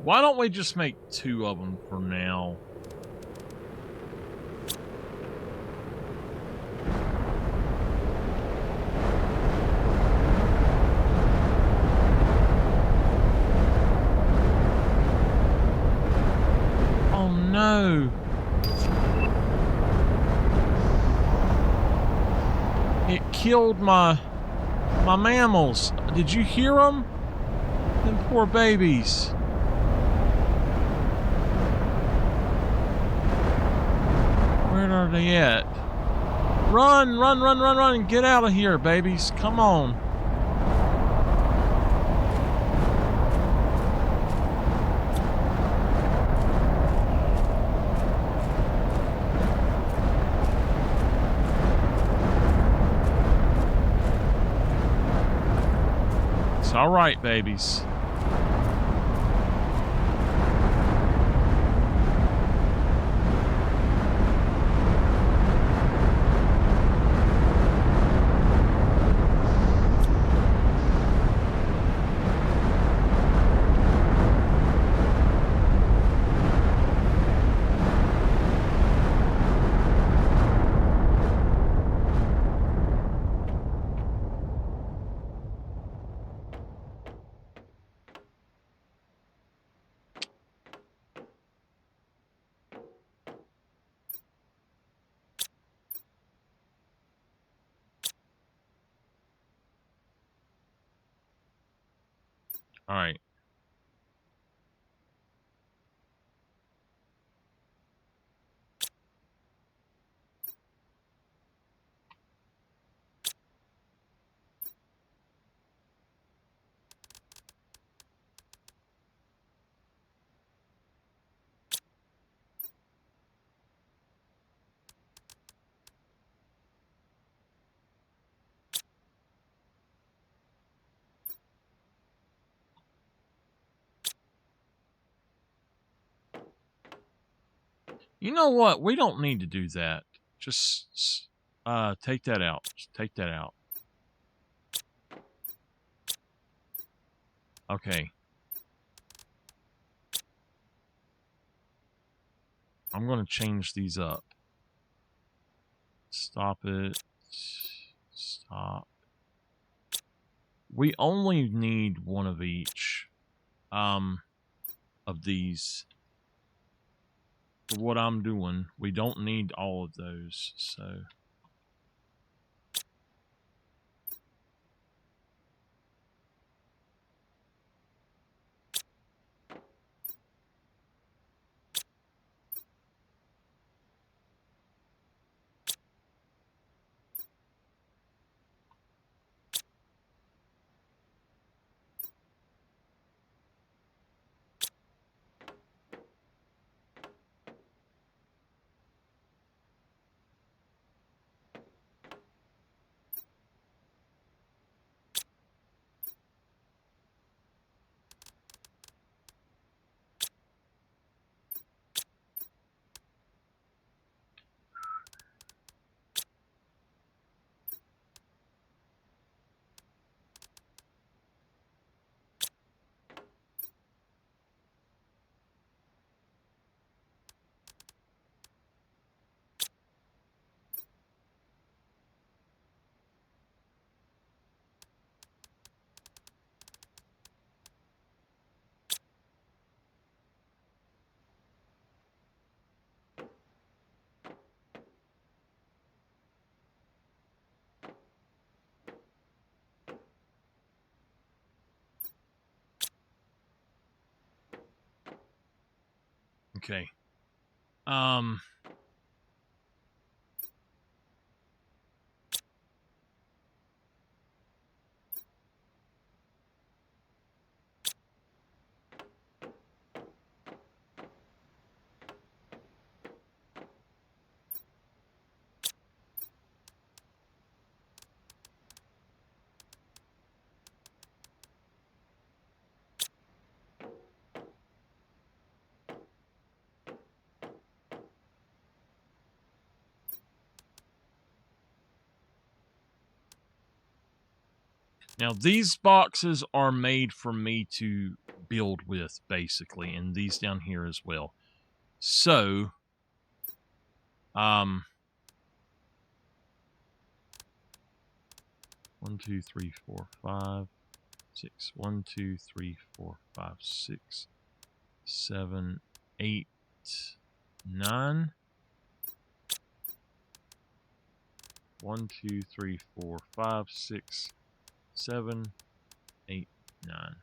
Why don't we just make 2 of them for now? Oh no! It killed my mammals. Did you hear them? Them poor babies. Where are they at? Run, run, run, run, run, and get out of here, babies. Come on. It's all right, babies. All right. You know what? We don't need to do that. Just take that out. Just take that out. Okay. I'm going to change these up. Stop it. Stop. We only need one of each of these. For what I'm doing, we don't need all of those, so... Okay. Now, these boxes are made for me to build with, basically, and these down here as well. So, 1, 2, 3, 4, 5, 6. 1, 2, 3, 4, 5, 6, 7, 8, 9. 1, 2, 3, 4, 5, 6, 7, 8, 9.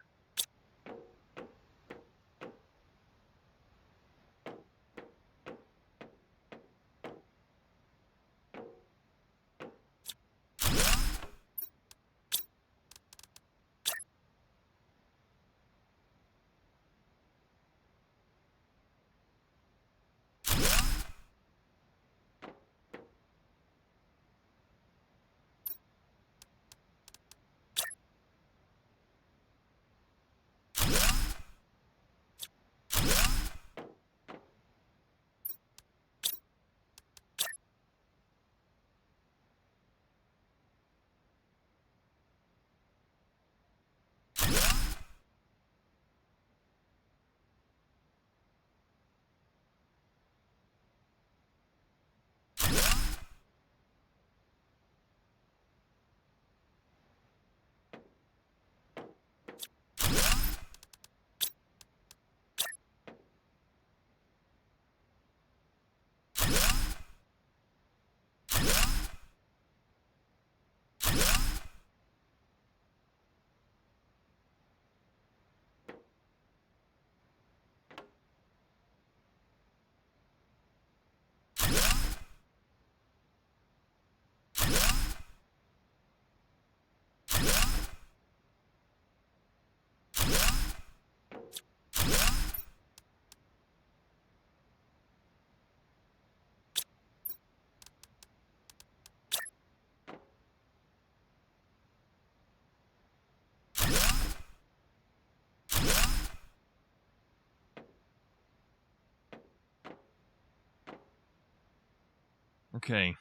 Okay.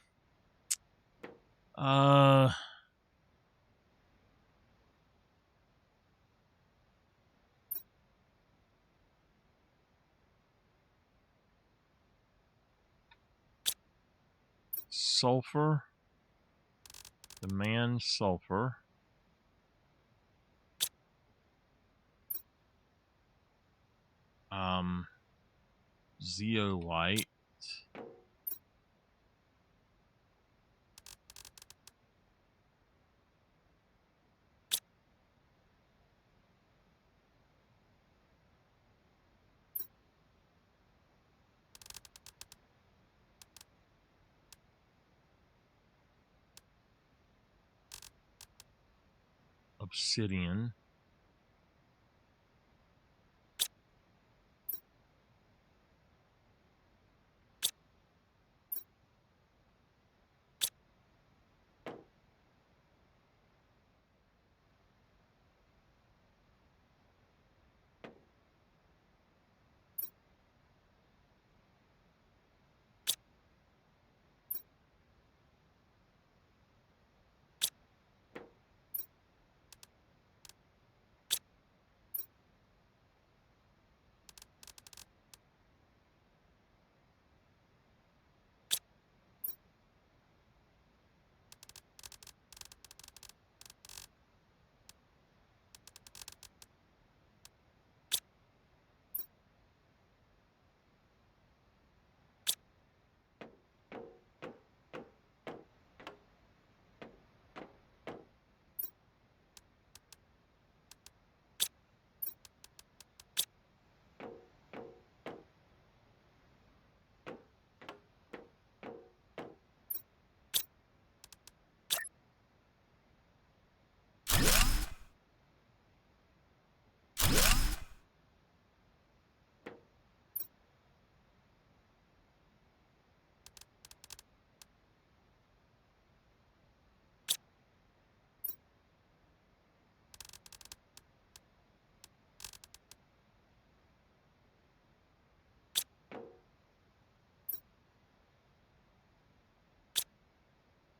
Sulfur. Demand sulfur. Zeolite. Obsidian.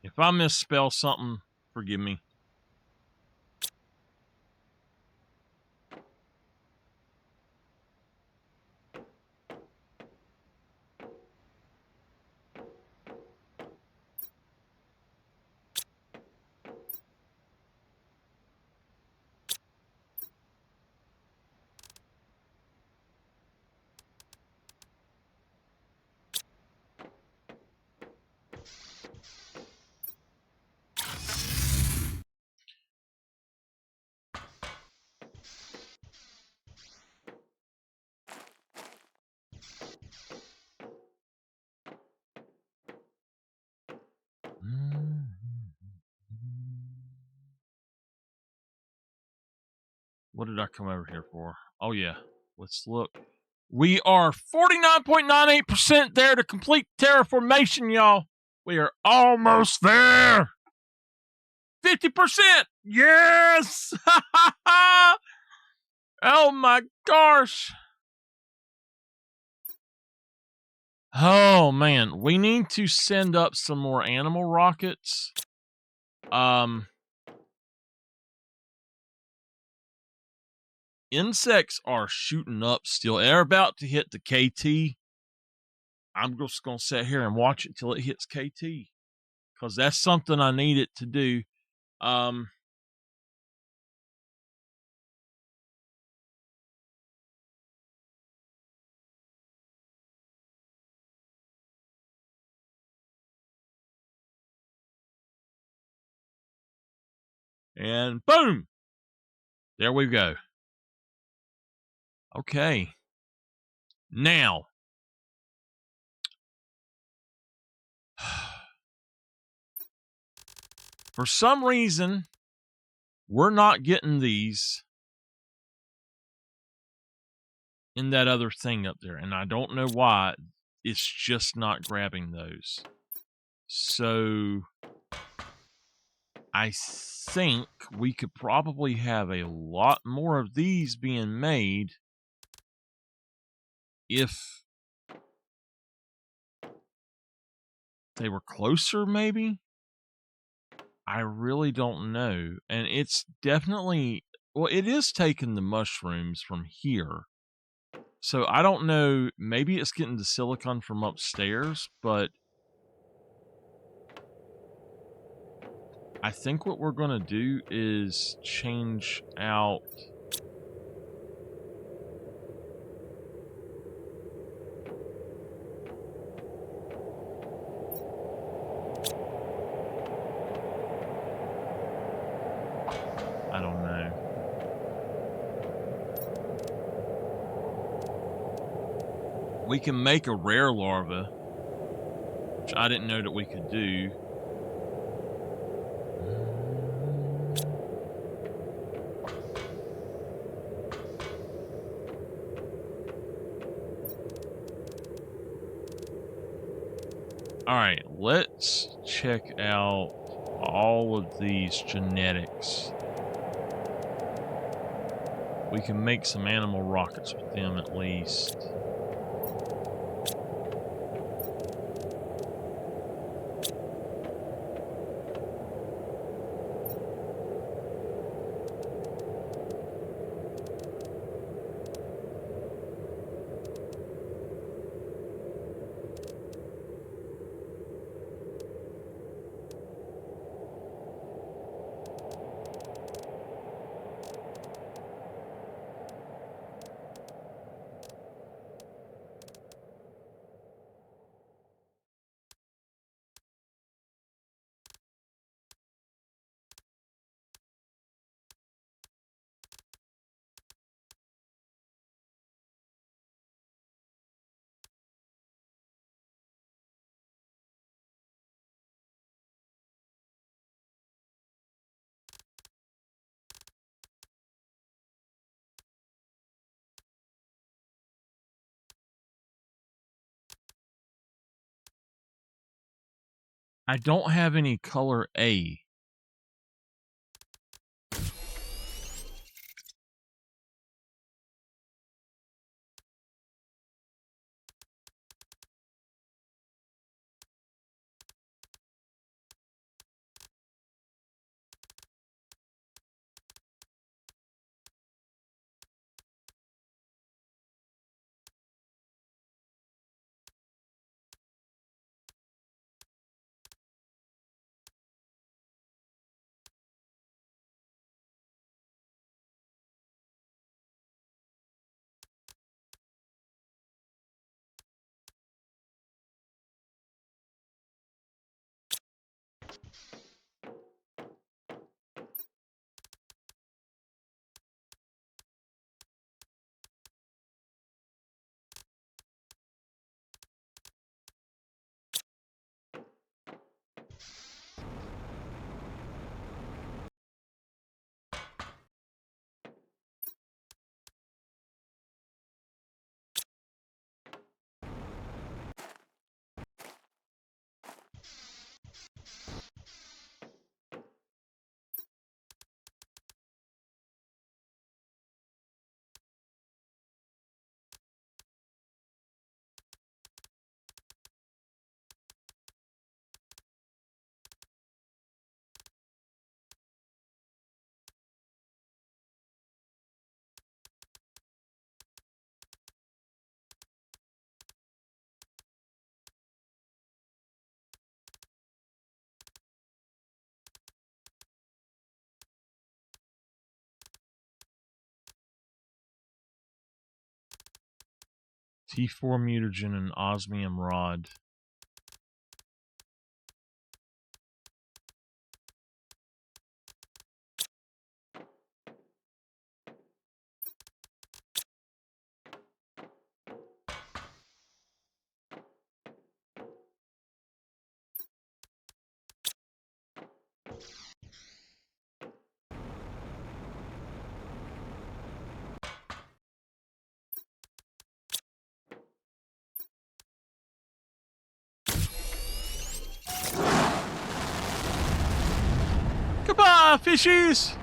If I misspell something, forgive me. What did I come over here for? Oh, yeah. Let's look. We are 49.98% there to complete terraformation, y'all. We are almost there. 50%. Yes. Oh, my gosh. Oh, man. We need to send up some more animal rockets. Insects are shooting up still. They're about to hit the KT. I'm just going to sit here and watch it till it hits KT. Because that's something I need it to do. And boom! There we go. Okay. Now. For some reason, we're not getting these in that other thing up there. And I don't know why. It's just not grabbing those. So I think we could probably have a lot more of these being made if they were closer, maybe? I really don't know. And it's definitely, well, it is taking the mushrooms from here. So I don't know, maybe it's getting the silicon from upstairs, but I think what we're going to do is change out. I don't know. We can make a rare larva, which I didn't know that we could do. All right, let's check out all of these genetics. We can make some animal rockets with them at least. I don't have any color A. T4 mutagen and osmium rod. Goodbye, fishies!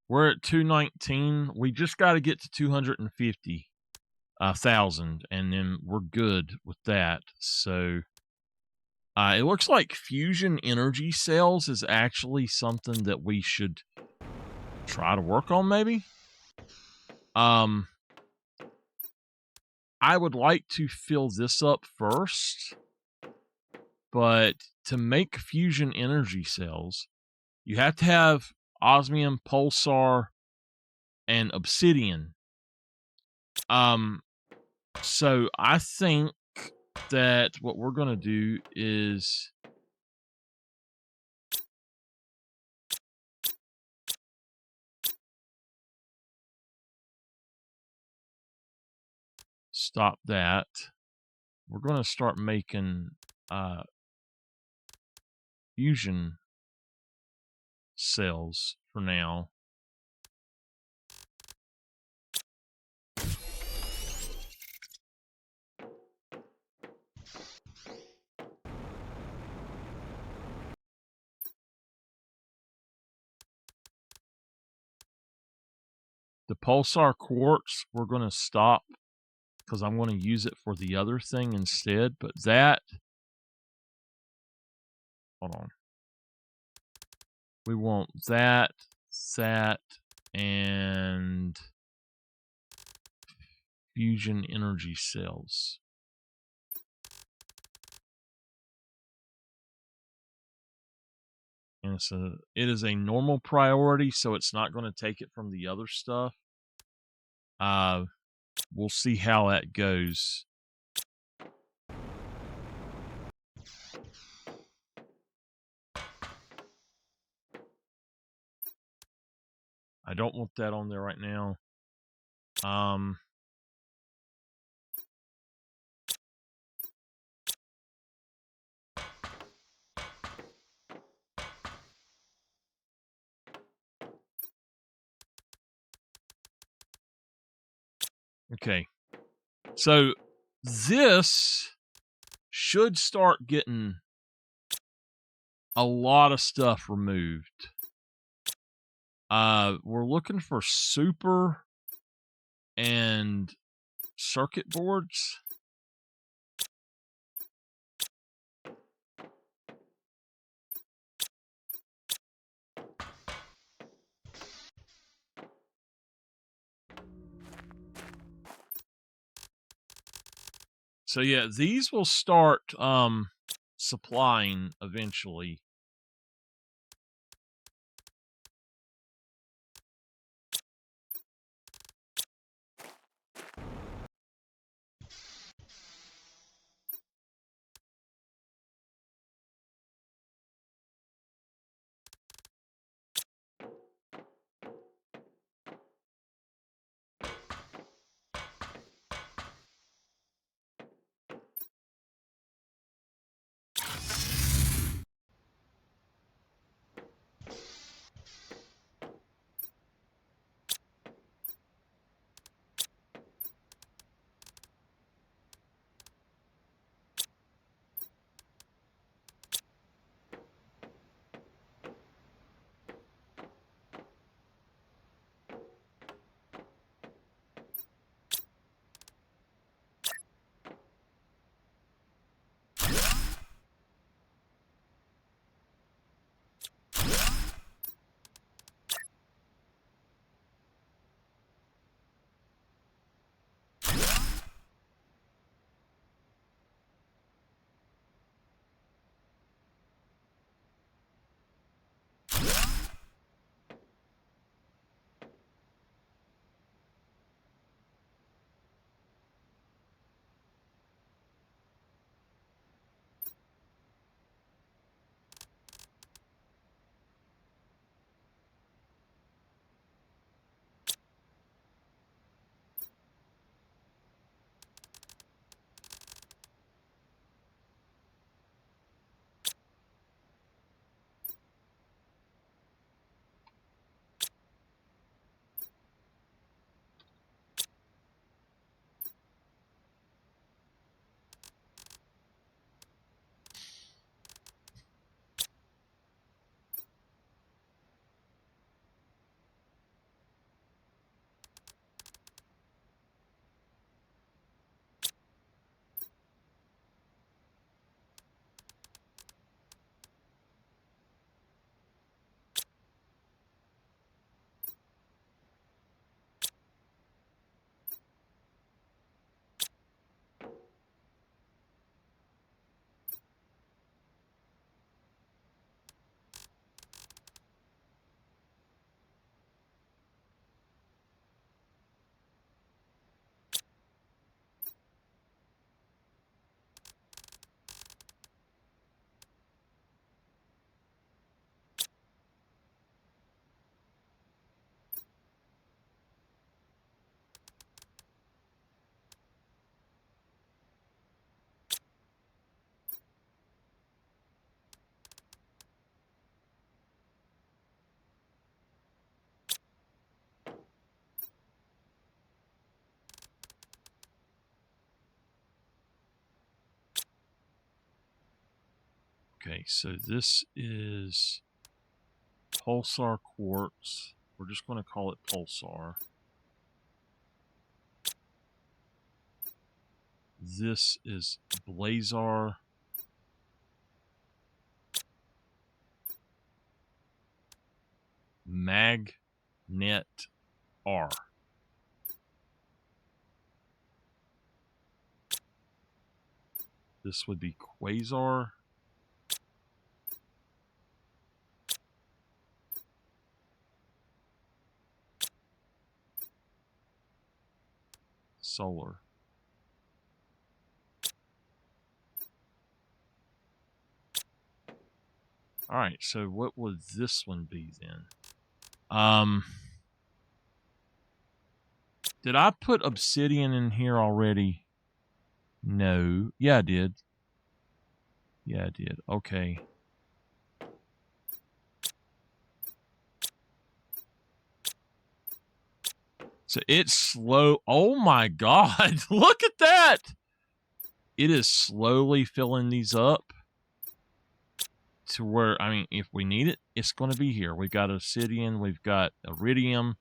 We're at 219. We just got to get to 250,000, and then we're good with that. So it looks like fusion energy cells is actually something that we should try to work on, maybe. I would like to fill this up first, but to make fusion energy cells, you have to have osmium, pulsar, and obsidian. So I think that what we're going to do is stop that. We're going to start making fusion cells for now. The pulsar quartz, we're going to stop because I'm going to use it for the other thing instead. But that, hold on. We want that, and fusion energy cells. And so it is a normal priority, so it's not going to take it from the other stuff. We'll see how that goes. I don't want that on there right now. Okay. So this should start getting a lot of stuff removed. We're looking for super and circuit boards. So yeah, these will start supplying eventually. Okay, so this is Pulsar Quartz. We're just going to call it Pulsar. This is Blazar. Magnet R. This would be Quasar. Solar. All right, so what would this one be then? Did I put obsidian in here already? No. Yeah, I did. Yeah, I did. Okay. So it's slow. Oh my God. Look at that. It is slowly filling these up to where, I mean, if we need it, it's going to be here. We've got obsidian. We've got iridium.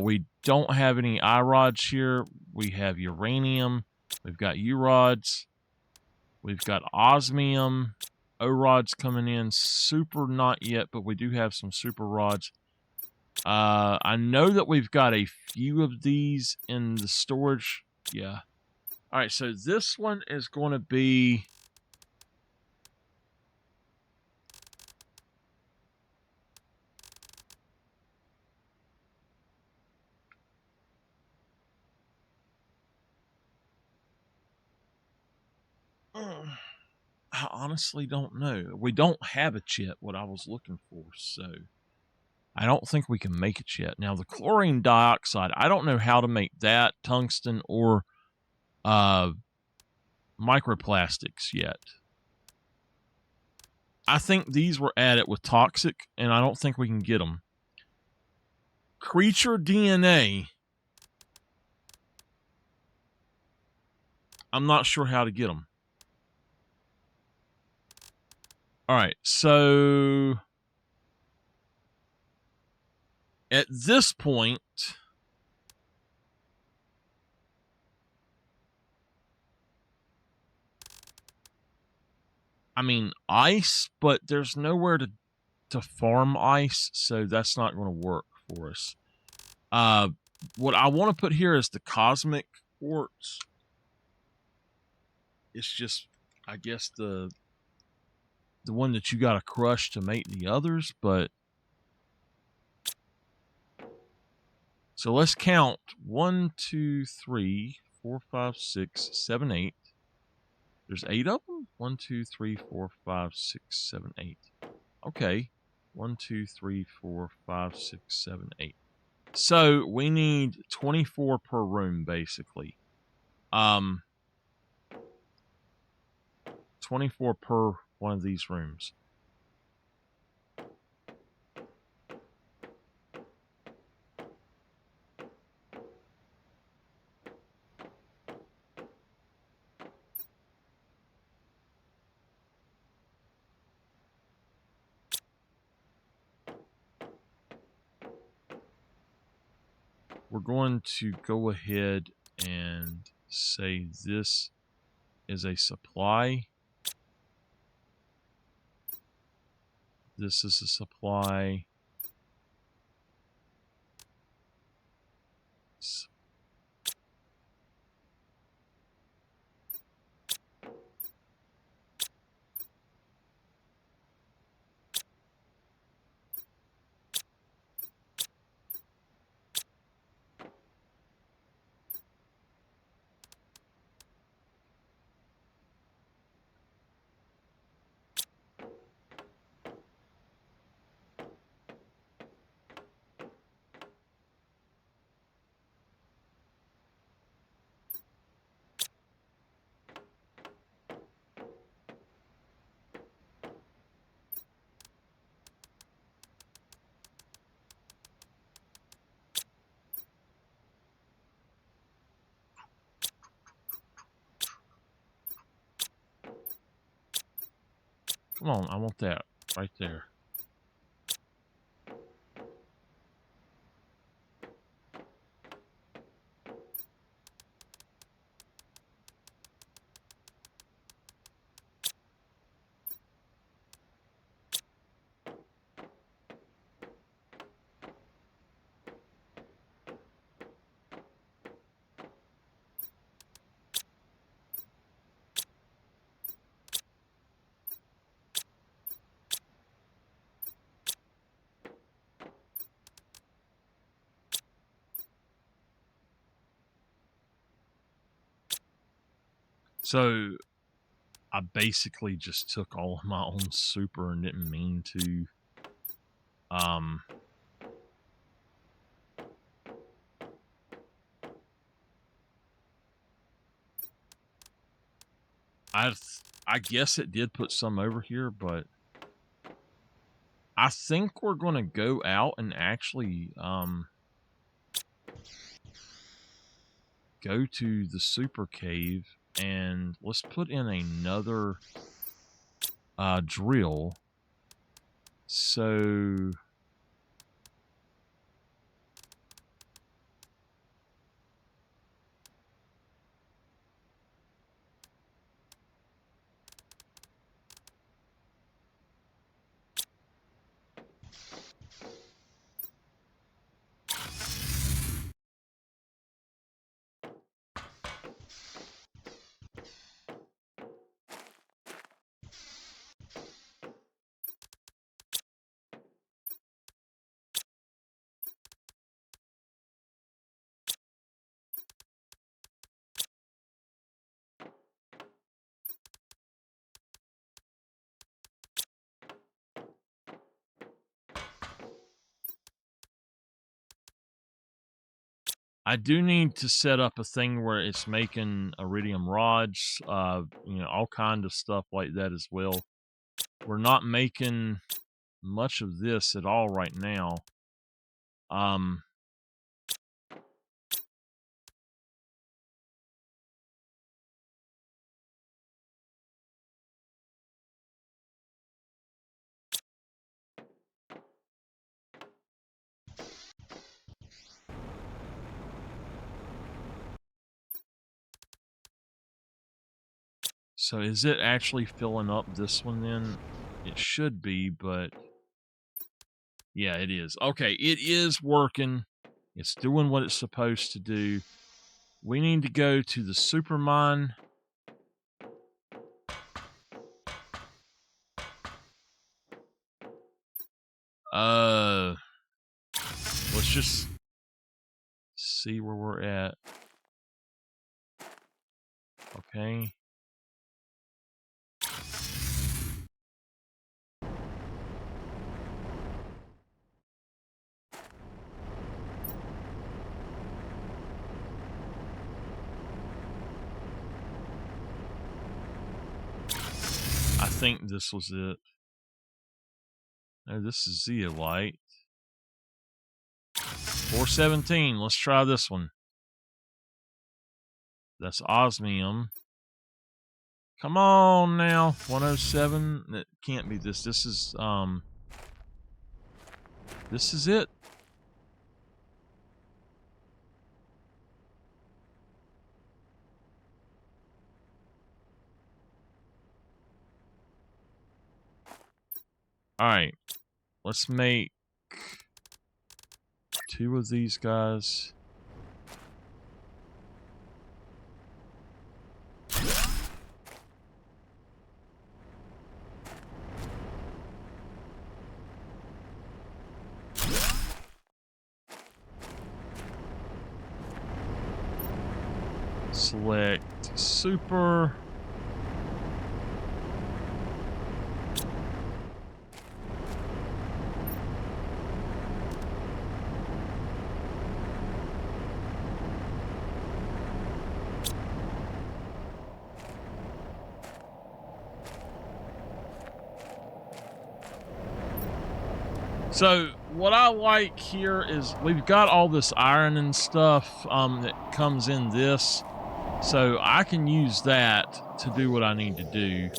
We don't have any irods here. We have uranium. We've got U-rods. We've got osmium. O-rods coming in. Super not yet, but we do have some super rods. I know that we've got a few of these in the storage. Yeah. All right, so this one is going to be... I honestly don't know. We don't have it yet, what I was looking for, so I don't think we can make it yet. Now, the chlorine dioxide, I don't know how to make that, tungsten, or microplastics yet. I think these were added with toxic, and I don't think we can get them. Creature DNA, I'm not sure how to get them. All right, so at this point, I mean, ice, but there's nowhere to farm ice, so that's not going to work for us. What I want to put here is the cosmic quartz. It's just, I guess, the one that you got to crush to make the others, but... So let's count. 1, 2, 3, 4, 5, 6, 7, 8. There's 8 of them? 1, 2, 3, 4, 5, 6, 7, 8. Okay. 1, 2, 3, 4, 5, 6, 7, 8. So we need 24 per room, basically. 24 per one of these rooms. We're going to go ahead and say this is a supply. This is a supply. Come on, I want that right there. So I basically just took all of my own super and didn't mean to. I guess it did put some over here, but I think we're going to go out and actually go to the super cave, and let's put in another drill. So I do need to set up a thing where it's making iridium rods, all kind of stuff like that as well. We're not making much of this at all right now. So is it actually filling up this one then? It should be, but yeah, it is. Okay, it is working. It's doing what it's supposed to do. We need to go to the super mine. Let's just see where we're at. Okay. I think this was it. No, this is zeolite. 417. Let's try this one. That's osmium. Come on now. 107. It can't be this. This is it. All right. Let's make 2 of these guys. Select super. So what I like here is we've got all this iron and stuff that comes in this. So I can use that to do what I need to do.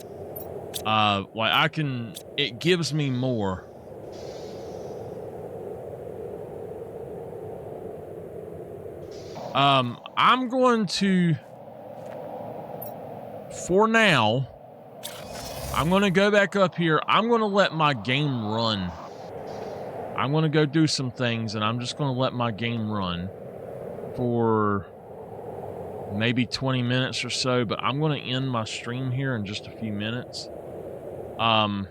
Like it gives me more. I'm going to, for now, I'm going to go back up here. I'm going to let my game run. I'm going to go do some things, and I'm just going to let my game run for maybe 20 minutes or so, but I'm going to end my stream here in just a few minutes. I've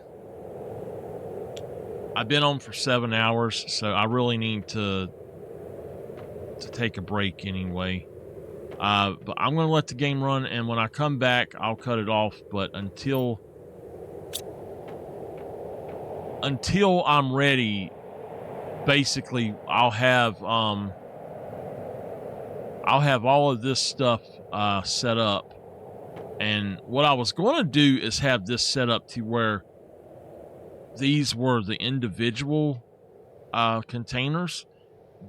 been on for 7 hours, so I really need to take a break anyway. But I'm going to let the game run, and when I come back, I'll cut it off. But until I'm ready, basically, I'll have all of this stuff set up. And what I was going to do is have this set up to where these were the individual containers,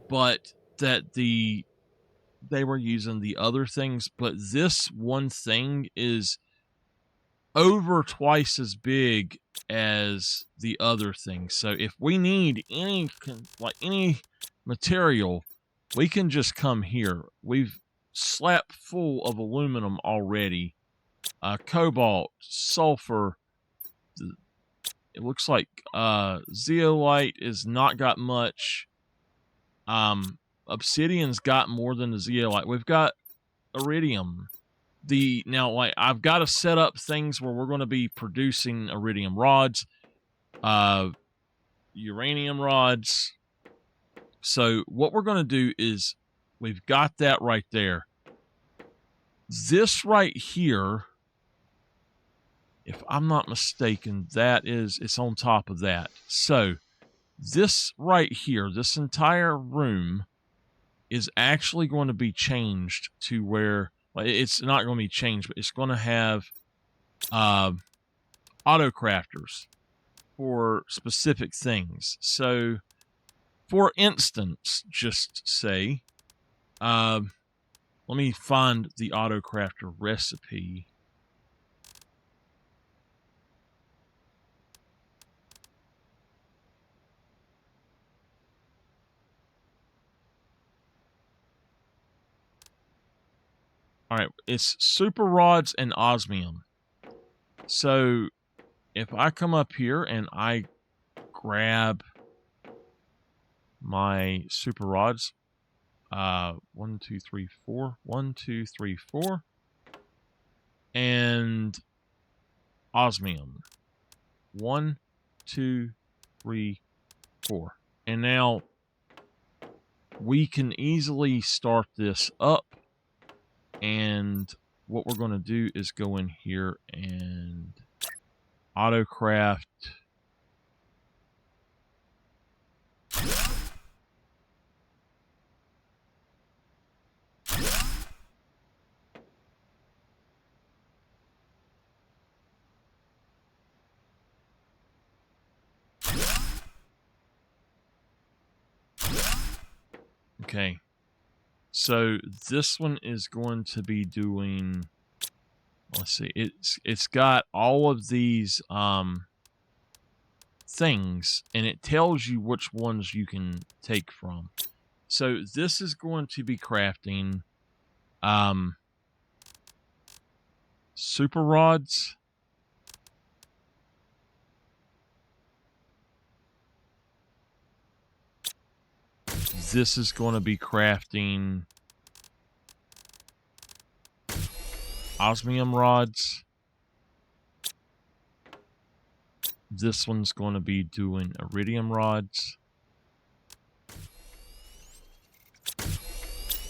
but that they were using the other things, but this one thing is over twice as big as the other thing. So if we need any material, we can just come here. We've slapped full of aluminum already. Cobalt, sulfur. It looks like zeolite is not got much. Obsidian's got more than the zeolite. We've got iridium. I've got to set up things where we're going to be producing iridium rods, uranium rods. So what we're going to do is we've got that right there. This right here, if I'm not mistaken, it's on top of that. So this right here, this entire room is actually going to be changed to where it's not going to be changed, but it's going to have auto crafters for specific things. So, for instance, just say, let me find the auto crafter recipe. All right, it's super rods and osmium. So if I come up here and I grab my super rods, 1, 2, 3, 4, 1, 2, 3, 4, and osmium, 1, 2, 3, 4, and now we can easily start this up. And what we're going to do is go in here and autocraft. Okay. So this one is going to be doing, let's see, it's got all of these things, and it tells you which ones you can take from. So this is going to be crafting super rods. This is going to be crafting osmium rods. This one's going to be doing iridium rods.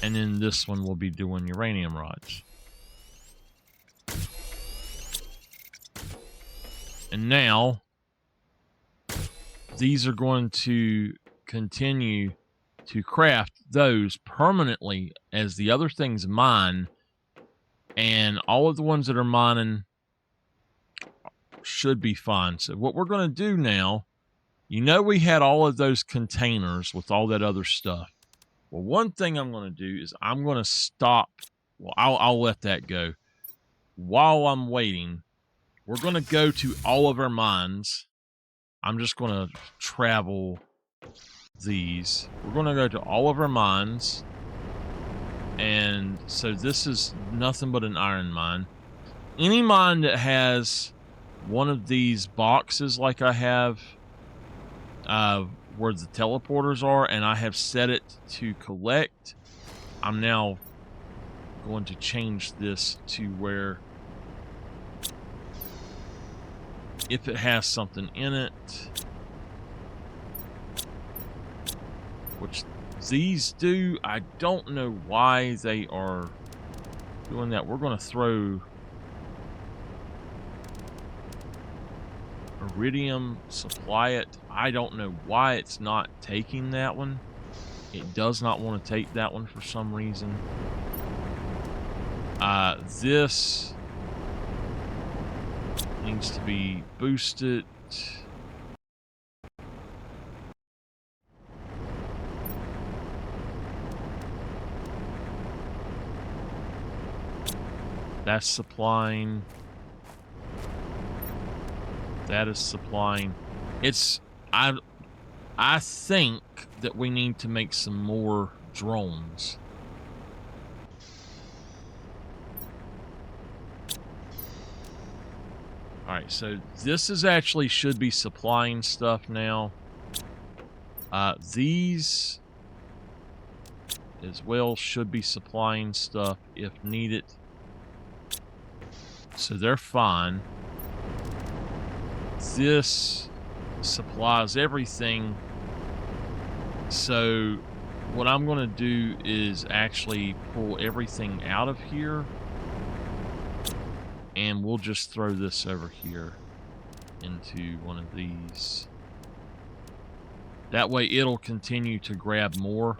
And then this one will be doing uranium rods. And now, these are going to continue to craft those permanently as the other things mine, and all of the ones that are mining should be fine. So what we're going to do now, we had all of those containers with all that other stuff. Well, one thing I'm going to do is I'm going to stop. Well, I'll let that go. While I'm waiting, we're going to go to all of our mines. I'm just going to travel these. We're going to go to all of our mines. And so this is nothing but an iron mine. Any mine that has one of these boxes like I have where the teleporters are, and I have set it to collect, I'm now going to change this to where if it has something in it, which these do, I don't know why they are doing that. We're going to throw iridium, supply it. I don't know why it's not taking that one. It does not want to take that one for some reason. This needs to be boosted. That's supplying. That is supplying. It's I think that we need to make some more drones. Alright, so this is actually should be supplying stuff now. These as well should be supplying stuff if needed. So they're fine. This supplies everything. So what I'm going to do is actually pull everything out of here. And we'll just throw this over here into one of these. That way it'll continue to grab more.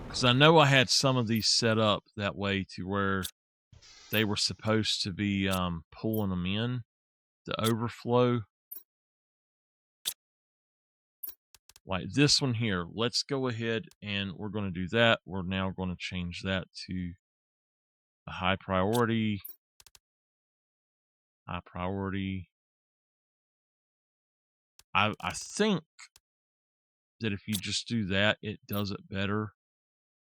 Because I know I had some of these set up that way to where they were supposed to be pulling them in, the overflow. Like this one here. Let's go ahead and we're going to do that. We're now going to change that to a high priority. High priority. I think that if you just do that, it does it better.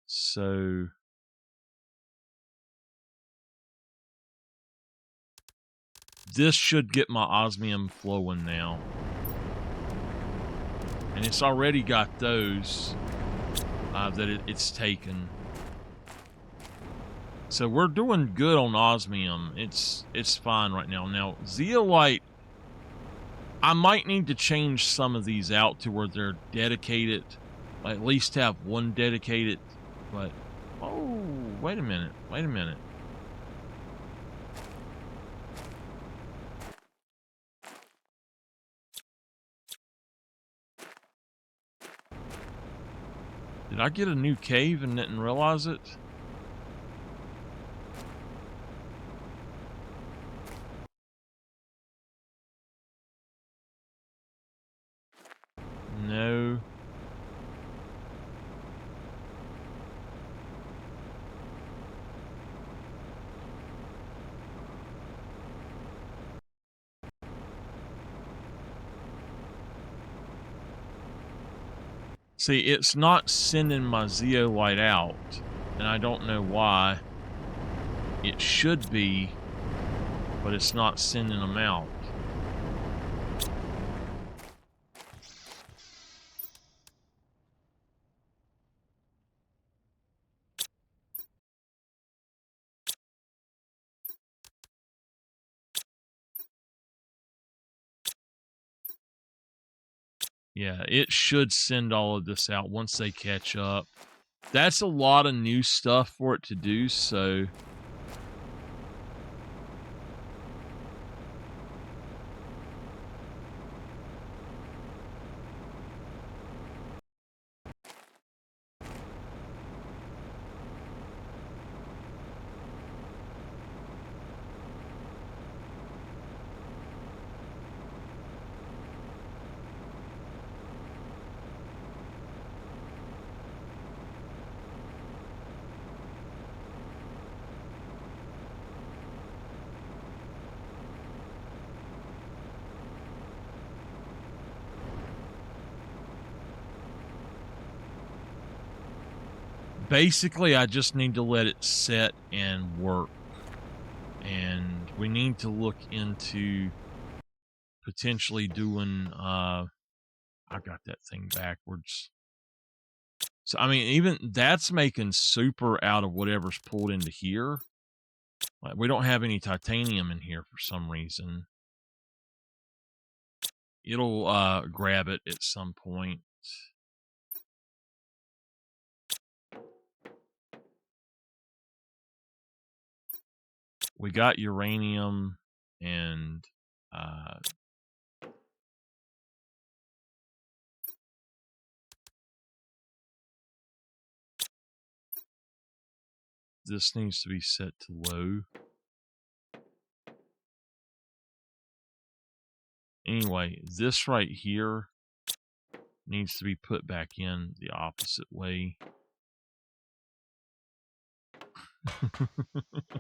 So this should get my osmium flowing now. And it's already got those that it's taken. So we're doing good on osmium. It's fine right now. Now, zeolite, I might need to change some of these out to where they're dedicated. At least have one dedicated. But, oh, wait a minute. Wait a minute. Did I get a new cave and didn't realize it? No. See, it's not sending my zeolite out, and I don't know why. It should be, but it's not sending them out. Yeah, it should send all of this out once they catch up. That's a lot of new stuff for it to do, so... Basically, I just need to let it set and work. And we need to look into potentially doing, I got that thing backwards. So, I mean, even that's making super out of whatever's pulled into here. Like, we don't have any titanium in here for some reason. It'll grab it at some point. We got uranium and this needs to be set to low. Anyway, this right here needs to be put back in the opposite way.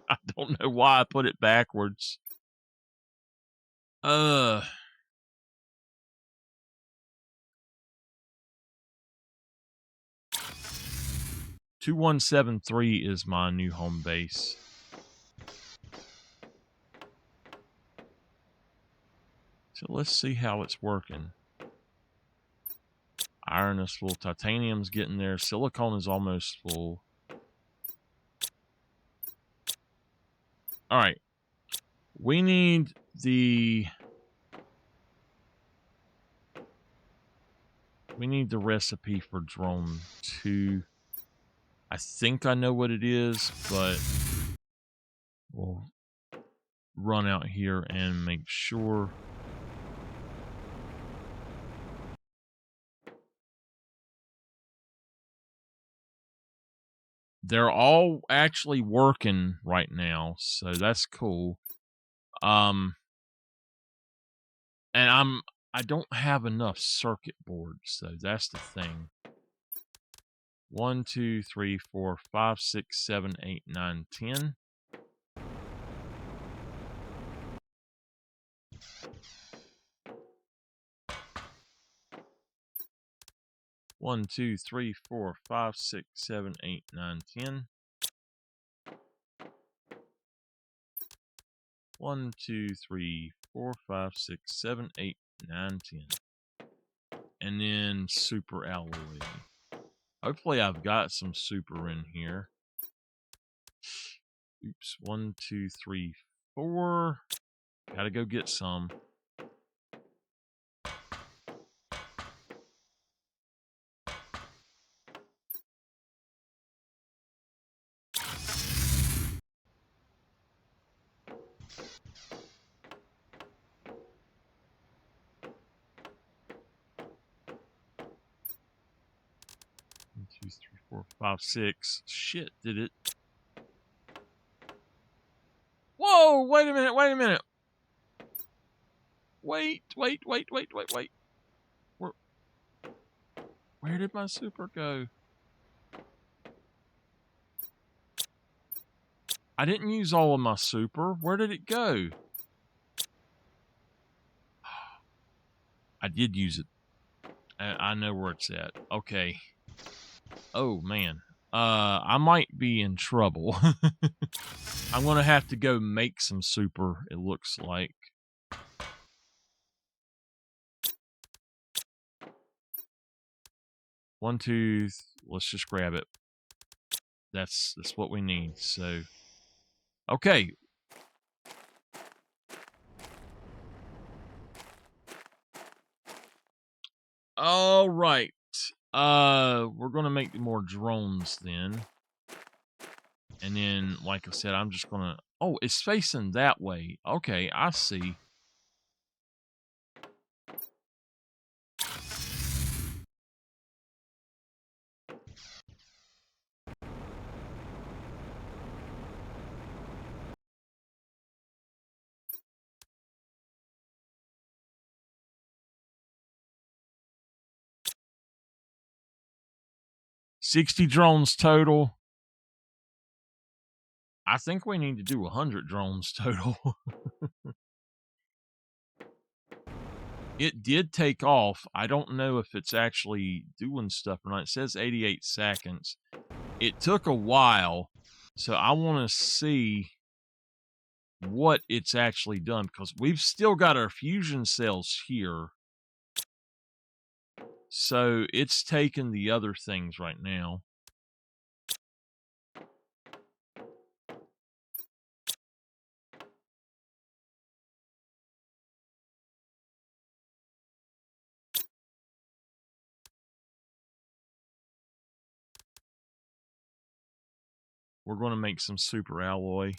I don't know why I put it backwards. 2173 is my new home base. So let's see how it's working. Iron is full. Titanium's getting there. Silicon is almost full. All right. We need the recipe for drone 2. I think I know what it is, but we'll run out here and make sure. They're all actually working right now, so that's cool. And I don't have enough circuit boards, so that's the thing. 1, 2, 3, 4, 5, 6, 7, 8, 9, 10. One, 2, 3, 4, 5, 6, 7, 8, 9, 10. 1, 2, 3, 4, 5, 6, 7, 8, 9, 10. And then super alloy. Hopefully I've got some super in here. Oops. 1, 2, 3, 4. Gotta go get some. One, 2, 3, 4, 5, 6. Shit, did it? Whoa! Wait a minute! Wait a minute! Wait! Where did my super go? I didn't use all of my super. Where did it go? I did use it. I know where it's at. Okay. Oh, man. I might be in trouble. I'm going to have to go make some super, it looks like. One, two, let's just grab it. That's what we need. So, okay. All right. We're gonna make more drones then, and then, like I said, I'm just gonna. Oh, it's facing that way. Okay, I see. $60 drones total. I think we need to do 100 drones total. It did take off. I don't know if it's actually doing stuff or not. It says 88 seconds. it took a while, so I want to see what it's actually done, because we've still got our fusion cells here. So it's taken the other things right now. We're going to make some super alloy.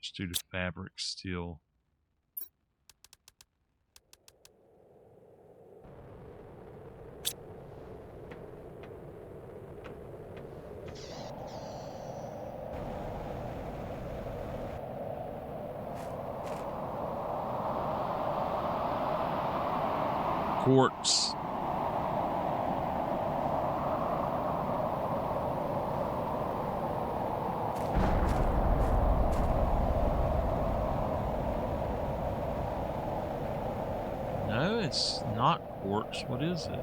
Just do the fabric steel. Quartz. No, it's not quartz. What is it?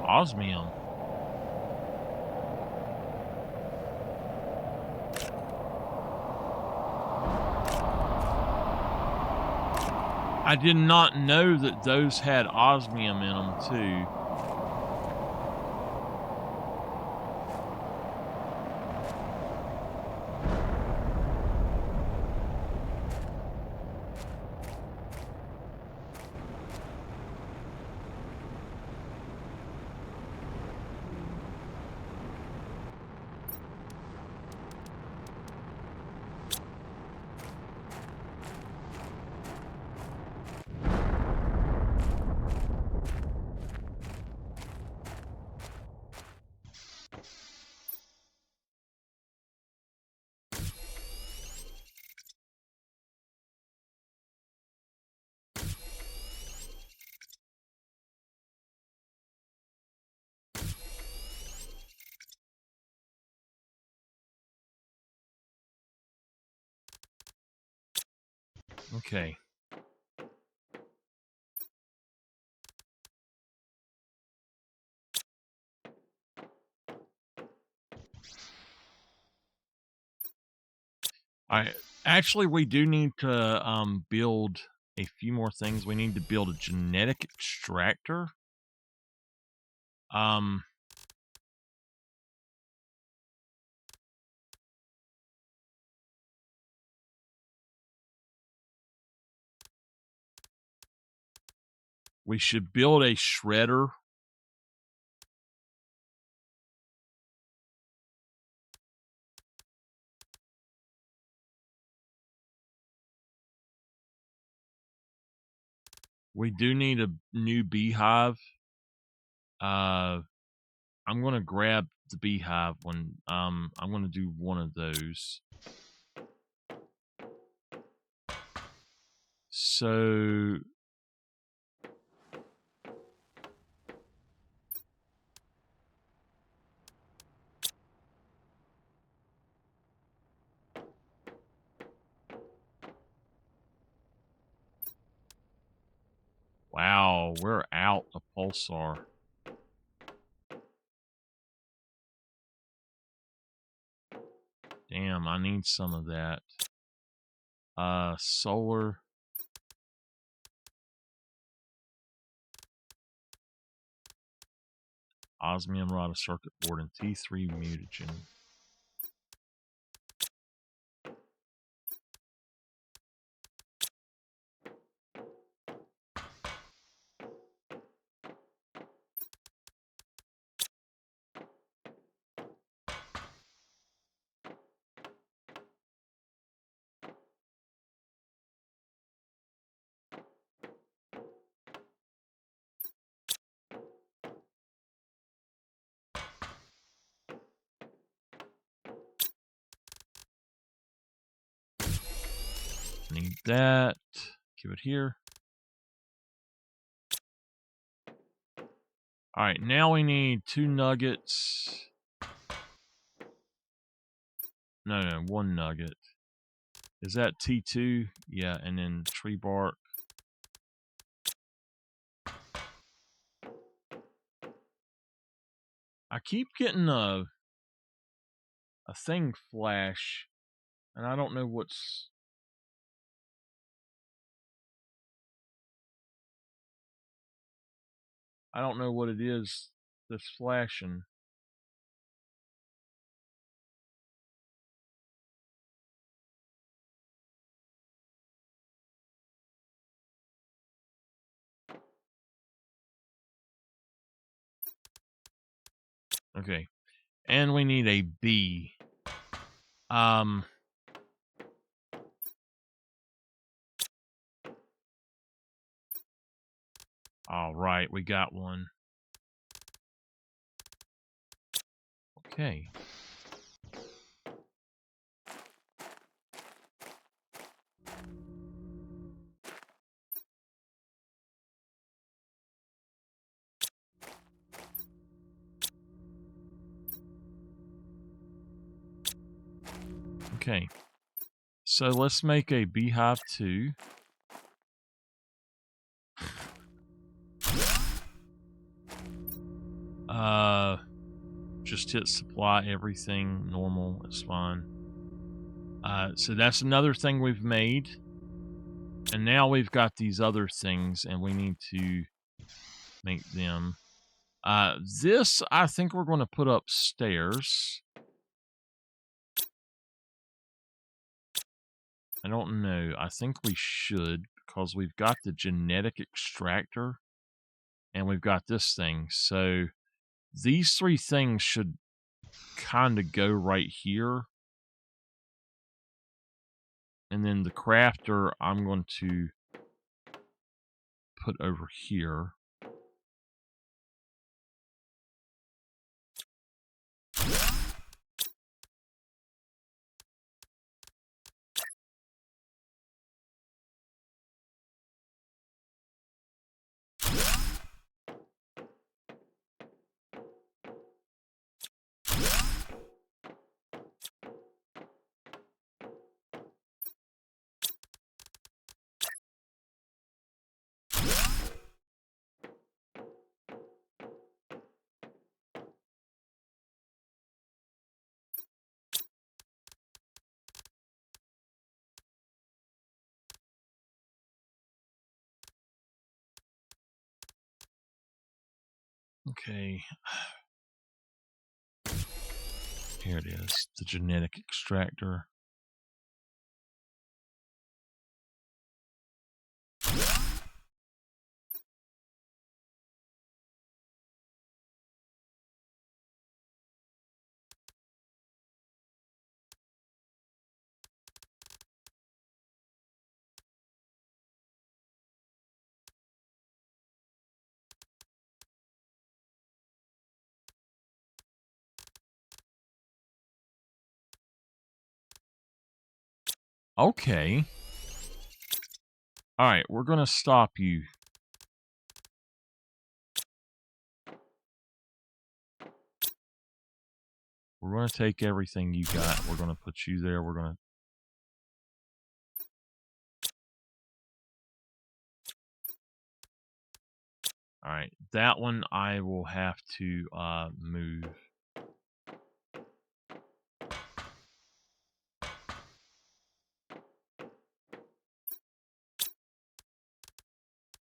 Osmium. I did not know that those had osmium in them too. Okay. We do need to build a few more things. We need to build a genetic extractor. We should build a shredder. We do need a new beehive. I'm going to grab the beehive one. I'm going to do one of those. So Oh, we're out of pulsar. Damn, I need some of that. Solar. Osmium rod, a circuit board, and T3 mutagen. Need that. Give it here. All right, now we need 2 nuggets. No, 1 nugget. Is that T2? Yeah, and then tree bark. I keep getting a thing flash, and I don't know what's... I don't know what it is that's flashing. Okay. And we need a B. All right, we got one. Okay. Okay. So let's make a beehive 2. Just hit supply everything normal. It's fine. So that's another thing we've made. And now we've got these other things, and we need to make them. This, I think we're going to put upstairs. I don't know. I think we should, because we've got the genetic extractor, and we've got this thing. So these 3 things should kind of go right here. And then the crafter, I'm going to put over here. Okay. Here it is, the genetic extractor. Okay. All right, we're going to stop you. We're going to take everything you got. We're going to put you there. We're going to... All right, that one I will have to move.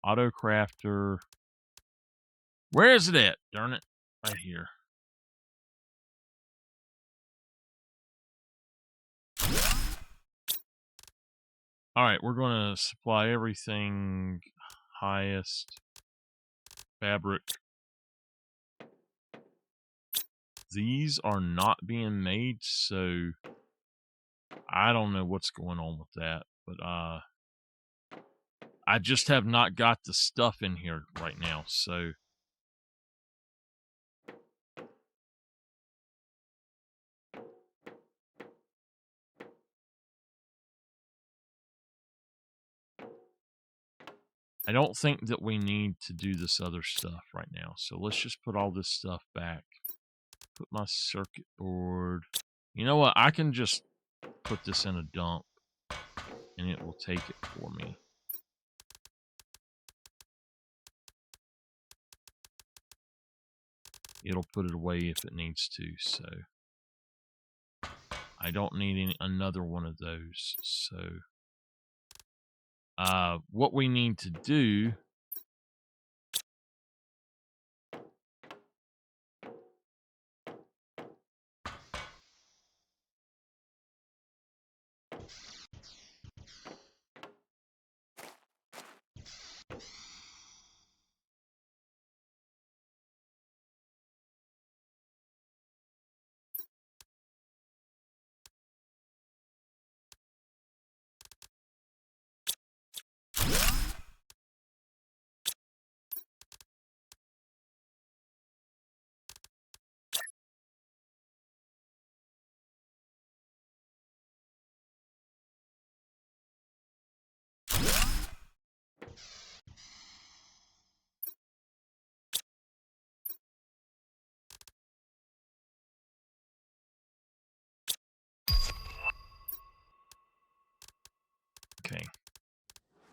Auto crafter. Where is it at? Darn it. Right here. All right, we're going to supply everything highest. Fabric. These are not being made, so I don't know what's going on with that. But I just have not got the stuff in here right now, so... I don't think that we need to do this other stuff right now. So let's just put all this stuff back. Put my circuit board. You know what? I can just put this in a dump and it will take it for me. It'll put it away if it needs to. So I don't need another one of those. So what we need to do... Okay.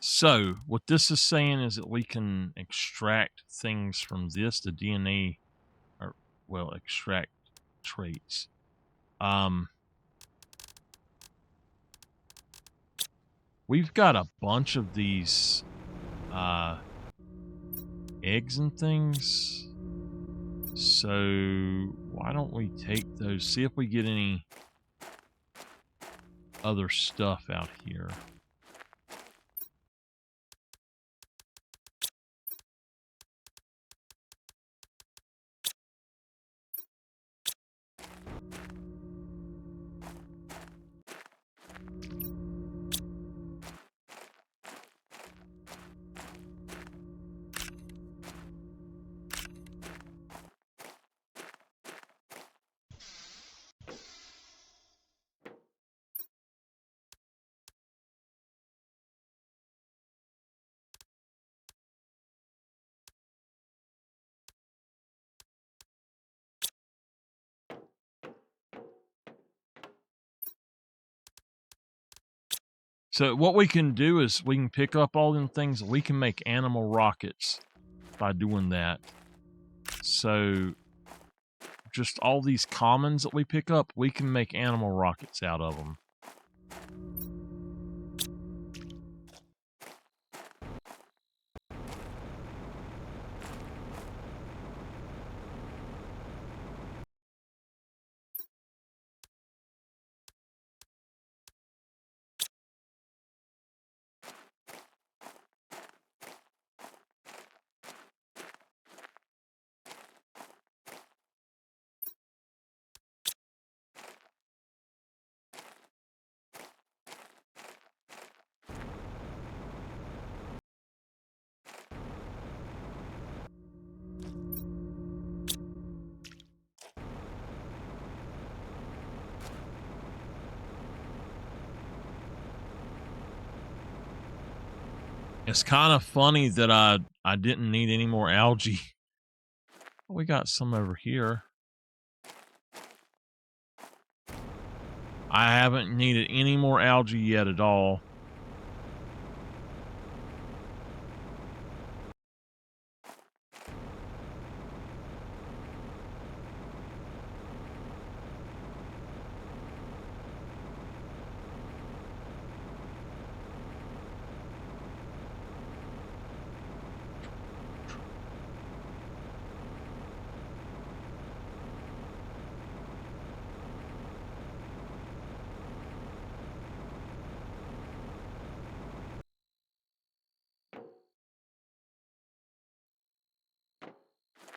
So what this is saying is that we can extract things from this, the DNA, or, well, extract traits. We've got a bunch of these eggs and things. So why don't we take those, see if we get any other stuff out here. So what we can do is we can pick up all them things. We can make animal rockets by doing that. So just all these commons that we pick up, we can make animal rockets out of them. It's kind of funny that I didn't need any more algae. We got some over here. I haven't needed any more algae yet at all.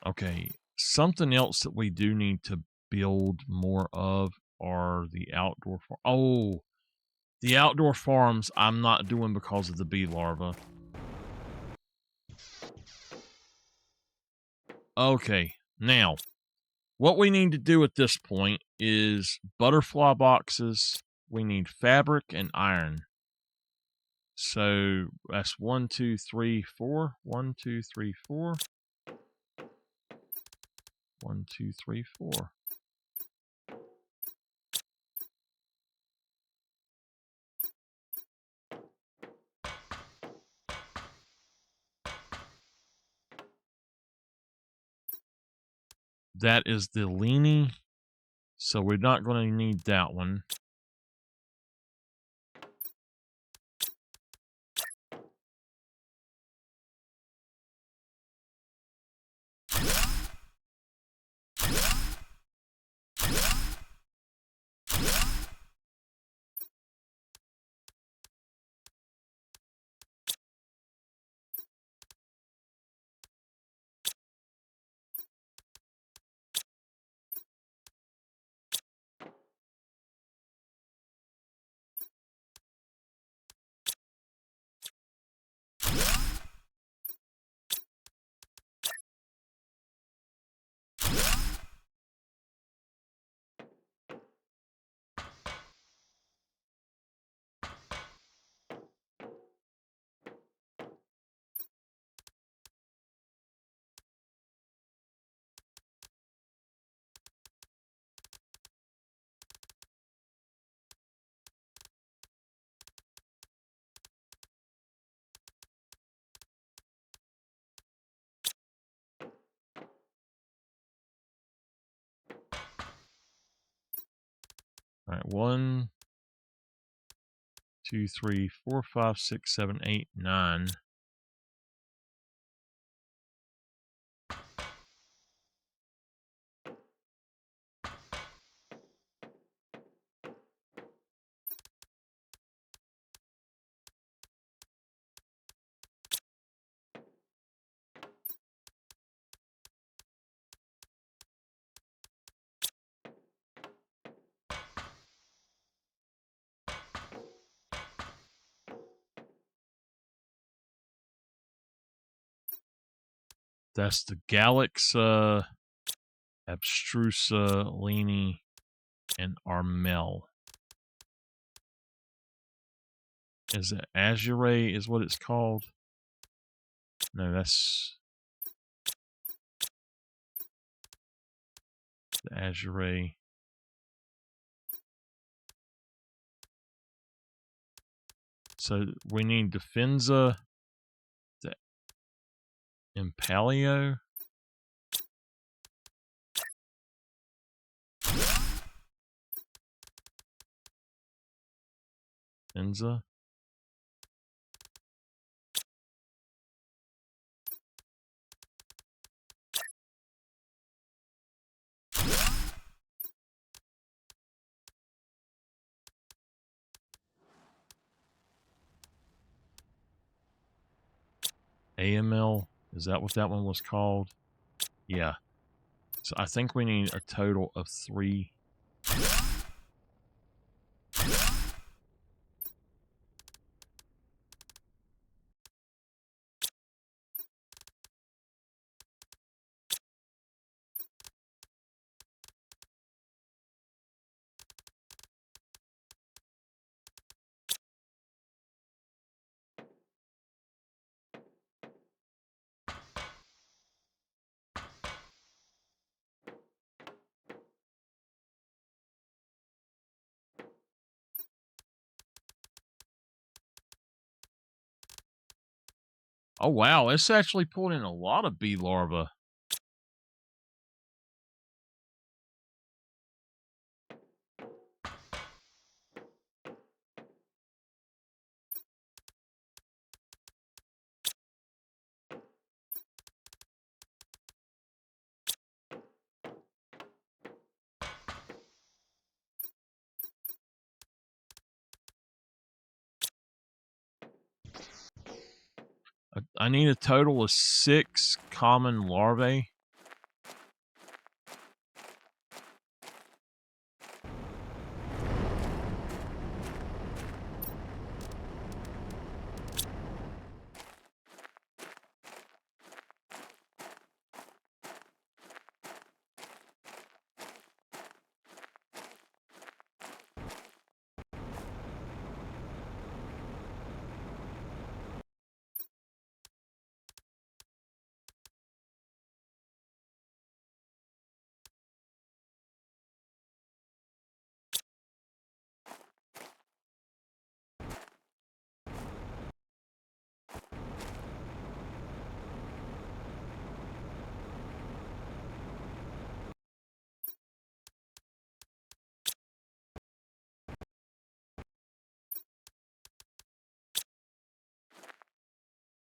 Okay, something else that we do need to build more of are the outdoor oh, the outdoor farms I'm not doing because of the bee larva. Okay, now, what we need to do at this point is butterfly boxes. We need fabric and iron. So that's 1, 2, 3, 4. 1, 2, 3, 4. 1, 2, 3, 4. That is the leanie, so we're not going to need that one. All right, 1, 2, 3, 4, 5, 6, 7, 8, 9. That's the Galax, Abstrusa, Leanie, and Armel. Is it Azure is what it's called? No, that's the Azure. So we need Defensa, the Impalio. Defensa. AML, is that what that one was called? Yeah. So I think we need a total of 3. Oh wow, it's actually pulled in a lot of bee larvae. I need a total of 6 common larvae.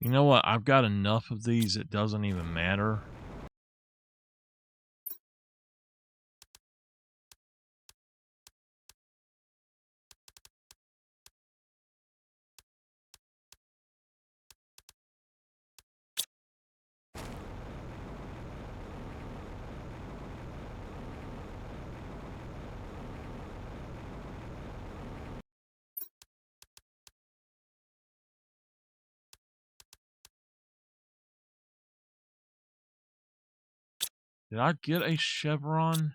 You know what? I've got enough of these, it doesn't even matter. Did I get a chevron?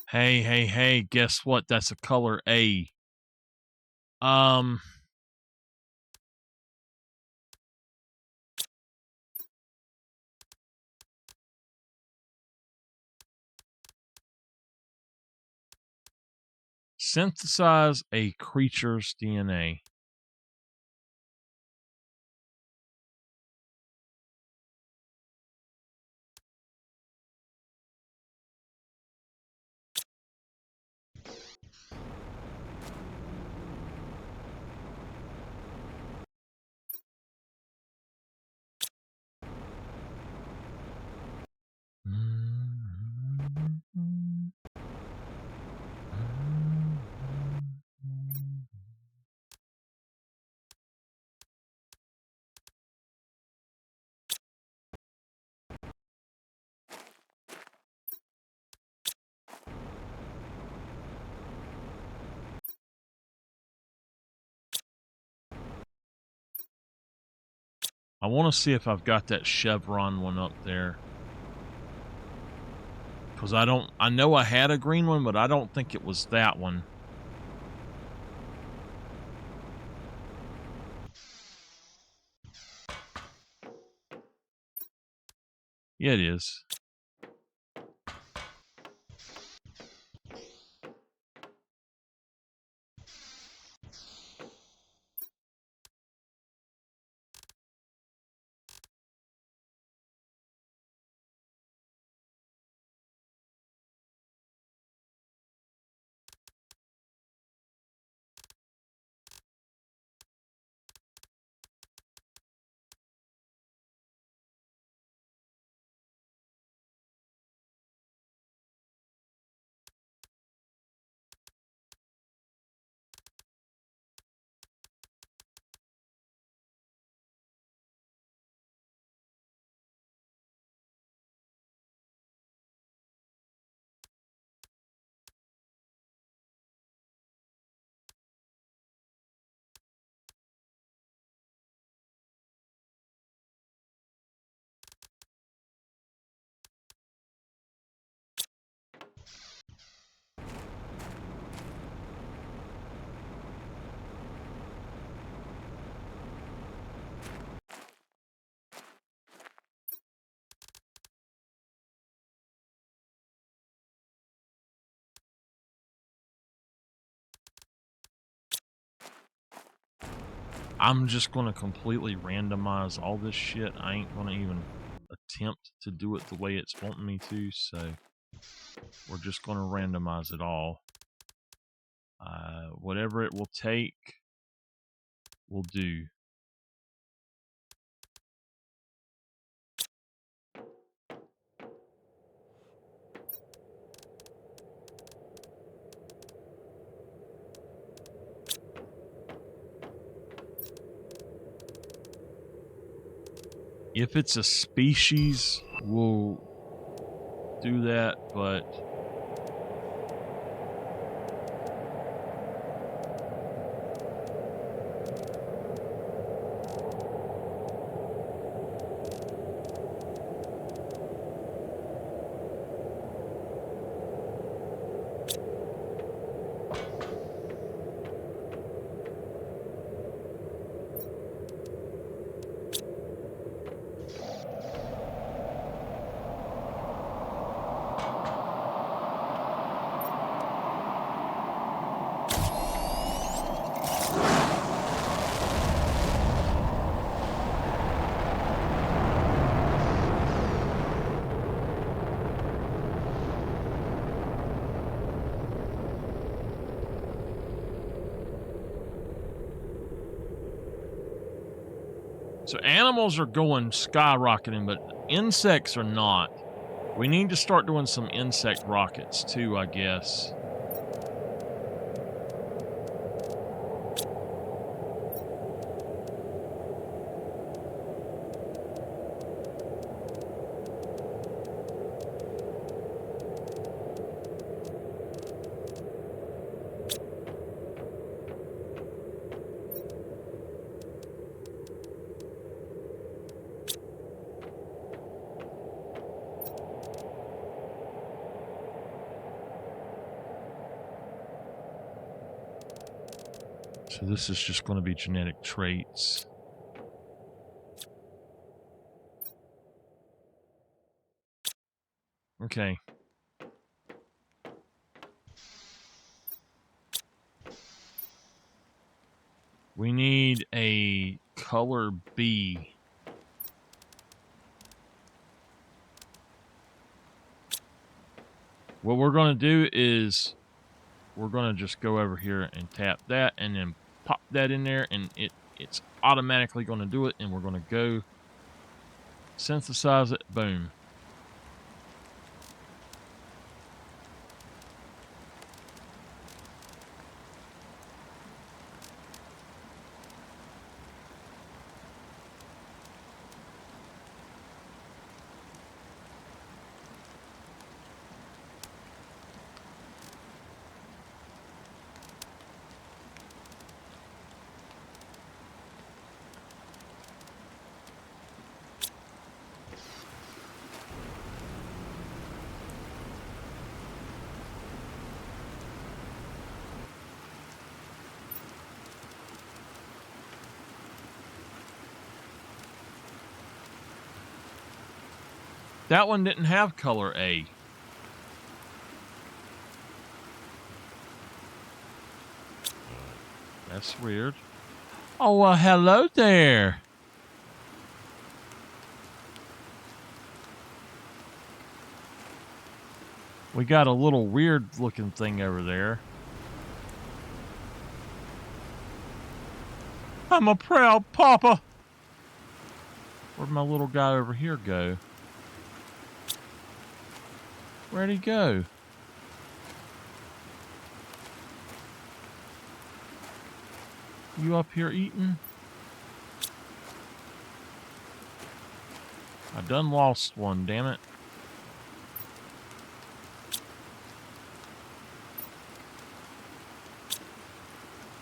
Hey, guess what? That's a color A. Synthesize a creature's DNA. I want to see if I've got that chevron one up there. Because I know I had a green one, but I don't think it was that one. Yeah, it is. I'm just going to completely randomize all this shit. I ain't going to even attempt to do it the way it's wanting me to, so we're just going to randomize it all. Whatever it will take, we'll do. If it's a species, we'll do that, but so animals are going skyrocketing, but insects are not. We need to start doing some insect rockets too, I guess. So this is just going to be genetic traits. Okay. We need a color B. What we're going to do is we're going to just go over here and tap that and then pop that in there, and it's automatically going to do it, and we're going to go synthesize it. Boom. That one didn't have color A. That's weird. Oh, well, hello there. We got a little weird looking thing over there. I'm a proud papa. Where'd my little guy over here go? Where'd he go? You up here eating? I done lost one, damn it.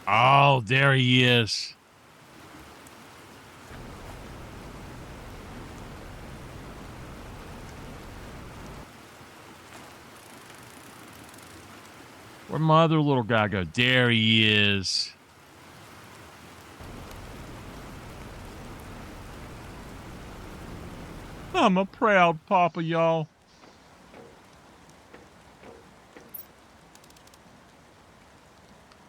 Oh, there he is. Where'd my other little guy go? There he is. I'm a proud papa, y'all.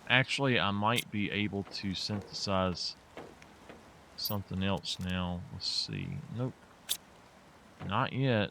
Actually, I might be able to synthesize something else now. Let's see. Nope. Not yet.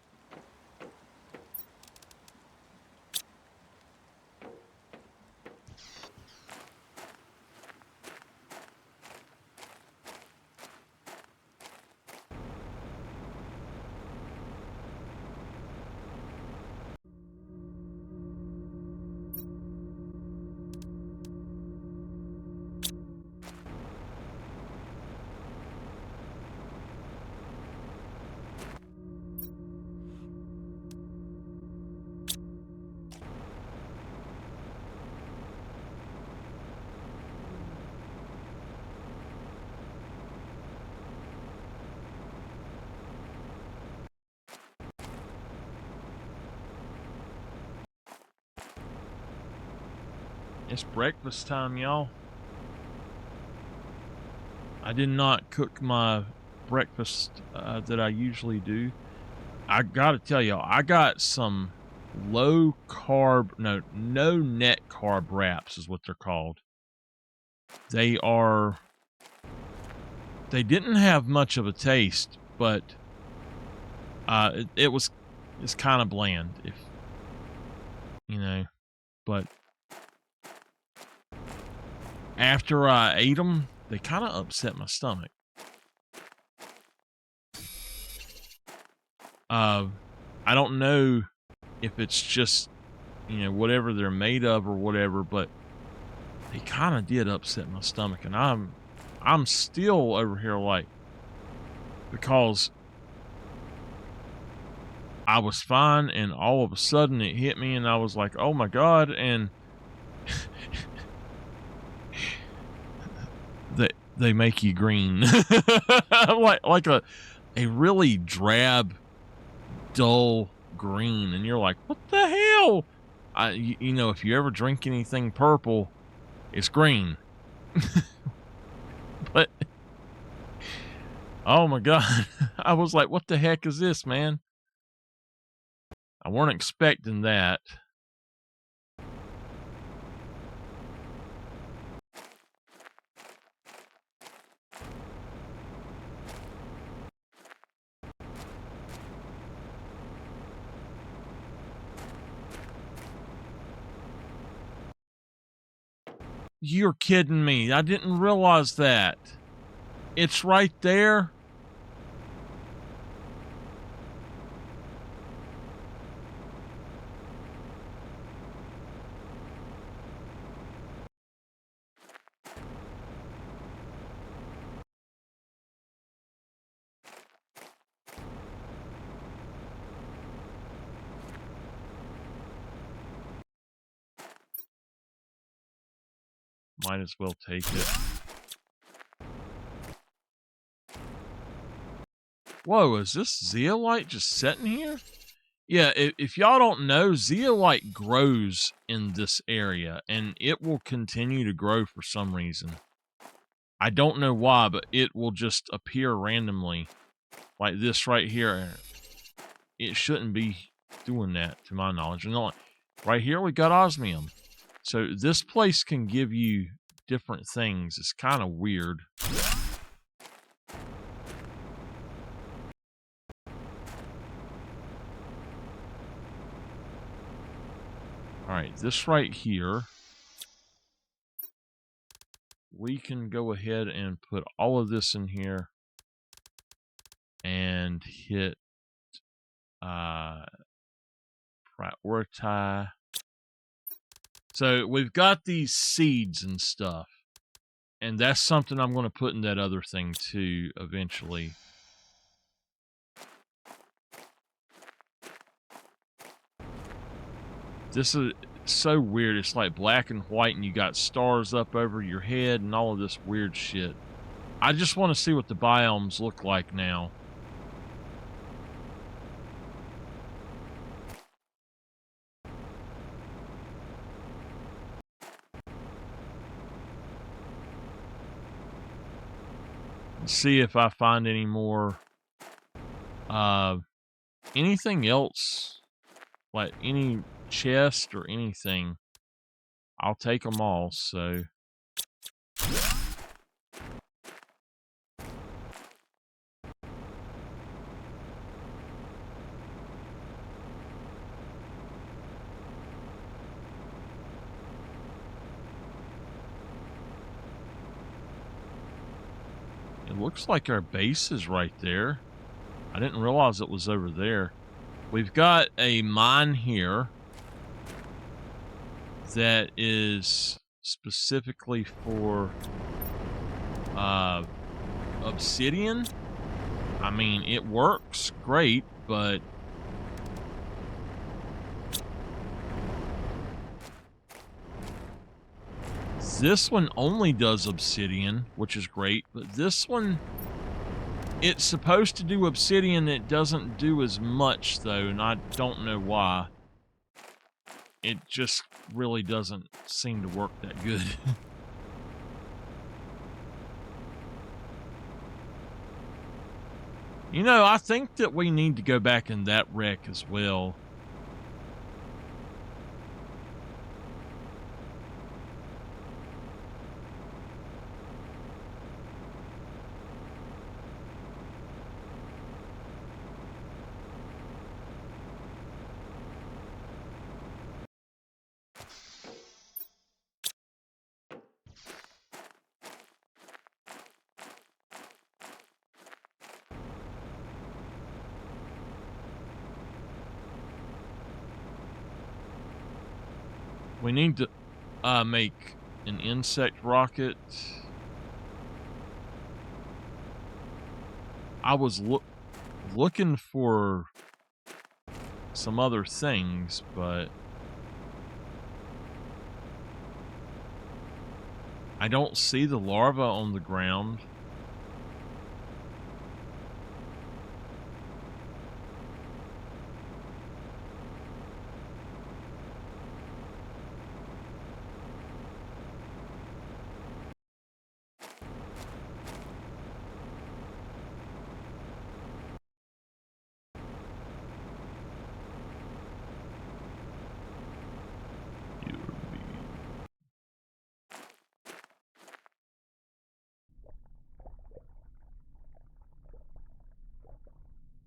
It's breakfast time, y'all. I did not cook my breakfast that I usually do. I gotta tell y'all, I got some no net carb wraps is what they're called. They didn't have much of a taste, but it's kind of bland, if you know. But after I ate them, they kind of upset my stomach. I don't know if it's just, whatever they're made of or whatever, but they kind of did upset my stomach, and I'm still over here like, because I was fine, and all of a sudden it hit me, and I was like, oh my God, and they make you green. like a really drab, dull green, and you're like, what the hell? If you ever drink anything purple, it's green. But oh my God, I was like, what the heck is this, man? I weren't expecting that. You're kidding me. I didn't realize that. It's right there. Might as well take it. Whoa, is this zeolite just sitting here? Yeah, if y'all don't know, zeolite grows in this area, and it will continue to grow for some reason. I don't know why, but it will just appear randomly. Like this right here. It shouldn't be doing that, to my knowledge. And right here, we got osmium. So this place can give you different things. It's kind of weird. Alright, this right here, we can go ahead and put all of this in here and hit prioritize. So we've got these seeds and stuff, and that's something I'm going to put in that other thing too eventually. This is so weird. It's like black and white, and you got stars up over your head and all of this weird shit. I just want to see what the biomes look like now. Let's see if I find any more, anything else, like any chest or anything. I'll take them all, so. It looks like our base is right there. I didn't realize it was over there. We've got a mine here that is specifically for obsidian. I mean, it works great, but this one only does obsidian, which is great, but this one, it's supposed to do obsidian. It doesn't do as much, though, and I don't know why. it just really doesn't seem to work that good. You know, I think that we need to go back in that wreck as well. We need to make an insect rocket. I was looking for some other things, but I don't see the larva on the ground.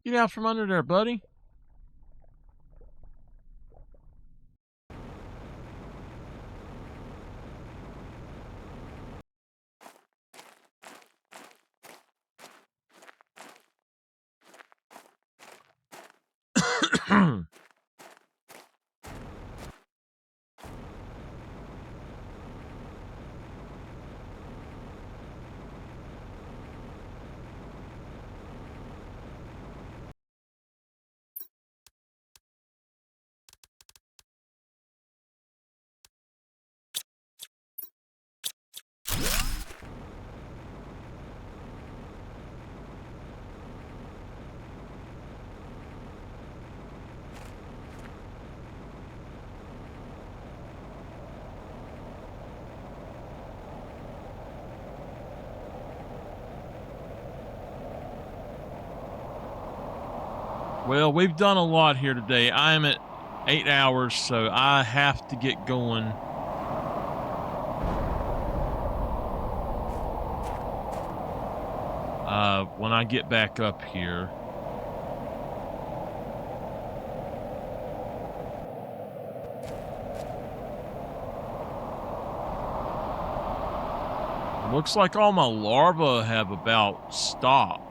Get out from under there, buddy. Well, we've done a lot here today. I am at 8 hours, so I have to get going. When I get back up here. Looks like all my larvae have about stopped.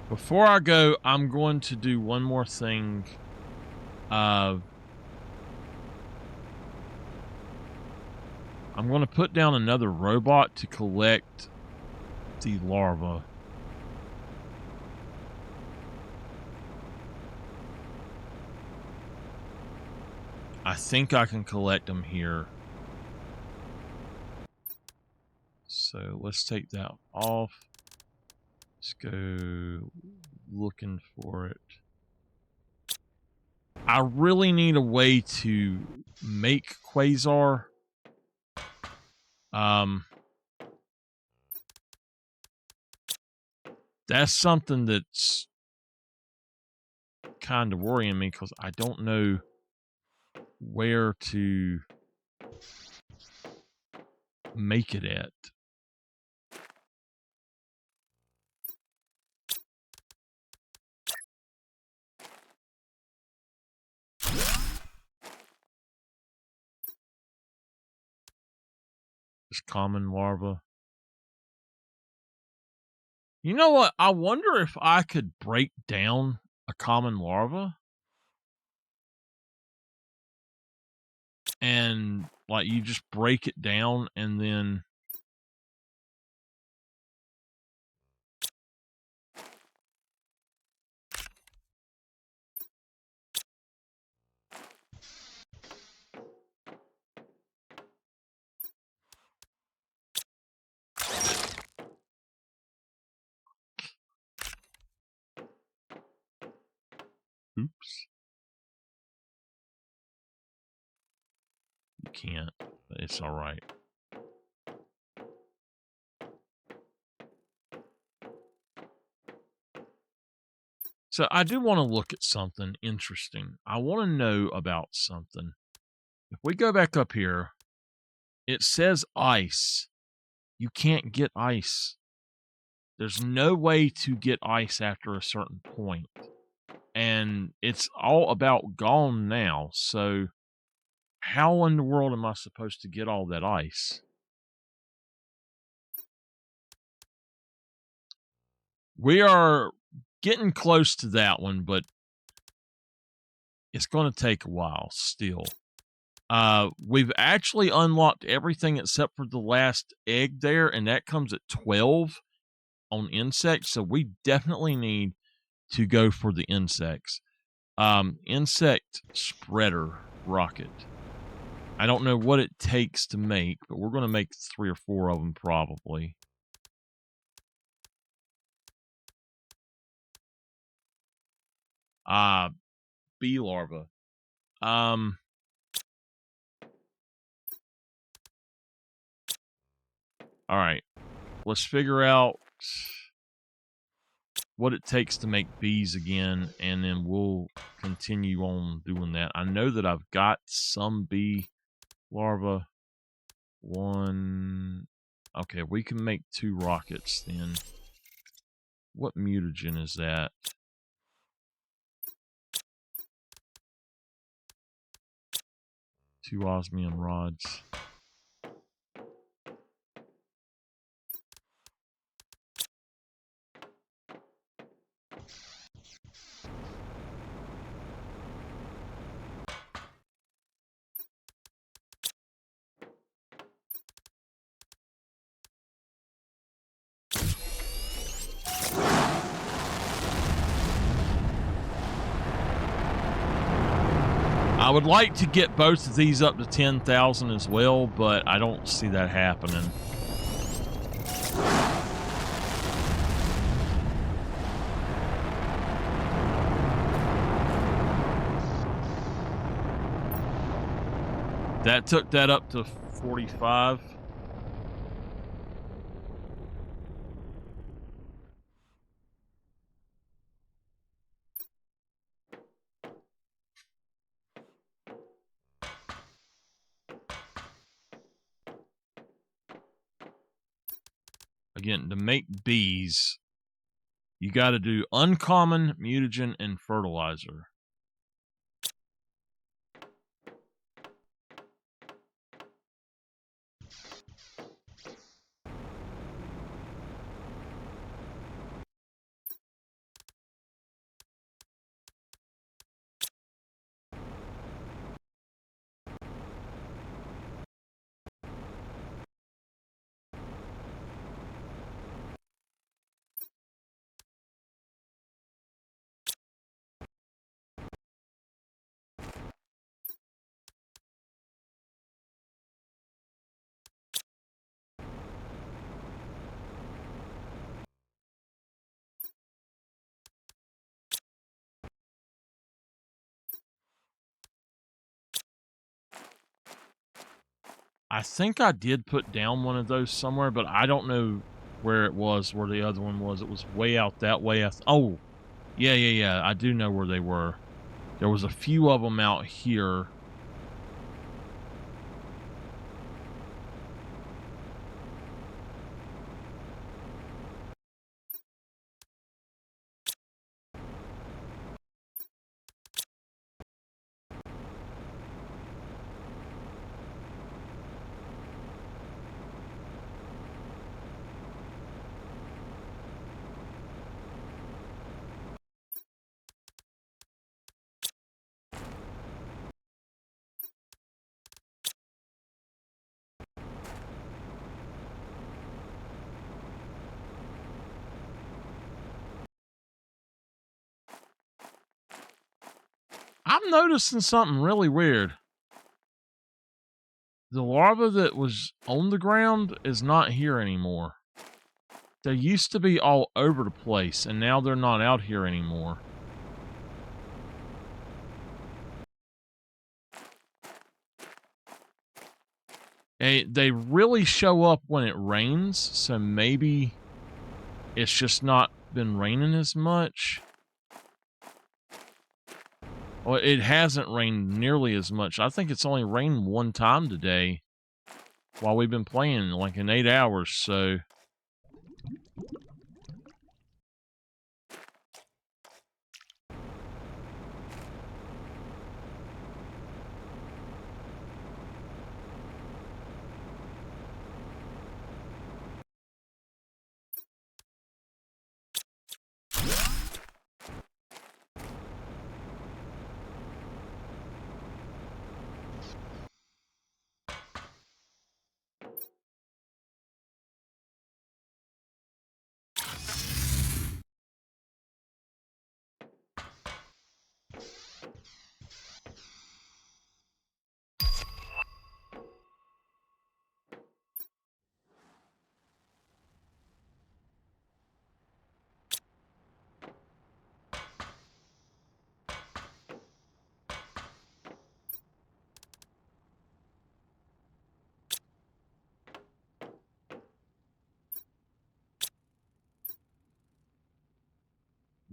Before I go, I'm going to do one more thing. I'm going to put down another robot to collect the larvae. I think I can collect them here. So let's take that off. Let's go looking for it. I really need a way to make Quasar. That's something that's kind of worrying me because I don't know where to make it at. Just common larva. You know what? I wonder if I could break down a common larva and like you just break it down and then oops. You can't, but it's all right. So I do want to look at something interesting. I want to know about something. If we go back up here, it says ice. You can't get ice. There's no way to get ice after a certain point. And it's all about gone now. So how in the world am I supposed to get all that ice? We are getting close to that one, but it's going to take a while still. We've actually unlocked everything except for the last egg there, and that comes at 12 on insects. So we definitely need to go for the insects. Insect spreader rocket. I don't know what it takes to make, but we're going to make 3 or 4 of them probably. Bee larva. All right. Let's figure out what it takes to make bees again, and then we'll continue on doing that. I know that I've got some bee larva. 1. Okay, we can make 2 rockets then. What mutagen is that? Two osmium rods. I would like to get both of these up to 10,000 as well, but I don't see that happening. That took that up to 45. Again, to make bees, you got to do uncommon, mutagen, and fertilizer. I think I did put down one of those somewhere, but I don't know where it was, where the other one was. It was way out that way. Oh, yeah. I do know where they were. There was a few of them out here. I'm noticing something really weird. The larva that was on the ground is not here anymore. They used to be all over the place, and now they're not out here anymore. And they really show up when it rains, so maybe it's just not been raining as much. Well, it hasn't rained nearly as much. I think it's only rained one time today while we've been playing, like in 8 hours, so...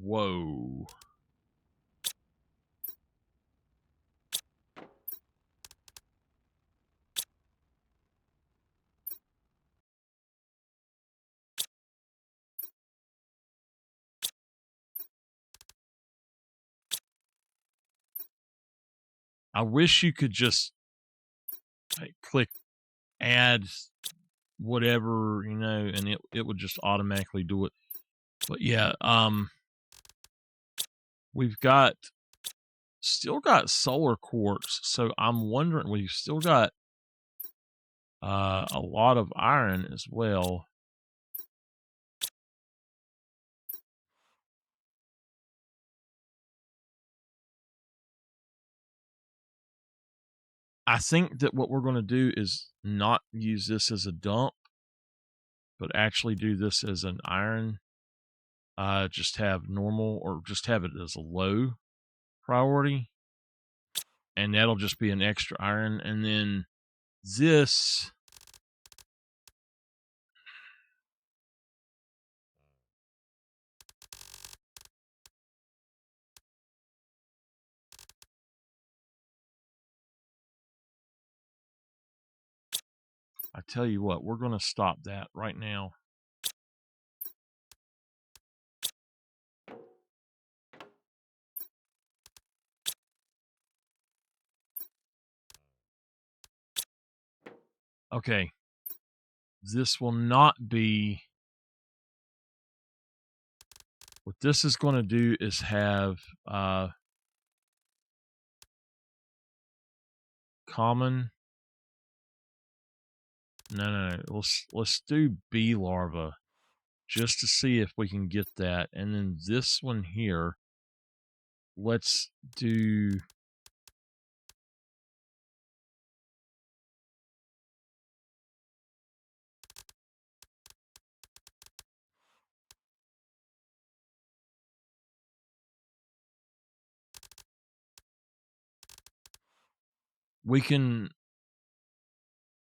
Whoa. I wish you could just click add whatever, you know, and it would just automatically do it. But yeah, we've still got solar quartz, so I'm wondering, we've still got a lot of iron as well. I think that what we're going to do is not use this as a dump, but actually do this as an iron. Just have normal, or just have it as a low priority. And that'll just be an extra iron. And then this... I tell you what, we're going to stop that right now. Okay. This will not be... What this is going to do is have common... No. Let's do bee larva just to see if we can get that. And then this one here, let's do...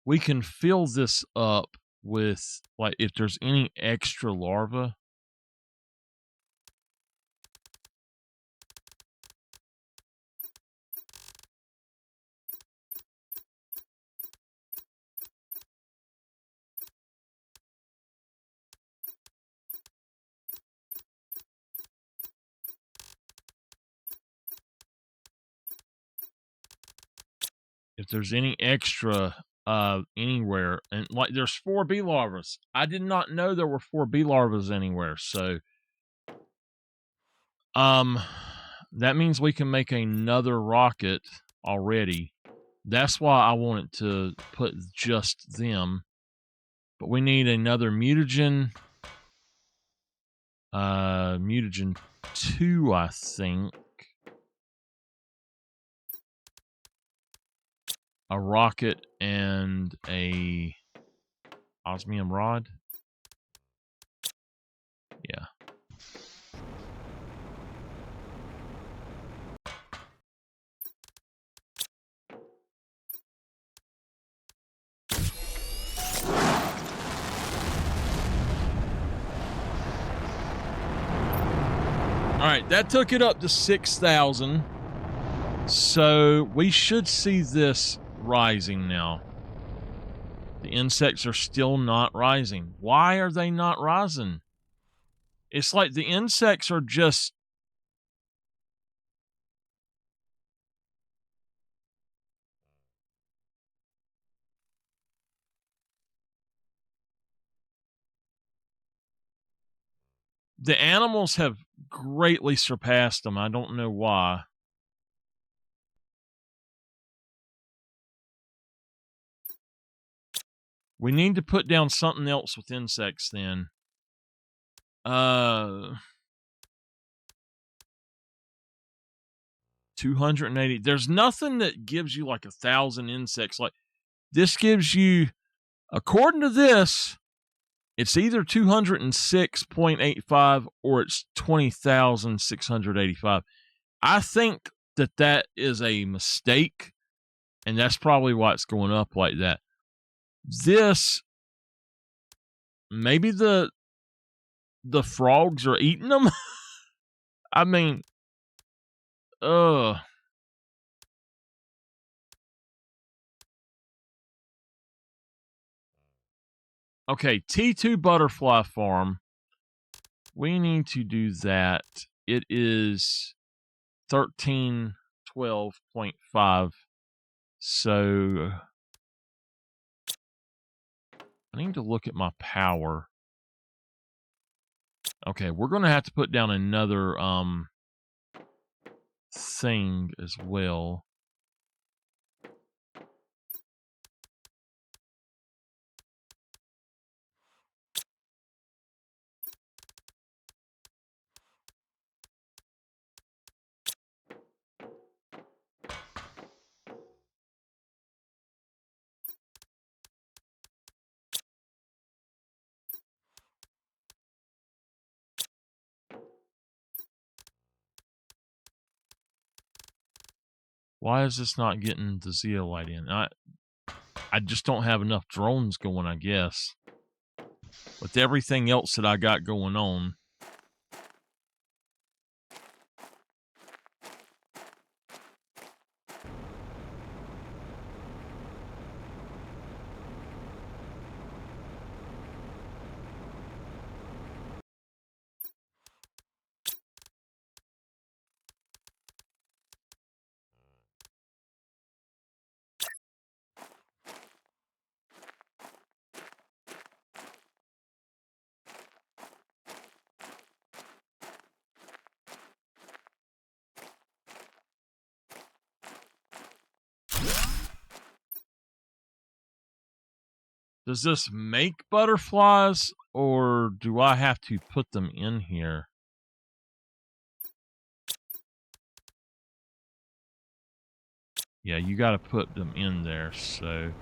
We can fill this up with, like, if there's any extra larva. If there's any extra anywhere, and like there's 4 bee larvas. I did not know there were 4 bee larvas anywhere, so that means we can make another rocket already. That's why I wanted to put just them. But we need another mutagen. Mutagen 2, I think. a rocket and a osmium rod. Yeah. All right, that took it up to 6,000. So we should see this rising now. The insects are still not rising. Why are they not rising? It's like the insects are just... The animals have greatly surpassed them. I don't know why. We need to put down something else with insects then. 280. There's nothing that gives you like 1,000 insects. Like this gives you, according to this, it's either 206.85 or it's 20,685. I think that is a mistake, and that's probably why it's going up like that. This, maybe the frogs are eating them. I mean, ugh. Okay, T2 Butterfly Farm. We need to do that. It is 1312.5. So I need to look at my power. Okay, we're going to have to put down another thing as well. Why is this not getting the zeolite in? I just don't have enough drones going, I guess. With everything else that I got going on. Does this make butterflies, or do I have to put them in here? Yeah, you got to put them in there, so...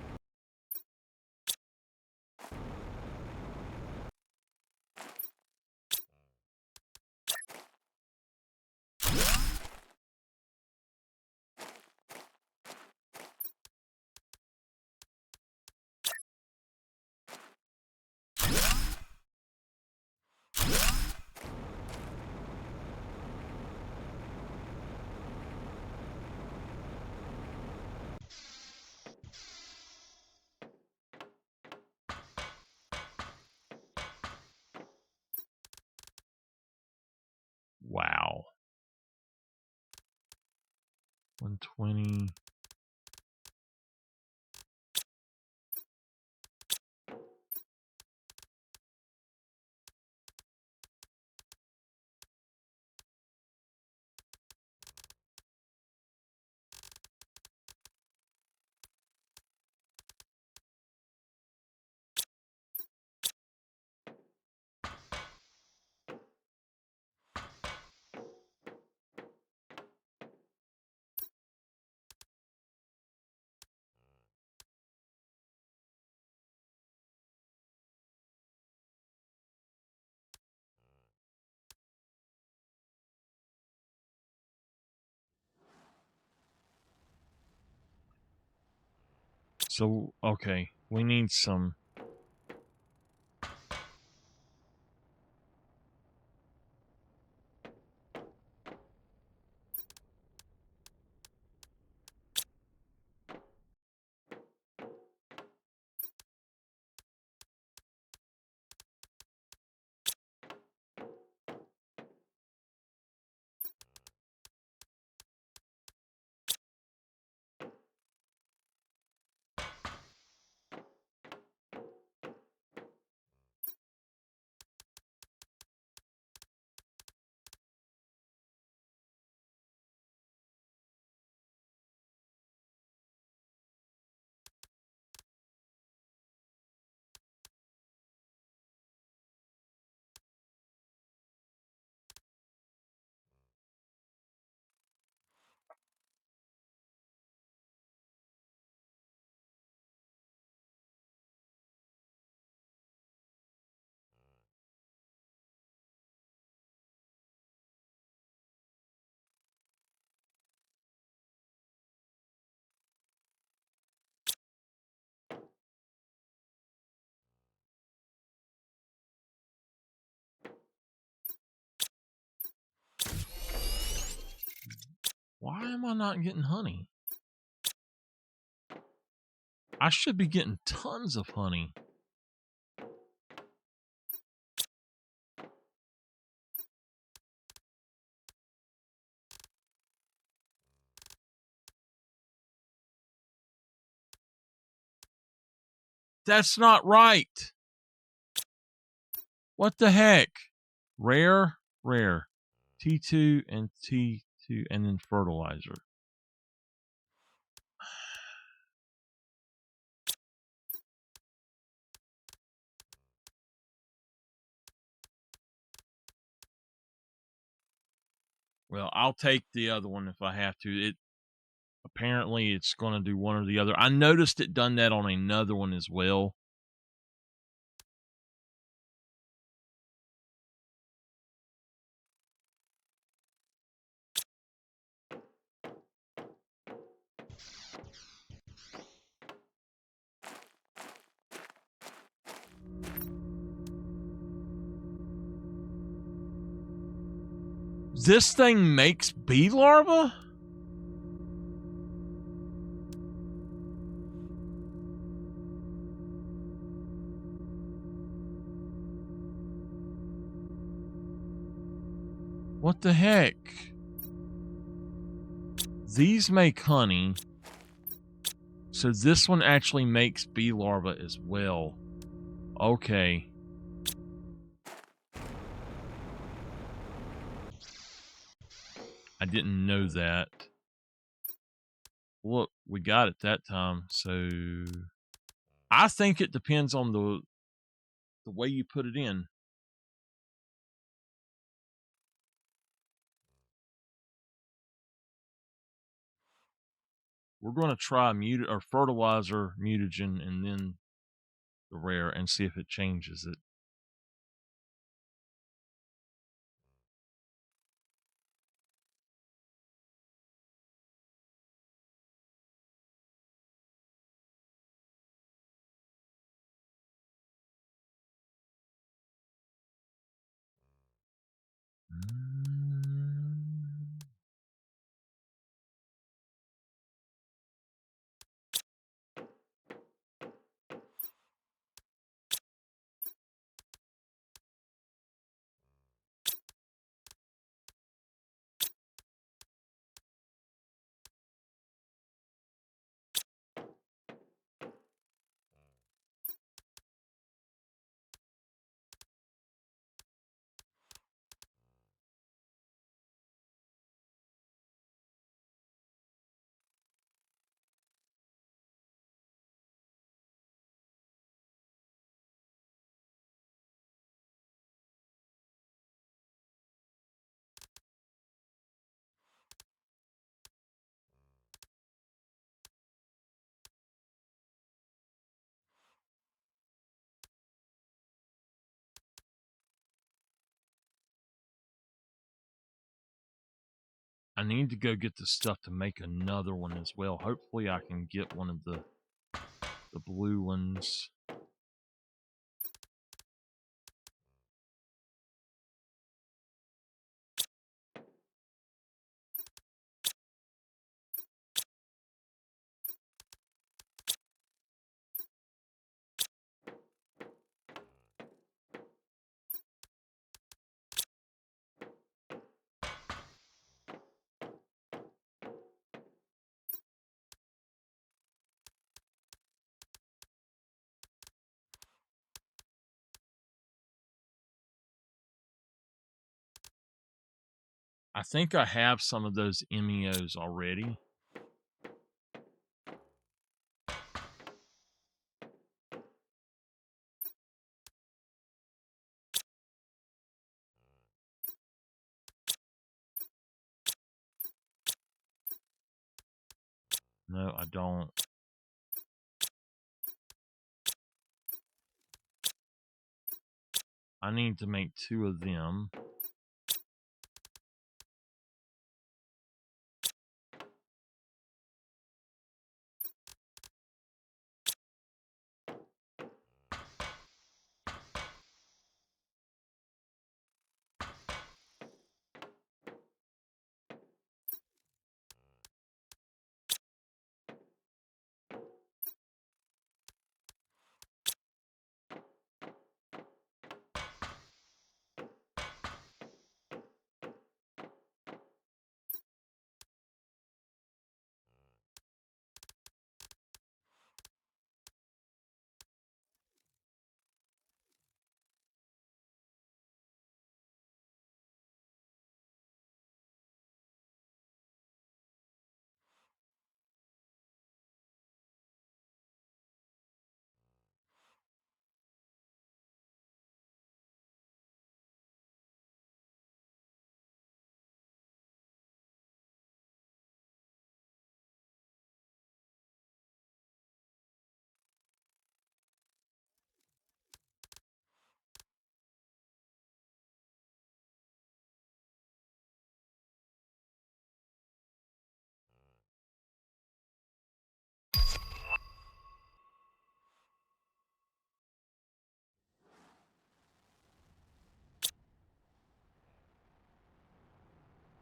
Wow. 120. So, okay, we need some... Why am I not getting honey? I should be getting tons of honey. That's not right. What the heck? Rare, rare. T2 and T2 and then fertilizer. Well, I'll take the other one if I have to. Apparently it's going to do one or the other. I noticed it done that on another one as well. This thing makes bee larvae? What the heck? These make honey. So this one actually makes bee larvae as well. Okay. I didn't know that. Look, we got it that time. So I think it depends on the way you put it in. We're going to try fertilizer, mutagen, and then the rare and see if it changes it. I need to go get the stuff to make another one as well. Hopefully I can get one of the the blue ones. I think I have some of those MEOs already. No, I don't. I need to make 2 of them.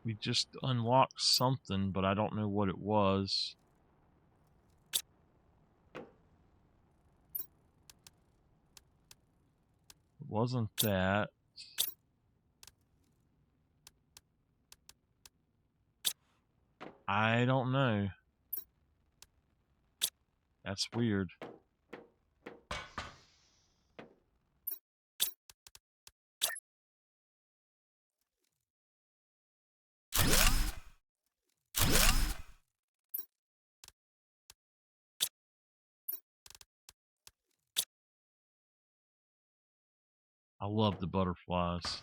We just unlocked something, but I don't know what it was. It wasn't that. I don't know. That's weird. I love the butterflies.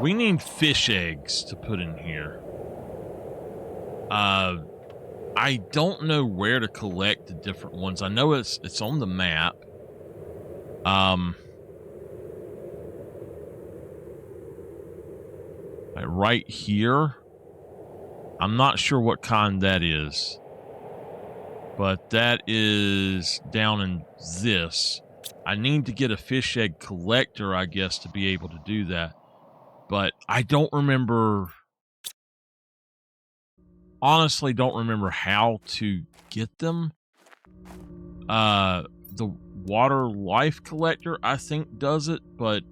We need fish eggs to put in here. I don't know where to collect the different ones. I know it's on the map. Like right here. I'm not sure what kind that is. But that is down in this. I need to get a fish egg collector, I guess, to be able to do that. But I don't remember... Honestly, don't remember how to get them. The water life collector, I think, does it, but...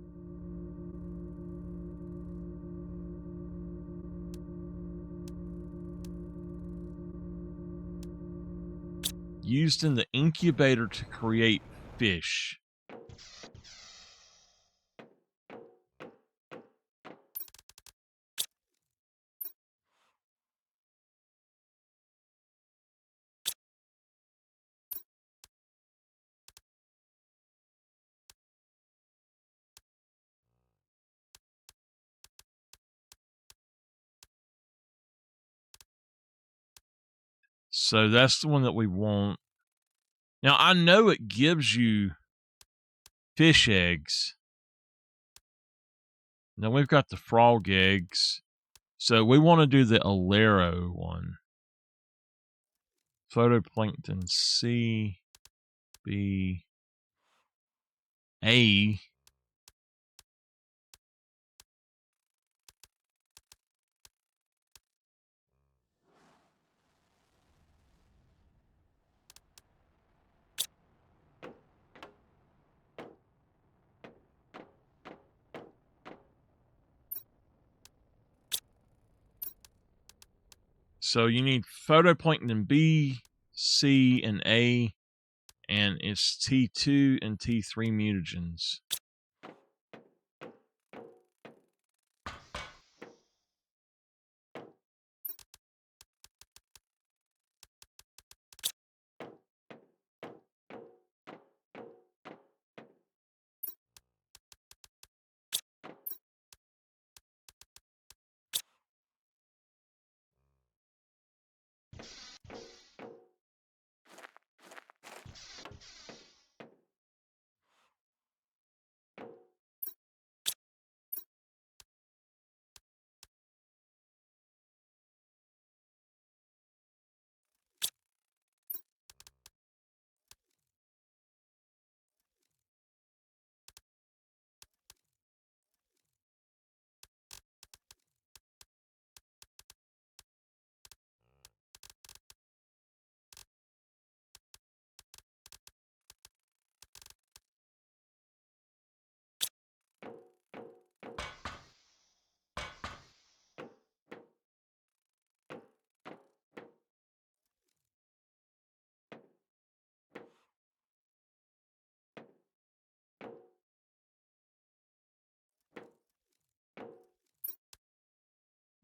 Used in the incubator to create fish. So that's the one that we want. Now, I know it gives you fish eggs. Now we've got the frog eggs. So we want to do the Alero one. Photoplankton C, B, A. So you need photoplankton B, C, and A, and it's T2 and T3 mutagens.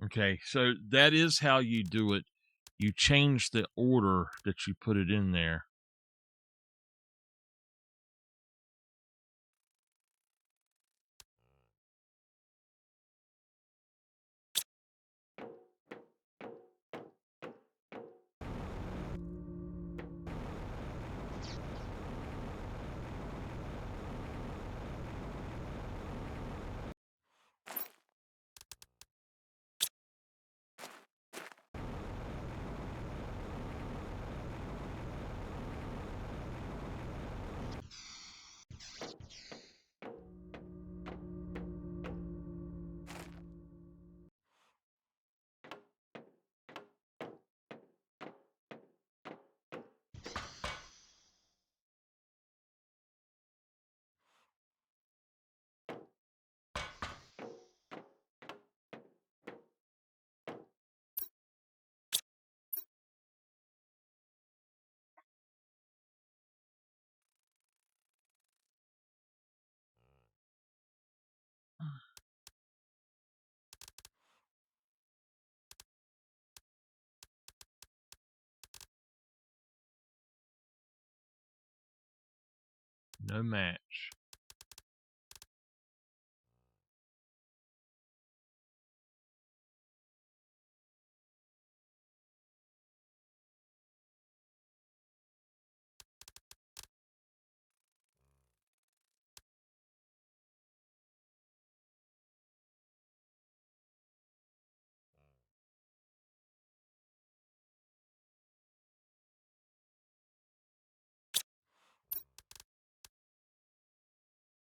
Okay, so that is how you do it. You change the order that you put it in there. No match.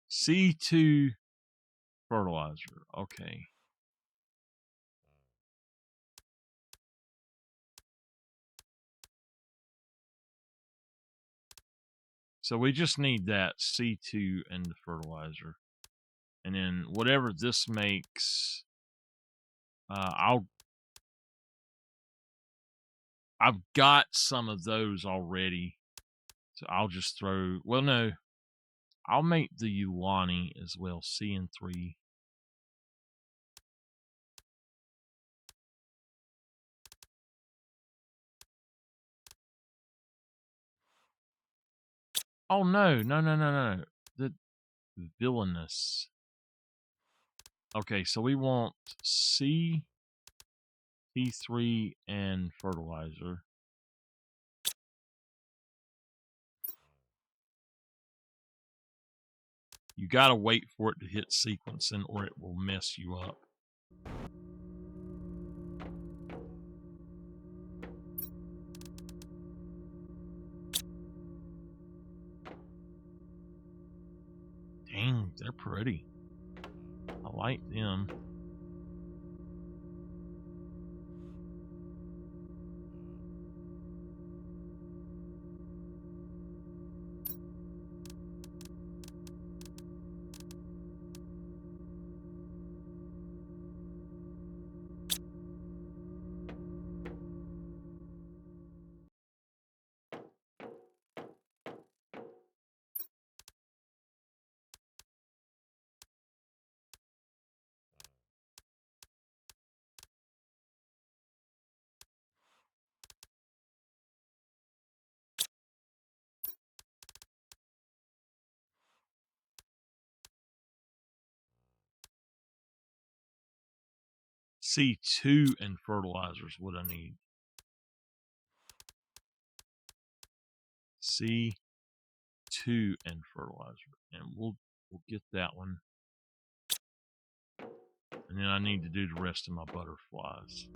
C2 fertilizer. Okay. So we just need that C2 and the fertilizer. And then whatever this makes, I've got some of those already. So I'll just throw, well, no, I'll make the Uwani as well, CN3. Oh, no. The villainous. Okay, so we want C, C3, and fertilizer. You gotta wait for it to hit sequencing or it will mess you up. Dang, they're pretty. I like them. C2 and fertilizer is what I need. C2 and fertilizer. And we'll get that one. And then I need to do the rest of my butterflies.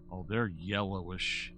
Oh, they're yellowish.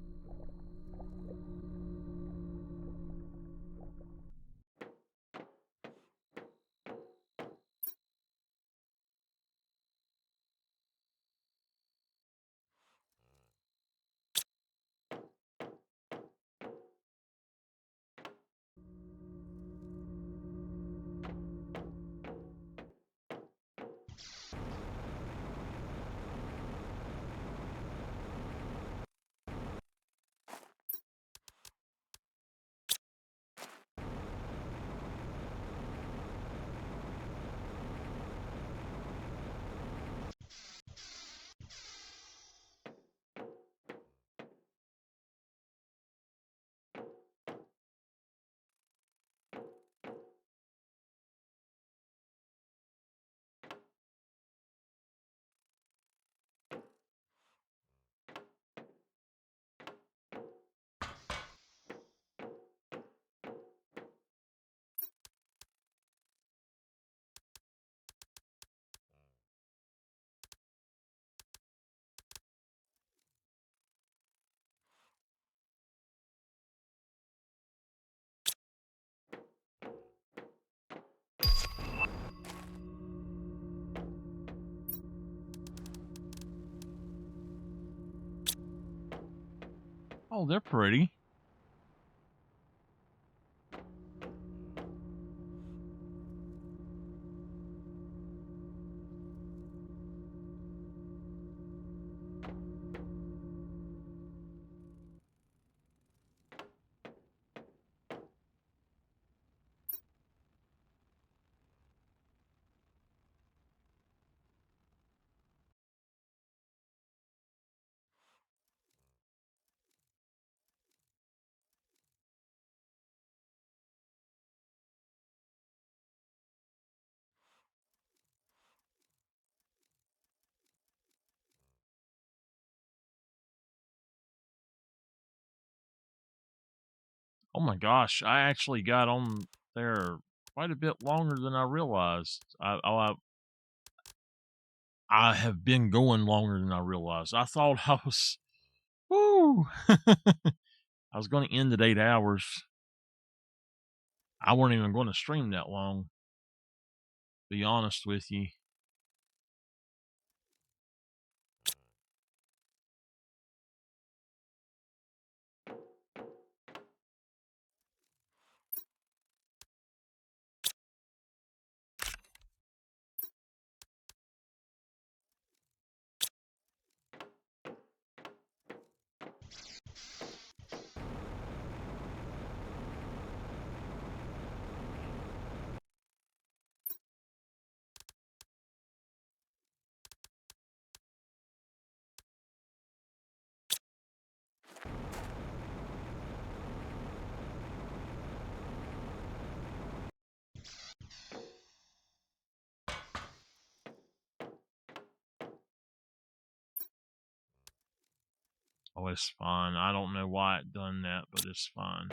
Oh, they're pretty. Oh my gosh, I actually got on there quite a bit longer than I realized. I have been going longer than I realized. I thought I was, woo, I was going to end at 8 hours. I weren't even going to stream that long, to be honest with you. Oh, it's fine. I don't know why it done that, but it's fine.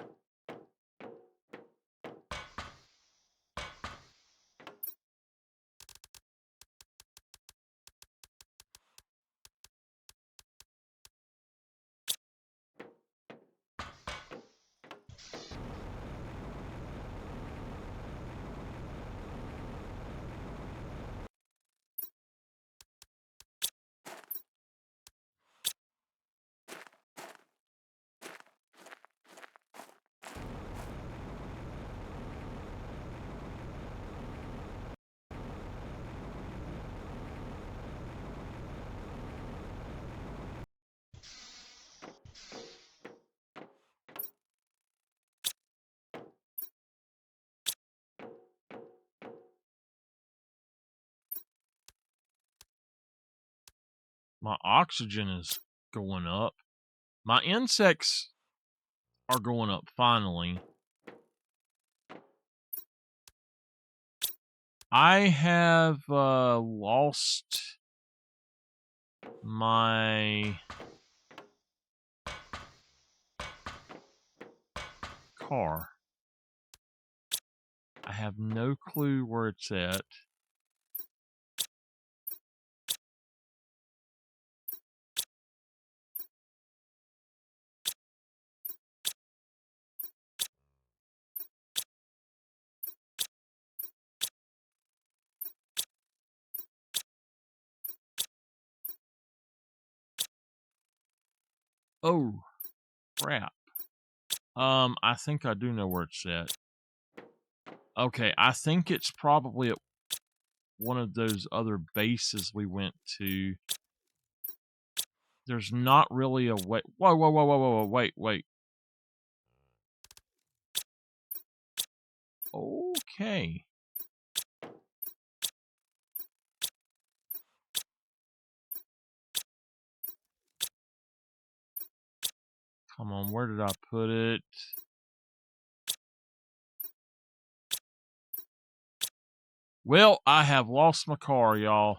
My oxygen is going up. My insects are going up finally. I have lost my car. I have no clue where it's at. Oh, crap. I think I do know where it's at. Okay, I think it's probably at one of those other bases we went to. There's not really a way. Whoa, whoa, whoa, whoa, whoa, whoa, wait. Okay. Come on, where did I put it? Well, I have lost my car, y'all.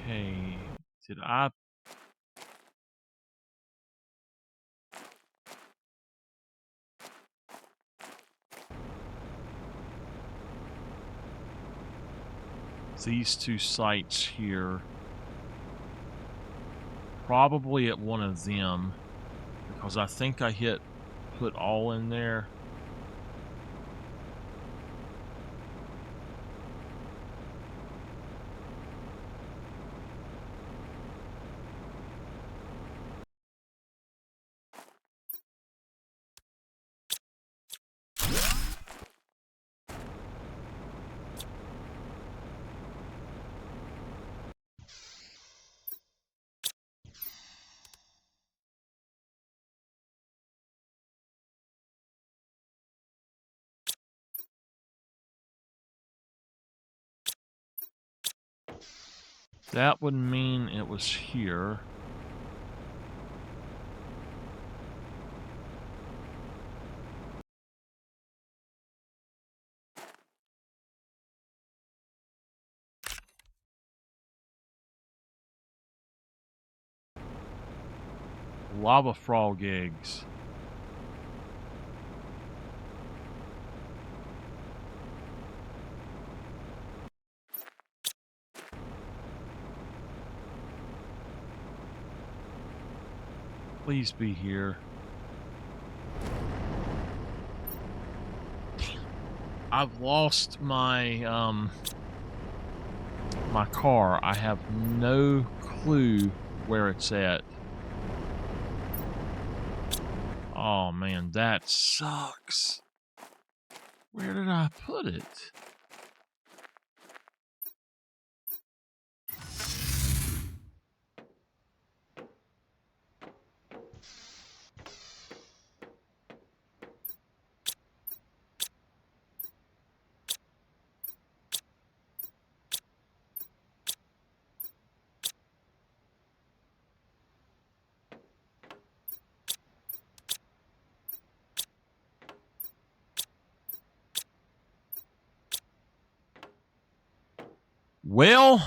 Okay, did I... These two sites here, probably at one of them, because I think I hit put all in there. That would mean it was here. Lava frog eggs. Please be here. Damn. I've lost my my car. I have no clue where it's at. Oh man, that sucks. Where did I put it? Well,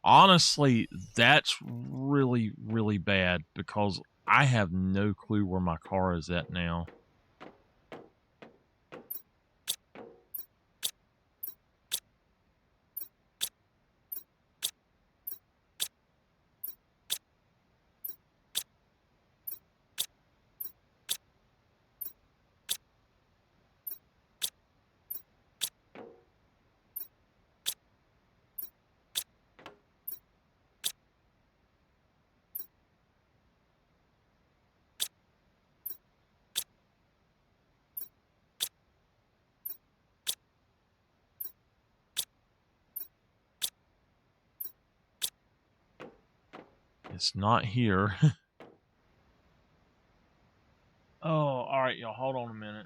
honestly, that's really, really bad because I have no clue where my car is at now. It's not here. Oh, all right, y'all. Hold on a minute.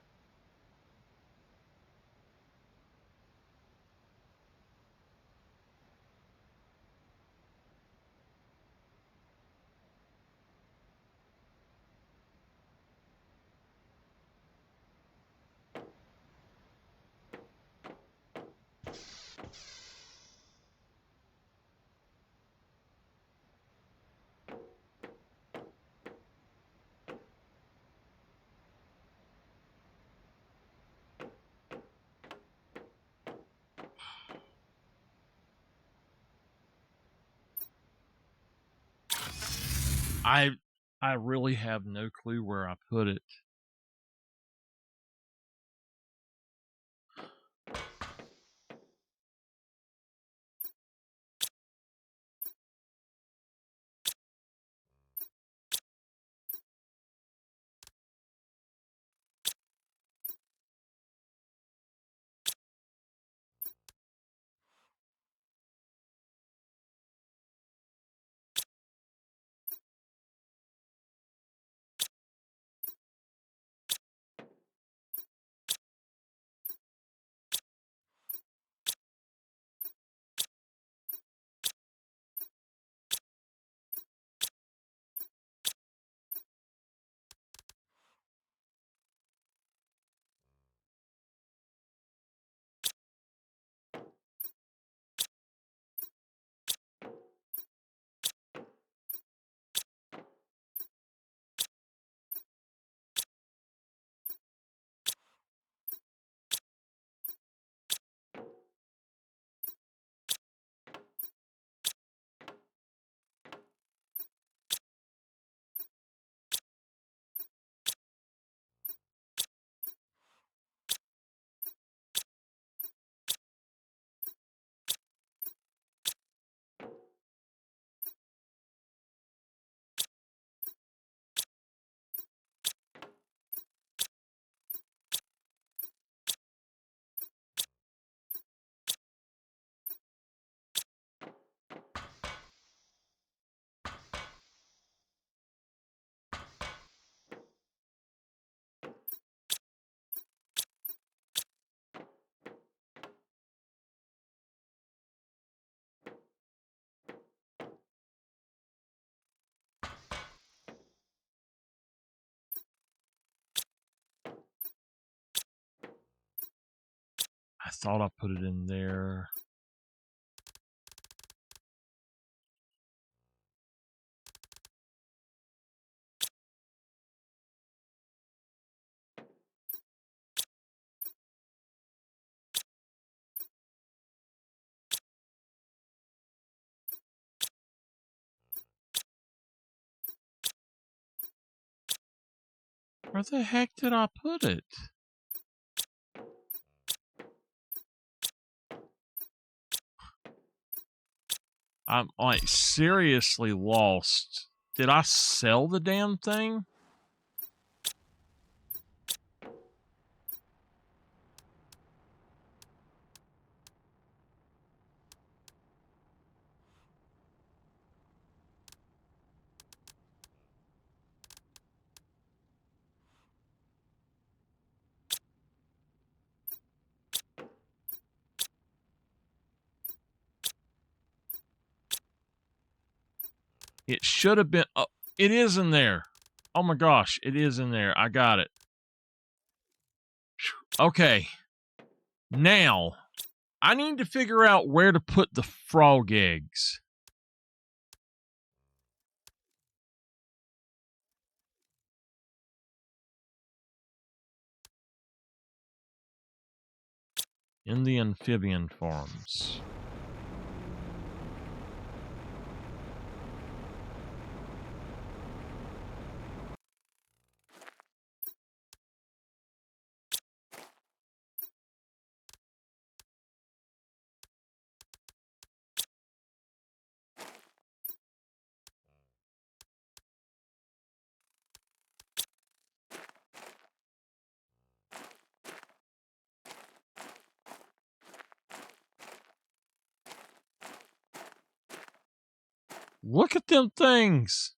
I really have no clue where I put it. thought I put it in there. Where the heck did I put it? I'm like seriously lost. Did I sell the damn thing? It should have been. Oh, it is in there. Oh my gosh, it is in there. I got it. Okay. Now, I need to figure out where to put the frog eggs. In the amphibian farms. Look at them things.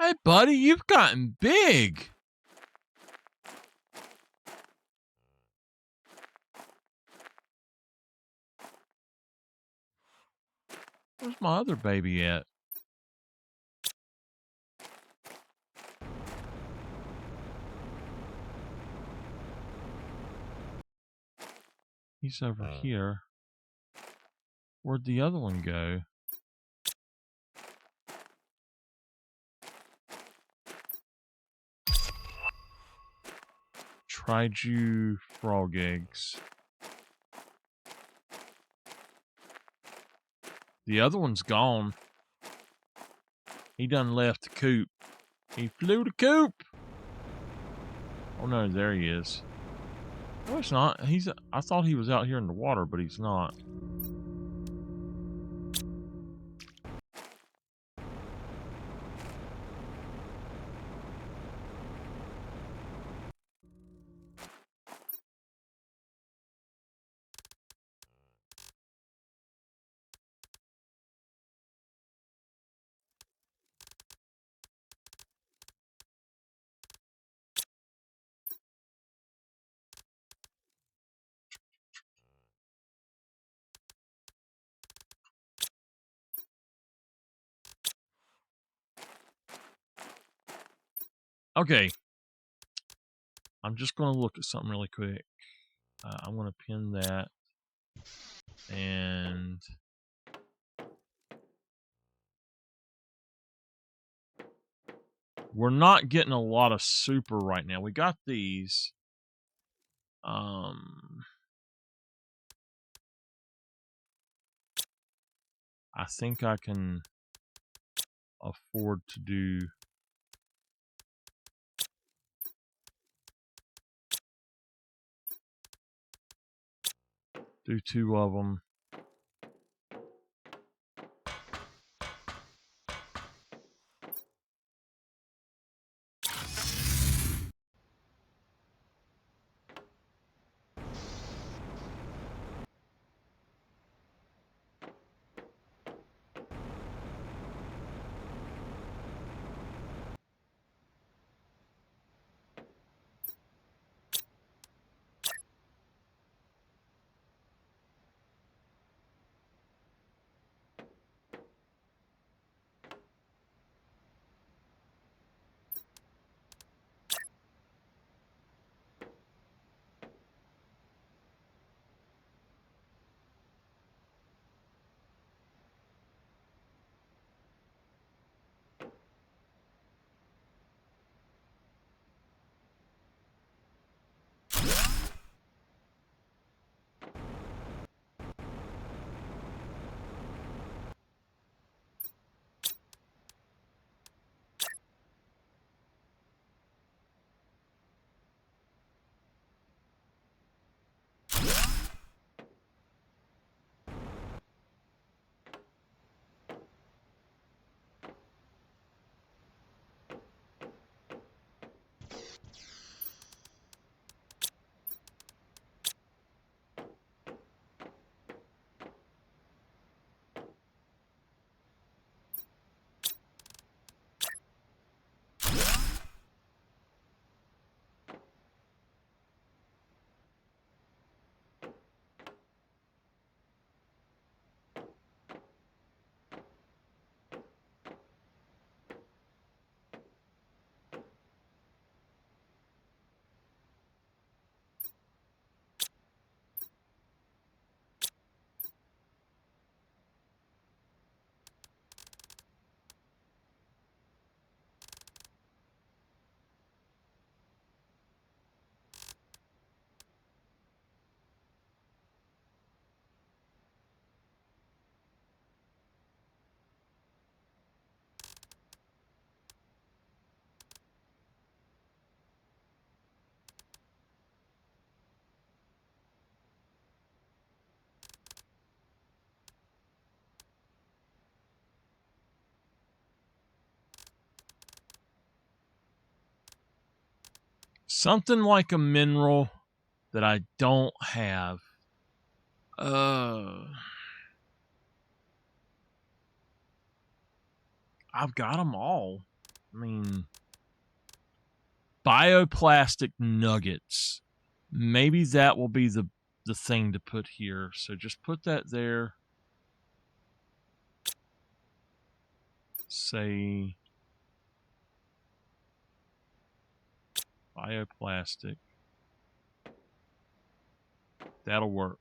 Hey, buddy, you've gotten big. Where's my other baby at? He's over here. Where'd the other one go? Tried you frog eggs. The other one's gone. He done left the coop. He flew the coop. Oh no, there he is. No, it's not. I thought he was out here in the water, but he's not. Okay. I'm just going to look at something really quick. I'm going to pin that. And we're not getting a lot of super right now. We got these. I think I can afford to do two of them. Something like a mineral that I don't have. I've got them all. I mean, bioplastic nuggets. Maybe that will be the thing to put here. So just put that there. Say bioplastic. That'll work.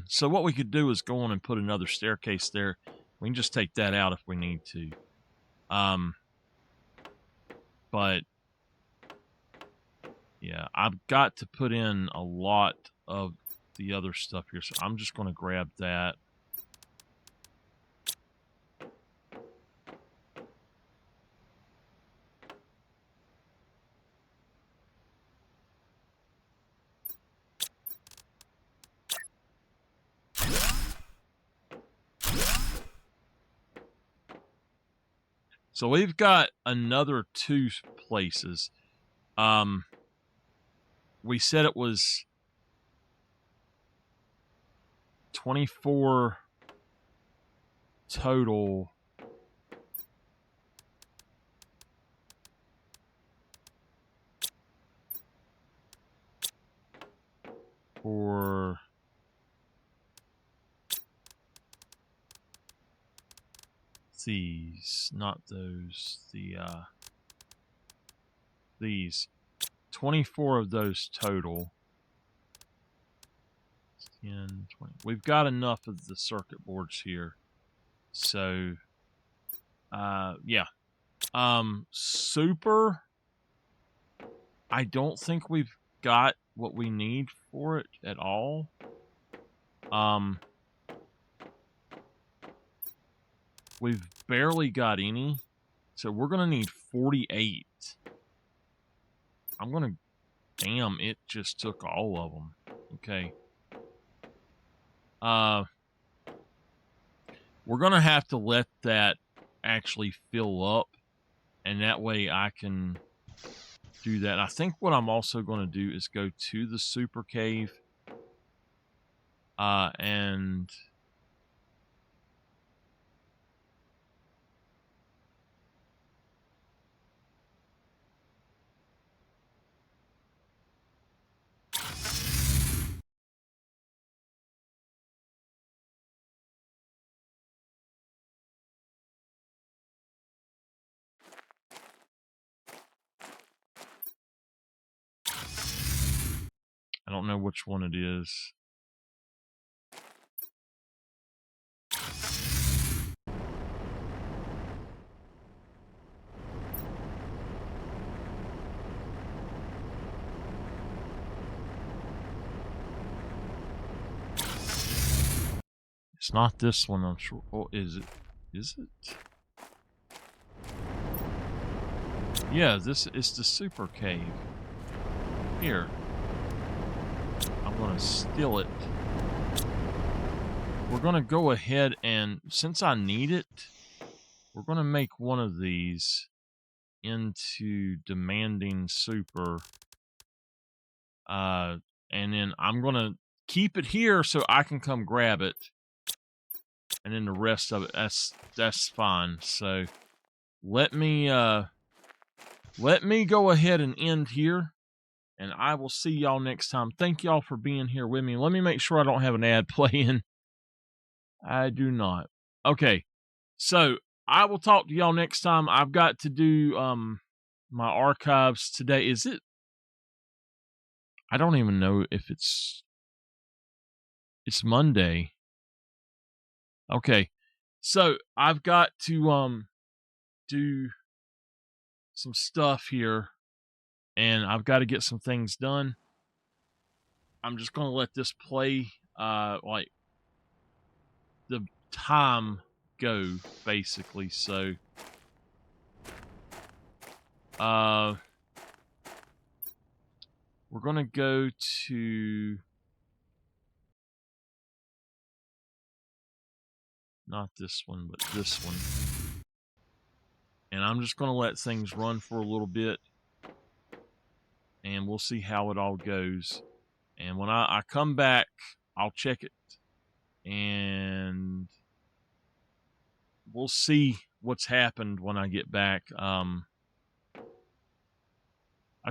So what we could do is go on and put another staircase there. We can just take that out if we need to. But yeah, I've got to put in a lot of the other stuff here, so I'm just going to grab that. So we've got another 2 places. We said it was 24 total. For these, not those, these 24 of those total. 10, 20. We've got enough of the circuit boards here, so yeah. Super, I don't think we've got what we need for it at all. We've barely got any, so we're gonna need 48. Damn, it just took all of them. Okay. We're gonna have to let that actually fill up, and that way I can do that. I think what I'm also going to do is go to the super cave, and I don't know which one it is. It's not this one, I'm sure. Oh, is it? Is it? Yeah, this is the super cave. Here. I'm going to steal it. We're going to go ahead and, since I need it, we're going to make one of these into demanding super. And then I'm going to keep it here so I can come grab it. And then the rest of it, that's fine. So let me go ahead and end here, and I will see y'all next time. Thank y'all for being here with me. Let me make sure I don't have an ad playing. I do not. Okay, so I will talk to y'all next time. I've got to do my archives today. Is it? I don't even know if it's Monday. Okay, so I've got to do some stuff here, and I've got to get some things done. I'm just going to let this play like the time go, basically. So we're going to go to, not this one, but this one. and I'm just going to let things run for a little bit, and we'll see how it all goes. And when I come back, I'll check it, and we'll see what's happened when I get back. I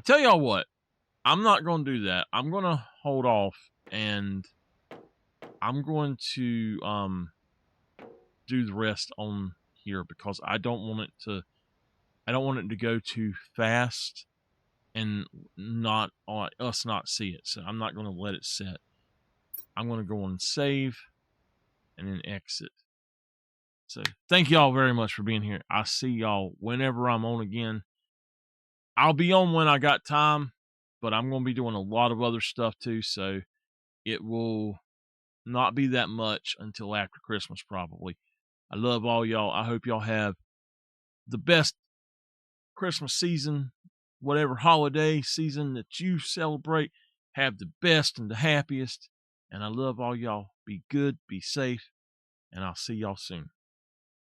tell y'all what, I'm not going to do that. I'm going to hold off, and I'm going to do the rest on here because I don't want it to go too fast and not us not see it. So I'm not going to let it set. I'm going to go on save and then exit. So thank y'all very much for being here. I'll see y'all whenever I'm on again. I'll be on when I got time, but I'm going to be doing a lot of other stuff too. So it will not be that much until after Christmas, probably. I love all y'all. I hope y'all have the best Christmas season, whatever holiday season that you celebrate. Have the best and the happiest. And I love all y'all. Be good, be safe, and I'll see y'all soon.